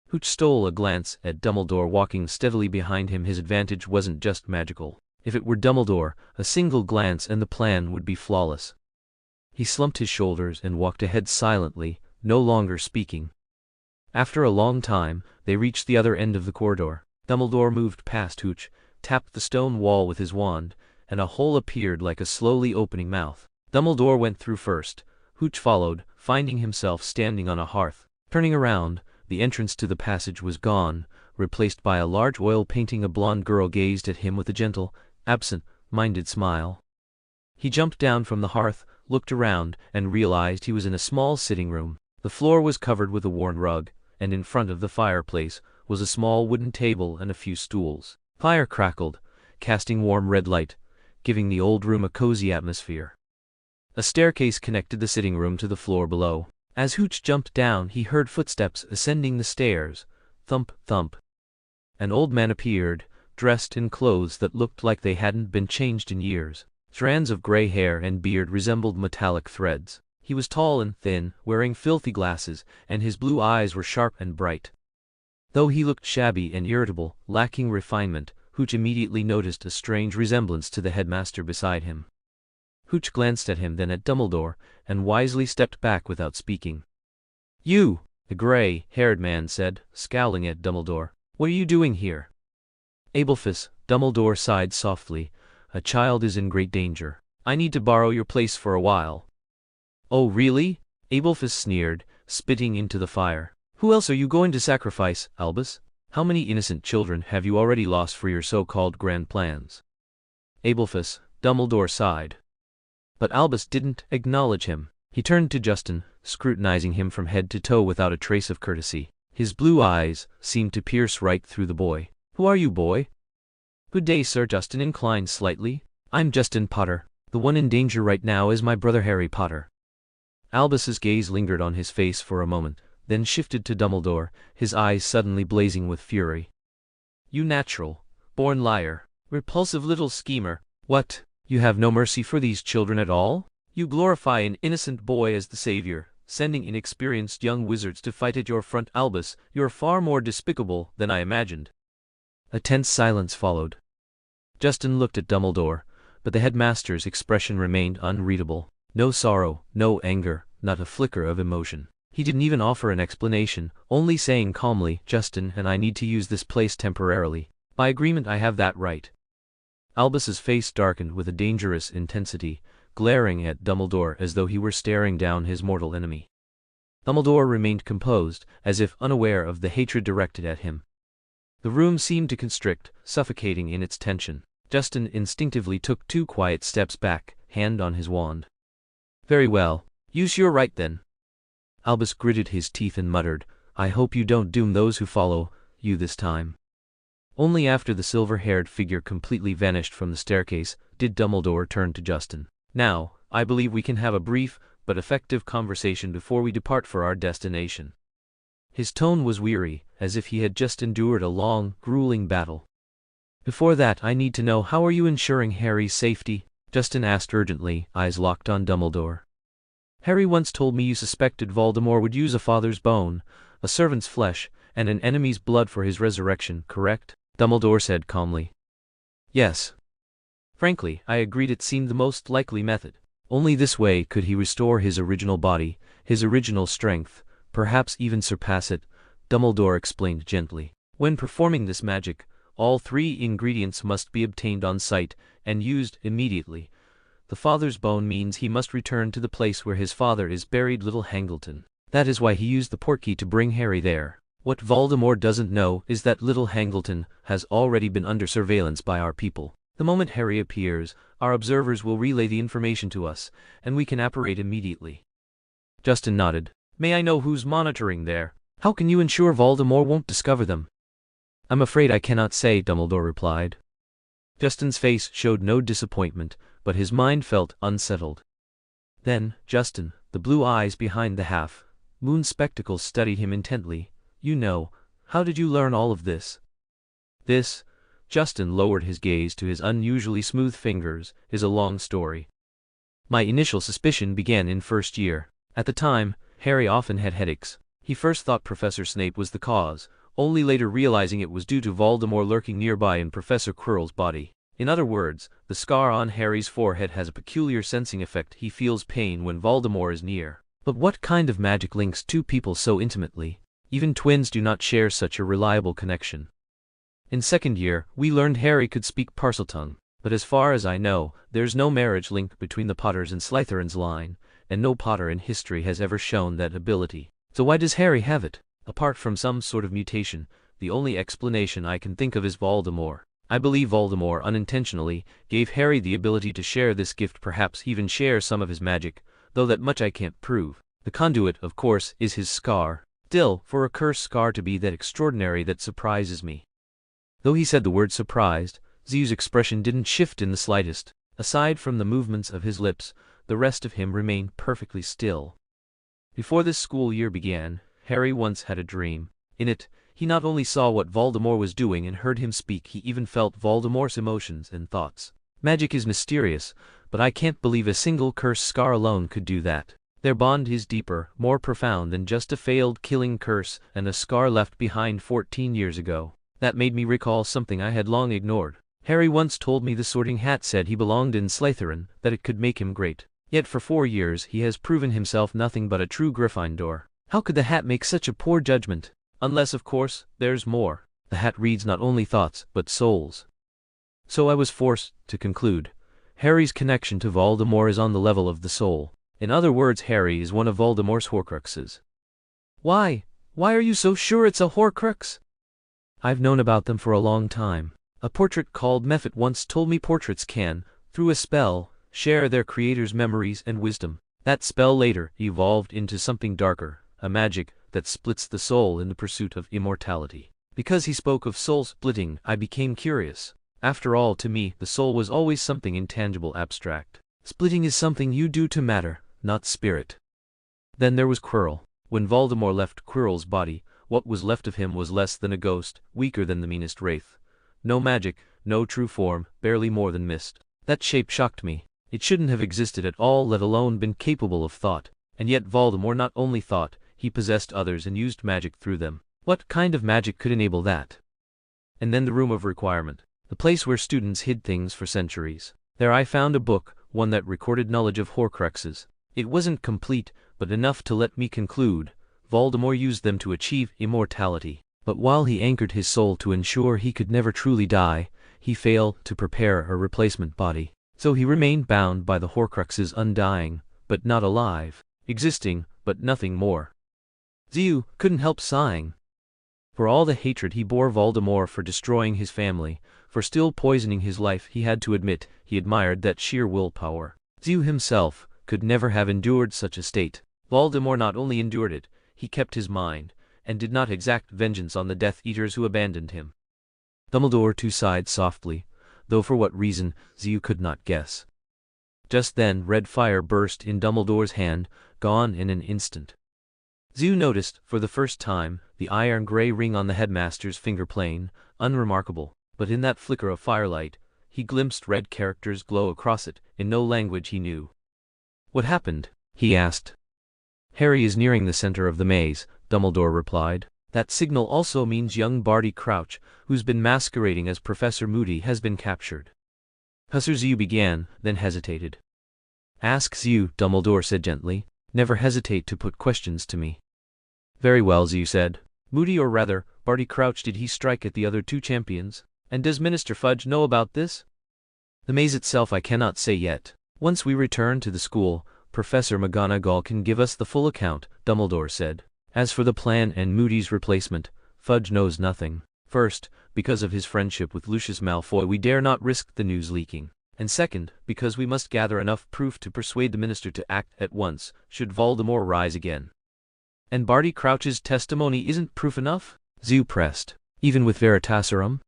S1: Hooch stole a glance at Dumbledore walking steadily behind him. His advantage wasn't just magical. If it were Dumbledore, a single glance and the plan would be flawless. He slumped his shoulders and walked ahead silently, no longer speaking. After a long time, they reached the other end of the corridor. Dumbledore moved past Hooch, tapped the stone wall with his wand, and a hole appeared like a slowly opening mouth. Dumbledore went through first. Hooch followed, finding himself standing on a hearth. Turning around, the entrance to the passage was gone, replaced by a large oil painting. A blonde girl gazed at him with a gentle, absent-minded smile. He jumped down from the hearth, looked around, and realized he was in a small sitting room. The floor was covered with a worn rug, and in front of the fireplace was a small wooden table and a few stools. Fire crackled, casting warm red light, giving the old room a cozy atmosphere. A staircase connected the sitting room to the floor below. As Hooch jumped down, he heard footsteps ascending the stairs. Thump, thump. An old man appeared, dressed in clothes that looked like they hadn't been changed in years. Strands of gray hair and beard resembled metallic threads. He was tall and thin, wearing filthy glasses, and his blue eyes were sharp and bright. Though he looked shabby and irritable, lacking refinement, Hooch immediately noticed a strange resemblance to the headmaster beside him. Hooch glanced at him, then at Dumbledore, and wisely stepped back without speaking. "You!" the gray-haired man said, scowling at Dumbledore. "What are you doing here?" "Abelphus," Dumbledore sighed softly, "a child is in great danger. I need to borrow your place for a while." "Oh, really?" Abelphus sneered, spitting into the fire. "Who else are you going to sacrifice, Albus? How many innocent children have you already lost for your so-called grand plans?" "Abelphus," Dumbledore sighed. But Albus didn't acknowledge him. He turned to Justin, scrutinizing him from head to toe without a trace of courtesy. His blue eyes seemed to pierce right through the boy. "Who are you, boy?" "Good day, sir." Justin inclined slightly. "I'm Justin Potter. The one in danger right now is my brother Harry Potter." Albus's gaze lingered on his face for a moment, then shifted to Dumbledore, his eyes suddenly blazing with fury. "You natural-born liar, repulsive little schemer. What? You have no mercy for these children at all? You glorify an innocent boy as the savior, sending inexperienced young wizards to fight at your front. Albus, you're far more despicable than I imagined." A tense silence followed. Justin looked at Dumbledore, but the headmaster's expression remained unreadable. No sorrow, no anger, not a flicker of emotion. He didn't even offer an explanation, only saying calmly, "Justin and I need to use this place temporarily. By agreement I have that right." Albus's face darkened with a dangerous intensity, glaring at Dumbledore as though he were staring down his mortal enemy. Dumbledore remained composed, as if unaware of the hatred directed at him. The room seemed to constrict, suffocating in its tension. Justin instinctively took 2 quiet steps back, hand on his wand. "Very well. Use your right then." Albus gritted his teeth and muttered, "I hope you don't doom those who follow you this time." Only after the silver-haired figure completely vanished from the staircase did Dumbledore turn to Justin. "Now, I believe we can have a brief but effective conversation before we depart for our destination." His tone was weary, as if he had just endured a long, grueling battle. "Before that, I need to know, how are you ensuring Harry's safety?" Justin asked urgently, eyes locked on Dumbledore. "Harry once told me you suspected Voldemort would use a father's bone, a servant's flesh, and an enemy's blood for his resurrection, correct?" Dumbledore said calmly. "Yes. Frankly, I agreed it seemed the most likely method. Only this way could he restore his original body, his original strength, perhaps even surpass it," Dumbledore explained gently. "When performing this magic, all 3 ingredients must be obtained on site and used immediately. The father's bone means he must return to the place where his father is buried, Little Hangleton. That is why he used the portkey to bring Harry there. What Voldemort doesn't know is that Little Hangleton has already been under surveillance by our people. The moment Harry appears, our observers will relay the information to us, and we can apparate immediately. Justin nodded. May I know who's monitoring there? How can you ensure Voldemort won't discover them? I'm afraid I cannot say, Dumbledore replied. Justin's face showed no disappointment, but his mind felt unsettled. Then, Justin, the blue eyes behind the half-moon spectacles studied him intently. You know, how did you learn all of this? This, Justin lowered his gaze to his unusually smooth fingers, is a long story. My initial suspicion began in first year. At the time, Harry often had headaches. He first thought Professor Snape was the cause, only later realizing it was due to Voldemort lurking nearby in Professor Quirrell's body. In other words, the scar on Harry's forehead has a peculiar sensing effect. He feels pain when Voldemort is near. But what kind of magic links two people so intimately? Even twins do not share such a reliable connection. In second year, we learned Harry could speak Parseltongue, but as far as I know, there's no marriage link between the Potters and Slytherins line, and no Potter in history has ever shown that ability. So why does Harry have it? Apart from some sort of mutation, the only explanation I can think of is Voldemort. I believe Voldemort unintentionally gave Harry the ability to share this gift, perhaps even share some of his magic, though that much I can't prove. The conduit, of course, is his scar. Still, for a cursed scar to be that extraordinary, that surprises me. Though he said the word surprised, Ziyu's expression didn't shift in the slightest. Aside from the movements of his lips, the rest of him remained perfectly still. Before this school year began, Harry once had a dream. In it, he not only saw what Voldemort was doing and heard him speak, he even felt Voldemort's emotions and thoughts. Magic is mysterious, but I can't believe a single cursed scar alone could do that. Their bond is deeper, more profound than just a failed killing curse and a scar left behind 14 years ago. That made me recall something I had long ignored. Harry once told me the Sorting Hat said he belonged in Slytherin, that it could make him great. Yet for 4 years he has proven himself nothing but a true Gryffindor. How could the Hat make such a poor judgment? Unless, of course, there's more. The Hat reads not only thoughts, but souls. So I was forced to conclude. Harry's connection to Voldemort is on the level of the soul. In other words, Harry is one of Voldemort's Horcruxes. Why? Why are you so sure it's a Horcrux? I've known about them for a long time. A portrait called Mephit once told me portraits can, through a spell, share their creator's memories and wisdom. That spell later evolved into something darker, a magic that splits the soul in the pursuit of immortality. Because he spoke of soul splitting, I became curious. After all, to me, the soul was always something intangible, abstract. Splitting is something you do to matter, not spirit. Then there was Quirrell. When Voldemort left Quirrell's body, what was left of him was less than a ghost, weaker than the meanest wraith. No magic, no true form, barely more than mist. That shape shocked me. It shouldn't have existed at all, let alone been capable of thought. And yet Voldemort not only thought, he possessed others and used magic through them. What kind of magic could enable that? And then the Room of Requirement, the place where students hid things for centuries. There I found a book, one that recorded knowledge of Horcruxes. It wasn't complete, but enough to let me conclude Voldemort used them to achieve immortality. But while he anchored his soul to ensure he could never truly die, he failed to prepare a replacement body. So he remained bound by the Horcruxes, undying, but not alive, existing, but nothing more. Ziyu couldn't help sighing. For all the hatred he bore Voldemort for destroying his family, for still poisoning his life, he had to admit he admired that sheer willpower. Ziyu himself could never have endured such a state. Voldemort not only endured it, he kept his mind, and did not exact vengeance on the Death Eaters who abandoned him. Dumbledore too sighed softly, though for what reason, Ziyu could not guess. Just then red fire burst in Dumbledore's hand, gone in an instant. Ziyu noticed, for the first time, the iron-gray ring on the headmaster's finger, plain, unremarkable, but in that flicker of firelight, he glimpsed red characters glow across it, in no language he knew. What happened? He asked. Harry is nearing the center of the maze, Dumbledore replied. That signal also means young Barty Crouch, who's been masquerading as Professor Moody, has been captured. Hussar Ziyu began, then hesitated. Ask Ziyu, Dumbledore said gently. Never hesitate to put questions to me. Very well, Ziyu said. Moody, or rather, Barty Crouch, did he strike at the other 2 champions? And does Minister Fudge know about this? The maze itself I cannot say yet. Once we return to the school, Professor McGonagall can give us the full account, Dumbledore said. As for the plan and Moody's replacement, Fudge knows nothing. First, because of his friendship with Lucius Malfoy we dare not risk the news leaking. And second, because we must gather enough proof to persuade the minister to act at once, should Voldemort rise again. And Barty Crouch's testimony isn't proof enough? Zoo pressed. Even with Veritaserum?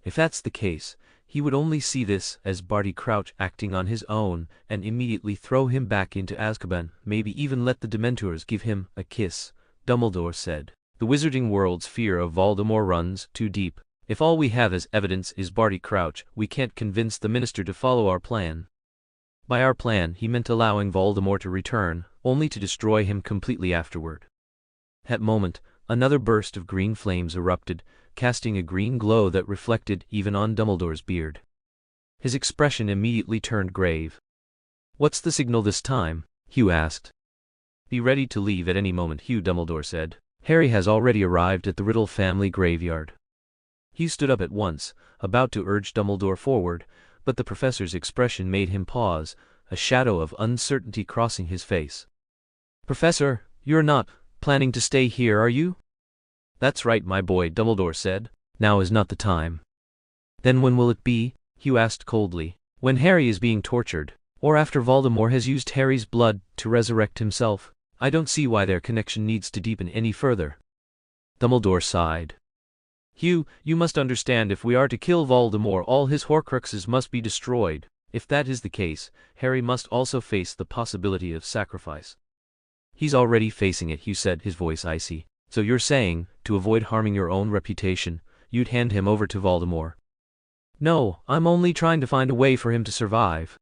S1: If that's the case, he would only see this as Barty Crouch acting on his own and immediately throw him back into Azkaban, maybe even let the Dementors give him a kiss, Dumbledore said. The wizarding world's fear of Voldemort runs too deep. If all we have as evidence is Barty Crouch, we can't convince the minister to follow our plan. By our plan he meant allowing Voldemort to return, only to destroy him completely afterward. That moment, another burst of green flames erupted, casting a green glow that reflected even on Dumbledore's beard. His expression immediately turned grave. "What's the signal this time?" Hugh asked. "Be ready to leave at any moment," Hugh Dumbledore said. "Harry has already arrived at the Riddle family graveyard." Hugh stood up at once, about to urge Dumbledore forward, but the professor's expression made him pause, a shadow of uncertainty crossing his face. "Professor, you're not planning to stay here, are you?" "That's right, my boy," Dumbledore said. "Now is not the time." "Then when will it be?" Hugh asked coldly. "When Harry is being tortured, or after Voldemort has used Harry's blood to resurrect himself? I don't see why their connection needs to deepen any further." Dumbledore sighed. "Hugh, you must understand, if we are to kill Voldemort, all his Horcruxes must be destroyed. If that is the case, Harry must also face the possibility of sacrifice." "He's already facing it," Hugh said, his voice icy. "So you're saying, to avoid harming your own reputation, you'd hand him over to Voldemort?" "No, I'm only trying to find a way for him to survive."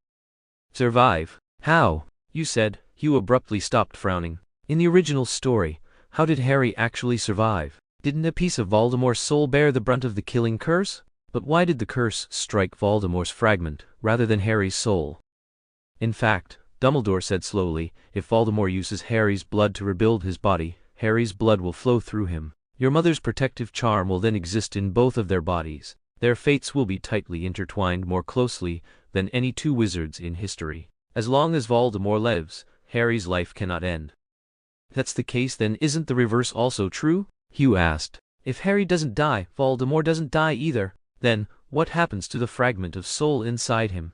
S1: "Survive? How?" you said. Hugh abruptly stopped frowning. "In the original story, how did Harry actually survive? Didn't a piece of Voldemort's soul bear the brunt of the killing curse? But why did the curse strike Voldemort's fragment, rather than Harry's soul?" "In fact," Dumbledore said slowly, "if Voldemort uses Harry's blood to rebuild his body, Harry's blood will flow through him. Your mother's protective charm will then exist in both of their bodies. Their fates will be tightly intertwined, more closely than any two wizards in history. As long as Voldemort lives, Harry's life cannot end." "If that's the case, then isn't the reverse also true?" Hugh asked. "If Harry doesn't die, Voldemort doesn't die either. Then, what happens to the fragment of soul inside him?"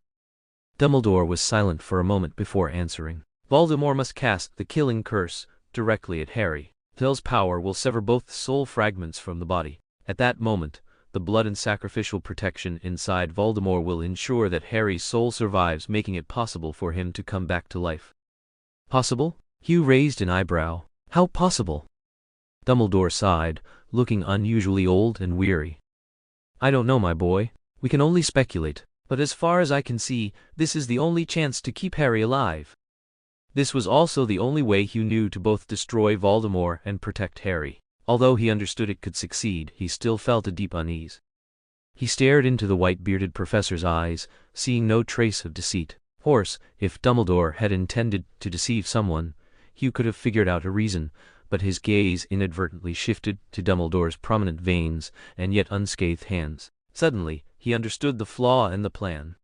S1: Dumbledore was silent for a moment before answering. "Voldemort must cast the killing curse directly at Harry. Phil's power will sever both soul fragments from the body. At that moment, the blood and sacrificial protection inside Voldemort will ensure that Harry's soul survives, making it possible for him to come back to life." "Possible?" Hugh raised an eyebrow. "How possible?" Dumbledore sighed, looking unusually old and weary. "I don't know, my boy. We can only speculate. But as far as I can see, this is the only chance to keep Harry alive." This was also the only way Hugh knew to both destroy Voldemort and protect Harry. Although he understood it could succeed, he still felt a deep unease. He stared into the white-bearded professor's eyes, seeing no trace of deceit. Of course, if Dumbledore had intended to deceive someone, Hugh could have figured out a reason, but his gaze inadvertently shifted to Dumbledore's prominent veins and yet unscathed hands. Suddenly, he understood the flaw in the plan.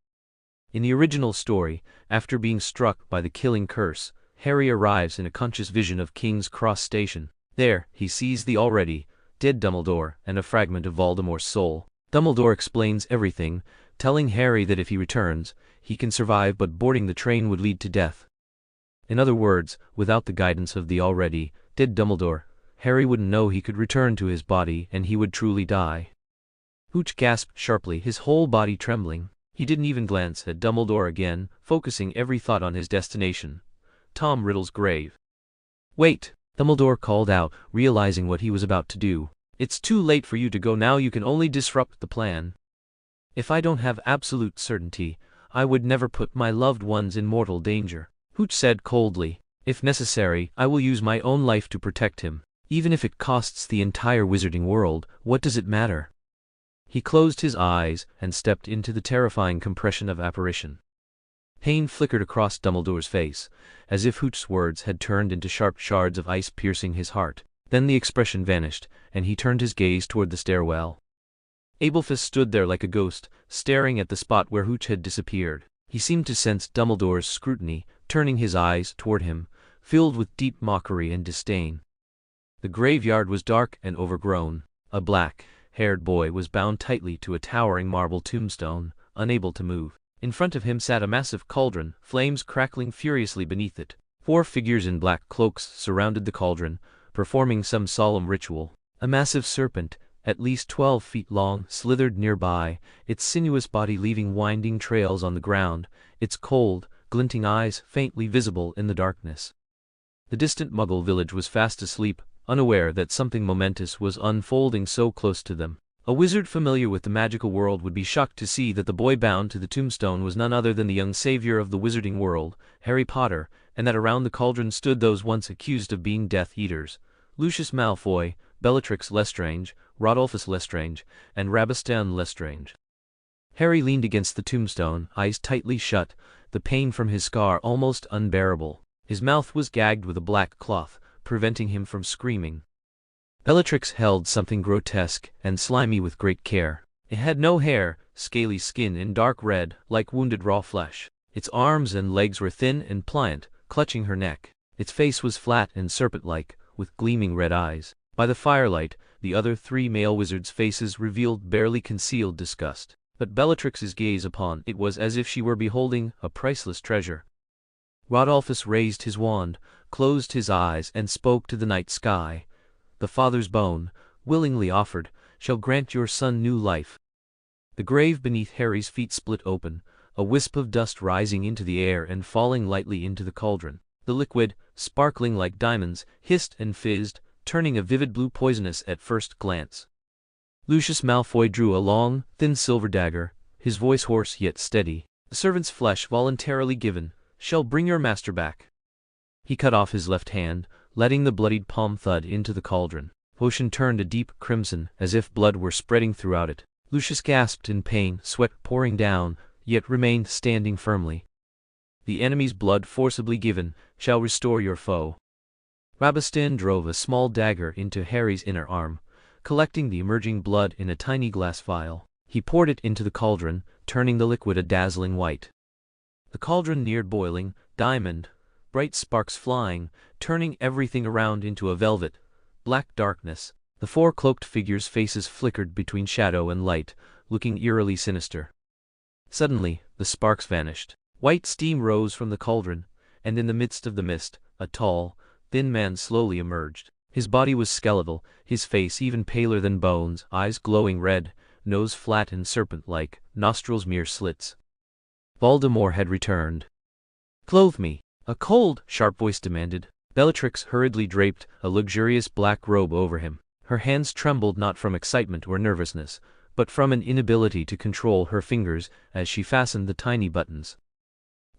S1: In the original story, after being struck by the killing curse, Harry arrives in a conscious vision of King's Cross Station. There, he sees the already dead Dumbledore and a fragment of Voldemort's soul. Dumbledore explains everything, telling Harry that if he returns, he can survive, but boarding the train would lead to death. In other words, without the guidance of the already dead Dumbledore, Harry wouldn't know he could return to his body and he would truly die. Hooch gasped sharply, his whole body trembling. He didn't even glance at Dumbledore again, focusing every thought on his destination, Tom Riddle's grave. "Wait!" Dumbledore called out, realizing what he was about to do. "It's too late for you to go now. You can only disrupt the plan." "If I don't have absolute certainty, I would never put my loved ones in mortal danger," Hooch said coldly. "If necessary, I will use my own life to protect him. Even if it costs the entire wizarding world, what does it matter?" He closed his eyes and stepped into the terrifying compression of apparition. Pain flickered across Dumbledore's face, as if Hooch's words had turned into sharp shards of ice piercing his heart. Then the expression vanished, and he turned his gaze toward the stairwell. Abelphus stood there like a ghost, staring at the spot where Hooch had disappeared. He seemed to sense Dumbledore's scrutiny, turning his eyes toward him, filled with deep mockery and disdain. The graveyard was dark and overgrown. A black-haired boy was bound tightly to a towering marble tombstone, unable to move. In front of him sat a massive cauldron, flames crackling furiously beneath it. 4 figures in black cloaks surrounded the cauldron, performing some solemn ritual. A massive serpent, at least 12 feet long, slithered nearby, its sinuous body leaving winding trails on the ground, its cold, glinting eyes faintly visible in the darkness. The distant Muggle village was fast asleep, unaware that something momentous was unfolding so close to them. A wizard familiar with the magical world would be shocked to see that the boy bound to the tombstone was none other than the young savior of the wizarding world, Harry Potter, and that around the cauldron stood those once accused of being Death Eaters: Lucius Malfoy, Bellatrix Lestrange, Rodolphus Lestrange, and Rabastan Lestrange. Harry leaned against the tombstone, eyes tightly shut, the pain from his scar almost unbearable. His mouth was gagged with a black cloth, preventing him from screaming. Bellatrix held something grotesque and slimy with great care. It had no hair, scaly skin and dark red, like wounded raw flesh. Its arms and legs were thin and pliant, clutching her neck. Its face was flat and serpent-like, with gleaming red eyes. By the firelight, the other 3 male wizards' faces revealed barely concealed disgust. But Bellatrix's gaze upon it was as if she were beholding a priceless treasure. Rodolphus raised his wand, closed his eyes and spoke to the night sky. "The Father's bone, willingly offered, shall grant your son new life." The grave beneath Harry's feet split open, a wisp of dust rising into the air and falling lightly into the cauldron. The liquid, sparkling like diamonds, hissed and fizzed, turning a vivid blue poisonous at first glance. Lucius Malfoy drew a long, thin silver dagger, his voice hoarse yet steady. "The servant's flesh voluntarily given shall bring your master back." He cut off his left hand, letting the bloodied palm thud into the cauldron. Potion turned a deep crimson, as if blood were spreading throughout it. Lucius gasped in pain, sweat pouring down, yet remained standing firmly. "The enemy's blood forcibly given shall restore your foe." Rabastan drove a small dagger into Harry's inner arm, collecting the emerging blood in a tiny glass vial. He poured it into the cauldron, turning the liquid a dazzling white. The cauldron neared boiling, diamond, bright sparks flying, turning everything around into a velvet, black darkness. The 4 cloaked figures' faces flickered between shadow and light, looking eerily sinister. Suddenly, the sparks vanished. White steam rose from the cauldron, and in the midst of the mist, a tall, thin man slowly emerged. His body was skeletal, his face even paler than bones, eyes glowing red, nose flat and serpent-like, nostrils mere slits. Voldemort had returned. "Clothe me," a cold, sharp voice demanded. Bellatrix hurriedly draped a luxurious black robe over him. Her hands trembled not from excitement or nervousness, but from an inability to control her fingers as she fastened the tiny buttons.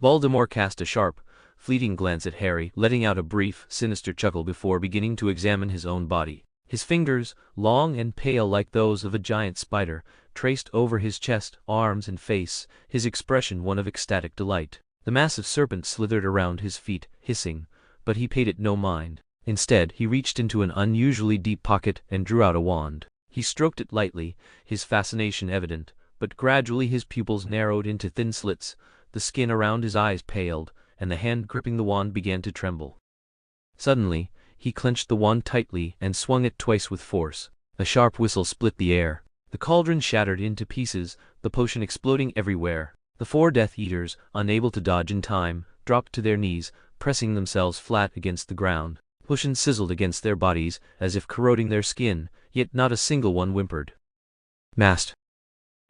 S1: Voldemort cast a sharp, fleeting glance at Harry, letting out a brief, sinister chuckle before beginning to examine his own body. His fingers, long and pale like those of a giant spider, traced over his chest, arms and face, his expression one of ecstatic delight. The massive serpent slithered around his feet, hissing, but he paid it no mind. Instead, he reached into an unusually deep pocket and drew out a wand. He stroked it lightly, his fascination evident, but gradually his pupils narrowed into thin slits, the skin around his eyes paled, and the hand gripping the wand began to tremble. Suddenly, he clenched the wand tightly and swung it twice with force. A sharp whistle split the air. The cauldron shattered into pieces, the potion exploding everywhere. The 4 Death Eaters, unable to dodge in time, dropped to their knees, pressing themselves flat against the ground. Potion sizzled against their bodies, as if corroding their skin, yet not a single one whimpered. "Master,"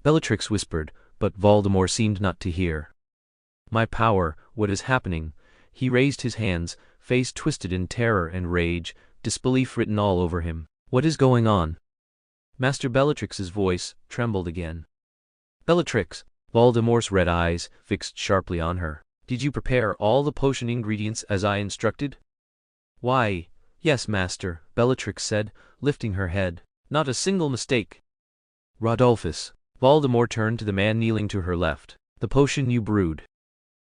S1: Bellatrix whispered, but Voldemort seemed not to hear. "My power, what is happening?" He raised his hands, face twisted in terror and rage, disbelief written all over him. "What is going on?" Master Bellatrix's voice trembled again. "Bellatrix," Voldemort's red eyes fixed sharply on her. "Did you prepare all the potion ingredients as I instructed?" "Why, yes, master," Bellatrix said, lifting her head. "Not a single mistake." "Rodolphus." Voldemort turned to the man kneeling to her left. "The potion you brewed."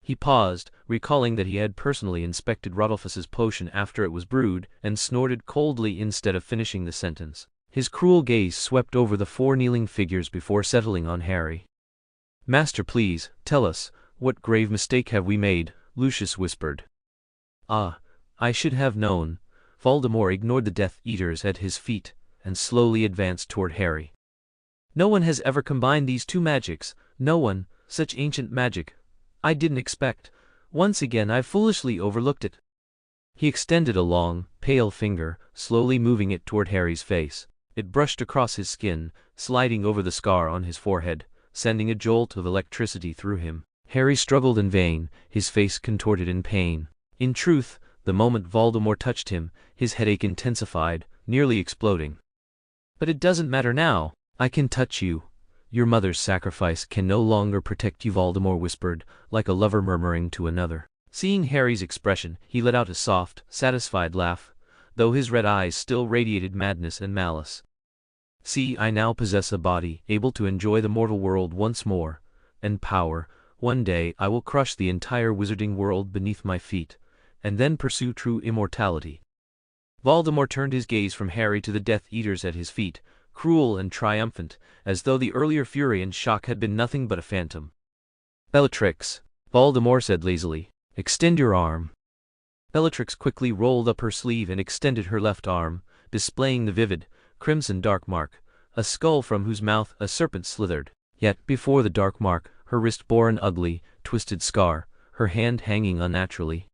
S1: He paused, recalling that he had personally inspected Rodolphus's potion after it was brewed, and snorted coldly instead of finishing the sentence. His cruel gaze swept over the 4 kneeling figures before settling on Harry. "Master, please, tell us, What grave mistake have we made? Lucius whispered. Ah, I should have known. Voldemort ignored the Death Eaters at his feet, and slowly advanced toward Harry. No one has ever combined these two magics, no one, such ancient magic. I didn't expect. Once again I've foolishly overlooked it. He extended a long, pale finger, slowly moving it toward Harry's face. It brushed across his skin, sliding over the scar on his forehead, sending a jolt of electricity through him. Harry struggled in vain, his face contorted in pain. In truth, the moment Voldemort touched him, his headache intensified, nearly exploding. But it doesn't matter now. I can touch you. Your mother's sacrifice can no longer protect you, Voldemort whispered, like a lover murmuring to another. Seeing Harry's expression, he let out a soft, satisfied laugh, though his red eyes still radiated madness and malice. See, I now possess a body, able to enjoy the mortal world once more, and power. One day I will crush the entire wizarding world beneath my feet, and then pursue true immortality. Voldemort turned his gaze from Harry to the Death Eaters at his feet, cruel and triumphant, as though the earlier fury and shock had been nothing but a phantom. Bellatrix, Voldemort said lazily, extend your arm. Bellatrix quickly rolled up her sleeve and extended her left arm, displaying the vivid, crimson dark mark, a skull from whose mouth a serpent slithered. Yet, before the dark mark, her wrist bore an ugly, twisted scar, her hand hanging unnaturally.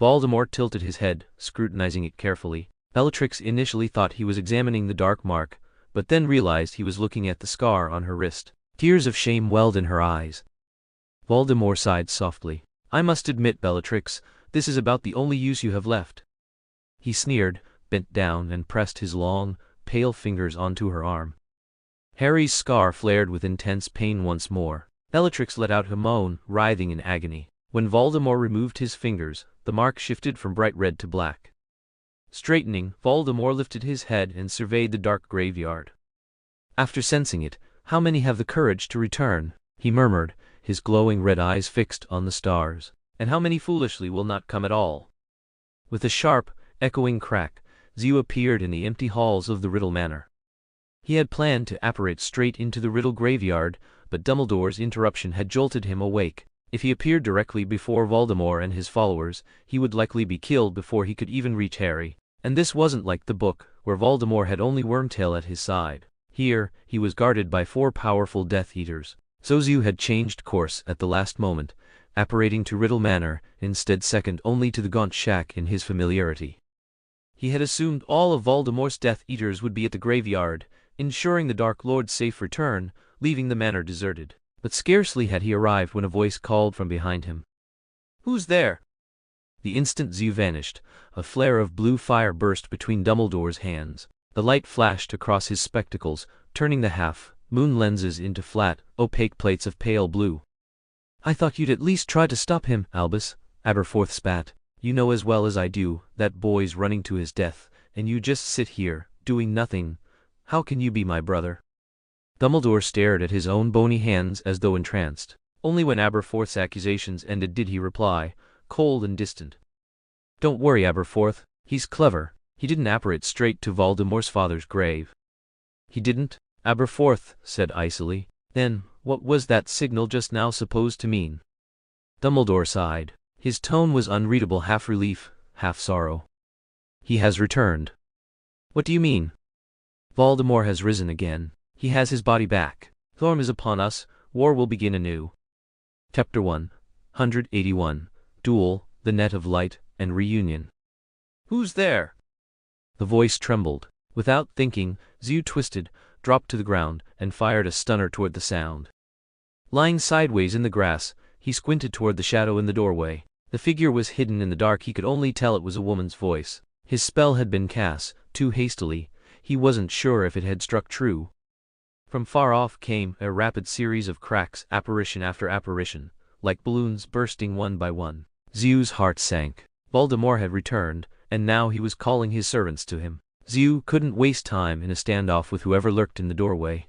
S1: Voldemort tilted his head, scrutinizing it carefully. Bellatrix initially thought he was examining the dark mark, but then realized he was looking at the scar on her wrist. Tears of shame welled in her eyes. Voldemort sighed softly. I must admit, Bellatrix, this is about the only use you have left. He sneered, bent down and pressed his long, pale fingers onto her arm. Harry's scar flared with intense pain once more. Bellatrix let out a moan, writhing in agony. When Voldemort removed his fingers, the mark shifted from bright red to black. Straightening, Voldemort lifted his head and surveyed the dark graveyard. After sensing it, how many have the courage to return? He murmured, his glowing red eyes fixed on the stars. And how many foolishly will not come at all? With a sharp, echoing crack, Zeus appeared in the empty halls of the Riddle Manor. He had planned to apparate straight into the Riddle graveyard, but Dumbledore's interruption had jolted him awake. If he appeared directly before Voldemort and his followers, he would likely be killed before he could even reach Harry. And this wasn't like the book, where Voldemort had only Wormtail at his side. Here, he was guarded by 4 powerful Death Eaters. So Zeus had changed course at the last moment, apparating to Riddle Manor, instead second only to the Gaunt Shack in his familiarity. He had assumed all of Voldemort's Death Eaters would be at the graveyard, ensuring the Dark Lord's safe return, leaving the manor deserted. But scarcely had he arrived when a voice called from behind him. Who's there? The instant Zeus vanished, a flare of blue fire burst between Dumbledore's hands. The light flashed across his spectacles, turning the half-moon lenses into flat, opaque plates of pale blue. I thought you'd at least try to stop him, Albus, Aberforth spat. You know as well as I do, that boy's running to his death, and you just sit here, doing nothing. How can you be my brother? Dumbledore stared at his own bony hands as though entranced. Only when Aberforth's accusations ended did he reply, cold and distant. Don't worry, Aberforth, he's clever. He didn't apparate straight to Voldemort's father's grave. He didn't? Aberforth said icily. Then, what was that signal just now supposed to mean? Dumbledore sighed. His tone was unreadable, half relief, half sorrow. He has returned. What do you mean? Voldemort has risen again. He has his body back. Thorm is upon us. War will begin anew. Chapter 181. Duel, the Net of Light, and Reunion. Who's there? The voice trembled. Without thinking, Zeus twisted, dropped to the ground, and fired a stunner toward the sound. Lying sideways in the grass, he squinted toward the shadow in the doorway. The figure was hidden in the dark. He could only tell it was a woman's voice. His spell had been cast, too hastily. He wasn't sure if it had struck true. From far off came a rapid series of cracks, apparition after apparition, like balloons bursting one by one. Zeus's heart sank. Voldemort had returned, and now he was calling his servants to him. Zeus couldn't waste time in a standoff with whoever lurked in the doorway.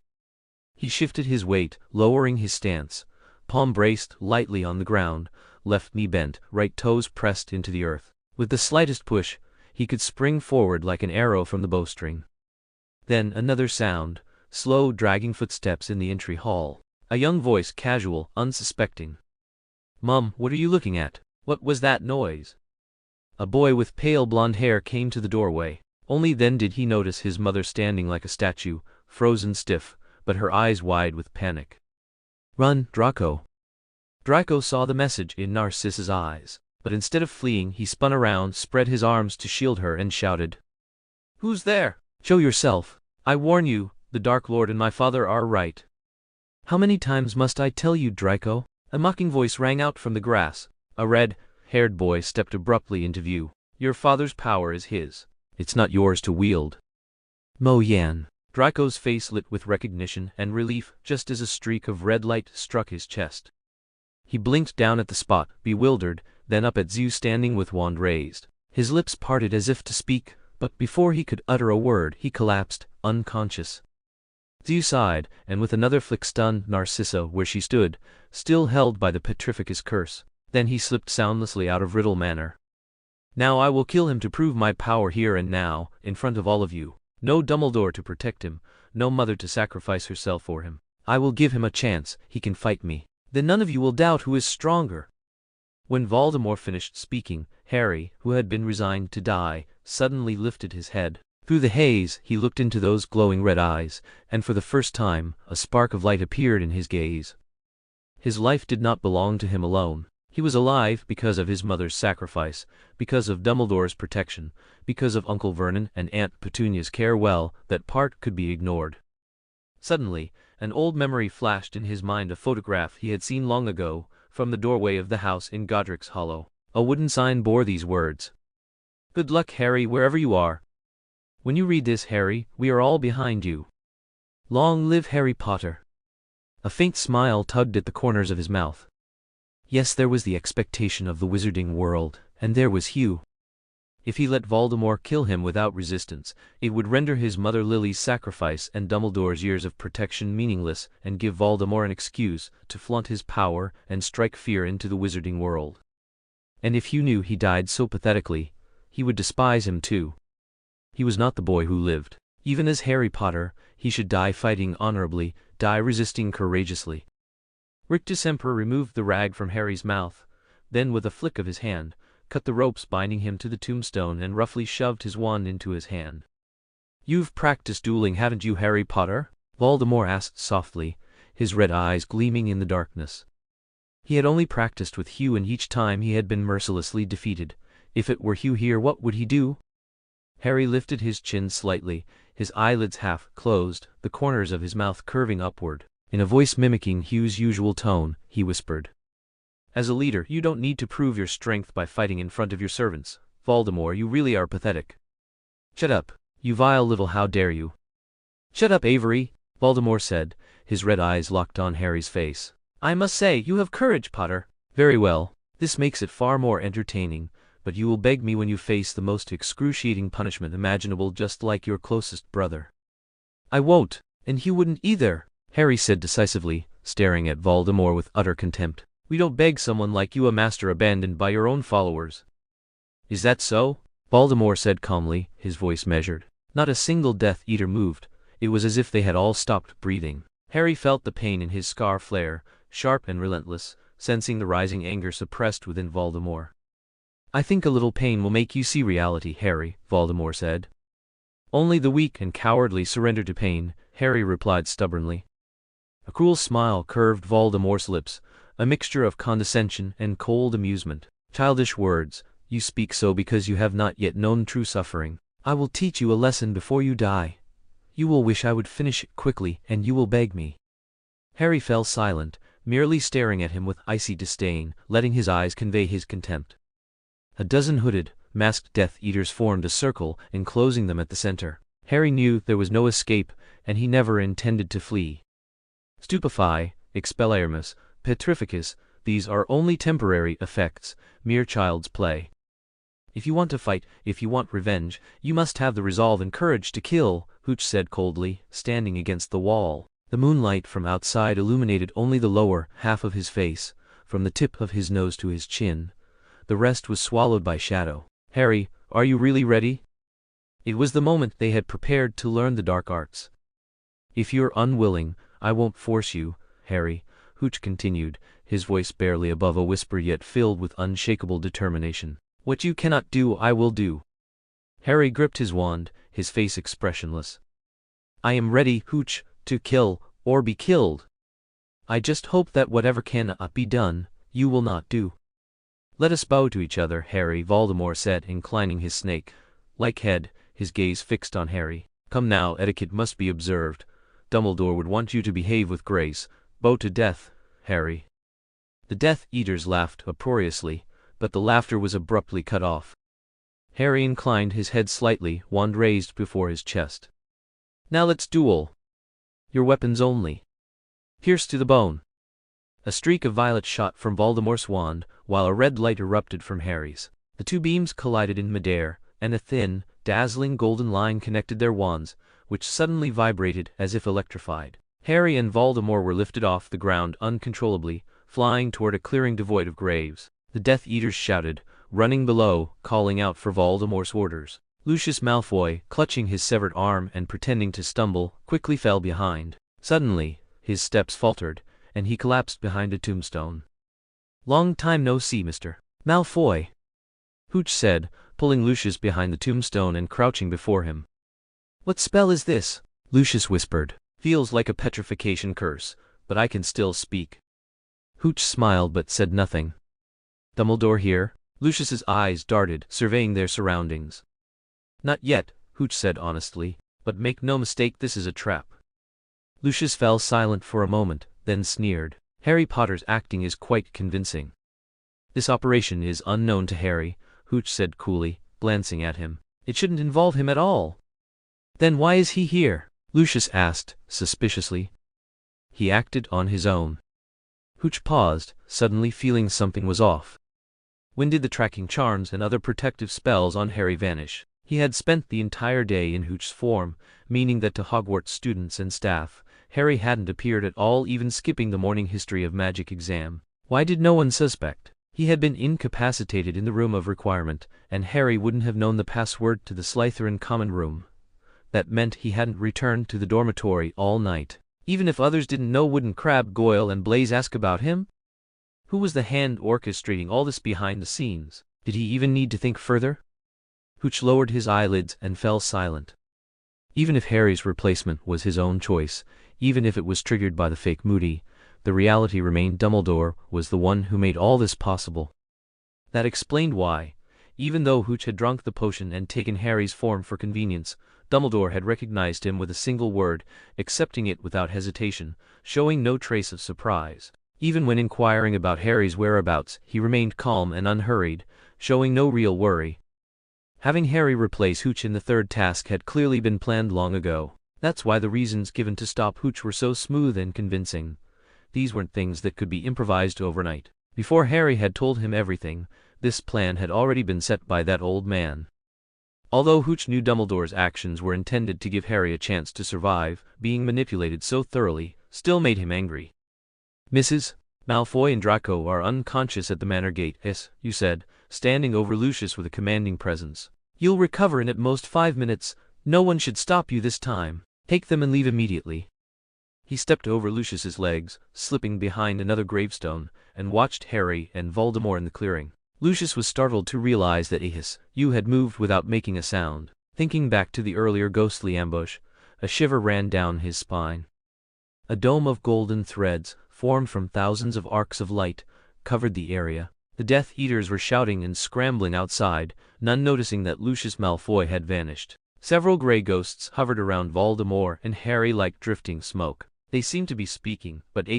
S1: He shifted his weight, lowering his stance, palm braced lightly on the ground, left knee bent, right toes pressed into the earth. With the slightest push, he could spring forward like an arrow from the bowstring. Then another sound, slow dragging footsteps in the entry hall. A young voice, casual, unsuspecting. Mum, what are you looking at? What was that noise? A boy with pale blonde hair came to the doorway. Only then did he notice his mother standing like a statue, frozen stiff, but her eyes wide with panic. Run, Draco. Draco saw the message in Narcissa's eyes, but instead of fleeing he spun around, spread his arms to shield her and shouted. Who's there? Show yourself. I warn you, the Dark Lord and my father are right. How many times must I tell you, Draco? A mocking voice rang out from the grass. A red-haired boy stepped abruptly into view. Your father's power is his. It's not yours to wield. Mo Yan. Draco's face lit with recognition and relief just as a streak of red light struck his chest. He blinked down at the spot, bewildered, then up at Zhu standing with wand raised. His lips parted as if to speak, but before he could utter a word he collapsed, unconscious. Zhu sighed, and with another flick stunned Narcissa where she stood, still held by the Petrificus curse. Then he slipped soundlessly out of Riddle Manor. Now I will kill him to prove my power here and now, in front of all of you. No Dumbledore to protect him, no mother to sacrifice herself for him. I will give him a chance, he can fight me. Then none of you will doubt who is stronger. When Voldemort finished speaking, Harry, who had been resigned to die, suddenly lifted his head. Through the haze, he looked into those glowing red eyes, and for the first time, a spark of light appeared in his gaze. His life did not belong to him alone. He was alive because of his mother's sacrifice, because of Dumbledore's protection, because of Uncle Vernon and Aunt Petunia's care. Well, that part could be ignored. Suddenly, an old memory flashed in his mind, a photograph he had seen long ago, from the doorway of the house in Godric's Hollow. A wooden sign bore these words. Good luck, Harry, wherever you are. When you read this, Harry, we are all behind you. Long live Harry Potter. A faint smile tugged at the corners of his mouth. Yes, there was the expectation of the wizarding world, and there was Hugh. If he let Voldemort kill him without resistance, it would render his mother Lily's sacrifice and Dumbledore's years of protection meaningless and give Voldemort an excuse to flaunt his power and strike fear into the wizarding world. And if Hugh knew he died so pathetically, he would despise him too. He was not the boy who lived. Even as Harry Potter, he should die fighting honorably, die resisting courageously. Rictus Emperor removed the rag from Harry's mouth, then with a flick of his hand, cut the ropes binding him to the tombstone and roughly shoved his wand into his hand. You've practiced dueling, haven't you, Harry Potter? Voldemort asked softly, his red eyes gleaming in the darkness. He had only practiced with Hugh, and each time he had been mercilessly defeated. If it were Hugh here, what would he do? Harry lifted his chin slightly, his eyelids half closed, the corners of his mouth curving upward. In a voice mimicking Hugh's usual tone, he whispered. As a leader, you don't need to prove your strength by fighting in front of your servants. Voldemort, you really are pathetic. Shut up, you vile little, how dare you? Shut up, Avery, Voldemort said, his red eyes locked on Harry's face. I must say, you have courage, Potter. Very well, this makes it far more entertaining, but you will beg me when you face the most excruciating punishment imaginable, just like your closest brother. I won't, and Hugh wouldn't either, Harry said decisively, staring at Voldemort with utter contempt. We don't beg someone like you, a master abandoned by your own followers. Is that so? Voldemort said calmly, his voice measured. Not a single Death Eater moved. It was as if they had all stopped breathing. Harry felt the pain in his scar flare, sharp and relentless, sensing the rising anger suppressed within Voldemort. I think a little pain will make you see reality, Harry, Voldemort said. Only the weak and cowardly surrender to pain, Harry replied stubbornly. A cruel smile curved Voldemort's lips, a mixture of condescension and cold amusement. Childish words, you speak so because you have not yet known true suffering. I will teach you a lesson before you die. You will wish I would finish it quickly, and you will beg me. Harry fell silent, merely staring at him with icy disdain, letting his eyes convey his contempt. A dozen hooded, masked Death Eaters formed a circle, enclosing them at the center. Harry knew there was no escape, and he never intended to flee. Stupefy, Expelliarmus, Petrificus, these are only temporary effects, mere child's play. If you want to fight, if you want revenge, you must have the resolve and courage to kill, Hooch said coldly, standing against the wall. The moonlight from outside illuminated only the lower half of his face, from the tip of his nose to his chin. The rest was swallowed by shadow. Harry, are you really ready? It was the moment they had prepared to learn the dark arts. If you're unwilling, I won't force you, Harry, Hooch continued, his voice barely above a whisper yet filled with unshakable determination. What you cannot do, I will do. Harry gripped his wand, his face expressionless. I am ready, Hooch, to kill, or be killed. I just hope that whatever cannot be done, you will not do. Let us bow to each other, Harry, Voldemort said, inclining his snake-like head, his gaze fixed on Harry. Come now, etiquette must be observed. Dumbledore would want you to behave with grace. Bow to death, Harry. The Death Eaters laughed uproariously, but the laughter was abruptly cut off. Harry inclined his head slightly, wand raised before his chest. Now let's duel. Your weapons only. Pierce to the bone. A streak of violet shot from Voldemort's wand, while a red light erupted from Harry's. The two beams collided in midair, and a thin, dazzling golden line connected their wands, which suddenly vibrated as if electrified. Harry and Voldemort were lifted off the ground uncontrollably, flying toward a clearing devoid of graves. The Death Eaters shouted, running below, calling out for Voldemort's orders. Lucius Malfoy, clutching his severed arm and pretending to stumble, quickly fell behind. Suddenly, his steps faltered, and he collapsed behind a tombstone. Long time no see, Mr. Malfoy, Hooch said, pulling Lucius behind the tombstone and crouching before him. What spell is this? Lucius whispered. Feels like a petrification curse, but I can still speak. Hooch smiled but said nothing. Dumbledore here? Lucius's eyes darted, surveying their surroundings. Not yet, Hooch said honestly, but make no mistake, this is a trap. Lucius fell silent for a moment, then sneered. Harry Potter's acting is quite convincing. This operation is unknown to Harry, Hooch said coolly, glancing at him. It shouldn't involve him at all. Then why is he here? Lucius asked, suspiciously. He acted on his own. Hooch paused, suddenly feeling something was off. When did the tracking charms and other protective spells on Harry vanish? He had spent the entire day in Hooch's form, meaning that to Hogwarts students and staff, Harry hadn't appeared at all, even skipping the morning history of magic exam. Why did no one suspect? He had been incapacitated in the room of requirement, and Harry wouldn't have known the password to the Slytherin common room. That meant he hadn't returned to the dormitory all night. Even if others didn't know, wouldn't Crabbe, Goyle, and Blaise ask about him? Who was the hand orchestrating all this behind the scenes? Did he even need to think further? Hooch lowered his eyelids and fell silent. Even if Harry's replacement was his own choice, even if it was triggered by the fake Moody, the reality remained Dumbledore was the one who made all this possible. That explained why, even though Hooch had drunk the potion and taken Harry's form for convenience, Dumbledore had recognized him with a single word, accepting it without hesitation, showing no trace of surprise. Even when inquiring about Harry's whereabouts, he remained calm and unhurried, showing no real worry. Having Harry replace Hooch in the third task had clearly been planned long ago. That's why the reasons given to stop Hooch were so smooth and convincing. These weren't things that could be improvised overnight. Before Harry had told him everything, this plan had already been set by that old man. Although Hooch knew Dumbledore's actions were intended to give Harry a chance to survive, being manipulated so thoroughly still made him angry. Mrs. Malfoy and Draco are unconscious at the manor gate, you said, standing over Lucius with a commanding presence. You'll recover in at most 5 minutes. No one should stop you this time. Take them and leave immediately. He stepped over Lucius's legs, slipping behind another gravestone, and watched Harry and Voldemort in the clearing. Lucius was startled to realize that you had moved without making a sound. Thinking back to the earlier ghostly ambush, a shiver ran down his spine. A dome of golden threads, formed from thousands of arcs of light, covered the area. The Death Eaters were shouting and scrambling outside, none noticing that Lucius Malfoy had vanished. Several gray ghosts hovered around Voldemort and Harry like drifting smoke. They seemed to be speaking, but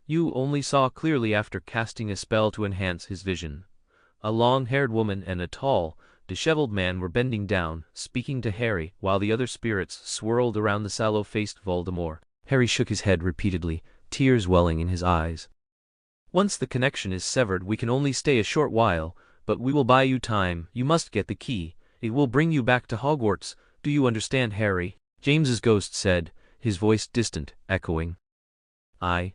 S1: you only saw clearly after casting a spell to enhance his vision. A long-haired woman and a tall, disheveled man were bending down, speaking to Harry, while the other spirits swirled around the sallow-faced Voldemort. Harry shook his head repeatedly, tears welling in his eyes. Once the connection is severed, we can only stay a short while, but we will buy you time. You must get the key. It will bring you back to Hogwarts. Do you understand, Harry? James's ghost said, his voice distant, echoing. I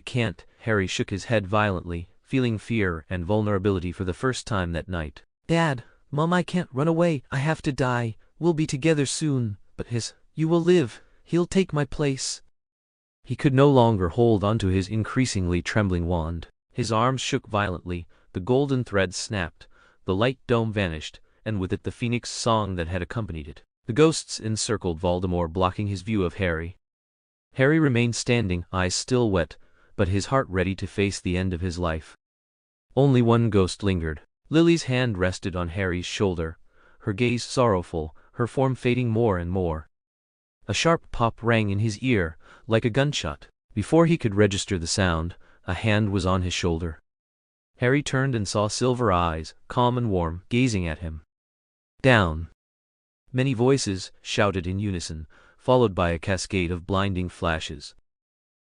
S1: can't. Harry shook his head violently, feeling fear and vulnerability for the first time that night. Dad, Mom, I can't run away. I have to die. We'll be together soon. But you will live. He'll take my place. He could no longer hold onto his increasingly trembling wand. His arms shook violently, the golden thread snapped, the light dome vanished, and with it the phoenix song that had accompanied it. The ghosts encircled Voldemort, blocking his view of Harry. Harry remained standing, eyes still wet, but his heart ready to face the end of his life. Only one ghost lingered. Lily's hand rested on Harry's shoulder, her gaze sorrowful, her form fading more and more. A sharp pop rang in his ear, like a gunshot. Before he could register the sound, a hand was on his shoulder. Harry turned and saw silver eyes, calm and warm, gazing at him. Down! Many voices shouted in unison, followed by a cascade of blinding flashes.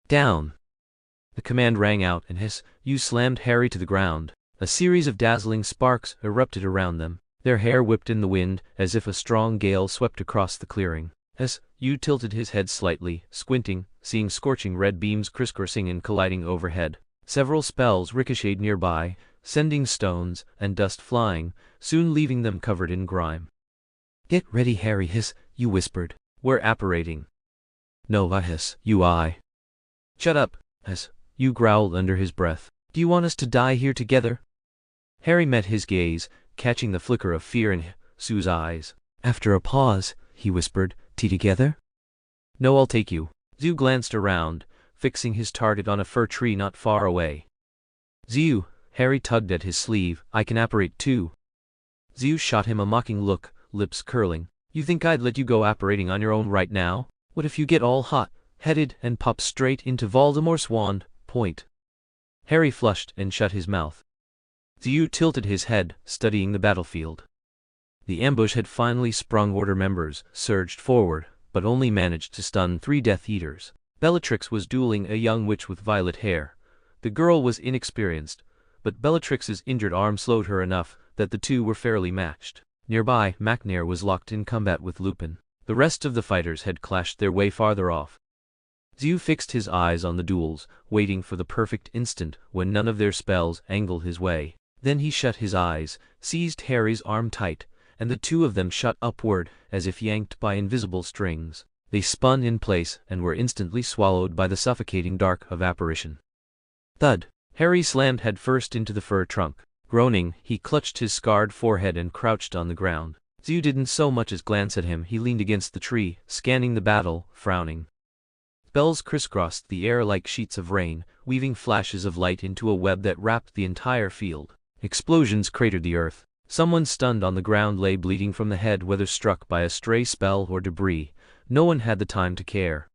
S1: Down! The command rang out, and you slammed Harry to the ground. A series of dazzling sparks erupted around them. Their hair whipped in the wind, as if a strong gale swept across the clearing. You tilted his head slightly, squinting, seeing scorching red beams crisscrossing and colliding overhead. Several spells ricocheted nearby, sending stones and dust flying, soon leaving them covered in grime. Get ready, Harry, you whispered. We're apparating. No, I. Shut up, you growled under his breath. Do you want us to die here together? Harry met his gaze, catching the flicker of fear in Sue's eyes. After a pause, he whispered, "Tea together?" No, I'll take you. Zhu glanced around, fixing his target on a fir tree not far away. Zhu, Harry tugged at his sleeve, I can apparate too. Zhu shot him a mocking look, lips curling. You think I'd let you go apparating on your own right now? What if you get all hot-headed and pop straight into Voldemort's wand point? Harry flushed and shut his mouth. Zhu tilted his head, studying the battlefield. The ambush had finally sprung. Order members surged forward, but only managed to stun 3 Death Eaters. Bellatrix was dueling a young witch with violet hair. The girl was inexperienced, but Bellatrix's injured arm slowed her enough that the two were fairly matched. Nearby, McNair was locked in combat with Lupin. The rest of the fighters had clashed their way farther off. Zhu fixed his eyes on the duels, waiting for the perfect instant when none of their spells angled his way. Then he shut his eyes, seized Harry's arm tight, and the two of them shot upward as if yanked by invisible strings. They spun in place and were instantly swallowed by the suffocating dark of apparition. Thud! Harry slammed headfirst into the fir trunk. Groaning, he clutched his scarred forehead and crouched on the ground. Zhu didn't so much as glance at him. He leaned against the tree, scanning the battle, frowning. Spells crisscrossed the air like sheets of rain, weaving flashes of light into a web that wrapped the entire field. Explosions cratered the earth. Someone stunned on the ground lay bleeding from the head, whether struck by a stray spell or debris. No one had the time to care.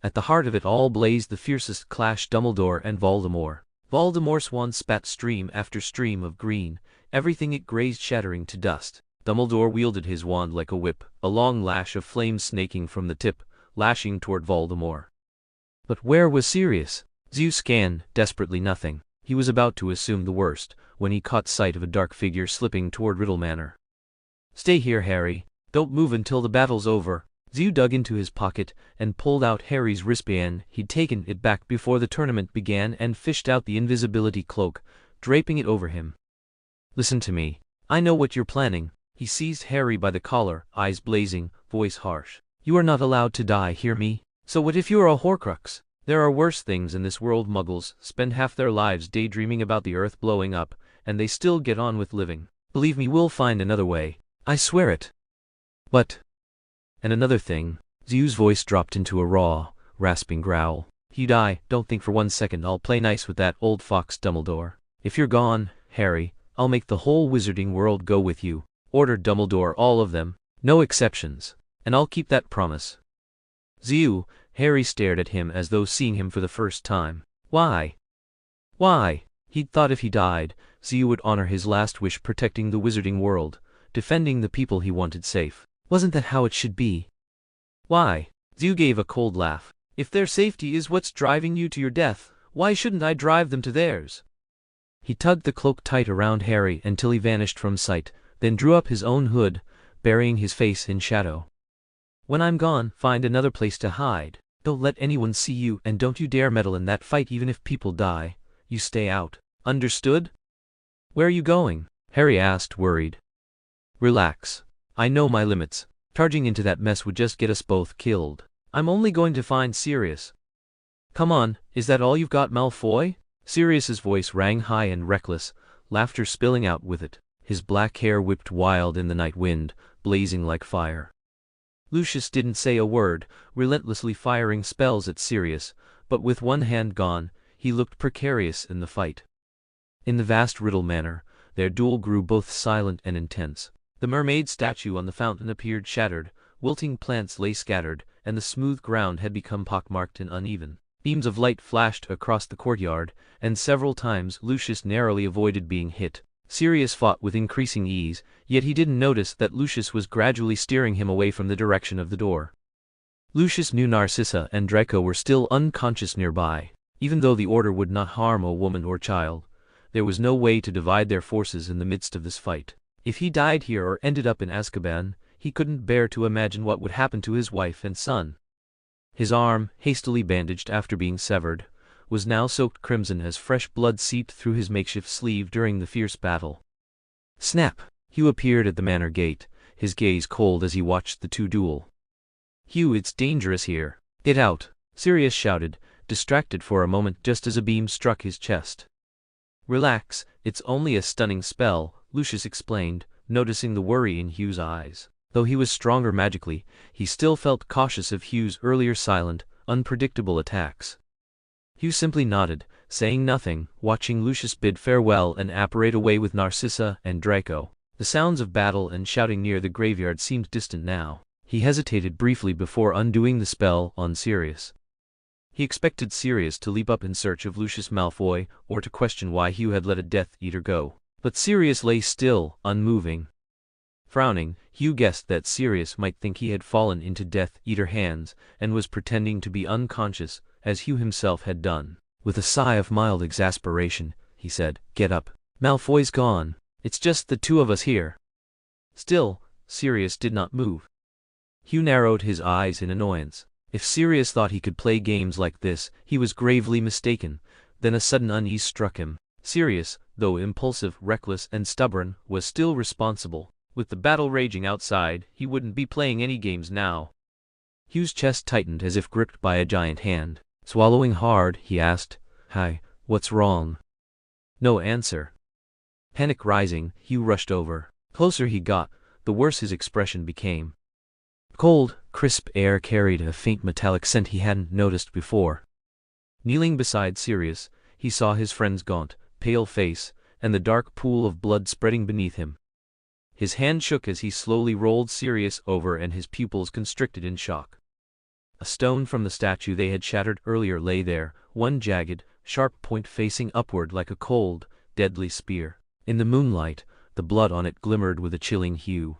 S1: At the heart of it all blazed the fiercest clash: Dumbledore and Voldemort. Voldemort's wand spat stream after stream of green, everything it grazed shattering to dust. Dumbledore wielded his wand like a whip, a long lash of flame snaking from the tip, lashing toward Voldemort. But where was Sirius? Zhu scanned, desperately nothing. He was about to assume the worst, when he caught sight of a dark figure slipping toward Riddle Manor. Stay here, Harry. Don't move until the battle's over. Zhu dug into his pocket and pulled out Harry's wristband. He'd taken it back before the tournament began and fished out the invisibility cloak, draping it over him. Listen to me. I know what you're planning. He seized Harry by the collar, eyes blazing, voice harsh. You are not allowed to die, hear me? So what if you are a Horcrux? There are worse things in this world. Muggles spend half their lives daydreaming about the earth blowing up, and they still get on with living. Believe me, we'll find another way. I swear it. But... And another thing. Zhu's voice dropped into a raw, rasping growl. You die, don't think for 1 second I'll play nice with that old fox Dumbledore. If you're gone, Harry, I'll make the whole wizarding world go with you. Ordered Dumbledore, all of them, no exceptions. And I'll keep that promise. Zhu, Harry stared at him as though seeing him for the first time. Why? Why? He'd thought if he died, Zhu would honor his last wish, protecting the wizarding world, defending the people he wanted safe. Wasn't that how it should be? Why? Zhu gave a cold laugh. If their safety is what's driving you to your death, why shouldn't I drive them to theirs? He tugged the cloak tight around Harry until he vanished from sight, then drew up his own hood, burying his face in shadow. When I'm gone, find another place to hide. Don't let anyone see you, and don't you dare meddle in that fight. Even if people die, you stay out. Understood? Where are you going? Harry asked, worried. Relax. I know my limits. Charging into that mess would just get us both killed. I'm only going to find Sirius. Come on, is that all you've got, Malfoy? Sirius's voice rang high and reckless, laughter spilling out with it. His black hair whipped wild in the night wind, blazing like fire. Lucius didn't say a word, relentlessly firing spells at Sirius, but with one hand gone, he looked precarious in the fight. In the vast Riddle Manor, their duel grew both silent and intense. The mermaid statue on the fountain appeared shattered, wilting plants lay scattered, and the smooth ground had become pockmarked and uneven. Beams of light flashed across the courtyard, and several times Lucius narrowly avoided being hit. Sirius fought with increasing ease, yet he didn't notice that Lucius was gradually steering him away from the direction of the door. Lucius knew Narcissa and Draco were still unconscious nearby. Even though the order would not harm a woman or child, there was no way to divide their forces in the midst of this fight. If he died here or ended up in Azkaban, he couldn't bear to imagine what would happen to his wife and son. His arm, hastily bandaged after being severed, was now soaked crimson as fresh blood seeped through his makeshift sleeve during the fierce battle. Snap! Hugh appeared at the manor gate, his gaze cold as he watched the two duel. Hugh, it's dangerous here. Get out! Sirius shouted, distracted for a moment just as a beam struck his chest. Relax, it's only a stunning spell, Lucius explained, noticing the worry in Hugh's eyes. Though he was stronger magically, he still felt cautious of Hugh's earlier silent, unpredictable attacks. Hugh simply nodded, saying nothing, watching Lucius bid farewell and apparate away with Narcissa and Draco. The sounds of battle and shouting near the graveyard seemed distant now. He hesitated briefly before undoing the spell on Sirius. He expected Sirius to leap up in search of Lucius Malfoy, or to question why Hugh had let a Death Eater go. But Sirius lay still, unmoving. Frowning, Hugh guessed that Sirius might think he had fallen into Death Eater hands, and was pretending to be unconscious, as Hugh himself had done. With a sigh of mild exasperation, he said, "Get up. Malfoy's gone. It's just the two of us here." Still, Sirius did not move. Hugh narrowed his eyes in annoyance. If Sirius thought he could play games like this, he was gravely mistaken. Then a sudden unease struck him. Sirius, though impulsive, reckless, and stubborn, was still responsible. With the battle raging outside, he wouldn't be playing any games now. Hugh's chest tightened as if gripped by a giant hand. Swallowing hard, he asked, "Hi, what's wrong?" No answer. Panic rising, Hugh rushed over. Closer he got, the worse his expression became. Cold, crisp air carried a faint metallic scent he hadn't noticed before. Kneeling beside Sirius, he saw his friend's gaunt, pale face, and the dark pool of blood spreading beneath him. His hand shook as he slowly rolled Sirius over and his pupils constricted in shock. A stone from the statue they had shattered earlier lay there, one jagged, sharp point facing upward like a cold, deadly spear. In the moonlight, the blood on it glimmered with a chilling hue.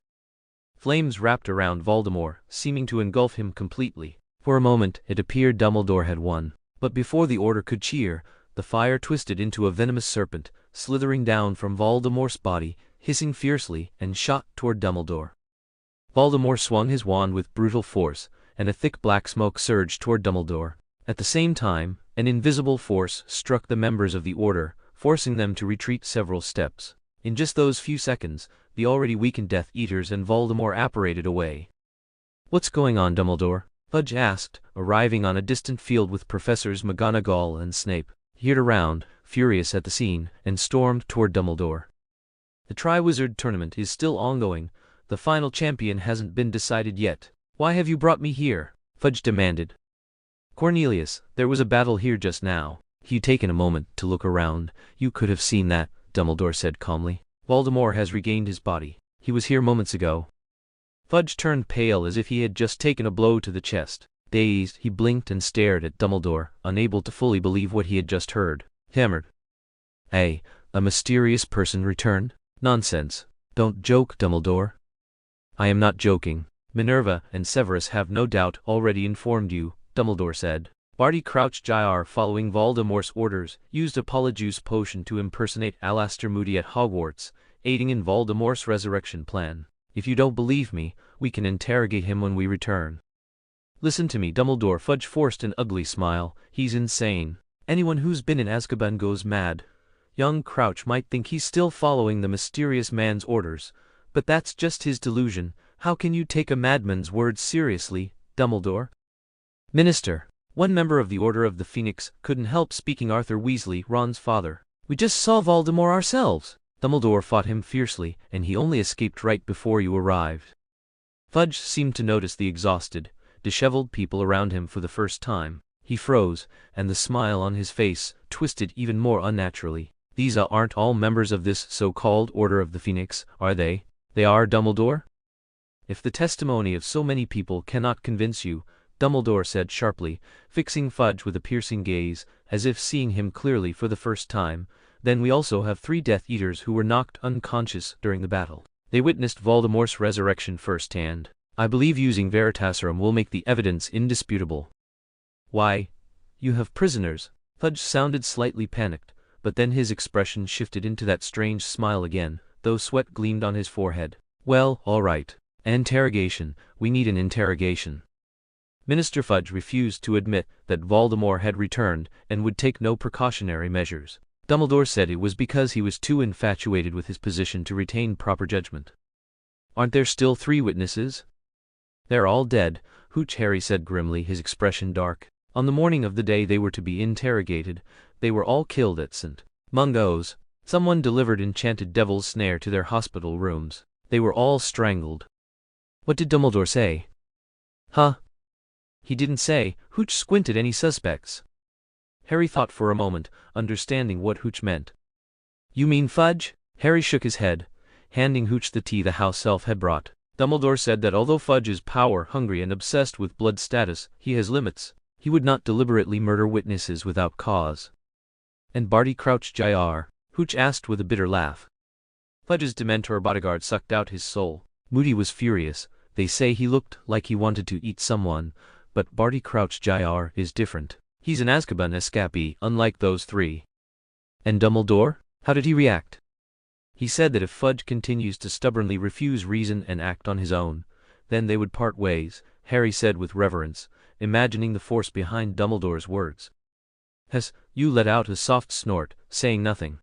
S1: Flames wrapped around Voldemort, seeming to engulf him completely. For a moment, it appeared Dumbledore had won. But before the order could cheer, the fire twisted into a venomous serpent, slithering down from Voldemort's body, hissing fiercely, and shot toward Dumbledore. Voldemort swung his wand with brutal force, and a thick black smoke surged toward Dumbledore. At the same time, an invisible force struck the members of the Order, forcing them to retreat several steps. In just those few seconds, the already weakened Death Eaters and Voldemort apparated away. "What's going on, Dumbledore?" Fudge asked, arriving on a distant field with Professors McGonagall and Snape. He veered around, furious at the scene, and stormed toward Dumbledore. "The Triwizard Tournament is still ongoing. The final champion hasn't been decided yet. Why have you brought me here?" Fudge demanded. "Cornelius, there was a battle here just now." He'd taken a moment to look around. "You could have seen that," Dumbledore said calmly. "Voldemort has regained his body. He was here moments ago." Fudge turned pale as if he had just taken a blow to the chest. Dazed, he blinked and stared at Dumbledore, unable to fully believe what he had just heard. Hammered. "A mysterious person returned? Nonsense. Don't joke, Dumbledore." "I am not joking. Minerva and Severus have no doubt already informed you," Dumbledore said. Barty Crouch Jr., following Voldemort's orders, used a Polyjuice potion to impersonate Alastor Moody at Hogwarts, aiding in Voldemort's resurrection plan. If you don't believe me, we can interrogate him when we return. "Listen to me, Dumbledore." Fudge forced an ugly smile. "He's insane. Anyone who's been in Azkaban goes mad. Young Crouch might think he's still following the mysterious man's orders, but that's just his delusion. How can you take a madman's words seriously, Dumbledore?" "Minister," One member of the Order of the Phoenix couldn't help speaking. Arthur Weasley, Ron's father. We just saw Voldemort ourselves. Dumbledore fought him fiercely, and he only escaped right before you arrived. Fudge seemed to notice the exhausted, disheveled people around him for the first time. He froze, and the smile on his face twisted even more unnaturally. These aren't all members of this so-called Order of the Phoenix, are they? They are, Dumbledore? If the testimony of so many people cannot convince you, Dumbledore said sharply, fixing Fudge with a piercing gaze, as if seeing him clearly for the first time, then we also have 3 Death Eaters who were knocked unconscious during the battle. They witnessed Voldemort's resurrection firsthand. I believe using Veritaserum will make the evidence indisputable. Why, you have prisoners. Fudge sounded slightly panicked, but then his expression shifted into that strange smile again, though sweat gleamed on his forehead. Well, all right. An interrogation. We need an interrogation. Minister Fudge refused to admit that Voldemort had returned and would take no precautionary measures. Dumbledore said it was because he was too infatuated with his position to retain proper judgment. Aren't there still 3 witnesses? They're all dead, Hooch. Harry said grimly, his expression dark. On the morning of the day they were to be interrogated, they were all killed at St. Mungo's. Someone delivered enchanted devil's snare to their hospital rooms. They were all strangled. What did Dumbledore say? Huh? He didn't say. Hooch squinted. Any suspects? Harry thought for a moment, understanding what Hooch meant. You mean Fudge? Harry shook his head, handing Hooch the tea the house elf had brought. Dumbledore said that although Fudge is power-hungry and obsessed with blood status, he has limits. He would not deliberately murder witnesses without cause. And Barty Crouch Jr.? Hooch asked with a bitter laugh. Fudge's Dementor bodyguard sucked out his soul. Moody was furious. They say he looked like he wanted to eat someone, but Barty Crouch Jr. is different. He's an Azkaban escapee, unlike those 3. And Dumbledore? How did he react? He said that if Fudge continues to stubbornly refuse reason and act on his own, then they would part ways, Harry said with reverence, imagining the force behind Dumbledore's words. You let out a soft snort, saying nothing.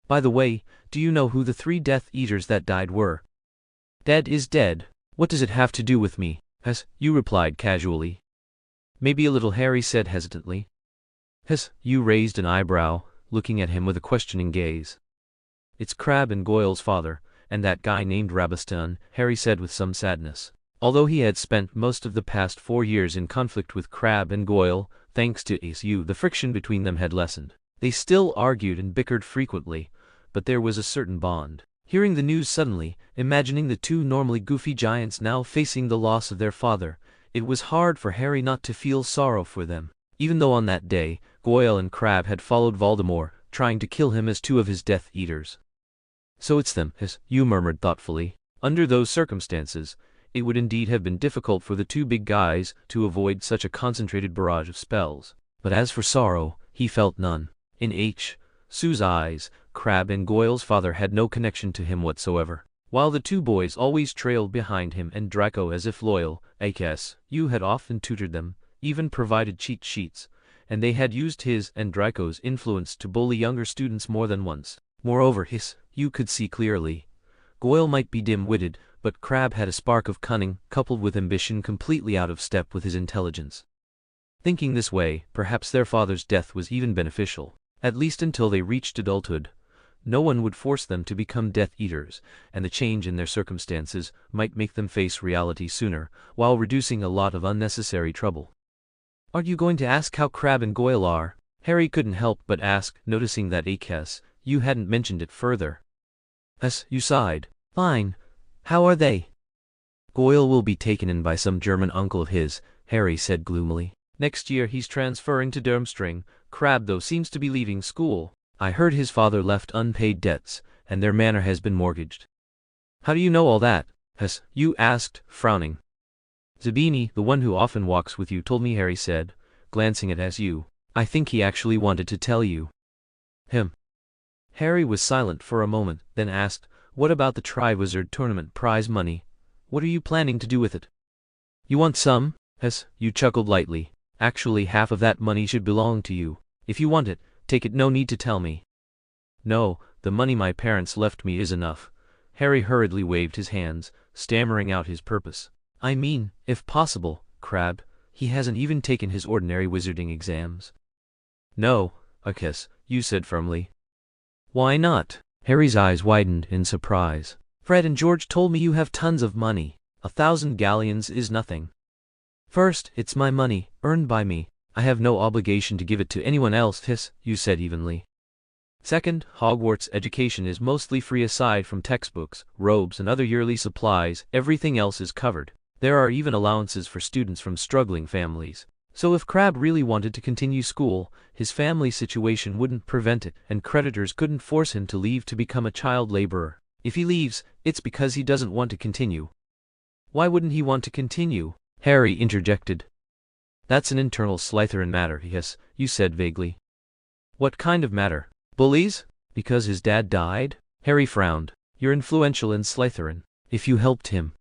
S1: By the way, do you know who the 3 Death Eaters that died were? Dead is dead. What does it have to do with me? You replied casually. Maybe a little, Harry said hesitantly. You raised an eyebrow, looking at him with a questioning gaze. It's Crabbe and Goyle's father, and that guy named Rabastan, Harry said with some sadness. Although he had spent most of the past 4 years in conflict with Crabbe and Goyle, thanks to ASU, the friction between them had lessened. They still argued and bickered frequently, but there was a certain bond. Hearing the news suddenly, imagining the 2 normally goofy giants now facing the loss of their father, it was hard for Harry not to feel sorrow for them, even though on that day, Goyle and Crabbe had followed Voldemort, trying to kill him as 2 of his Death Eaters. So it's them, you murmured thoughtfully. Under those circumstances, it would indeed have been difficult for the 2 big guys to avoid such a concentrated barrage of spells. But as for sorrow, he felt none. In Sue's eyes, Crabbe and Goyle's father had no connection to him whatsoever. While the 2 boys always trailed behind him and Draco as if loyal, you had often tutored them, even provided cheat sheets, and they had used his and Draco's influence to bully younger students more than once. Moreover, you could see clearly. Goyle might be dim-witted, but Crabbe had a spark of cunning, coupled with ambition completely out of step with his intelligence. Thinking this way, perhaps their father's death was even beneficial, at least until they reached adulthood. No one would force them to become Death Eaters, and the change in their circumstances might make them face reality sooner, while reducing a lot of unnecessary trouble. Aren't you going to ask how Crabbe and Goyle are? Harry couldn't help but ask, noticing that you hadn't mentioned it further. You sighed. Fine. How are they? Goyle will be taken in by some German uncle of his, Harry said gloomily. Next year he's transferring to Durmstrang. Crabbe, though, seems to be leaving school. I heard his father left unpaid debts, and their manor has been mortgaged. How do you know all that? You asked, frowning. Zabini, the one who often walks with you, told me, Harry said, glancing at you. I think he actually wanted to tell you. Him. Harry was silent for a moment, then asked, what about the Triwizard Tournament prize money? What are you planning to do with it? You want some? You chuckled lightly. Actually, half of that money should belong to you. If you want it, take it, no need to tell me. No, the money my parents left me is enough. Harry hurriedly waved his hands, stammering out his purpose. I mean, if possible, Crabbe, He hasn't even taken his ordinary wizarding exams. No, I guess, you said firmly. Why not? Harry's eyes widened in surprise. Fred and George told me you have tons of money. 1,000 galleons is nothing. First, it's my money, earned by me. I have no obligation to give it to anyone else, you said evenly. Second, Hogwarts education is mostly free aside from textbooks, robes and other yearly supplies. Everything else is covered. There are even allowances for students from struggling families. So if Crabbe really wanted to continue school, his family situation wouldn't prevent it, and creditors couldn't force him to leave to become a child laborer. If he leaves, it's because he doesn't want to continue. Why wouldn't he want to continue? Harry interjected. That's an internal Slytherin matter, yes, you said vaguely. What kind of matter? Bullies? Because his dad died? Harry frowned. You're influential in Slytherin. If you helped him.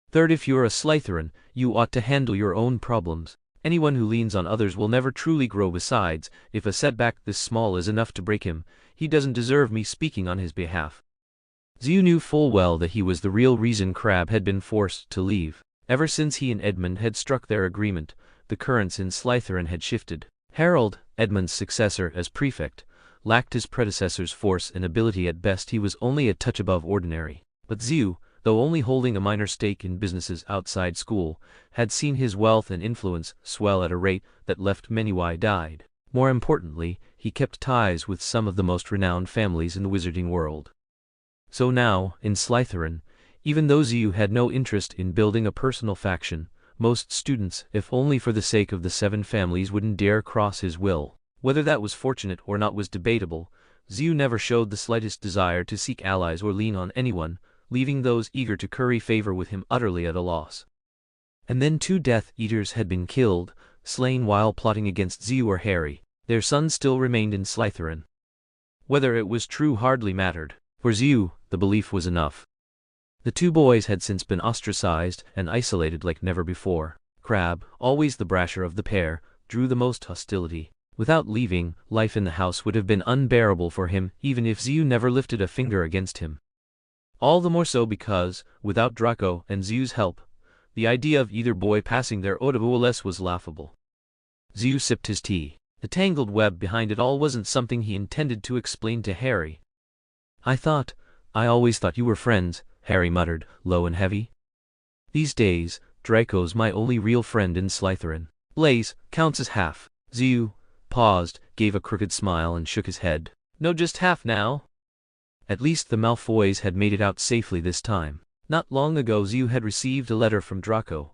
S1: Third, if you're a Slytherin, you ought to handle your own problems. Anyone who leans on others will never truly grow. Besides, if a setback this small is enough to break him, he doesn't deserve me speaking on his behalf. Zio knew full well that he was the real reason Crabbe had been forced to leave. Ever since he and Edmund had struck their agreement, the currents in Slytherin had shifted. Harold, Edmund's successor as prefect, lacked his predecessor's force and ability. At best he was only a touch above ordinary. But Zio, though only holding a minor stake in businesses outside school, had seen his wealth and influence swell at a rate that left many wide-eyed. More importantly, he kept ties with some of the most renowned families in the wizarding world. So now, in Slytherin, even though Zio had no interest in building a personal faction, most students, if only for the sake of the 7 families, wouldn't dare cross his will. Whether that was fortunate or not was debatable. Zio never showed the slightest desire to seek allies or lean on anyone, leaving those eager to curry favor with him utterly at a loss. And then 2 Death Eaters had been killed, slain while plotting against Zio or Harry. Their sons still remained in Slytherin. Whether it was true hardly mattered. For Zio, the belief was enough. The 2 boys had since been ostracized and isolated like never before. Crabbe, always the brasher of the pair, drew the most hostility. Without leaving, life in the house would have been unbearable for him, even if Zio never lifted a finger against him. All the more so because, without Draco and Zio's help, the idea of either boy passing their OWLS was laughable. Zio sipped his tea. The tangled web behind it all wasn't something he intended to explain to Harry. I always thought you were friends, Harry muttered, low and heavy. These days, Draco's my only real friend in Slytherin. Blaise counts as half. Zio paused, gave a crooked smile and shook his head. No, just half now. At least the Malfoys had made it out safely this time. Not long ago Zio had received a letter from Draco.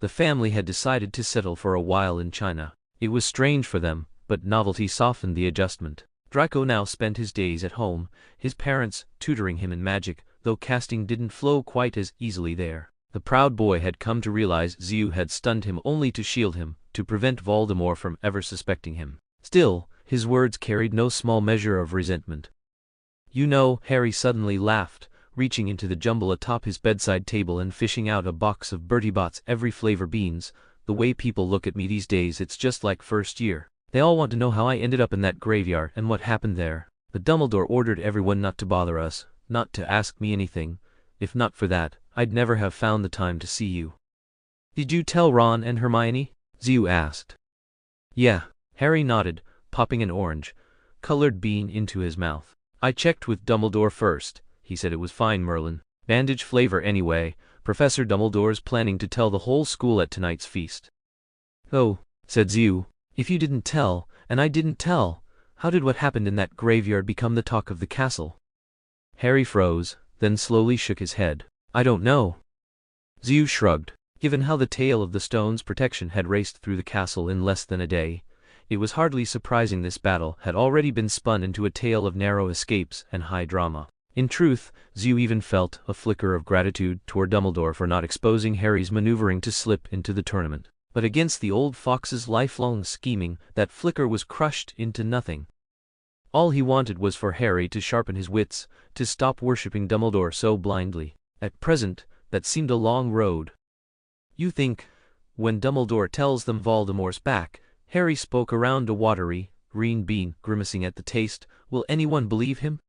S1: The family had decided to settle for a while in China. It was strange for them, but novelty softened the adjustment. Draco now spent his days at home, his parents tutoring him in magic, though casting didn't flow quite as easily there. The proud boy had come to realize Zio had stunned him only to shield him, to prevent Voldemort from ever suspecting him. Still, his words carried no small measure of resentment. You know, Harry suddenly laughed, reaching into the jumble atop his bedside table and fishing out a box of Bertie Bott's every flavor beans. The way people look at me these days, it's just like first year. They all want to know how I ended up in that graveyard and what happened there. But Dumbledore ordered everyone not to bother us, not to ask me anything. If not for that, I'd never have found the time to see you. Did you tell Ron and Hermione? Zio asked. Yeah, Harry nodded, popping an orange-colored bean into his mouth. I checked with Dumbledore first. He said it was fine, Merlin. Bandage flavor anyway. Professor Dumbledore's planning to tell the whole school at tonight's feast. Oh, said Zio. If you didn't tell, and I didn't tell, how did what happened in that graveyard become the talk of the castle? Harry froze, then slowly shook his head. I don't know. Zio shrugged. Given how the tale of the stone's protection had raced through the castle in less than a day, it was hardly surprising this battle had already been spun into a tale of narrow escapes and high drama. In truth, Zio even felt a flicker of gratitude toward Dumbledore for not exposing Harry's maneuvering to slip into the tournament. But against the old fox's lifelong scheming, that flicker was crushed into nothing. All he wanted was for Harry to sharpen his wits, to stop worshipping Dumbledore so blindly. At present, that seemed a long road. You think, when Dumbledore tells them Voldemort's back, Harry spoke around a watery, green bean, grimacing at the taste, will anyone believe him?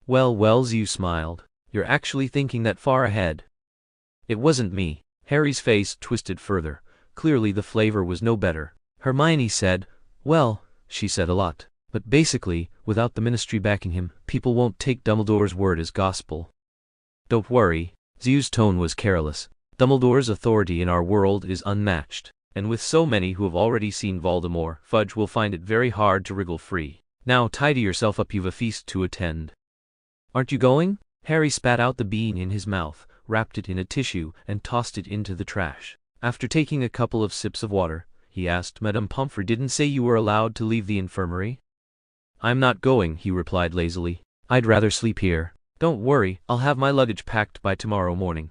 S1: Well, Zio smiled. You're actually thinking that far ahead. It wasn't me. Harry's face twisted further, clearly the flavor was no better. Hermione said, "Well," she said a lot. But basically, without the Ministry backing him, people won't take Dumbledore's word as gospel. "Don't worry." Zew's tone was careless. "Dumbledore's authority in our world is unmatched, and with so many who have already seen Voldemort, Fudge will find it very hard to wriggle free. Now tidy yourself up, you've a feast to attend." "Aren't you going?" Harry spat out the bean in his mouth, wrapped it in a tissue, and tossed it into the trash. After taking a couple of sips of water, he asked, "Madame Pomfrey didn't say you were allowed to leave the infirmary?" "I'm not going," he replied lazily. "I'd rather sleep here." "Don't worry, I'll have my luggage packed by tomorrow morning."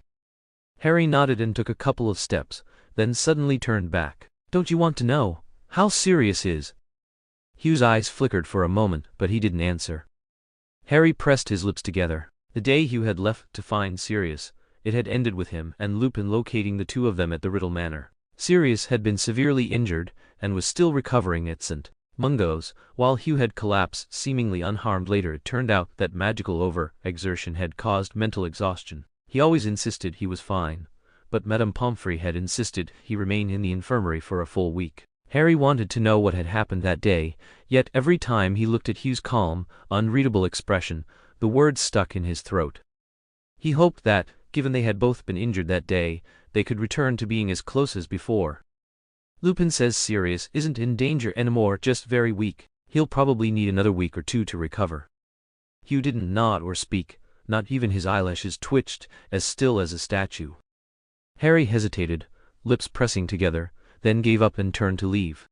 S1: Harry nodded and took a couple of steps, then suddenly turned back. "Don't you want to know how Sirius is?" Hugh's eyes flickered for a moment, but he didn't answer. Harry pressed his lips together. The day Hugh had left to find Sirius, it had ended with him and Lupin locating the two of them at the Riddle Manor. Sirius had been severely injured, and was still recovering at St. Mungo's, while Hugh had collapsed seemingly unharmed. Later it turned out that magical over-exertion had caused mental exhaustion. He always insisted he was fine, but Madame Pomfrey had insisted he remain in the infirmary for a full week. Harry wanted to know what had happened that day, yet every time he looked at Hugh's calm, unreadable expression, the words stuck in his throat. He hoped that, given they had both been injured that day, they could return to being as close as before. "Lupin says Sirius isn't in danger anymore, just very weak. He'll probably need another week or two to recover." Hugh didn't nod or speak, not even his eyelashes twitched, as still as a statue. Harry hesitated, lips pressing together, then gave up and turned to leave.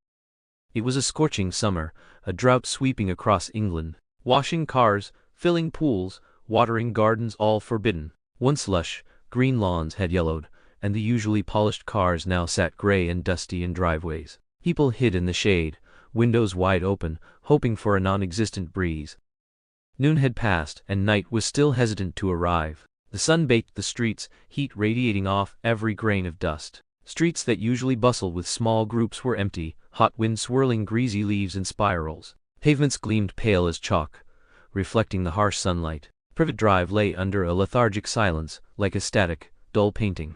S1: It was a scorching summer, a drought sweeping across England. Washing cars, filling pools, watering gardens, all forbidden. Once lush, green lawns had yellowed, and the usually polished cars now sat gray and dusty in driveways. People hid in the shade, windows wide open, hoping for a non-existent breeze. Noon had passed, and night was still hesitant to arrive. The sun baked the streets, heat radiating off every grain of dust. Streets that usually bustled with small groups were empty, hot wind swirling greasy leaves in spirals. Pavements gleamed pale as chalk, reflecting the harsh sunlight. Privet Drive lay under a lethargic silence, like a static, dull painting.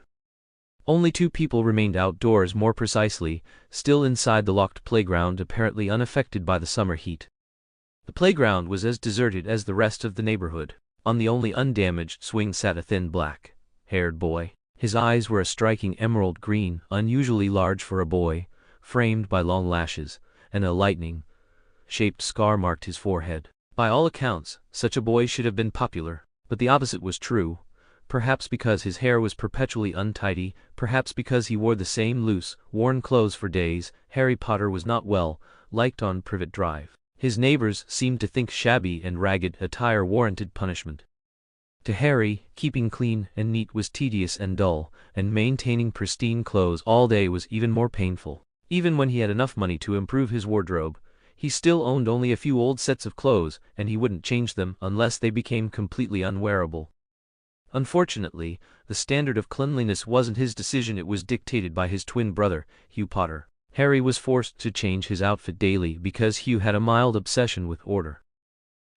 S1: Only two people remained outdoors, more precisely, still inside the locked playground, apparently unaffected by the summer heat. The playground was as deserted as the rest of the neighborhood. On the only undamaged swing sat a thin black-haired boy. His eyes were a striking emerald green, unusually large for a boy, framed by long lashes, and a lightning-shaped scar marked his forehead. By all accounts, such a boy should have been popular, but the opposite was true. Perhaps because his hair was perpetually untidy, perhaps because he wore the same loose, worn clothes for days, Harry Potter was not well liked on Privet Drive. His neighbors seemed to think shabby and ragged attire warranted punishment. To Harry, keeping clean and neat was tedious and dull, and maintaining pristine clothes all day was even more painful. Even when he had enough money to improve his wardrobe, he still owned only a few old sets of clothes, and he wouldn't change them unless they became completely unwearable. Unfortunately, the standard of cleanliness wasn't his decision, it was dictated by his twin brother, Hugh Potter. Harry was forced to change his outfit daily because Hugh had a mild obsession with order.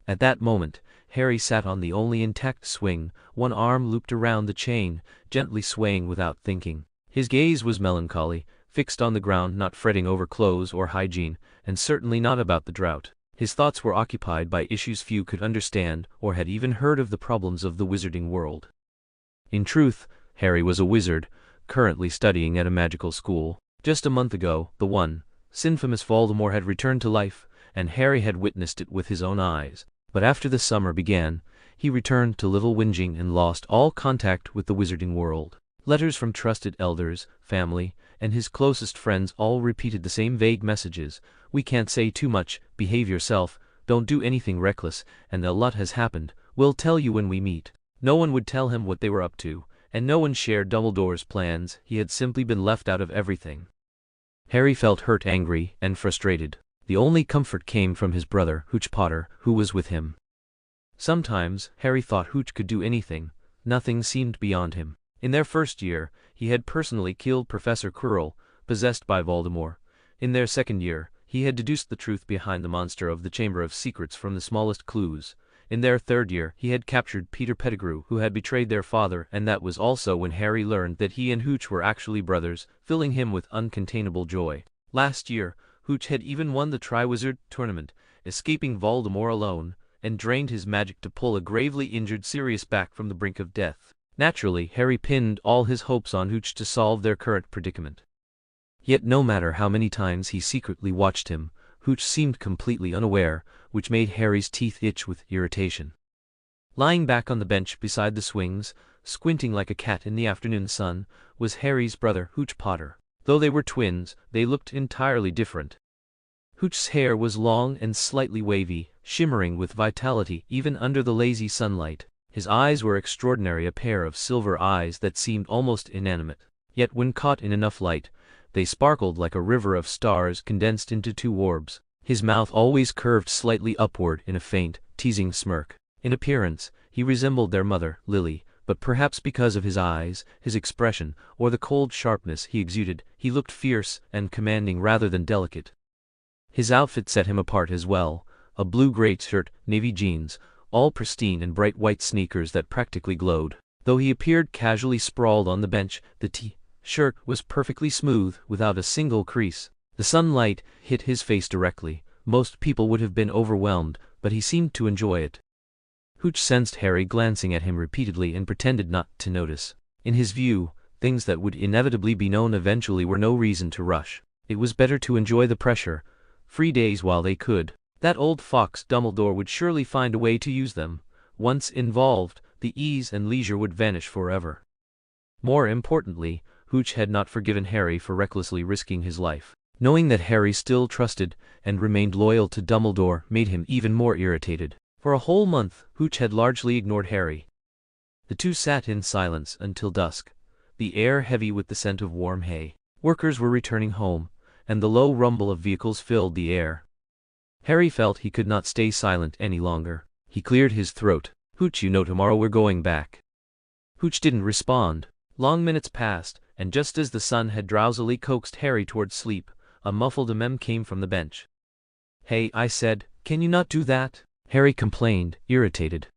S1: At that moment, Harry sat on the only intact swing, one arm looped around the chain, gently swaying without thinking. His gaze was melancholy, fixed on the ground, not fretting over clothes or hygiene, and certainly not about the drought. His thoughts were occupied by issues few could understand or had even heard of, the problems of the wizarding world. In truth, Harry was a wizard, currently studying at a magical school. Just a month ago, the once-infamous Voldemort had returned to life, and Harry had witnessed it with his own eyes. But after the summer began, he returned to Little Whinging and lost all contact with the wizarding world. Letters from trusted elders, family, and his closest friends all repeated the same vague messages: "We can't say too much, behave yourself, don't do anything reckless, and a lot has happened, we'll tell you when we meet." No one would tell him what they were up to, and no one shared Dumbledore's plans. He had simply been left out of everything. Harry felt hurt, angry, and frustrated. The only comfort came from his brother, Hooch Potter, who was with him. Sometimes, Harry thought Hooch could do anything. Nothing seemed beyond him. In their first year, he had personally killed Professor Quirrell, possessed by Voldemort. In their second year, he had deduced the truth behind the monster of the Chamber of Secrets from the smallest clues, In their third year, he had captured Peter Pettigrew, who had betrayed their father, and that was also when Harry learned that he and Hooch were actually brothers, filling him with uncontainable joy. Last year, Hooch had even won the Triwizard Tournament, escaping Voldemort alone, and drained his magic to pull a gravely injured Sirius back from the brink of death. Naturally, Harry pinned all his hopes on Hooch to solve their current predicament. Yet no matter how many times he secretly watched him, Hooch seemed completely unaware, which made Harry's teeth itch with irritation. Lying back on the bench beside the swings, squinting like a cat in the afternoon sun, was Harry's brother, Hooch Potter. Though they were twins, they looked entirely different. Hooch's hair was long and slightly wavy, shimmering with vitality even under the lazy sunlight. His eyes were extraordinary, a pair of silver eyes that seemed almost inanimate. Yet when caught in enough light, they sparkled like a river of stars condensed into two orbs. His mouth always curved slightly upward in a faint, teasing smirk. In appearance, he resembled their mother, Lily, but perhaps because of his eyes, his expression, or the cold sharpness he exuded, he looked fierce and commanding rather than delicate. His outfit set him apart as well, a blue-gray shirt, navy jeans, all pristine, and bright white sneakers that practically glowed. Though he appeared casually sprawled on the bench, the shirt was perfectly smooth, without a single crease. The sunlight hit his face directly. Most people would have been overwhelmed, but he seemed to enjoy it. Hooch sensed Harry glancing at him repeatedly and pretended not to notice. In his view, things that would inevitably be known eventually were no reason to rush. It was better to enjoy the pressure, free days while they could. That old fox Dumbledore would surely find a way to use them. Once involved, the ease and leisure would vanish forever. More importantly, Hooch had not forgiven Harry for recklessly risking his life. Knowing that Harry still trusted and remained loyal to Dumbledore made him even more irritated. For a whole month, Hooch had largely ignored Harry. The two sat in silence until dusk, the air heavy with the scent of warm hay. Workers were returning home, and the low rumble of vehicles filled the air. Harry felt he could not stay silent any longer. He cleared his throat. "Hooch, you know tomorrow we're going back." Hooch didn't respond. Long minutes passed, and just as the sun had drowsily coaxed Harry towards sleep, a muffled ahem came from the bench. "Hey," I said, "can you not do that?" Harry complained, irritated.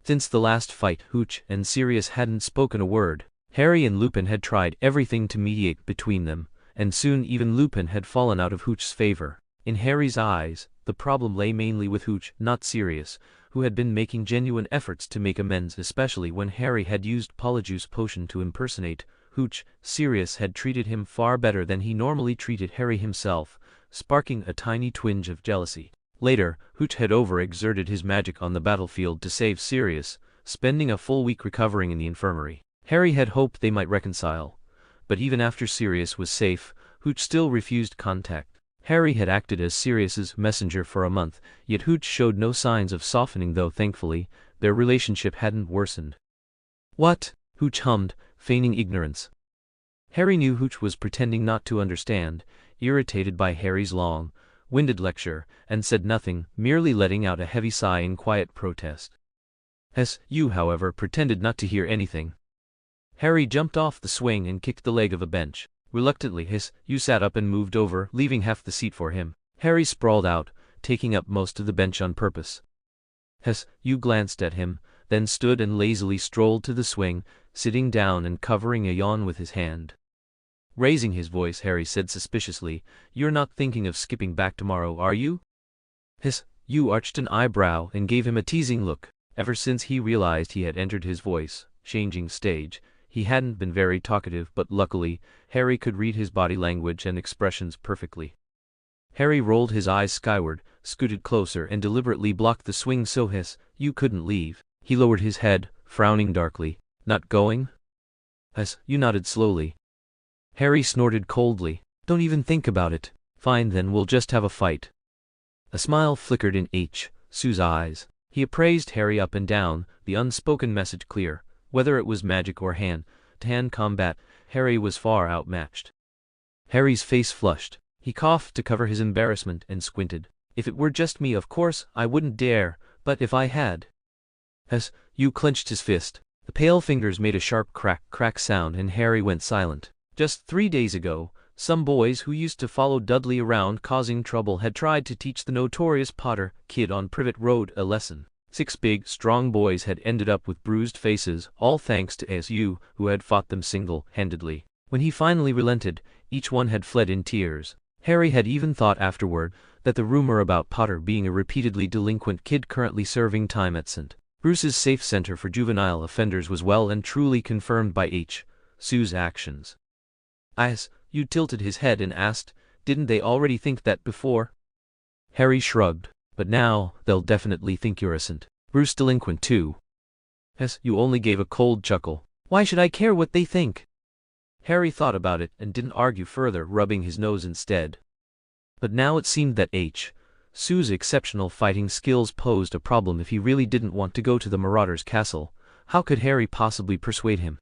S1: Since the last fight, Hooch and Sirius hadn't spoken a word. Harry and Lupin had tried everything to mediate between them, and soon even Lupin had fallen out of Hooch's favor. In Harry's eyes, the problem lay mainly with Hooch, not Sirius, who had been making genuine efforts to make amends, especially when Harry had used Polyjuice Potion to impersonate Hooch. Sirius had treated him far better than he normally treated Harry himself, sparking a tiny twinge of jealousy. Later, Hooch had overexerted his magic on the battlefield to save Sirius, spending a full week recovering in the infirmary. Harry had hoped they might reconcile, but even after Sirius was safe, Hooch still refused contact. Harry had acted as Sirius's messenger for a month, yet Hooch showed no signs of softening, though thankfully, their relationship hadn't worsened. "What?" Hooch hummed, feigning ignorance. Harry knew Hooch was pretending not to understand, irritated by Harry's long-winded lecture, and said nothing, merely letting out a heavy sigh in quiet protest. You, however, pretended not to hear anything. Harry jumped off the swing and kicked the leg of a bench. Reluctantly, you sat up and moved over, leaving half the seat for him. Harry sprawled out, taking up most of the bench on purpose. You glanced at him, then stood and lazily strolled to the swing, sitting down and covering a yawn with his hand. Raising his voice, Harry said suspiciously, "You're not thinking of skipping back tomorrow, are you?" You arched an eyebrow and gave him a teasing look. Ever since he realized he had entered his voice-changing stage, he hadn't been very talkative, but luckily, Harry could read his body language and expressions perfectly. Harry rolled his eyes skyward, scooted closer, and deliberately blocked the swing so you couldn't leave. He lowered his head, frowning darkly. "Not going?" You nodded slowly. Harry snorted coldly. "Don't even think about it." "Fine, then we'll just have a fight." A smile flickered in Sue's eyes. He appraised Harry up and down, the unspoken message clear. Whether it was magic or hand-to-hand combat, Harry was far outmatched. Harry's face flushed. He coughed to cover his embarrassment and squinted. "If it were just me, of course, I wouldn't dare, but if I had—" You clenched his fist. The pale fingers made a sharp crack sound and Harry went silent. Just 3 days ago, some boys who used to follow Dudley around causing trouble had tried to teach the notorious Potter kid on Privet Road a lesson. 6 big, strong boys had ended up with bruised faces, all thanks to SU, who had fought them single-handedly. When he finally relented, each one had fled in tears. Harry had even thought afterward that the rumor about Potter being a repeatedly delinquent kid currently serving time at St. Bruce's Safe Center for Juvenile Offenders was well and truly confirmed by Sue's actions. You tilted his head and asked, "Didn't they already think that before?" Harry shrugged. "But now, they'll definitely think you're a St. Bruce delinquent too." You only gave a cold chuckle. "Why should I care what they think?" Harry thought about it and didn't argue further, rubbing his nose instead. But now it seemed that Sue's exceptional fighting skills posed a problem if he really didn't want to go to the Marauder's castle. How could Harry possibly persuade him?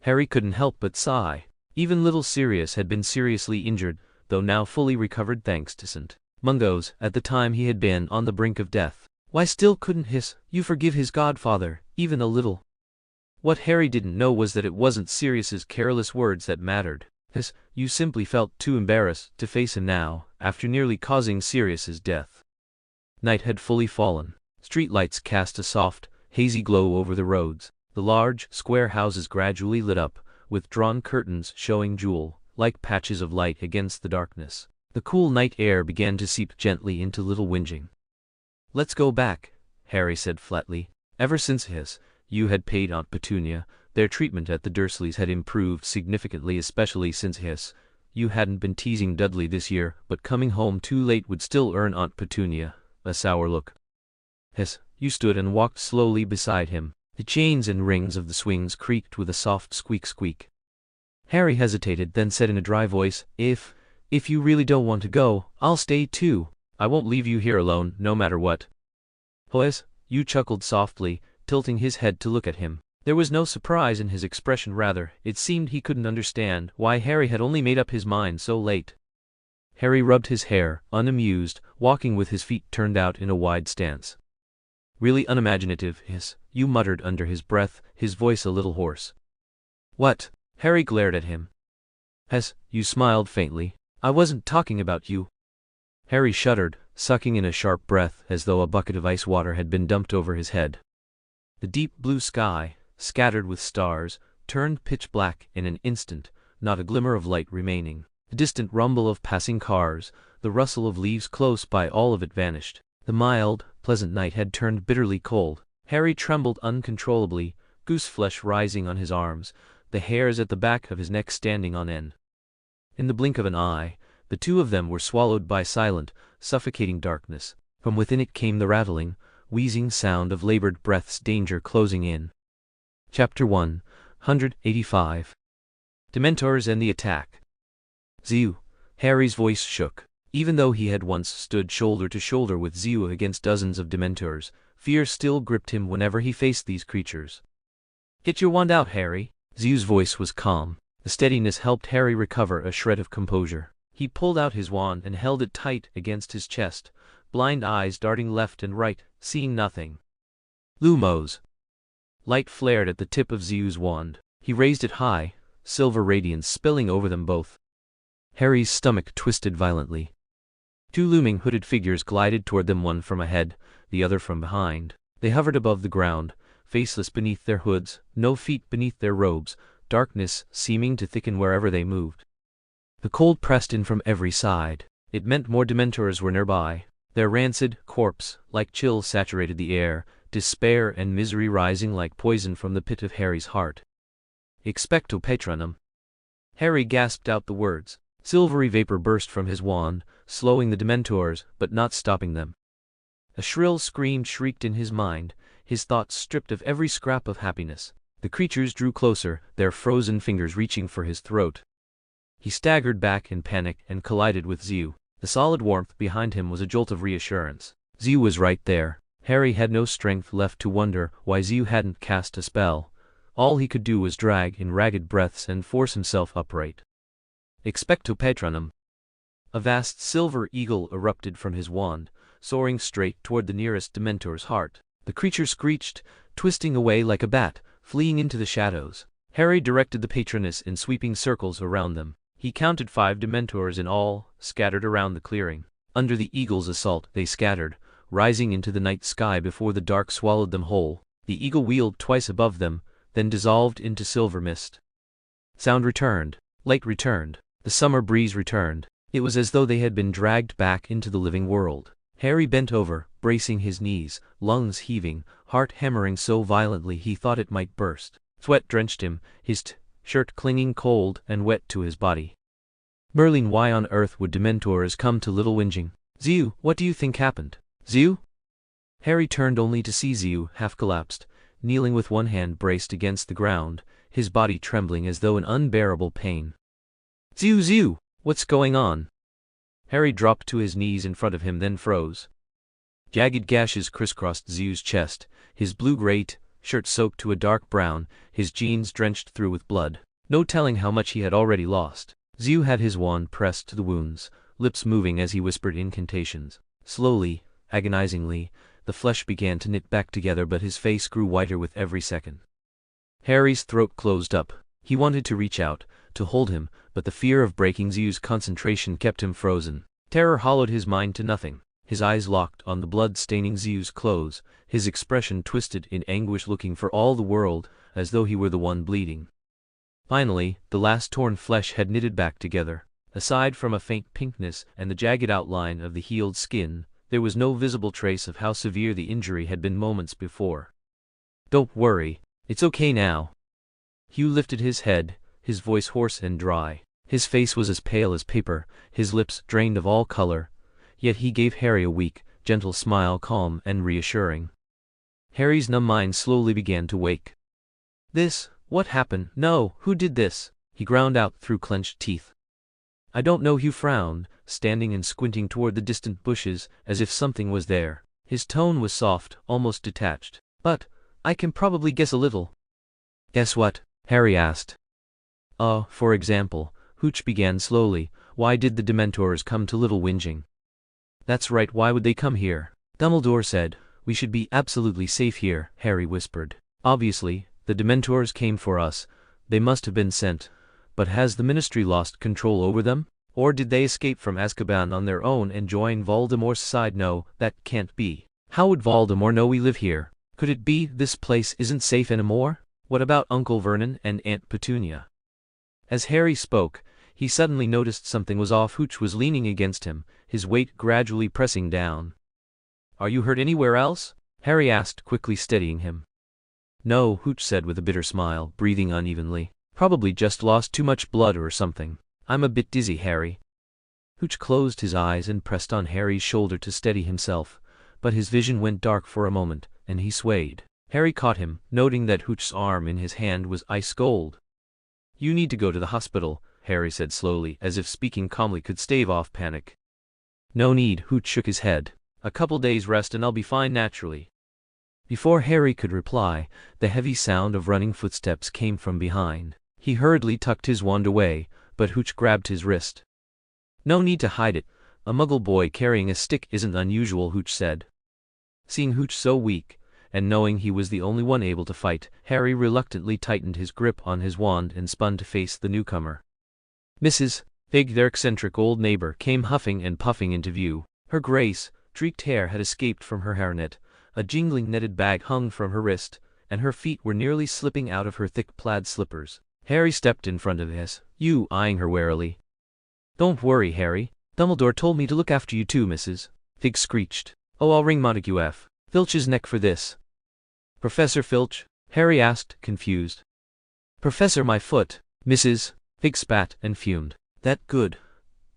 S1: Harry couldn't help but sigh. Even little Sirius had been seriously injured, though now fully recovered thanks to St. Mungo's. At the time he had been on the brink of death. Why still couldn't you forgive his godfather, even a little? What Harry didn't know was that it wasn't Sirius's careless words that mattered. You simply felt too embarrassed to face him now, after nearly causing Sirius's death. Night had fully fallen. Streetlights cast a soft, hazy glow over the roads. The large, square houses gradually lit up, with drawn curtains showing jewel-like patches of light against the darkness. The cool night air began to seep gently into Little Whinging. "Let's go back," Harry said flatly. Ever since you had paid Aunt Petunia, their treatment at the Dursleys had improved significantly, especially since you hadn't been teasing Dudley this year, but coming home too late would still earn Aunt Petunia a sour look. You stood and walked slowly beside him. The chains and rings of the swings creaked with a soft squeak. Harry hesitated, then said in a dry voice, If you really don't want to go, I'll stay too. I won't leave you here alone, no matter what." You chuckled softly, tilting his head to look at him. There was no surprise in his expression, rather, it seemed he couldn't understand why Harry had only made up his mind so late. Harry rubbed his hair, unamused, walking with his feet turned out in a wide stance. "Really unimaginative, you muttered under his breath, his voice a little hoarse. "What?" Harry glared at him. You smiled faintly. "I wasn't talking about you." Harry shuddered, sucking in a sharp breath as though a bucket of ice water had been dumped over his head. The deep blue sky, scattered with stars, turned pitch black in an instant, not a glimmer of light remaining. The distant rumble of passing cars, the rustle of leaves close by, all of it vanished. The mild, pleasant night had turned bitterly cold. Harry trembled uncontrollably, goose-flesh rising on his arms, the hairs at the back of his neck standing on end. In the blink of an eye, the two of them were swallowed by silent, suffocating darkness. From within it came the rattling, wheezing sound of labored breaths, danger closing in. Chapter 185. Dementors and the Attack. Ziu. Harry's voice shook. Even though he had once stood shoulder to shoulder with Ziu against dozens of Dementors, fear still gripped him whenever he faced these creatures. "Get your wand out, Harry." Ziu's voice was calm. The steadiness helped Harry recover a shred of composure. He pulled out his wand and held it tight against his chest, blind eyes darting left and right, seeing nothing. Lumos. Light flared at the tip of Ziu's wand. He raised it high, silver radiance spilling over them both. Harry's stomach twisted violently. Two looming hooded figures glided toward them, one from ahead, the other from behind. They hovered above the ground, faceless beneath their hoods, no feet beneath their robes, darkness seeming to thicken wherever they moved. The cold pressed in from every side. It meant more Dementors were nearby. Their rancid, corpse-like chill saturated the air, despair and misery rising like poison from the pit of Harry's heart. "Expecto Patronum." Harry gasped out the words. Silvery vapor burst from his wand, slowing the Dementors, but not stopping them. A shrill scream shrieked in his mind, his thoughts stripped of every scrap of happiness. The creatures drew closer, their frozen fingers reaching for his throat. He staggered back in panic and collided with Ziu. The solid warmth behind him was a jolt of reassurance. Ziu was right there. Harry had no strength left to wonder why Ziu hadn't cast a spell. All he could do was drag in ragged breaths and force himself upright. Expecto Patronum. A vast silver eagle erupted from his wand, soaring straight toward the nearest Dementor's heart. The creature screeched, twisting away like a bat, fleeing into the shadows. Harry directed the Patroness in sweeping circles around them. He counted 5 Dementors in all, scattered around the clearing. Under the eagle's assault they scattered, rising into the night sky before the dark swallowed them whole. The eagle wheeled twice above them, then dissolved into silver mist. Sound returned, light returned, the summer breeze returned. It was as though they had been dragged back into the living world. Harry bent over, bracing his knees, lungs heaving, heart hammering so violently he thought it might burst. Sweat drenched him, his shirt clinging cold and wet to his body. Merlin, why on earth would Dementors come to Little Whinging? Ziu, what do you think happened? Ziu? Harry turned only to see Ziu, half collapsed, kneeling with one hand braced against the ground, his body trembling as though in unbearable pain. Ziu, Ziu, what's going on? Harry dropped to his knees in front of him, then froze. Jagged gashes crisscrossed Ziu's chest, his blue-gray shirt soaked to a dark brown, his jeans drenched through with blood. No telling how much he had already lost. Ziu had his wand pressed to the wounds, lips moving as he whispered incantations. Slowly, agonizingly, the flesh began to knit back together, but his face grew whiter with every second. Harry's throat closed up. He wanted to reach out, to hold him, but the fear of breaking Ziu's concentration kept him frozen. Terror hollowed his mind to nothing. His eyes locked on the blood-staining Ziu's clothes, his expression twisted in anguish, looking for all the world, as though he were the one bleeding. Finally, the last torn flesh had knitted back together. Aside from a faint pinkness and the jagged outline of the healed skin, there was no visible trace of how severe the injury had been moments before. Don't worry, it's okay now. Hugh lifted his head, his voice hoarse and dry. His face was as pale as paper, his lips drained of all color, yet he gave Harry a weak, gentle smile, calm and reassuring. Harry's numb mind slowly began to wake. What happened? No, who did this? He ground out through clenched teeth. I don't know. Hugh frowned, standing and squinting toward the distant bushes, as if something was there. His tone was soft, almost detached. But I can probably guess a little. Guess what? Harry asked. For example, Hooch began slowly, why did the Dementors come to Little Whinging? That's right, why would they come here? Dumbledore said, we should be absolutely safe here, Harry whispered. Obviously, the Dementors came for us, they must have been sent, but has the Ministry lost control over them? Or did they escape from Azkaban on their own and join Voldemort's side? No, that can't be. How would Voldemort know we live here? Could it be this place isn't safe anymore? What about Uncle Vernon and Aunt Petunia? As Harry spoke, he suddenly noticed something was off. Hooch was leaning against him, his weight gradually pressing down. Are you hurt anywhere else? Harry asked, quickly steadying him. No, Hooch said with a bitter smile, breathing unevenly. Probably just lost too much blood or something. I'm a bit dizzy, Harry. Hooch closed his eyes and pressed on Harry's shoulder to steady himself, but his vision went dark for a moment, and he swayed. Harry caught him, noting that Hooch's arm in his hand was ice cold. You need to go to the hospital, Harry said slowly, as if speaking calmly could stave off panic. No need, Hooch shook his head. A couple days rest and I'll be fine naturally. Before Harry could reply, the heavy sound of running footsteps came from behind. He hurriedly tucked his wand away, but Hooch grabbed his wrist. No need to hide it. A Muggle boy carrying a stick isn't unusual, Hooch said. Seeing Hooch so weak, and knowing he was the only one able to fight, Harry reluctantly tightened his grip on his wand and spun to face the newcomer. Mrs. Fig, their eccentric old neighbor, came huffing and puffing into view. Her grace, streaked hair had escaped from her hairnet, a jingling netted bag hung from her wrist, and her feet were nearly slipping out of her thick plaid slippers. Harry stepped in front of you, eyeing her warily. Don't worry, Harry. Dumbledore told me to look after you too, Mrs. Fig screeched. Oh, I'll ring Montague F. Filch's neck for this. Professor Filch? Harry asked, confused. Professor, my foot. Mrs. Fig spat and fumed. That good.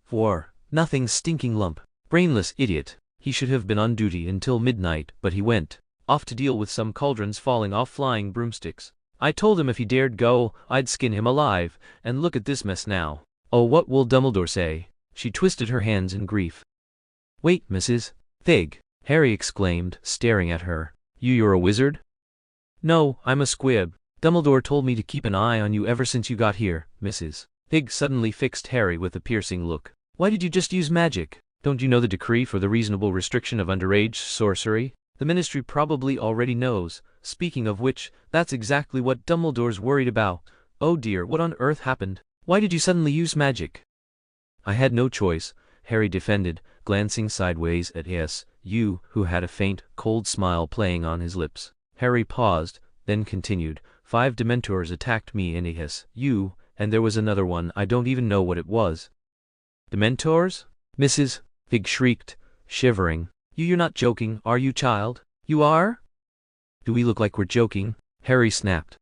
S1: For nothing, stinking lump. Brainless idiot. He should have been on duty until midnight, but he went off to deal with some cauldrons falling off flying broomsticks. I told him if he dared go, I'd skin him alive, and look at this mess now. Oh, what will Dumbledore say? She twisted her hands in grief. Wait, Mrs. Fig, Harry exclaimed, staring at her. You're a wizard? No, I'm a squib. Dumbledore told me to keep an eye on you ever since you got here, Mrs. Fig suddenly fixed Harry with a piercing look. Why did you just use magic? Don't you know the decree for the reasonable restriction of underage sorcery? The Ministry probably already knows. Speaking of which, that's exactly what Dumbledore's worried about. Oh dear, what on earth happened? Why did you suddenly use magic? I had no choice, Harry defended, glancing sideways at you, who had a faint, cold smile playing on his lips. Harry paused, then continued, 5 Dementors attacked me in Ahis, you, and there was another one, I don't even know what it was. Dementors? Mrs. Fig shrieked, shivering. You're not joking, are you, child? You are? Do we look like we're joking? Harry snapped.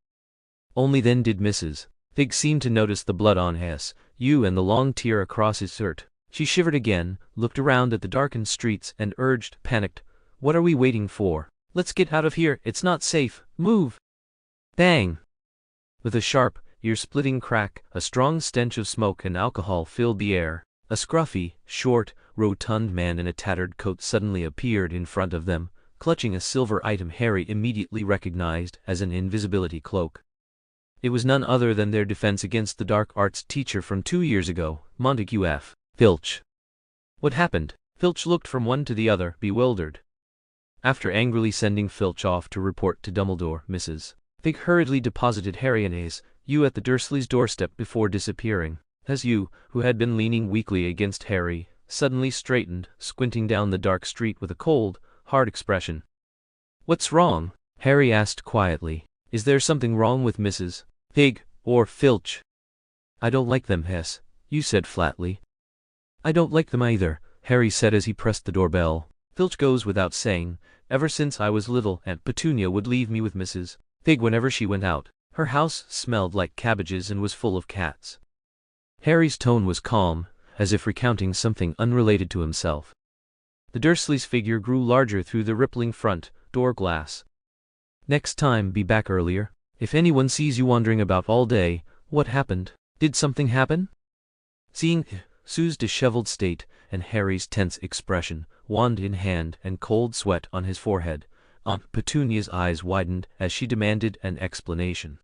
S1: Only then did Mrs. Fig seem to notice the blood on his, you and the long tear across his shirt. She shivered again, looked around at the darkened streets and urged, panicked, what are we waiting for? Let's get out of here, it's not safe, move! Bang! With a sharp, ear-splitting crack, a strong stench of smoke and alcohol filled the air. A scruffy, short, rotund man in a tattered coat suddenly appeared in front of them, clutching a silver item Harry immediately recognized as an invisibility cloak. It was none other than their defense against the dark arts teacher from 2 years ago, Montague F. Filch. What happened? Filch looked from one to the other, bewildered. After angrily sending Filch off to report to Dumbledore, Mrs. Fig hurriedly deposited Harry and you at the Dursleys' doorstep before disappearing. As you, who had been leaning weakly against Harry, suddenly straightened, squinting down the dark street with a cold, hard expression. What's wrong? Harry asked quietly. Is there something wrong with Mrs. Fig, or Filch? I don't like them, Hess, you said flatly. I don't like them either, Harry said as he pressed the doorbell. Filch goes without saying. Ever since I was little, Aunt Petunia would leave me with Mrs. Fig whenever she went out. Her house smelled like cabbages and was full of cats. Harry's tone was calm, as if recounting something unrelated to himself. The Dursleys' figure grew larger through the rippling front door glass. Next time, be back earlier. If anyone sees you wandering about all day, what happened? Did something happen? Seeing Sue's disheveled state and Harry's tense expression, wand in hand and cold sweat on his forehead, Aunt Petunia's eyes widened as she demanded an explanation.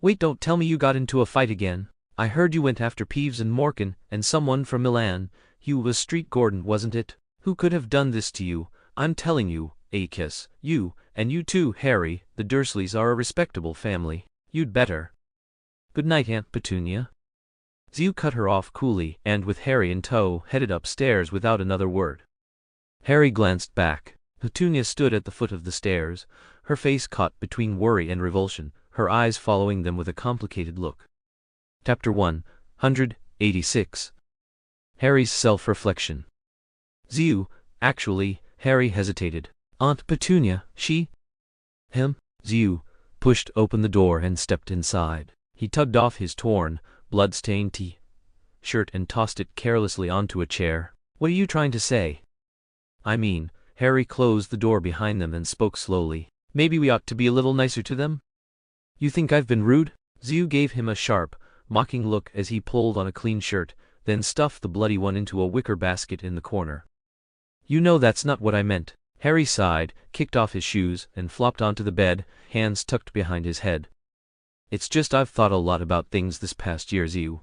S1: Wait, don't tell me you got into a fight again. I heard you went after Peeves and Morkan and someone from Milan. You was Street Gordon, wasn't it? Who could have done this to you? I'm telling you, Akis, you, and you too, Harry, the Dursleys are a respectable family. You'd better. Good night, Aunt Petunia. Zeus cut her off coolly, and with Harry in tow, headed upstairs without another word. Harry glanced back. Petunia stood at the foot of the stairs, her face caught between worry and revulsion, her eyes following them with a complicated look. Chapter 186. Harry's self-reflection. Zeus, actually, Harry hesitated. Aunt Petunia, she? Him? Zeus pushed open the door and stepped inside. He tugged off his torn, blood-stained shirt and tossed it carelessly onto a chair. What are you trying to say? I mean, Harry closed the door behind them and spoke slowly. Maybe we ought to be a little nicer to them? You think I've been rude? Zeus gave him a sharp, mocking look as he pulled on a clean shirt, then stuffed the bloody one into a wicker basket in the corner. You know that's not what I meant. Harry sighed, kicked off his shoes, and flopped onto the bed, hands tucked behind his head. It's just I've thought a lot about things this past year, Zeus.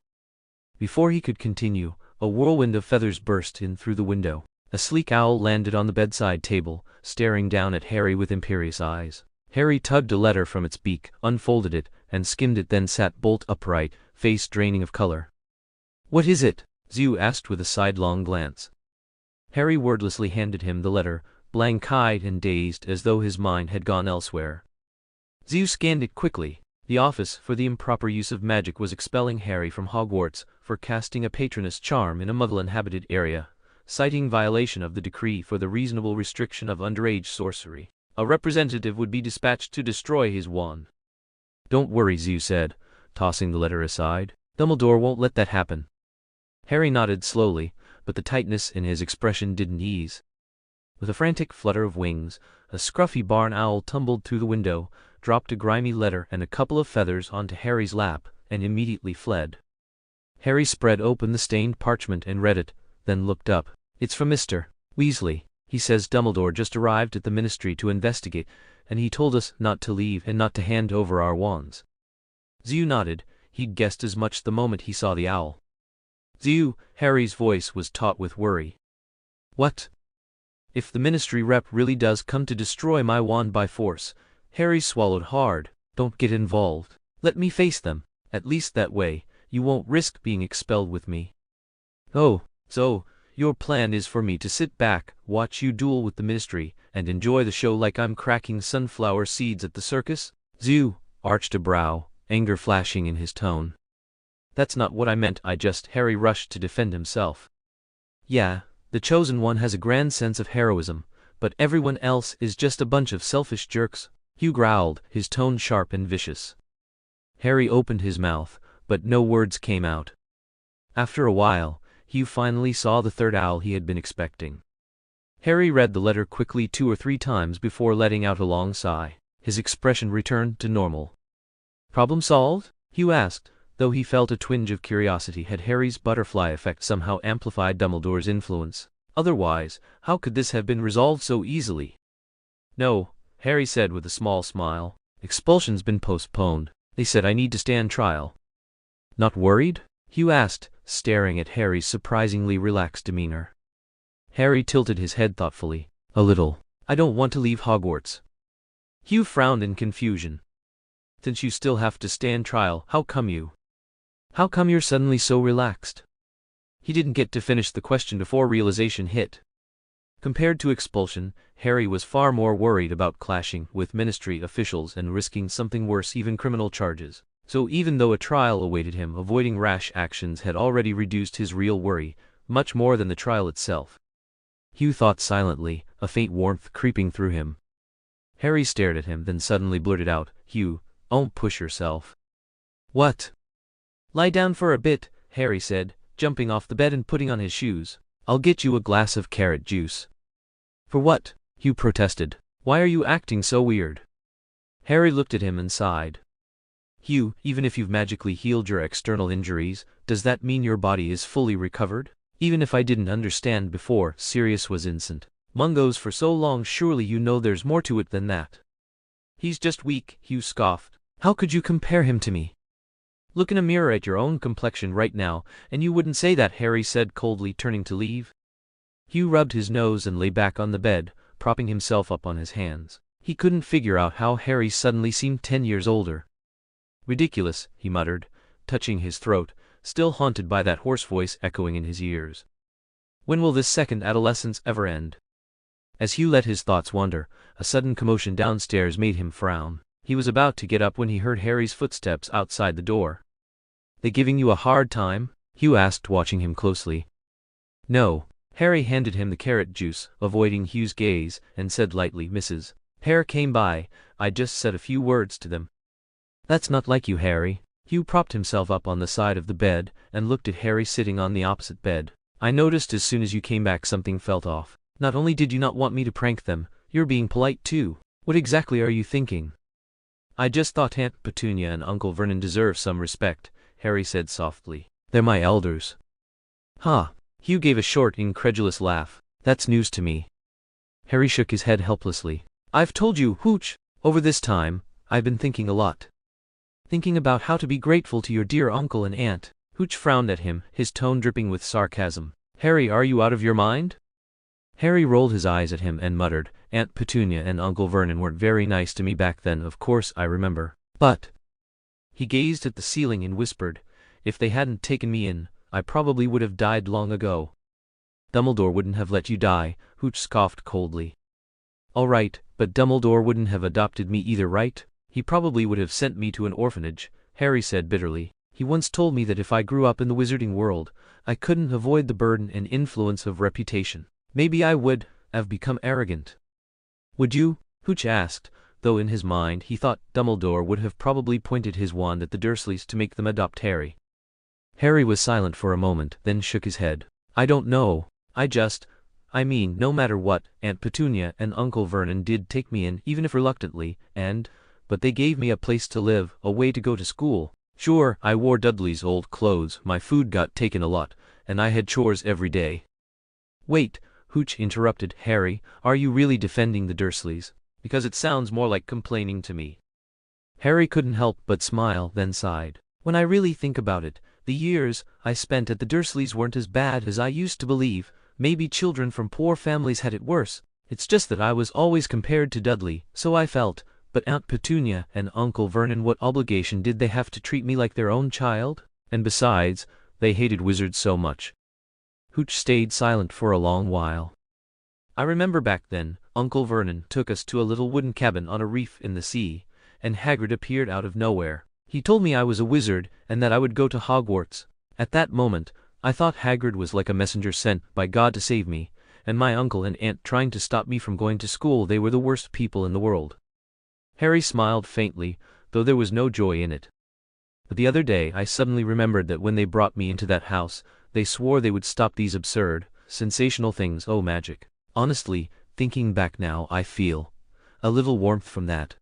S1: Before he could continue, a whirlwind of feathers burst in through the window. A sleek owl landed on the bedside table, staring down at Harry with imperious eyes. Harry tugged a letter from its beak, unfolded it, and skimmed it, then sat bolt upright, face draining of color. What is it? Zeus asked with a sidelong glance. Harry wordlessly handed him the letter, blank-eyed and dazed as though his mind had gone elsewhere. Zeus scanned it quickly. The Office for the Improper Use of Magic was expelling Harry from Hogwarts for casting a patroness charm in a Muggle-inhabited area, citing violation of the decree for the reasonable restriction of underage sorcery. A representative would be dispatched to destroy his wand. Don't worry, Zeus said, tossing the letter aside. Dumbledore won't let that happen. Harry nodded slowly, but the tightness in his expression didn't ease. With a frantic flutter of wings, a scruffy barn owl tumbled through the window, dropped a grimy letter and a couple of feathers onto Harry's lap, and immediately fled. Harry spread open the stained parchment and read it, then looked up. It's from Mr. Weasley. He says Dumbledore just arrived at the Ministry to investigate, and he told us not to leave and not to hand over our wands. Zeus nodded. He'd guessed as much the moment he saw the owl. Zeus, Harry's voice was taut with worry. What? If the Ministry rep really does come to destroy my wand by force, Harry swallowed hard. Don't get involved. Let me face them. At least that way, you won't risk being expelled with me. Oh, so, your plan is for me to sit back, watch you duel with the ministry, and enjoy the show like I'm cracking sunflower seeds at the circus? Zhu arched a brow, anger flashing in his tone. That's not what I meant, Harry rushed to defend himself. Yeah, the chosen one has a grand sense of heroism, but everyone else is just a bunch of selfish jerks, Hugh growled, his tone sharp and vicious. Harry opened his mouth, but no words came out. After a while, Hugh finally saw the third owl he had been expecting. Harry read the letter quickly 2 or 3 times before letting out a long sigh. His expression returned to normal. Problem solved? Hugh asked, though he felt a twinge of curiosity. Had Harry's butterfly effect somehow amplified Dumbledore's influence? Otherwise, how could this have been resolved so easily? No, Harry said with a small smile. Expulsion's been postponed. They said I need to stand trial. Not worried? Hugh asked, staring at Harry's surprisingly relaxed demeanor. Harry tilted his head thoughtfully. A little. I don't want to leave Hogwarts. Hugh frowned in confusion. Since you still have to stand trial, how come you're suddenly so relaxed? He didn't get to finish the question before realization hit. Compared to expulsion, Harry was far more worried about clashing with ministry officials and risking something worse, even criminal charges. So even though a trial awaited him, avoiding rash actions had already reduced his real worry, much more than the trial itself. Hugh thought silently, a faint warmth creeping through him. Harry stared at him, then suddenly blurted out, Hugh, don't push yourself. What? Lie down for a bit, Harry said, jumping off the bed and putting on his shoes. I'll get you a glass of carrot juice. For what? Hugh protested. Why are you acting so weird? Harry looked at him and sighed. Hugh, even if you've magically healed your external injuries, does that mean your body is fully recovered? Even if I didn't understand before, Sirius was innocent. Mungo's for so long, surely you know there's more to it than that. He's just weak, Hugh scoffed. How could you compare him to me? Look in a mirror at your own complexion right now, and you wouldn't say that, Harry said coldly, turning to leave. Hugh rubbed his nose and lay back on the bed, propping himself up on his hands. He couldn't figure out how Harry suddenly seemed 10 years older. Ridiculous, he muttered, touching his throat, still haunted by that hoarse voice echoing in his ears. When will this second adolescence ever end? As Hugh let his thoughts wander, a sudden commotion downstairs made him frown. He was about to get up when he heard Harry's footsteps outside the door. They giving you a hard time? Hugh asked, watching him closely. No. Harry handed him the carrot juice, avoiding Hugh's gaze, and said lightly, Mrs. Hare came by, I just said a few words to them. That's not like you, Harry. Hugh propped himself up on the side of the bed, and looked at Harry sitting on the opposite bed. I noticed as soon as you came back something felt off. Not only did you not want me to prank them, you're being polite too. What exactly are you thinking? I just thought Aunt Petunia and Uncle Vernon deserve some respect, Harry said softly. They're my elders. Huh. Hugh gave a short, incredulous laugh. That's news to me. Harry shook his head helplessly. I've told you, Hooch, over this time, I've been thinking a lot. Thinking about how to be grateful to your dear uncle and aunt. Hooch frowned at him, his tone dripping with sarcasm. Harry, are you out of your mind? Harry rolled his eyes at him and muttered, Aunt Petunia and Uncle Vernon weren't very nice to me back then, of course I remember. But... He gazed at the ceiling and whispered, if they hadn't taken me in, I probably would have died long ago. Dumbledore wouldn't have let you die, Hooch scoffed coldly. All right, but Dumbledore wouldn't have adopted me either, right? He probably would have sent me to an orphanage, Harry said bitterly. He once told me that if I grew up in the wizarding world, I couldn't avoid the burden and influence of reputation. Maybe I would have become arrogant. Would you? Hooch asked, though in his mind he thought Dumbledore would have probably pointed his wand at the Dursleys to make them adopt Harry. Harry was silent for a moment, then shook his head. I don't know. I mean, no matter what, Aunt Petunia and Uncle Vernon did take me in, even if reluctantly, but they gave me a place to live, a way to go to school. Sure, I wore Dudley's old clothes, my food got taken a lot, and I had chores every day. Wait, Hooch interrupted. Harry, are you really defending the Dursleys? Because it sounds more like complaining to me. Harry couldn't help but smile, then sighed. When I really think about it, the years I spent at the Dursleys weren't as bad as I used to believe. Maybe children from poor families had it worse. It's just that I was always compared to Dudley, so I felt. But Aunt Petunia and Uncle Vernon, what obligation did they have to treat me like their own child? And besides, they hated wizards so much. Hooch stayed silent for a long while. I remember back then, Uncle Vernon took us to a little wooden cabin on a reef in the sea, and Hagrid appeared out of nowhere. He told me I was a wizard and that I would go to Hogwarts. At that moment, I thought Hagrid was like a messenger sent by God to save me, and my uncle and aunt trying to stop me from going to school. They were the worst people in the world. Harry smiled faintly, though there was no joy in it. But the other day I suddenly remembered that when they brought me into that house, they swore they would stop these absurd, sensational things. Oh, magic. Honestly, thinking back now, I feel a little warmth from that.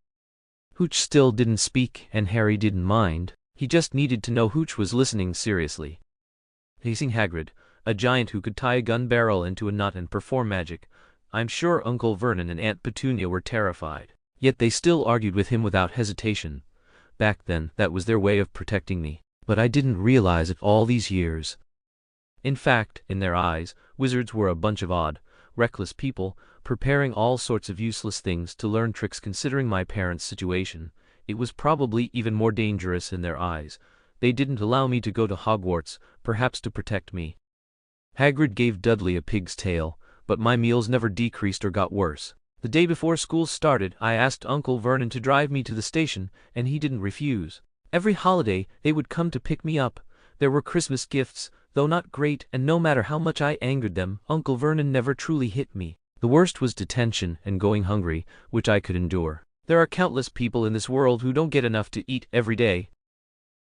S1: Hooch still didn't speak, and Harry didn't mind. He just needed to know Hooch was listening seriously. Facing Hagrid, a giant who could tie a gun barrel into a knot and perform magic, I'm sure Uncle Vernon and Aunt Petunia were terrified. Yet they still argued with him without hesitation. Back then, that was their way of protecting me. But I didn't realize it all these years. In fact, in their eyes, wizards were a bunch of odd, reckless people, preparing all sorts of useless things to learn tricks. Considering my parents' situation, it was probably even more dangerous in their eyes. They didn't allow me to go to Hogwarts, perhaps to protect me. Hagrid gave Dudley a pig's tail, but my meals never decreased or got worse. The day before school started, I asked Uncle Vernon to drive me to the station, and he didn't refuse. Every holiday, they would come to pick me up. There were Christmas gifts, though not great, and no matter how much I angered them, Uncle Vernon never truly hit me. The worst was detention and going hungry, which I could endure. There are countless people in this world who don't get enough to eat every day.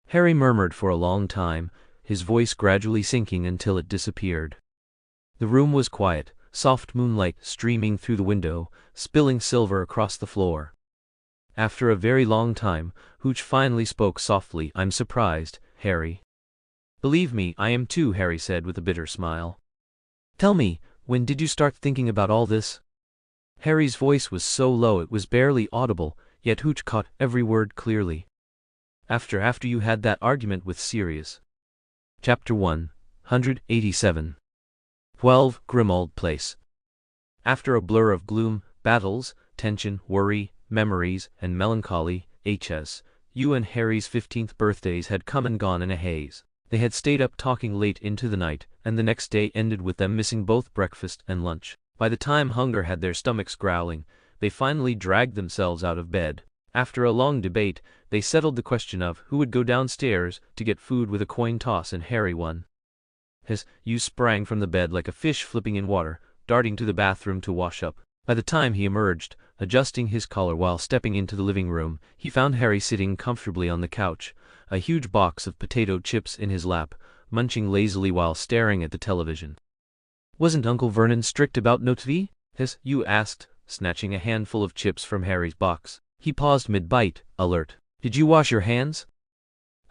S1: Harry murmured for a long time, his voice gradually sinking until it disappeared. The room was quiet, soft moonlight streaming through the window, spilling silver across the floor. After a very long time, Hooch finally spoke softly. I'm surprised, Harry. Believe me, I am too, Harry said with a bitter smile. Tell me, when did you start thinking about all this? Harry's voice was so low it was barely audible, yet Hooch caught every word clearly. After you had that argument with Sirius. Chapter 187. 12 Grimmauld Place. After a blur of gloom, battles, tension, worry, memories, and melancholy, you and Harry's 15th birthdays had come and gone in a haze. They had stayed up talking late into the night, and the next day ended with them missing both breakfast and lunch. By the time hunger had their stomachs growling, they finally dragged themselves out of bed. After a long debate, they settled the question of who would go downstairs to get food with a coin toss, and Harry won. You sprang from the bed like a fish flipping in water, darting to the bathroom to wash up. By the time he emerged, adjusting his collar while stepping into the living room, he found Harry sitting comfortably on the couch, a huge box of potato chips in his lap, munching lazily while staring at the television. Wasn't Uncle Vernon strict about no TV? You asked, snatching a handful of chips from Harry's box. He paused mid-bite, alert. Did you wash your hands?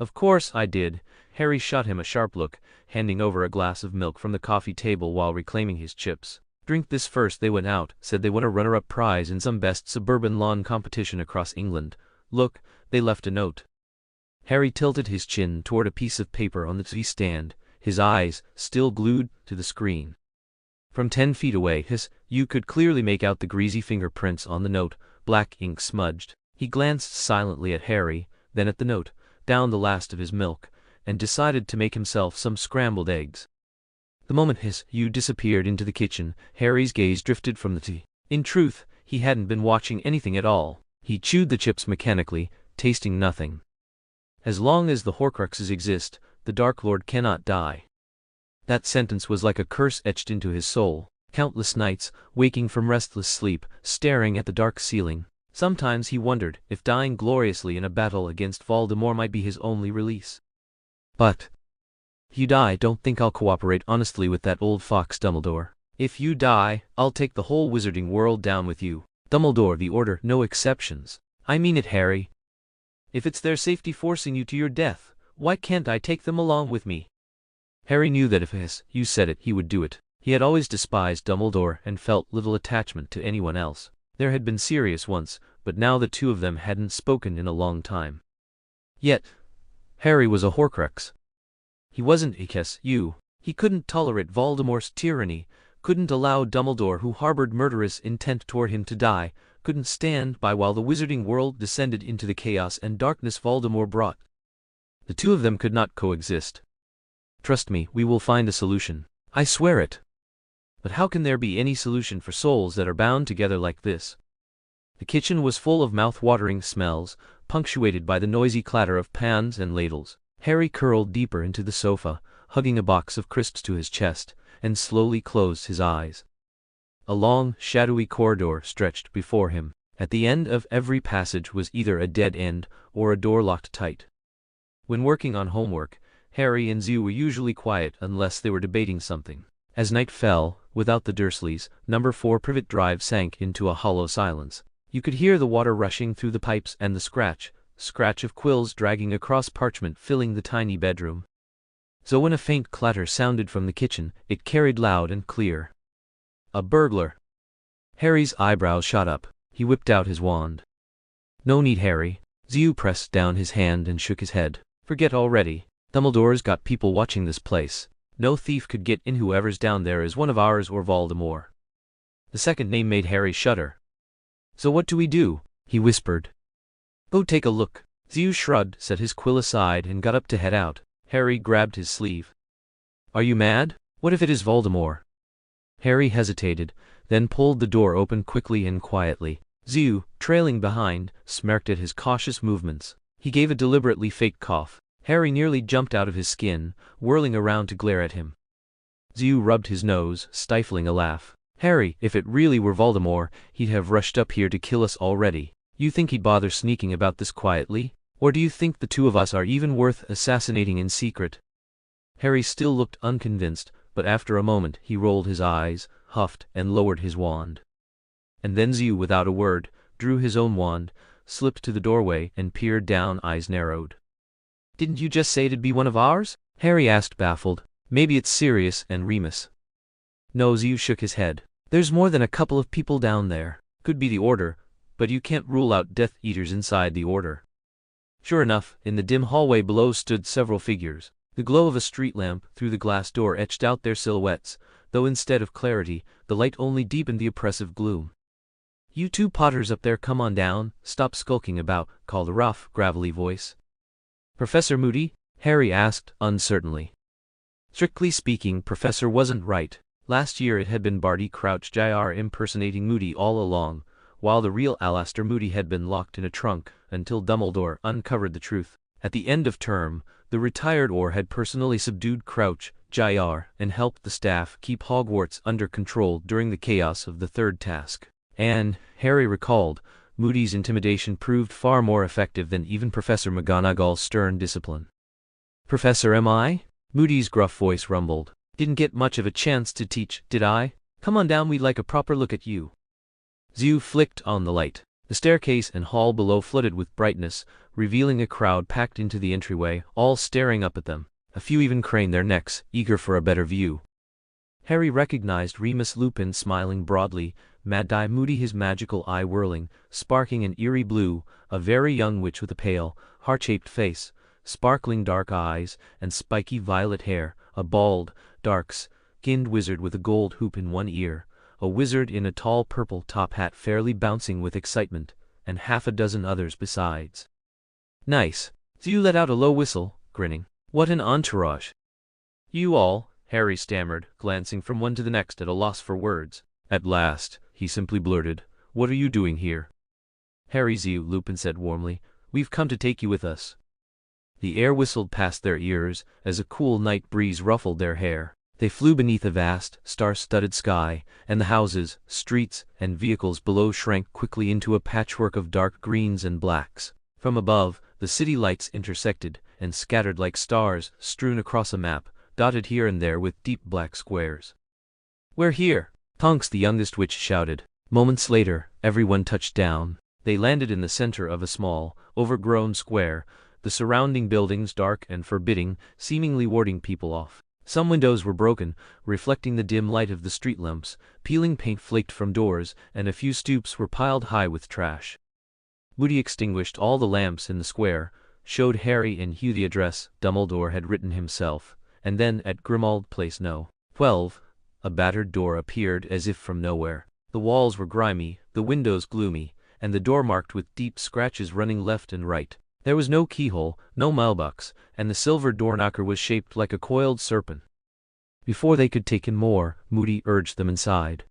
S1: Of course I did. Harry shot him a sharp look, handing over a glass of milk from the coffee table while reclaiming his chips. Drink this first. They went out, said they won a runner-up prize in some best suburban lawn competition across England. Look, they left a note. Harry tilted his chin toward a piece of paper on the TV stand, his eyes still glued to the screen. From 10 feet away, you could clearly make out the greasy fingerprints on the note, black ink smudged. He glanced silently at Harry, then at the note, downed the last of his milk, and decided to make himself some scrambled eggs. The moment you disappeared into the kitchen, Harry's gaze drifted from the TV. In truth, he hadn't been watching anything at all. He chewed the chips mechanically, tasting nothing. As long as the Horcruxes exist, the Dark Lord cannot die. That sentence was like a curse etched into his soul. Countless nights, waking from restless sleep, staring at the dark ceiling. Sometimes he wondered if dying gloriously in a battle against Voldemort might be his only release. But if you die, don't think I'll cooperate honestly with that old fox Dumbledore. If you die, I'll take the whole wizarding world down with you. Dumbledore, the Order, no exceptions. I mean it, Harry. If it's their safety forcing you to your death, why can't I take them along with me? Harry knew that if you said it, he would do it. He had always despised Dumbledore and felt little attachment to anyone else. There had been Sirius once, but now the two of them hadn't spoken in a long time. Yet, Harry was a Horcrux. He wasn't you. He couldn't tolerate Voldemort's tyranny, couldn't allow Dumbledore, who harbored murderous intent toward him, to die, couldn't stand by while the wizarding world descended into the chaos and darkness Voldemort brought. The two of them could not coexist. Trust me, we will find a solution. I swear it. But how can there be any solution for souls that are bound together like this? The kitchen was full of mouth-watering smells, punctuated by the noisy clatter of pans and ladles. Harry curled deeper into the sofa, hugging a box of crisps to his chest, and slowly closed his eyes. A long, shadowy corridor stretched before him. At the end of every passage was either a dead end or a door locked tight. When working on homework, Harry and Zoo were usually quiet unless they were debating something. As night fell, without the Dursleys, number 4 Privet Drive sank into a hollow silence. You could hear the water rushing through the pipes and the scratch of quills dragging across parchment filling the tiny bedroom. So when a faint clatter sounded from the kitchen, it carried loud and clear. A burglar. Harry's eyebrows shot up. He whipped out his wand. No need, Harry. Zoo pressed down his hand and shook his head. Forget already. Dumbledore's got people watching this place. No thief could get in. Whoever's down there is one of ours or Voldemort. The second name made Harry shudder. So what do we do? He whispered. Go take a look. Zoo shrugged, set his quill aside, and got up to head out. Harry grabbed his sleeve. Are you mad? What if it is Voldemort? Harry hesitated, then pulled the door open quickly and quietly. Zoo, trailing behind, smirked at his cautious movements. He gave a deliberately fake cough. Harry nearly jumped out of his skin, whirling around to glare at him. Zoo rubbed his nose, stifling a laugh. Harry, if it really were Voldemort, he'd have rushed up here to kill us already. You think he'd bother sneaking about this quietly? Or do you think the two of us are even worth assassinating in secret? Harry still looked unconvinced, but after a moment he rolled his eyes, huffed, and lowered his wand. And then Zoo, without a word, drew his own wand, slipped to the doorway, and peered down, eyes narrowed. Didn't you just say it'd be one of ours? Harry asked, baffled. Maybe it's Sirius and Remus. No, Zoo shook his head. There's more than a couple of people down there. Could be the Order, but you can't rule out Death Eaters inside the Order. Sure enough, in the dim hallway below stood several figures. The glow of a street lamp through the glass door etched out their silhouettes, though instead of clarity, the light only deepened the oppressive gloom. You two Potters up there, come on down, stop skulking about, called a rough, gravelly voice. Professor Moody? Harry asked, uncertainly. Strictly speaking, Professor wasn't right. Last year it had been Barty Crouch Jr. impersonating Moody all along, while the real Alastor Moody had been locked in a trunk, until Dumbledore uncovered the truth. At the end of term, the retired Orr had personally subdued Crouch Jr. and helped the staff keep Hogwarts under control during the chaos of the third task. And, Harry recalled, Moody's intimidation proved far more effective than even Professor McGonagall's stern discipline. Professor, am I? Moody's gruff voice rumbled. Didn't get much of a chance to teach, did I? Come on down, we'd like a proper look at you. Zoo flicked on the light. The staircase and hall below flooded with brightness, revealing a crowd packed into the entryway, all staring up at them. A few even craned their necks, eager for a better view. Harry recognized Remus Lupin smiling broadly, Mad-Eye Moody, his magical eye whirling, sparking an eerie blue, a very young witch with a pale, heart-shaped face, sparkling dark eyes, and spiky violet hair, a bald, dark-skinned wizard with a gold hoop in one ear, a wizard in a tall purple top hat fairly bouncing with excitement, and half a dozen others besides. Nice. Zoo let out a low whistle, grinning. What an entourage. You all, Harry stammered, glancing from one to the next at a loss for words. At last, he simply blurted, what are you doing here? Harry, Zoo, Lupin said warmly, we've come to take you with us. The air whistled past their ears, as a cool night breeze ruffled their hair. They flew beneath a vast, star-studded sky, and the houses, streets, and vehicles below shrank quickly into a patchwork of dark greens and blacks. From above, the city lights intersected, and scattered like stars strewn across a map, dotted here and there with deep black squares. We're here! Tonks, the youngest witch, shouted. Moments later, everyone touched down. They landed in the center of a small, overgrown square, the surrounding buildings dark and forbidding, seemingly warding people off. Some windows were broken, reflecting the dim light of the street lamps, peeling paint flaked from doors, and a few stoops were piled high with trash. Moody extinguished all the lamps in the square, showed Harry and Hugh the address Dumbledore had written himself, and then at Grimmauld Place No. 12, a battered door appeared as if from nowhere. The walls were grimy, the windows gloomy, and the door marked with deep scratches running left and right. There was no keyhole, no mailbox, and the silver door knocker was shaped like a coiled serpent. Before they could take in more, Moody urged them inside.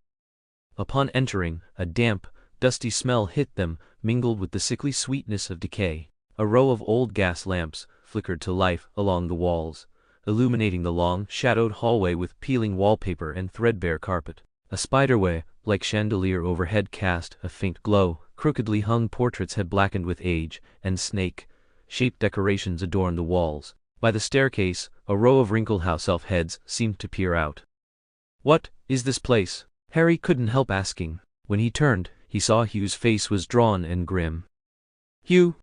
S1: Upon entering, a damp, dusty smell hit them, mingled with the sickly sweetness of decay. A row of old gas lamps flickered to life along the walls, illuminating the long, shadowed hallway with peeling wallpaper and threadbare carpet. A spiderweb, like chandelier overhead, cast a faint glow. Crookedly hung portraits had blackened with age, and snake-shaped decorations adorned the walls. By the staircase, a row of wrinkled house-elf heads seemed to peer out. "What is this place?" Harry couldn't help asking. When he turned, he saw Hugh's face was drawn and grim. "Hugh?"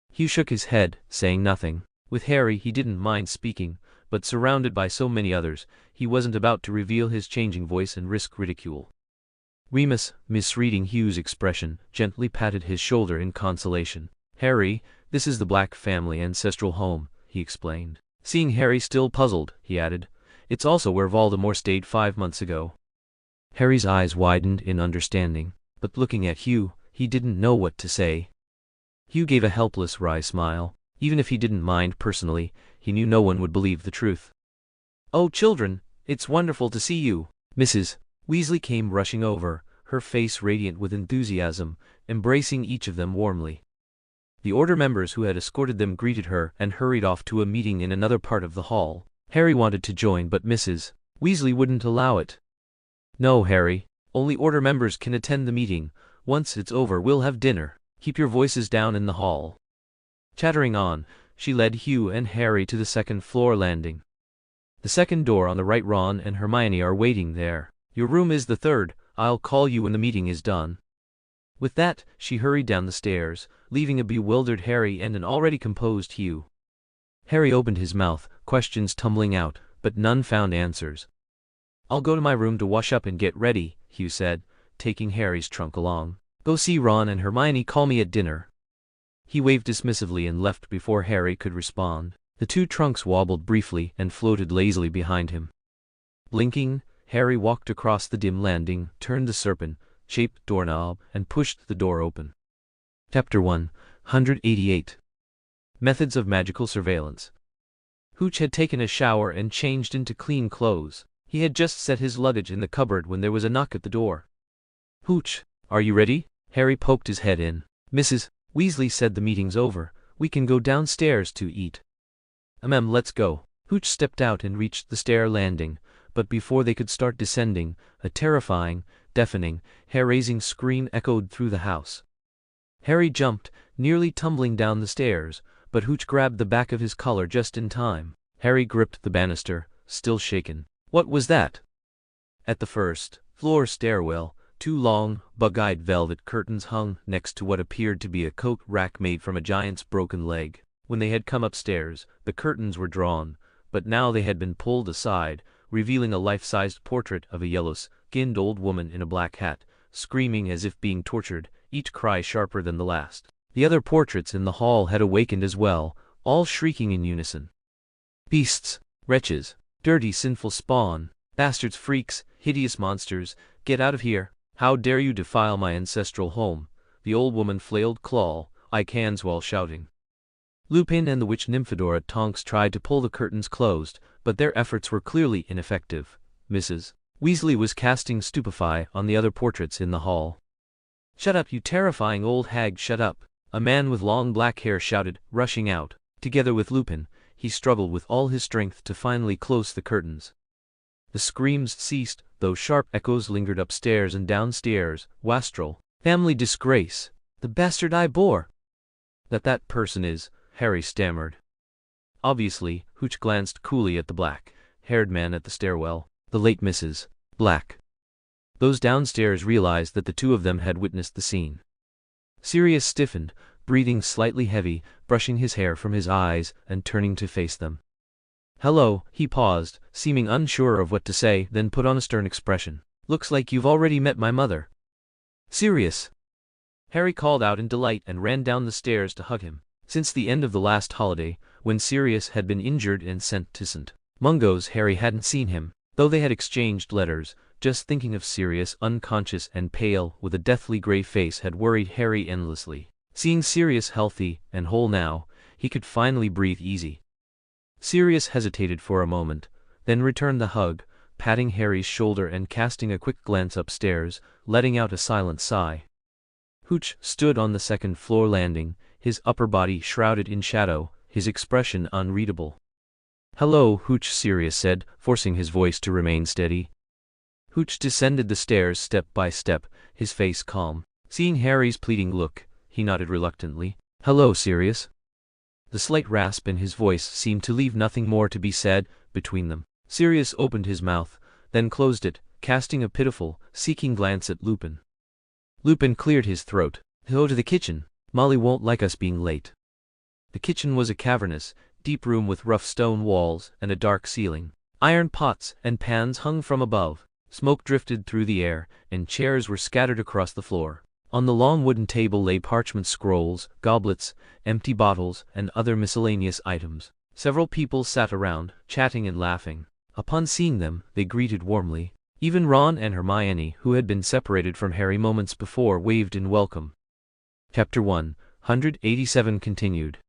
S1: Hugh shook his head, saying nothing. With Harry he didn't mind speaking, but surrounded by so many others, he wasn't about to reveal his changing voice and risk ridicule. Remus, misreading Hugh's expression, gently patted his shoulder in consolation. "Harry, this is the Black family ancestral home," he explained. Seeing Harry still puzzled, he added, "It's also where Voldemort stayed 5 months ago." Harry's eyes widened in understanding, but looking at Hugh, he didn't know what to say. Hugh gave a helpless wry smile. Even if he didn't mind personally, he knew no one would believe the truth. "Oh, children, it's wonderful to see you." Mrs. Weasley came rushing over, her face radiant with enthusiasm, embracing each of them warmly. The Order members who had escorted them greeted her and hurried off to a meeting in another part of the hall. Harry wanted to join, but Mrs. Weasley wouldn't allow it. "No, Harry, only Order members can attend the meeting. Once it's over, we'll have dinner. Keep your voices down in the hall." Chattering on, she led Hugh and Harry to the second-floor landing. "The second door on the right. Ron and Hermione are waiting there. Your room is the third. I'll call you when the meeting is done." With that, she hurried down the stairs, leaving a bewildered Harry and an already composed Hugh. Harry opened his mouth, questions tumbling out, but none found answers. "I'll go to my room to wash up and get ready," Hugh said, taking Harry's trunk along. "Go see Ron and Hermione. Call me at dinner." He waved dismissively and left before Harry could respond. The two trunks wobbled briefly and floated lazily behind him. Blinking, Harry walked across the dim landing, turned the serpent-shaped doorknob, and pushed the door open. Chapter 188. Methods of Magical Surveillance. Hooch had taken a shower and changed into clean clothes. He had just set his luggage in the cupboard when there was a knock at the door. "Hooch, are you ready?" Harry poked his head in. "Mrs. Weasley said the meeting's over. We can go downstairs to eat." Let's go." Hooch stepped out and reached the stair landing, but before they could start descending, a terrifying, deafening, hair-raising scream echoed through the house. Harry jumped, nearly tumbling down the stairs, but Hooch grabbed the back of his collar just in time. Harry gripped the banister, still shaken. What was that? At the first-floor stairwell, 2 long, bug-eyed velvet curtains hung next to what appeared to be a coat rack made from a giant's broken leg. When they had come upstairs, the curtains were drawn, but now they had been pulled aside, revealing a life-sized portrait of a yellow-skinned old woman in a black hat, screaming as if being tortured, each cry sharper than the last. The other portraits in the hall had awakened as well, all shrieking in unison. "Beasts! Wretches! Dirty, sinful spawn! Bastards, freaks, hideous monsters! Get out of here! How dare you defile my ancestral home!" The old woman flailed claw-like hands while shouting. Lupin and the witch Nymphadora Tonks tried to pull the curtains closed, but their efforts were clearly ineffective. Mrs. Weasley was casting stupefy on the other portraits in the hall. "Shut up, you terrifying old hag, shut up!" A man with long black hair shouted, rushing out. Together with Lupin, he struggled with all his strength to finally close the curtains. The screams ceased, though sharp echoes lingered upstairs and downstairs. "Wastrel! Family disgrace! The bastard I bore!" That person is," Harry stammered. Obviously, Hooch glanced coolly at the black-haired man at the stairwell, the late Mrs. Black. Those downstairs realized that the two of them had witnessed the scene. Sirius stiffened, breathing slightly heavy, brushing his hair from his eyes and turning to face them. "Hello," he paused, seeming unsure of what to say, then put on a stern expression. "Looks like you've already met my mother." "Sirius!" Harry called out in delight and ran down the stairs to hug him. Since the end of the last holiday, when Sirius had been injured and sent to St. Mungo's, Harry hadn't seen him, though they had exchanged letters. Just thinking of Sirius unconscious and pale with a deathly gray face had worried Harry endlessly. Seeing Sirius healthy and whole now, he could finally breathe easy. Sirius hesitated for a moment, then returned the hug, patting Harry's shoulder and casting a quick glance upstairs, letting out a silent sigh. Hooch stood on the second-floor landing, his upper body shrouded in shadow, his expression unreadable. "Hello, Hooch," Sirius said, forcing his voice to remain steady. Hooch descended the stairs step by step, his face calm. Seeing Harry's pleading look, he nodded reluctantly. "Hello, Sirius." The slight rasp in his voice seemed to leave nothing more to be said between them. Sirius opened his mouth, then closed it, casting a pitiful, seeking glance at Lupin. Lupin cleared his throat. "Go to the kitchen. Molly won't like us being late." The kitchen was a cavernous, deep room with rough stone walls and a dark ceiling. Iron pots and pans hung from above, smoke drifted through the air, and chairs were scattered across the floor. On the long wooden table lay parchment scrolls, goblets, empty bottles, and other miscellaneous items. Several people sat around, chatting and laughing. Upon seeing them, they greeted warmly. Even Ron and Hermione, who had been separated from Harry moments before, waved in welcome. Chapter 187 continued.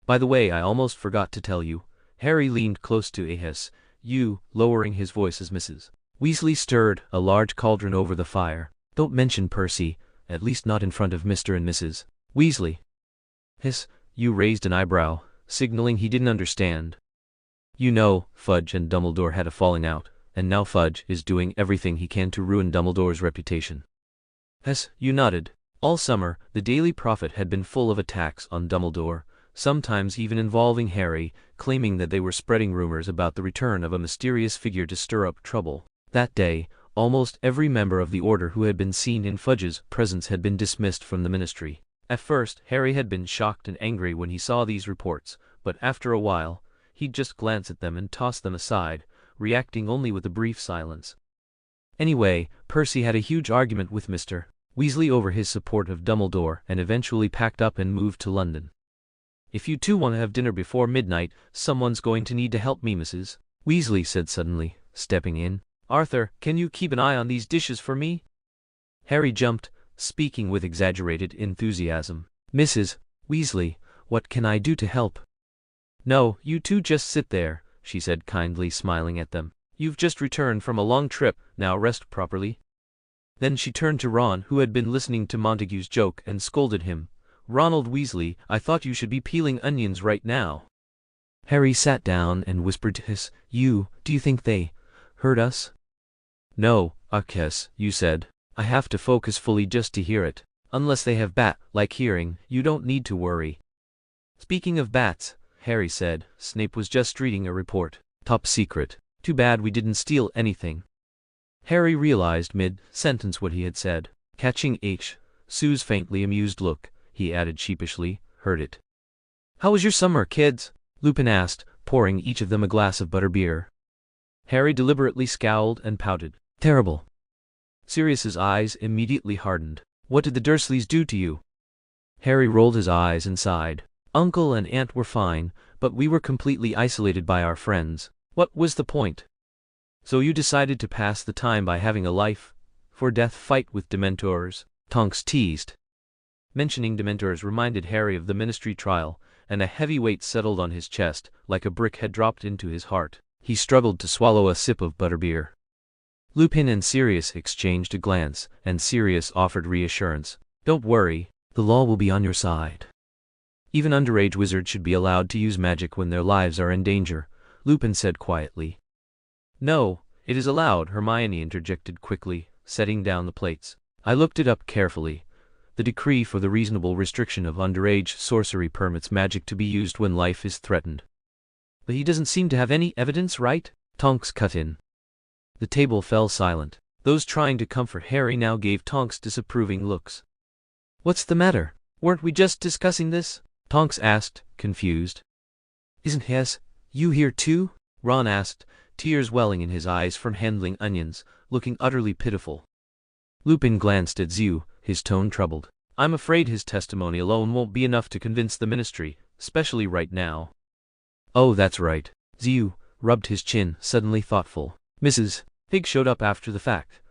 S1: "By the way, I almost forgot to tell you." Harry leaned close to Ahas, lowering his voice as Mrs. Weasley stirred a large cauldron over the fire. "Don't mention Percy, at least not in front of Mr. and Mrs. Weasley." Hugh raised an eyebrow, signaling he didn't understand. "You know, Fudge and Dumbledore had a falling out, and now Fudge is doing everything he can to ruin Dumbledore's reputation." Hugh nodded. All summer, the Daily Prophet had been full of attacks on Dumbledore, sometimes even involving Harry, claiming that they were spreading rumors about the return of a mysterious figure to stir up trouble. That day, almost every member of the Order who had been seen in Fudge's presence had been dismissed from the ministry. At first, Harry had been shocked and angry when he saw these reports, but after a while, he'd just glance at them and toss them aside, reacting only with a brief silence. Anyway, Percy had a huge argument with Mr. Weasley over his support of Dumbledore and eventually packed up and moved to London. "If you two want to have dinner before midnight, someone's going to need to help me," Mrs. Weasley said suddenly, stepping in. "Arthur, can you keep an eye on these dishes for me?" Harry jumped, speaking with exaggerated enthusiasm. "Mrs. Weasley, what can I do to help?" "No, you two just sit there," she said kindly, smiling at them. "You've just returned from a long trip, now rest properly." Then she turned to Ron, who had been listening to Montague's joke, and scolded him. "Ronald Weasley, I thought you should be peeling onions right now." Harry sat down and whispered to Hugh, "Do you think they heard us?" "No, Akes," Hugh said. "I have to focus fully just to hear it. Unless they have bat-like hearing, you don't need to worry." "Speaking of bats," Harry said, "Snape was just reading a report. Top secret. Too bad we didn't steal anything." Harry realized mid-sentence what he had said. Catching Sue's faintly amused look, he added sheepishly, "Heard it." "How was your summer, kids?" Lupin asked, pouring each of them a glass of butterbeer. Harry deliberately scowled and pouted. "Terrible." Sirius's eyes immediately hardened. "What did the Dursleys do to you?" Harry rolled his eyes and sighed. "Uncle and Aunt were fine, but we were completely isolated by our friends. What was the point?" "So you decided to pass the time by having a life-for-death fight with Dementors?" Tonks teased. Mentioning Dementors reminded Harry of the Ministry trial, and a heavy weight settled on his chest, like a brick had dropped into his heart. He struggled to swallow a sip of butterbeer. Lupin and Sirius exchanged a glance, and Sirius offered reassurance. "Don't worry, the law will be on your side. Even underage wizards should be allowed to use magic when their lives are in danger," Lupin said quietly. "No, it is allowed," Hermione interjected quickly, setting down the plates. "I looked it up carefully. The decree for the reasonable restriction of underage sorcery permits magic to be used when life is threatened." "But he doesn't seem to have any evidence, right?" Tonks cut in. The table fell silent. Those trying to comfort Harry now gave Tonks disapproving looks. "What's the matter? Weren't we just discussing this?" Tonks asked, confused. "Isn't you here too?" Ron asked, tears welling in his eyes from handling onions, looking utterly pitiful. Lupin glanced at Zew, his tone troubled. "I'm afraid his testimony alone won't be enough to convince the Ministry, especially right now." "Oh, that's right." Zew rubbed his chin, suddenly thoughtful. "Mrs. Higg showed up after the fact.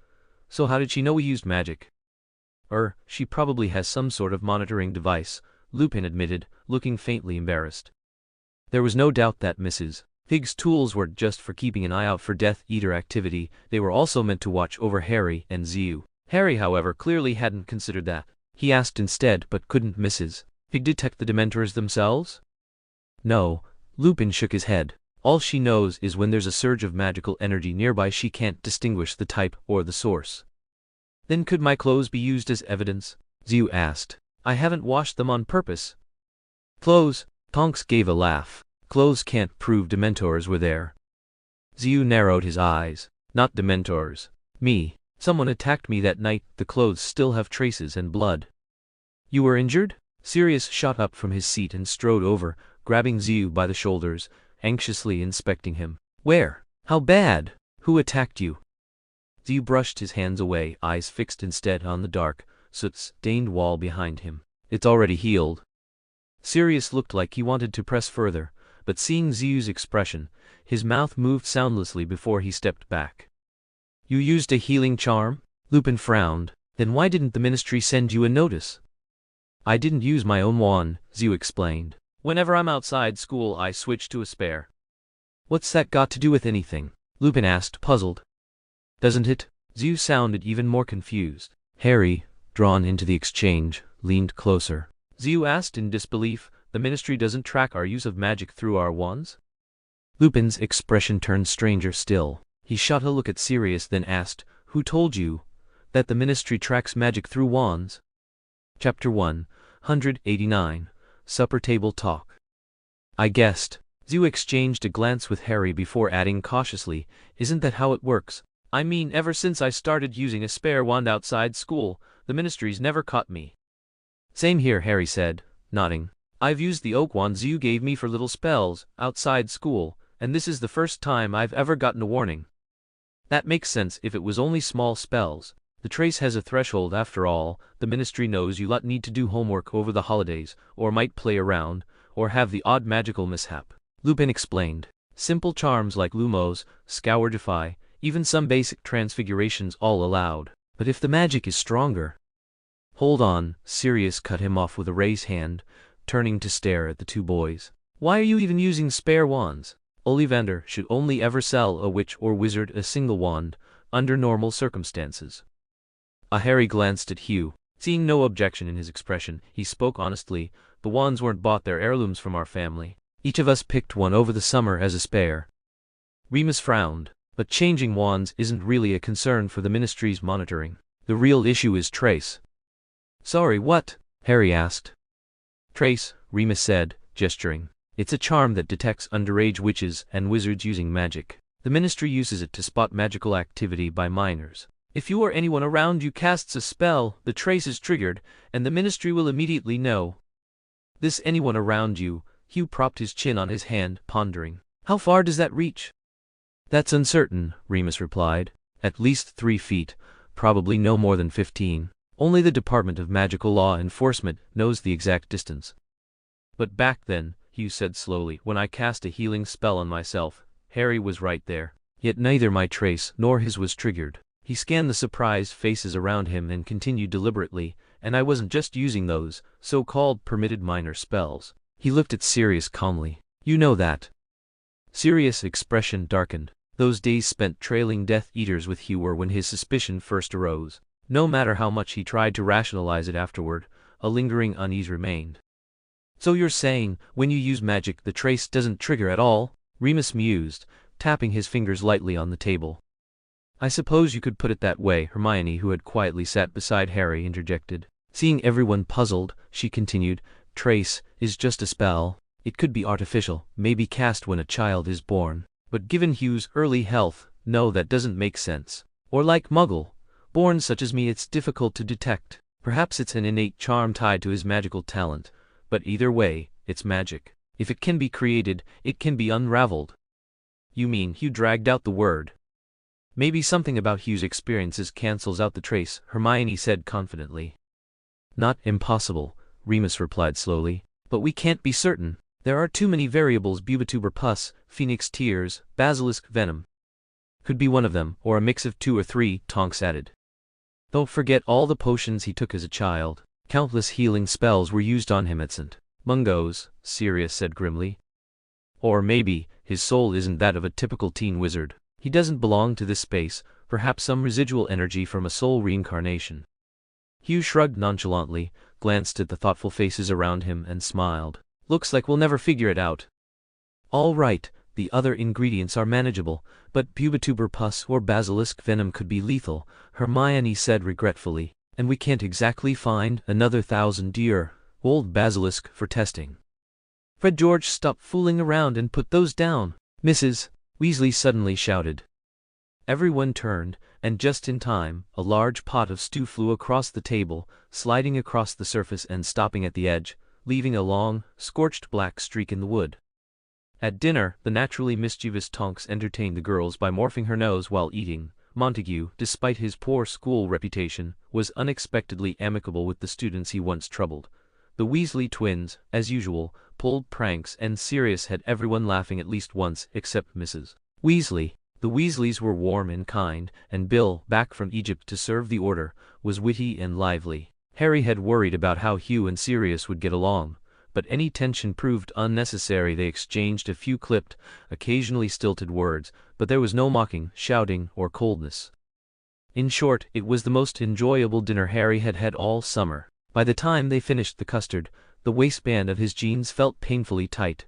S1: So how did she know we used magic?" She probably has some sort of monitoring device," Lupin admitted, looking faintly embarrassed. There was no doubt that Mrs. Hig's tools weren't just for keeping an eye out for Death Eater activity, they were also meant to watch over Harry and Xiu. Harry, however, clearly hadn't considered that. He asked instead, but couldn't Mrs. Hig detect the Dementors themselves? No, Lupin shook his head. All she knows is when there's a surge of magical energy nearby, she can't distinguish the type or the source. Then could my clothes be used as evidence? Xiu asked. I haven't washed them on purpose. Clothes? Tonks gave a laugh. Clothes can't prove Dementors were there. Xiu narrowed his eyes. Not Dementors. Me. Someone attacked me that night, the clothes still have traces and blood. You were injured? Sirius shot up from his seat and strode over, grabbing Xiu by the shoulders, anxiously inspecting him. Where? How bad? Who attacked you? Xiu brushed his hands away, eyes fixed instead on the dark, soot-stained wall behind him. It's already healed. Sirius looked like he wanted to press further, but seeing Xiu's expression, his mouth moved soundlessly before he stepped back. You used a healing charm? Lupin frowned. Then why didn't the Ministry send you a notice? I didn't use my own wand, Xiu explained. Whenever I'm outside school I switch to a spare. What's that got to do with anything? Lupin asked, puzzled. Doesn't it? Xiu sounded even more confused. Harry, drawn into the exchange, leaned closer. Xiu asked in disbelief, the Ministry doesn't track our use of magic through our wands? Lupin's expression turned stranger still. He shot a look at Sirius, then asked, who told you that the Ministry tracks magic through wands? Chapter 189, Supper Table Talk. I guessed. Xiu exchanged a glance with Harry before adding cautiously, isn't that how it works? I mean, ever since I started using a spare wand outside school, the Ministry's never caught me. Same here, Harry said, nodding. I've used the oak wand Xiu gave me for little spells, outside school, and this is the first time I've ever gotten a warning. That makes sense if it was only small spells. The trace has a threshold after all. The Ministry knows you lot need to do homework over the holidays, or might play around, or have the odd magical mishap. Lupin explained. Simple charms like Lumos, Scour Defy, even some basic transfigurations all allowed. But if the magic is stronger... Hold on, Sirius cut him off with a raised hand, turning to stare at the two boys. Why are you even using spare wands? Ollivander should only ever sell a witch or wizard a single wand, under normal circumstances. Harry glanced at Hugh. Seeing no objection in his expression, he spoke honestly, the wands weren't bought, they're heirlooms from our family. Each of us picked one over the summer as a spare. Remus frowned. But changing wands isn't really a concern for the Ministry's monitoring. The real issue is trace. Sorry, what? Harry asked. Trace, Remus said, gesturing. It's a charm that detects underage witches and wizards using magic. The Ministry uses it to spot magical activity by minors. If you or anyone around you casts a spell, the trace is triggered, and the Ministry will immediately know. This anyone around you, Hugh propped his chin on his hand, pondering. How far does that reach? That's uncertain, Remus replied. At least 3 feet, probably no more than 15. Only the Department of Magical Law Enforcement knows the exact distance. But back then, Hugh said slowly, when I cast a healing spell on myself, Harry was right there. Yet neither my trace nor his was triggered. He scanned the surprised faces around him and continued deliberately, and I wasn't just using those so-called permitted minor spells. He looked at Sirius calmly. You know that. Sirius' expression darkened. Those days spent trailing Death Eaters with Hugh were when his suspicion first arose. No matter how much he tried to rationalize it afterward, a lingering unease remained. So you're saying, when you use magic the trace doesn't trigger at all? Remus mused, tapping his fingers lightly on the table. I suppose you could put it that way, Hermione, who had quietly sat beside Harry, interjected. Seeing everyone puzzled, she continued, trace is just a spell. It could be artificial, maybe cast when a child is born. But given Hugh's early health, no, that doesn't make sense. Or like Muggle, born such as me, it's difficult to detect. Perhaps it's an innate charm tied to his magical talent, but either way, it's magic. If it can be created, it can be unraveled. You mean, Hugh dragged out the word. Maybe something about Hugh's experiences cancels out the trace, Hermione said confidently. Not impossible, Remus replied slowly, but we can't be certain. There are too many variables. Bubituber pus, phoenix tears, basilisk venom. Could be one of them, or a mix of 2 or 3, Tonks added. Don't forget all the potions he took as a child. Countless healing spells were used on him at St. Mungo's, Sirius said grimly. Or maybe, his soul isn't that of a typical teen wizard. He doesn't belong to this space, perhaps some residual energy from a soul reincarnation. Hugh shrugged nonchalantly, glanced at the thoughtful faces around him and smiled. Looks like we'll never figure it out. All right, the other ingredients are manageable, but pubituber pus or basilisk venom could be lethal, Hermione said regretfully, and we can't exactly find another 1,000-year-old basilisk for testing. Fred George, stop fooling around and put those down, Mrs. Weasley suddenly shouted. Everyone turned, and just in time, a large pot of stew flew across the table, sliding across the surface and stopping at the edge, leaving a long, scorched black streak in the wood. At dinner, the naturally mischievous Tonks entertained the girls by morphing her nose while eating. Montague, despite his poor school reputation, was unexpectedly amicable with the students he once troubled. The Weasley twins, as usual, pulled pranks, and Sirius had everyone laughing at least once, except Mrs. Weasley. The Weasleys were warm and kind, and Bill, back from Egypt to serve the order, was witty and lively. Harry had worried about how Hugh and Sirius would get along, but any tension proved unnecessary. They exchanged a few clipped, occasionally stilted words, but there was no mocking, shouting, or coldness. In short, it was the most enjoyable dinner Harry had had all summer. By the time they finished the custard, the waistband of his jeans felt painfully tight.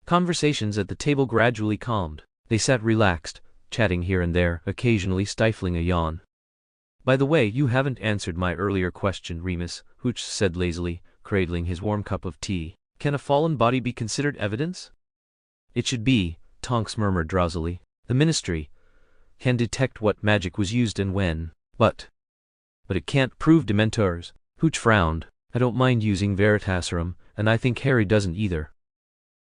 S1: Conversations at the table gradually calmed. They sat relaxed, chatting here and there, occasionally stifling a yawn. By the way, you haven't answered my earlier question, Remus, Hooch said lazily, cradling his warm cup of tea. Can a fallen body be considered evidence? It should be, Tonks murmured drowsily. The Ministry can detect what magic was used and when, but it can't prove Dementors. Hooch frowned. I don't mind using Veritaserum, and I think Harry doesn't either.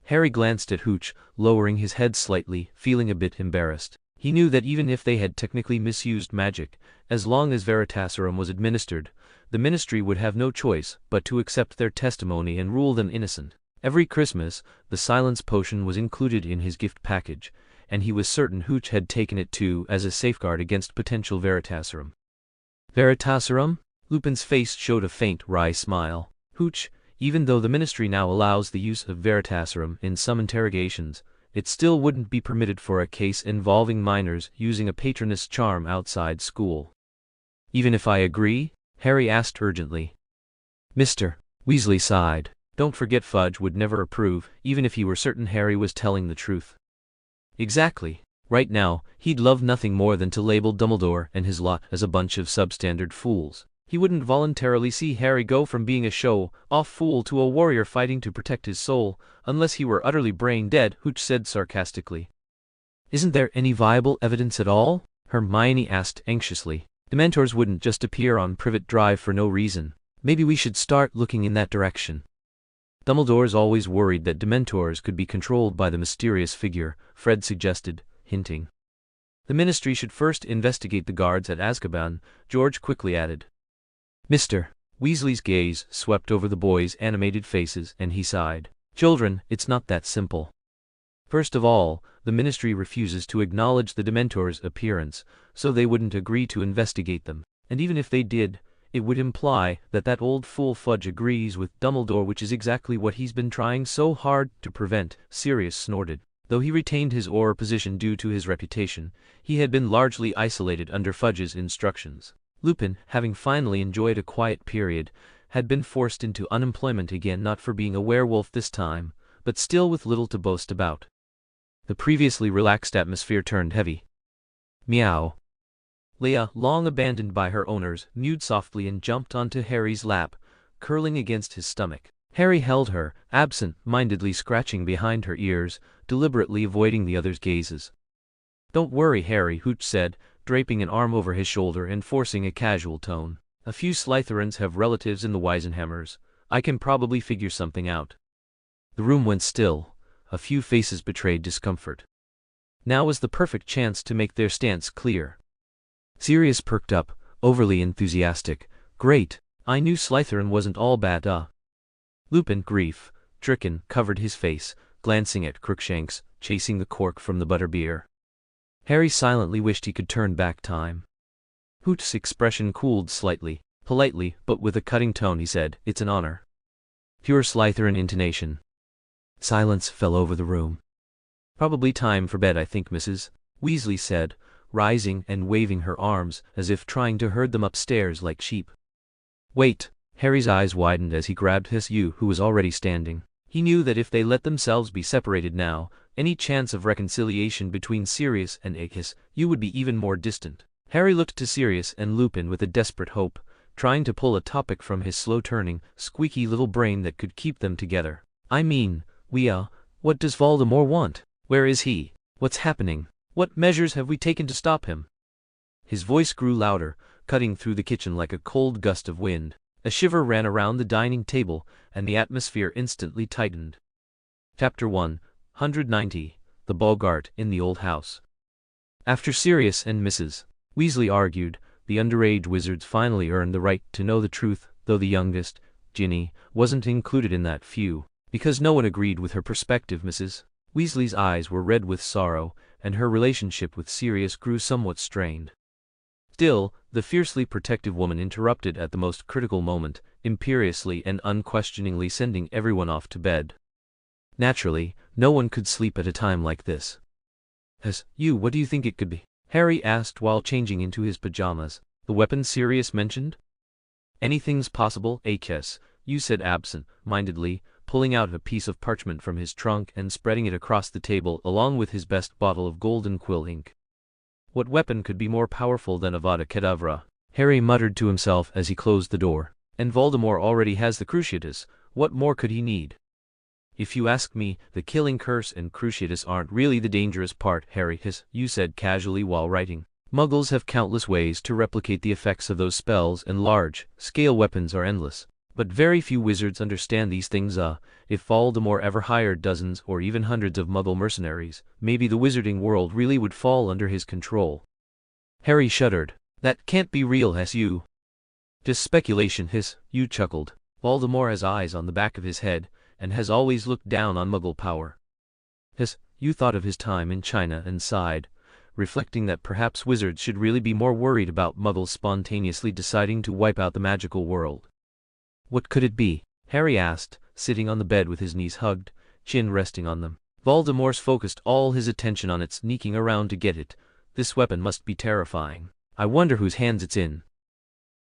S1: Harry glanced at Hooch, lowering his head slightly, feeling a bit embarrassed. He knew that even if they had technically misused magic, as long as Veritaserum was administered, the Ministry would have no choice but to accept their testimony and rule them innocent. Every Christmas, the Silence Potion was included in his gift package, and he was certain Hooch had taken it too as a safeguard against potential Veritaserum. Veritaserum? Lupin's face showed a faint, wry smile. Hooch, even though the Ministry now allows the use of Veritaserum in some interrogations, it still wouldn't be permitted for a case involving minors using a patroness charm outside school. Even if I agree? Harry asked urgently. Mr. Weasley sighed. Don't forget Fudge would never approve, even if he were certain Harry was telling the truth. Exactly. Right now, he'd love nothing more than to label Dumbledore and his lot as a bunch of substandard fools. He wouldn't voluntarily see Harry go from being a show-off fool to a warrior fighting to protect his soul, unless he were utterly brain-dead, Hooch said sarcastically. Isn't there any viable evidence at all? Hermione asked anxiously. Dementors wouldn't just appear on Privet Drive for no reason. Maybe we should start looking in that direction. Dumbledore's always worried that Dementors could be controlled by the mysterious figure, Fred suggested, hinting. The Ministry should first investigate the guards at Azkaban, George quickly added. Mr. Weasley's gaze swept over the boys' animated faces, and he sighed. Children, it's not that simple. First of all, the Ministry refuses to acknowledge the Dementors' appearance, so they wouldn't agree to investigate them. And even if they did, it would imply that that old fool Fudge agrees with Dumbledore, which is exactly what he's been trying so hard to prevent, Sirius snorted. Though he retained his Auror position due to his reputation, he had been largely isolated under Fudge's instructions. Lupin, having finally enjoyed a quiet period, had been forced into unemployment again, not for being a werewolf this time, but still with little to boast about. The previously relaxed atmosphere turned heavy. Meow. Leia, long abandoned by her owners, mewed softly and jumped onto Harry's lap, curling against his stomach. Harry held her, absent-mindedly scratching behind her ears, deliberately avoiding the other's gazes. Don't worry, Harry, Hooch said, draping an arm over his shoulder and forcing a casual tone. A few Slytherins have relatives in the Weisenhammers. I can probably figure something out. The room went still. A few faces betrayed discomfort. Now was the perfect chance to make their stance clear. Sirius perked up, overly enthusiastic. Great! I knew Slytherin wasn't all bad, Lupin, grief-stricken, covered his face, glancing at Crookshanks, chasing the cork from the butterbeer. Harry silently wished he could turn back time. Hooch's expression cooled slightly. Politely, but with a cutting tone, he said, It's an honor. Pure Slytherin intonation. Silence fell over the room. Probably time for bed, I think, Mrs. Weasley said, rising and waving her arms as if trying to herd them upstairs like sheep. Wait. Harry's eyes widened as he grabbed his Hugh, who was already standing. He knew that if they let themselves be separated now, any chance of reconciliation between Sirius and his Hugh would be even more distant. Harry looked to Sirius and Lupin with a desperate hope, trying to pull a topic from his slow-turning, squeaky little brain that could keep them together. I mean, what does Voldemort want? Where is he? What's happening? What measures have we taken to stop him? His voice grew louder, cutting through the kitchen like a cold gust of wind. A shiver ran around the dining table, and the atmosphere instantly tightened. Chapter 190, The Boggart in the Old House. After Sirius and Mrs. Weasley argued, the underage wizards finally earned the right to know the truth, though the youngest, Ginny, wasn't included in that few. Because no one agreed with her perspective, Mrs. Weasley's eyes were red with sorrow, and her relationship with Sirius grew somewhat strained. Still, the fiercely protective woman interrupted at the most critical moment, imperiously and unquestioningly sending everyone off to bed. Naturally, no one could sleep at a time like this. What do you think it could be? Harry asked while changing into his pajamas. The weapon Sirius mentioned? Anything's possible, you said absent-mindedly, pulling out a piece of parchment from his trunk and spreading it across the table along with his best bottle of golden quill ink. What weapon could be more powerful than Avada Kedavra? Harry muttered to himself as he closed the door. And Voldemort already has the Cruciatus. What more could he need? If you ask me, the killing curse and Cruciatus aren't really the dangerous part, Harry, you said casually while writing. Muggles have countless ways to replicate the effects of those spells, and large-scale weapons are endless. But very few wizards understand these things. If Voldemort ever hired dozens or even hundreds of Muggle mercenaries, maybe the wizarding world really would fall under his control. Harry shuddered. That can't be real, you. Just speculation, you chuckled. Voldemort has eyes on the back of his head, and has always looked down on Muggle power. You thought of his time in China and sighed, reflecting that perhaps wizards should really be more worried about Muggles spontaneously deciding to wipe out the magical world. What could it be? Harry asked, sitting on the bed with his knees hugged, chin resting on them. Voldemort's focused all his attention on it, sneaking around to get it. This weapon must be terrifying. I wonder whose hands it's in.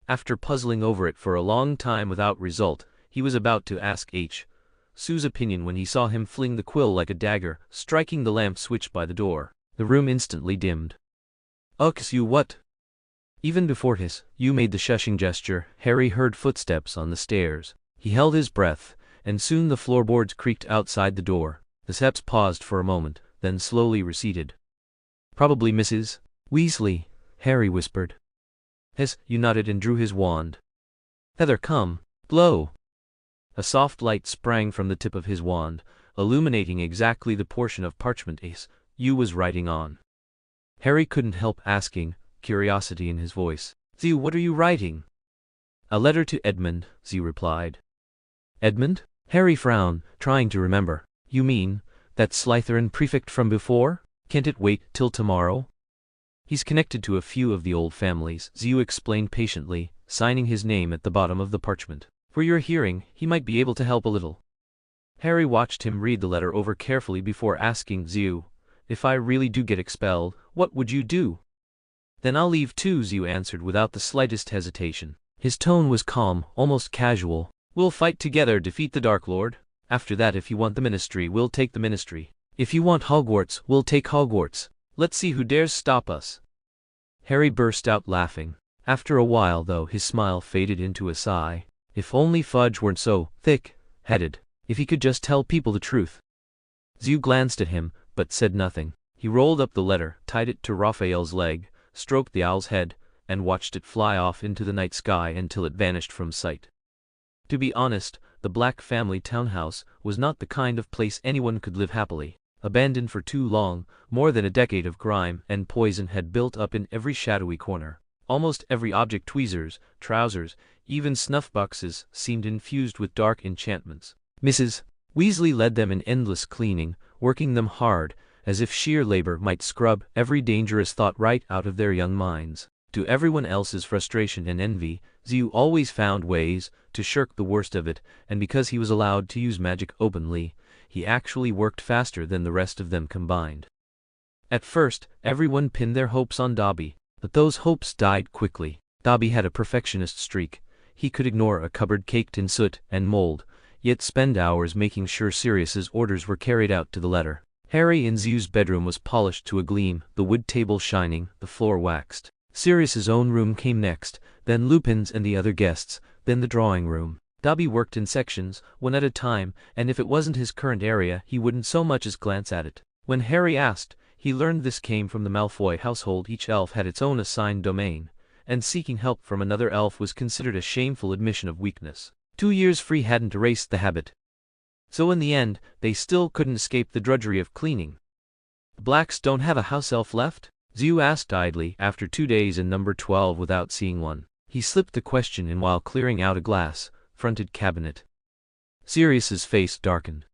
S1: After puzzling over it for a long time without result, he was about to ask Sue's opinion when he saw him fling the quill like a dagger, striking the lamp switch by the door. The room instantly dimmed. You what? Even before you made the shushing gesture, Harry heard footsteps on the stairs. He held his breath, and soon the floorboards creaked outside the door. The steps paused for a moment, then slowly receded. Probably Mrs. Weasley, Harry whispered. You nodded and drew his wand. Heather, come. Blow. A soft light sprang from the tip of his wand, illuminating exactly the portion of parchment you was writing on. Harry couldn't help asking, curiosity in his voice. What are you writing? A letter to Edmund, replied. Edmund? Harry frowned, trying to remember. You mean, that Slytherin prefect from before? Can't it wait till tomorrow? He's connected to a few of the old families, explained patiently, signing his name at the bottom of the parchment. For your hearing, he might be able to help a little. Harry watched him read the letter over carefully before asking if I really do get expelled, what would you do? Then I'll leave too, answered without the slightest hesitation. His tone was calm, almost casual. We'll fight together, defeat the Dark Lord. After that, if you want the Ministry, we'll take the Ministry. If you want Hogwarts, we'll take Hogwarts. Let's see who dares stop us. Harry burst out laughing. After a while, though, his smile faded into a sigh. If only Fudge weren't so thick-headed. If he could just tell people the truth. Glanced at him, but said nothing. He rolled up the letter, tied it to Raphael's leg, stroked the owl's head, and watched it fly off into the night sky until it vanished from sight. To be honest, the Black family townhouse was not the kind of place anyone could live happily. Abandoned for too long, more than a decade of grime and poison had built up in every shadowy corner. Almost every object, tweezers, trousers, even snuff boxes, seemed infused with dark enchantments. Mrs. Weasley led them in endless cleaning, working them hard, as if sheer labor might scrub every dangerous thought right out of their young minds. To everyone else's frustration and envy, always found ways to shirk the worst of it, and because he was allowed to use magic openly, he actually worked faster than the rest of them combined. At first, everyone pinned their hopes on Dobby, but those hopes died quickly. Dobby had a perfectionist streak. He could ignore a cupboard caked in soot and mold, yet spend hours making sure Sirius's orders were carried out to the letter. Harry and Zu's bedroom was polished to a gleam, the wood table shining, the floor waxed. Sirius's own room came next, then Lupin's and the other guests', then the drawing room. Dobby worked in sections, one at a time, and if it wasn't his current area, he wouldn't so much as glance at it. When Harry asked, he learned this came from the Malfoy household. Each elf had its own assigned domain, and seeking help from another elf was considered a shameful admission of weakness. 2 years free hadn't erased the habit. So in the end, they still couldn't escape the drudgery of cleaning. The Blacks don't have a house elf left? Zu asked idly after 2 days in number 12 without seeing one. He slipped the question in while clearing out a glass-fronted cabinet. Sirius's face darkened.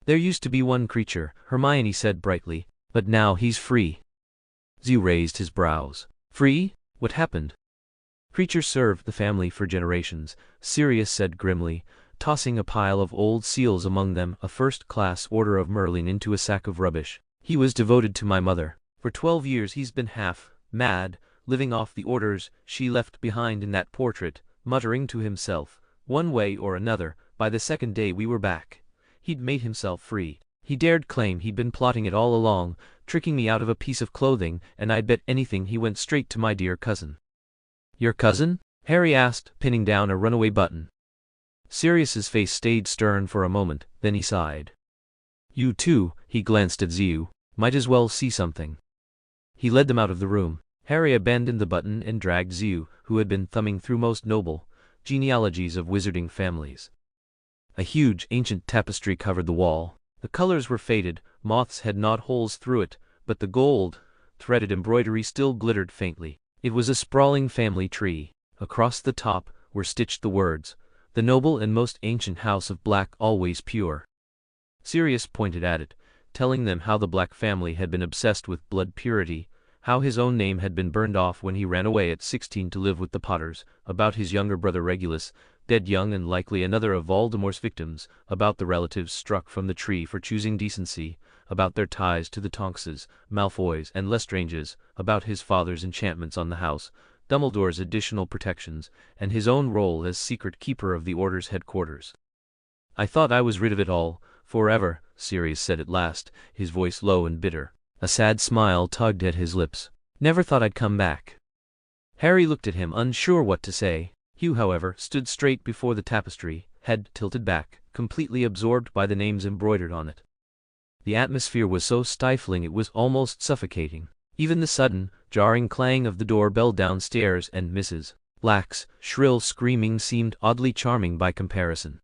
S1: There used to be one creature, Hermione said brightly, but now he's free. Zu raised his brows. Free? What happened? Creature served the family for generations, Sirius said grimly, tossing a pile of old seals among them, a first-class order of Merlin into a sack of rubbish. He was devoted to my mother. For 12 years he's been half-mad, living off the orders she left behind in that portrait, muttering to himself, one way or another, by the second day we were back. He'd made himself free. He dared claim he'd been plotting it all along, tricking me out of a piece of clothing, and I'd bet anything he went straight to my dear cousin. Your cousin? Harry asked, pinning down a runaway button. Sirius's face stayed stern for a moment, then he sighed. You too, he glanced at Zu, might as well see something. He led them out of the room. Harry abandoned the button and dragged Zu, who had been thumbing through most noble genealogies of wizarding families. A huge, ancient tapestry covered the wall. The colors were faded, moths had gnawed holes through it, but the gold-threaded embroidery still glittered faintly. It was a sprawling family tree. Across the top were stitched the words, "The noble and most ancient house of Black, always pure." Sirius pointed at it, telling them how the Black family had been obsessed with blood purity, how his own name had been burned off when he ran away at 16 to live with the Potters, about his younger brother Regulus, dead young and likely another of Voldemort's victims, about the relatives struck from the tree for choosing decency, about their ties to the Tonks's, Malfoys and Lestranges, about his father's enchantments on the house, Dumbledore's additional protections, and his own role as secret keeper of the Order's headquarters. I thought I was rid of it all, forever, Sirius said at last, his voice low and bitter. A sad smile tugged at his lips. Never thought I'd come back. Harry looked at him, unsure what to say. Hugh, however, stood straight before the tapestry, head tilted back, completely absorbed by the names embroidered on it. The atmosphere was so stifling it was almost suffocating. Even the sudden, jarring clang of the doorbell downstairs and Mrs. Black's shrill screaming seemed oddly charming by comparison.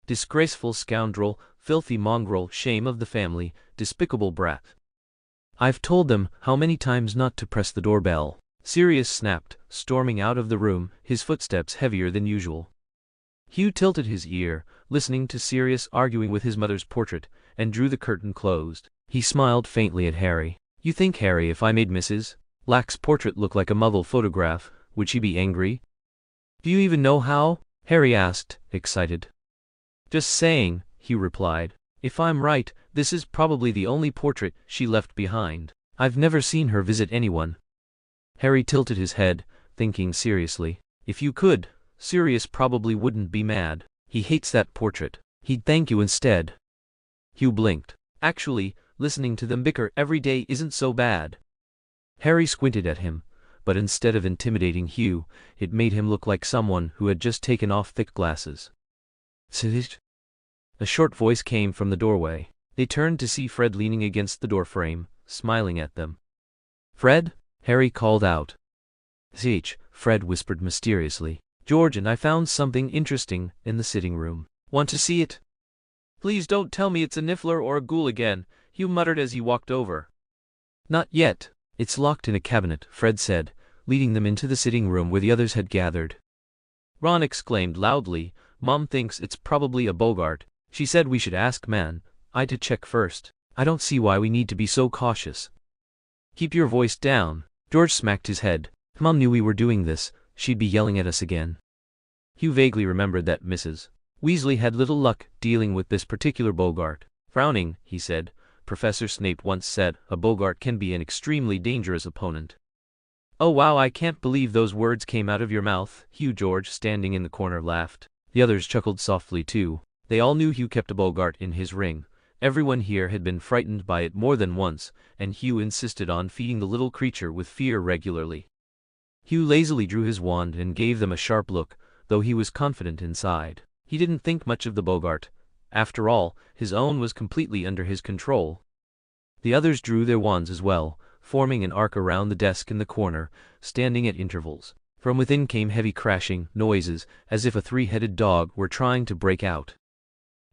S1: Disgraceful scoundrel, filthy mongrel, shame of the family, despicable brat. I've told them how many times not to press the doorbell. Sirius snapped, storming out of the room, his footsteps heavier than usual. Hugh tilted his ear, listening to Sirius arguing with his mother's portrait, and drew the curtain closed. He smiled faintly at Harry. You think, Harry, if I made Mrs. Black's portrait look like a muddled photograph, would she be angry? Do you even know how? Harry asked, excited. Just saying, Hugh replied. If I'm right, this is probably the only portrait she left behind. I've never seen her visit anyone. Harry tilted his head, thinking seriously. If you could, Sirius probably wouldn't be mad. He hates that portrait. He'd thank you instead. Hugh blinked. Actually, listening to them bicker every day isn't so bad. Harry squinted at him, but instead of intimidating Hugh, it made him look like someone who had just taken off thick glasses. Sit. A short voice came from the doorway. They turned to see Fred leaning against the doorframe, smiling at them. Fred? Harry called out. Fred whispered mysteriously. George and I found something interesting in the sitting room. Want to see it? Please don't tell me it's a Niffler or a ghoul again, Hugh muttered as he walked over. Not yet. It's locked in a cabinet, Fred said, leading them into the sitting room where the others had gathered. Ron exclaimed loudly, Mom thinks it's probably a Bogart. She said we should ask Man I to check first. I don't see why we need to be so cautious. Keep your voice down. George smacked his head. Mom knew we were doing this, she'd be yelling at us again. Hugh vaguely remembered that Mrs. Weasley had little luck dealing with this particular Bogart. Frowning, he said, Professor Snape once said, a Bogart can be an extremely dangerous opponent. Oh wow, I can't believe those words came out of your mouth, Hugh. George, standing in the corner, laughed. The others chuckled softly too. They all knew Hugh kept a Bogart in his ring. Everyone here had been frightened by it more than once, and Hugh insisted on feeding the little creature with fear regularly. Hugh lazily drew his wand and gave them a sharp look, though he was confident inside. He didn't think much of the Bogart. After all, his own was completely under his control. The others drew their wands as well, forming an arc around the desk in the corner, standing at intervals. From within came heavy crashing noises, as if a three-headed dog were trying to break out.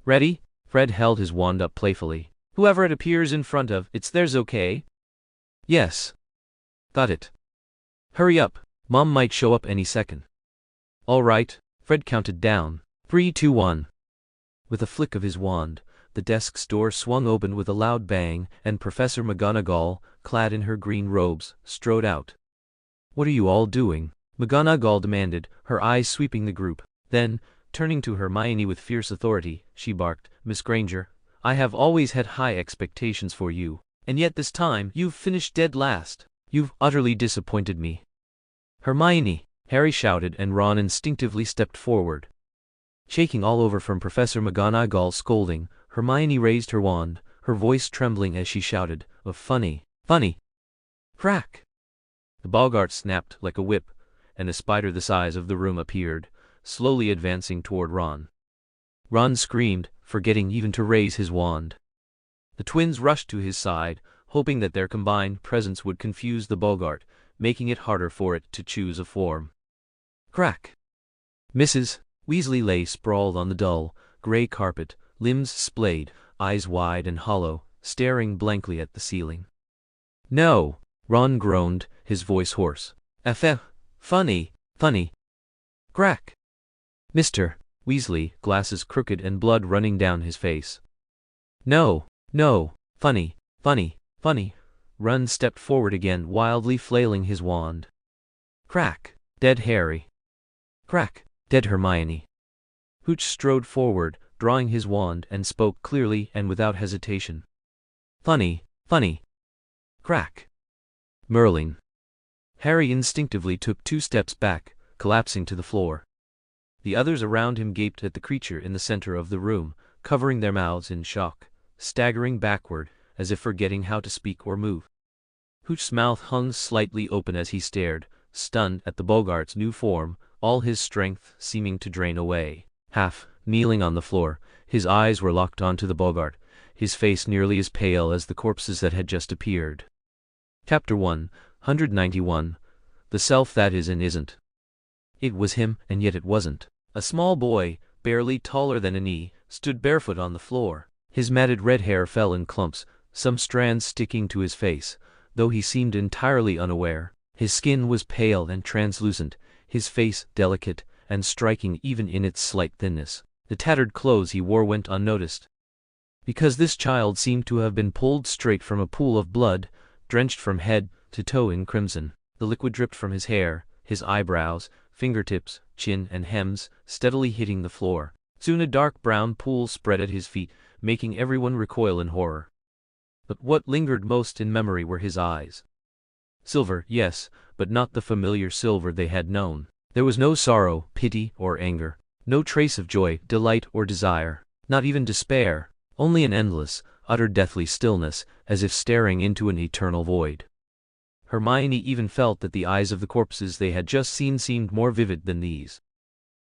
S1: Ready? Fred held his wand up playfully. Whoever it appears in front of, it's theirs, okay? Yes. Got it. Hurry up, Mom might show up any second. All right, Fred counted down. 3, 2, 1. With a flick of his wand, the desk's door swung open with a loud bang, and Professor McGonagall, clad in her green robes, strode out. What are you all doing? McGonagall demanded, her eyes sweeping the group. Then, turning to Hermione with fierce authority, she barked, Miss Granger, I have always had high expectations for you, and yet this time you've finished dead last. You've utterly disappointed me. Hermione, Harry shouted, and Ron instinctively stepped forward. Shaking all over from Professor McGonagall's scolding, Hermione raised her wand, her voice trembling as she shouted, funny, funny. Crack! The Bogart snapped like a whip, and a spider the size of the room appeared, slowly advancing toward Ron. Ron screamed, forgetting even to raise his wand. The twins rushed to his side, hoping that their combined presence would confuse the Bogart, making it harder for it to choose a form. Crack! Mrs. Weasley lay sprawled on the dull, gray carpet, limbs splayed, eyes wide and hollow, staring blankly at the ceiling. No! Ron groaned, his voice hoarse. Funny, funny. Crack! Mr. Weasley, glasses crooked and blood running down his face. No, funny, funny, funny. Ron stepped forward again, wildly flailing his wand. Crack! Dead Harry. Crack! Dead Hermione. Hooch strode forward, drawing his wand, and spoke clearly and without hesitation. Funny, funny. Crack! Merlin. Harry instinctively took 2 steps back, collapsing to the floor. The others around him gaped at the creature in the center of the room, covering their mouths in shock, staggering backward, as if forgetting how to speak or move. Hooch's mouth hung slightly open as he stared, stunned at the Bogart's new form, all his strength seeming to drain away. Half kneeling on the floor, his eyes were locked onto the Bogart, his face nearly as pale as the corpses that had just appeared. Chapter 191. The Self That Is and Isn't. It was him, and yet it wasn't. A small boy, barely taller than a knee, stood barefoot on the floor. His matted red hair fell in clumps, some strands sticking to his face, though he seemed entirely unaware. His skin was pale and translucent, his face delicate and striking even in its slight thinness. The tattered clothes he wore went unnoticed, because this child seemed to have been pulled straight from a pool of blood, drenched from head to toe in crimson. The liquid dripped from his hair, his eyebrows, fingertips, chin, and hems, steadily hitting the floor. Soon a dark brown pool spread at his feet, making everyone recoil in horror. But what lingered most in memory were his eyes. Silver, yes, but not the familiar silver they had known. There was no sorrow, pity, or anger, no trace of joy, delight, or desire, not even despair, only an endless, utter deathly stillness, as if staring into an eternal void. Hermione even felt that the eyes of the corpses they had just seen seemed more vivid than these.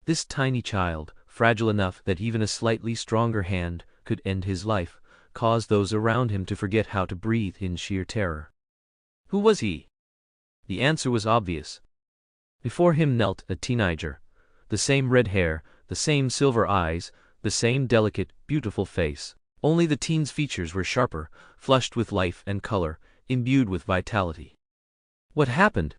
S1: This tiny child, fragile enough that even a slightly stronger hand could end his life, caused those around him to forget how to breathe in sheer terror. Who was he? The answer was obvious. Before him knelt a teenager. The same red hair, the same silver eyes, the same delicate, beautiful face. Only the teen's features were sharper, flushed with life and color, imbued with vitality. What happened?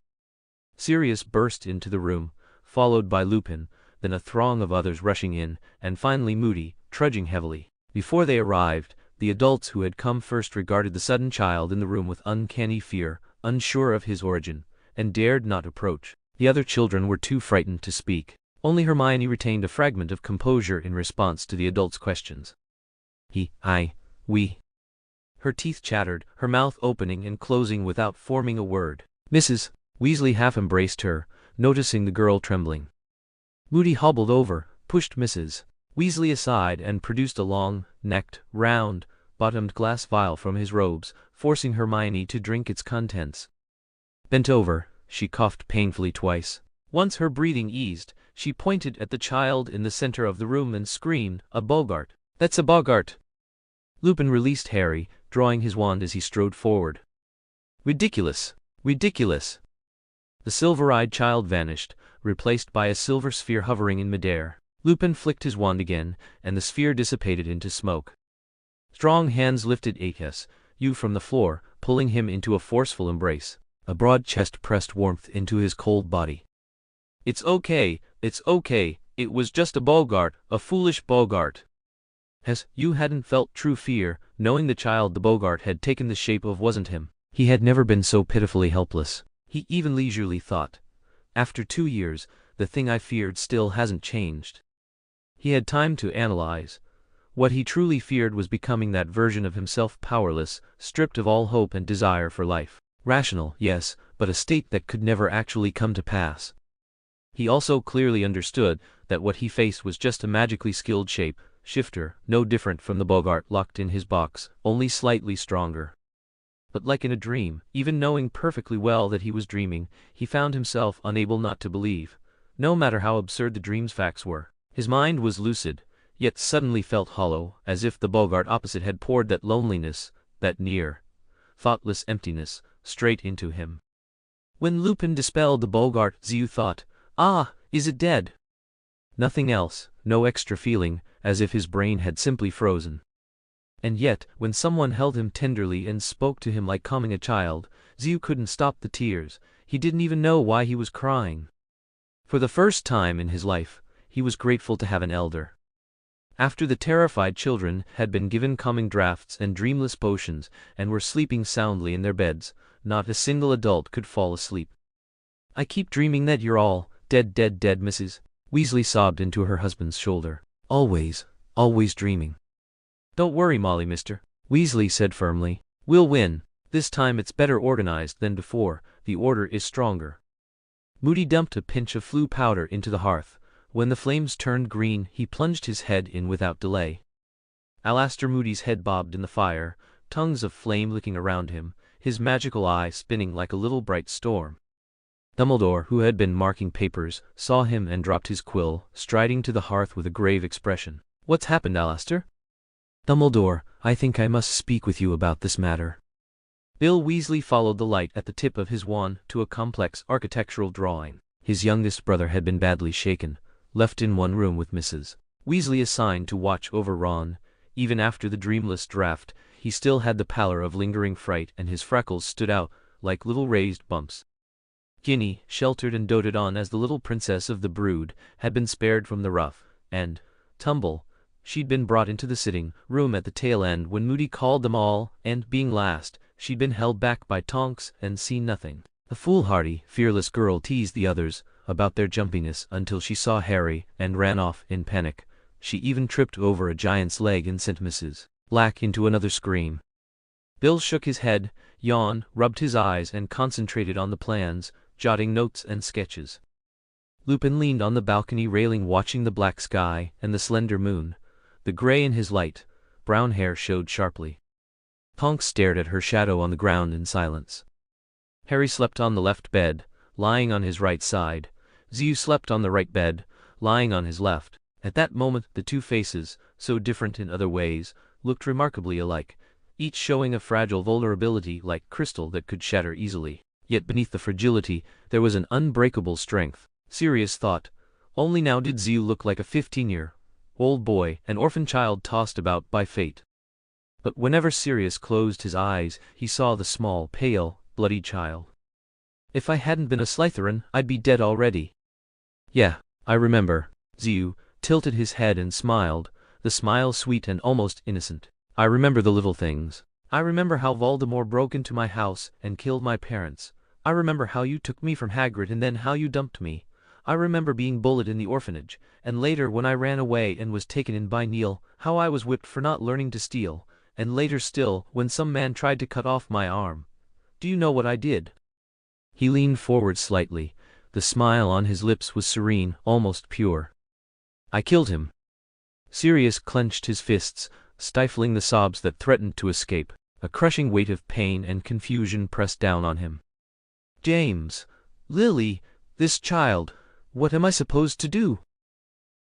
S1: Sirius burst into the room, followed by Lupin, then a throng of others rushing in, and finally Moody, trudging heavily. Before they arrived, the adults who had come first regarded the sudden child in the room with uncanny fear, unsure of his origin, and dared not approach. The other children were too frightened to speak. Only Hermione retained a fragment of composure in response to the adult's questions. We. Her teeth chattered, her mouth opening and closing without forming a word. Mrs. Weasley half embraced her, noticing the girl trembling. Moody hobbled over, pushed Mrs. Weasley aside and produced a long-necked, round-bottomed glass vial from his robes, forcing Hermione to drink its contents. Bent over, she coughed painfully twice. Once her breathing eased, she pointed at the child in the center of the room and screamed, "A Boggart! That's a Boggart!" Lupin released Harry, drawing his wand as he strode forward. Ridiculous! Ridiculous! The silver-eyed child vanished, replaced by a silver sphere hovering in midair. Lupin flicked his wand again, and the sphere dissipated into smoke. Strong hands lifted you from the floor, pulling him into a forceful embrace. A broad chest pressed warmth into his cold body. It's okay, it was just a Boggart, a foolish Boggart. You hadn't felt true fear, knowing the child the Boggart had taken the shape of wasn't him. He had never been so pitifully helpless. He even leisurely thought. After 2 years, the thing I feared still hasn't changed. He had time to analyze. What he truly feared was becoming that version of himself, powerless, stripped of all hope and desire for life. Rational, yes, but a state that could never actually come to pass. He also clearly understood that what he faced was just a magically skilled shape shifter, no different from the Boggart locked in his box, only slightly stronger. But like in a dream, even knowing perfectly well that he was dreaming, he found himself unable not to believe, no matter how absurd the dream's facts were. His mind was lucid, yet suddenly felt hollow, as if the Boggart opposite had poured that loneliness, that near, thoughtless emptiness, straight into him. When Lupin dispelled the Boggart, Ziu thought, is it dead? Nothing else, no extra feeling, as if his brain had simply frozen. And yet, when someone held him tenderly and spoke to him like calming a child, Ziu couldn't stop the tears. He didn't even know why he was crying. For the first time in his life, he was grateful to have an elder. After the terrified children had been given calming draughts and dreamless potions, and were sleeping soundly in their beds, not a single adult could fall asleep. "I keep dreaming that you're all dead, Mrs. Weasley sobbed into her husband's shoulder. Always dreaming." "Don't worry, Molly, Mr. Weasley said firmly. "We'll win. This time it's better organized than before, the order is stronger." Moody dumped a pinch of flue powder into the hearth. When the flames turned green, he plunged his head in without delay. Alastor Moody's head bobbed in the fire, tongues of flame licking around him, his magical eye spinning like a little bright storm. Dumbledore, who had been marking papers, saw him and dropped his quill, striding to the hearth with a grave expression. "What's happened, Alastor?" "Dumbledore, I think I must speak with you about this matter." Bill Weasley followed the light at the tip of his wand to a complex architectural drawing. His youngest brother had been badly shaken, left in one room with Mrs. Weasley assigned to watch over Ron. Even after the dreamless draught, he still had the pallor of lingering fright and his freckles stood out like little raised bumps. Ginny, sheltered and doted on as the little princess of the brood, had been spared from the rough and tumble. She'd been brought into the sitting room at the tail end when Moody called them all, and, being last, she'd been held back by Tonks and seen nothing. The foolhardy, fearless girl teased the others about their jumpiness until she saw Harry and ran off in panic. She even tripped over a giant's leg and sent Mrs. Black into another scream. Bill shook his head, yawned, rubbed his eyes and concentrated on the plans, jotting notes and sketches. Lupin leaned on the balcony railing watching the black sky and the slender moon. The gray in his light brown hair showed sharply. Tonks stared at her shadow on the ground in silence. Harry slept on the left bed, lying on his right side. Ziu slept on the right bed, lying on his left. At that moment the two faces, so different in other ways, looked remarkably alike, each showing a fragile vulnerability like crystal that could shatter easily. Yet beneath the fragility there was an unbreakable strength. Sirius thought, only now did Ziu look like a 15-year-old boy, an orphan child tossed about by fate. But whenever Sirius closed his eyes, he saw the small, pale, bloody child. "If I hadn't been a Slytherin, I'd be dead already." "Yeah, I remember." Ziu tilted his head and smiled, the smile sweet and almost innocent. "I remember the little things. I remember how Voldemort broke into my house and killed my parents. I remember how you took me from Hagrid and then how you dumped me. I remember being bullied in the orphanage, and later when I ran away and was taken in by Neil, how I was whipped for not learning to steal, and later still, when some man tried to cut off my arm. Do you know what I did? He leaned forward slightly. The smile on his lips was serene, almost pure. I killed him. Sirius clenched his fists, stifling the sobs that threatened to escape. A crushing weight of pain and confusion pressed down on him. James. Lily. This child. What am I supposed to do?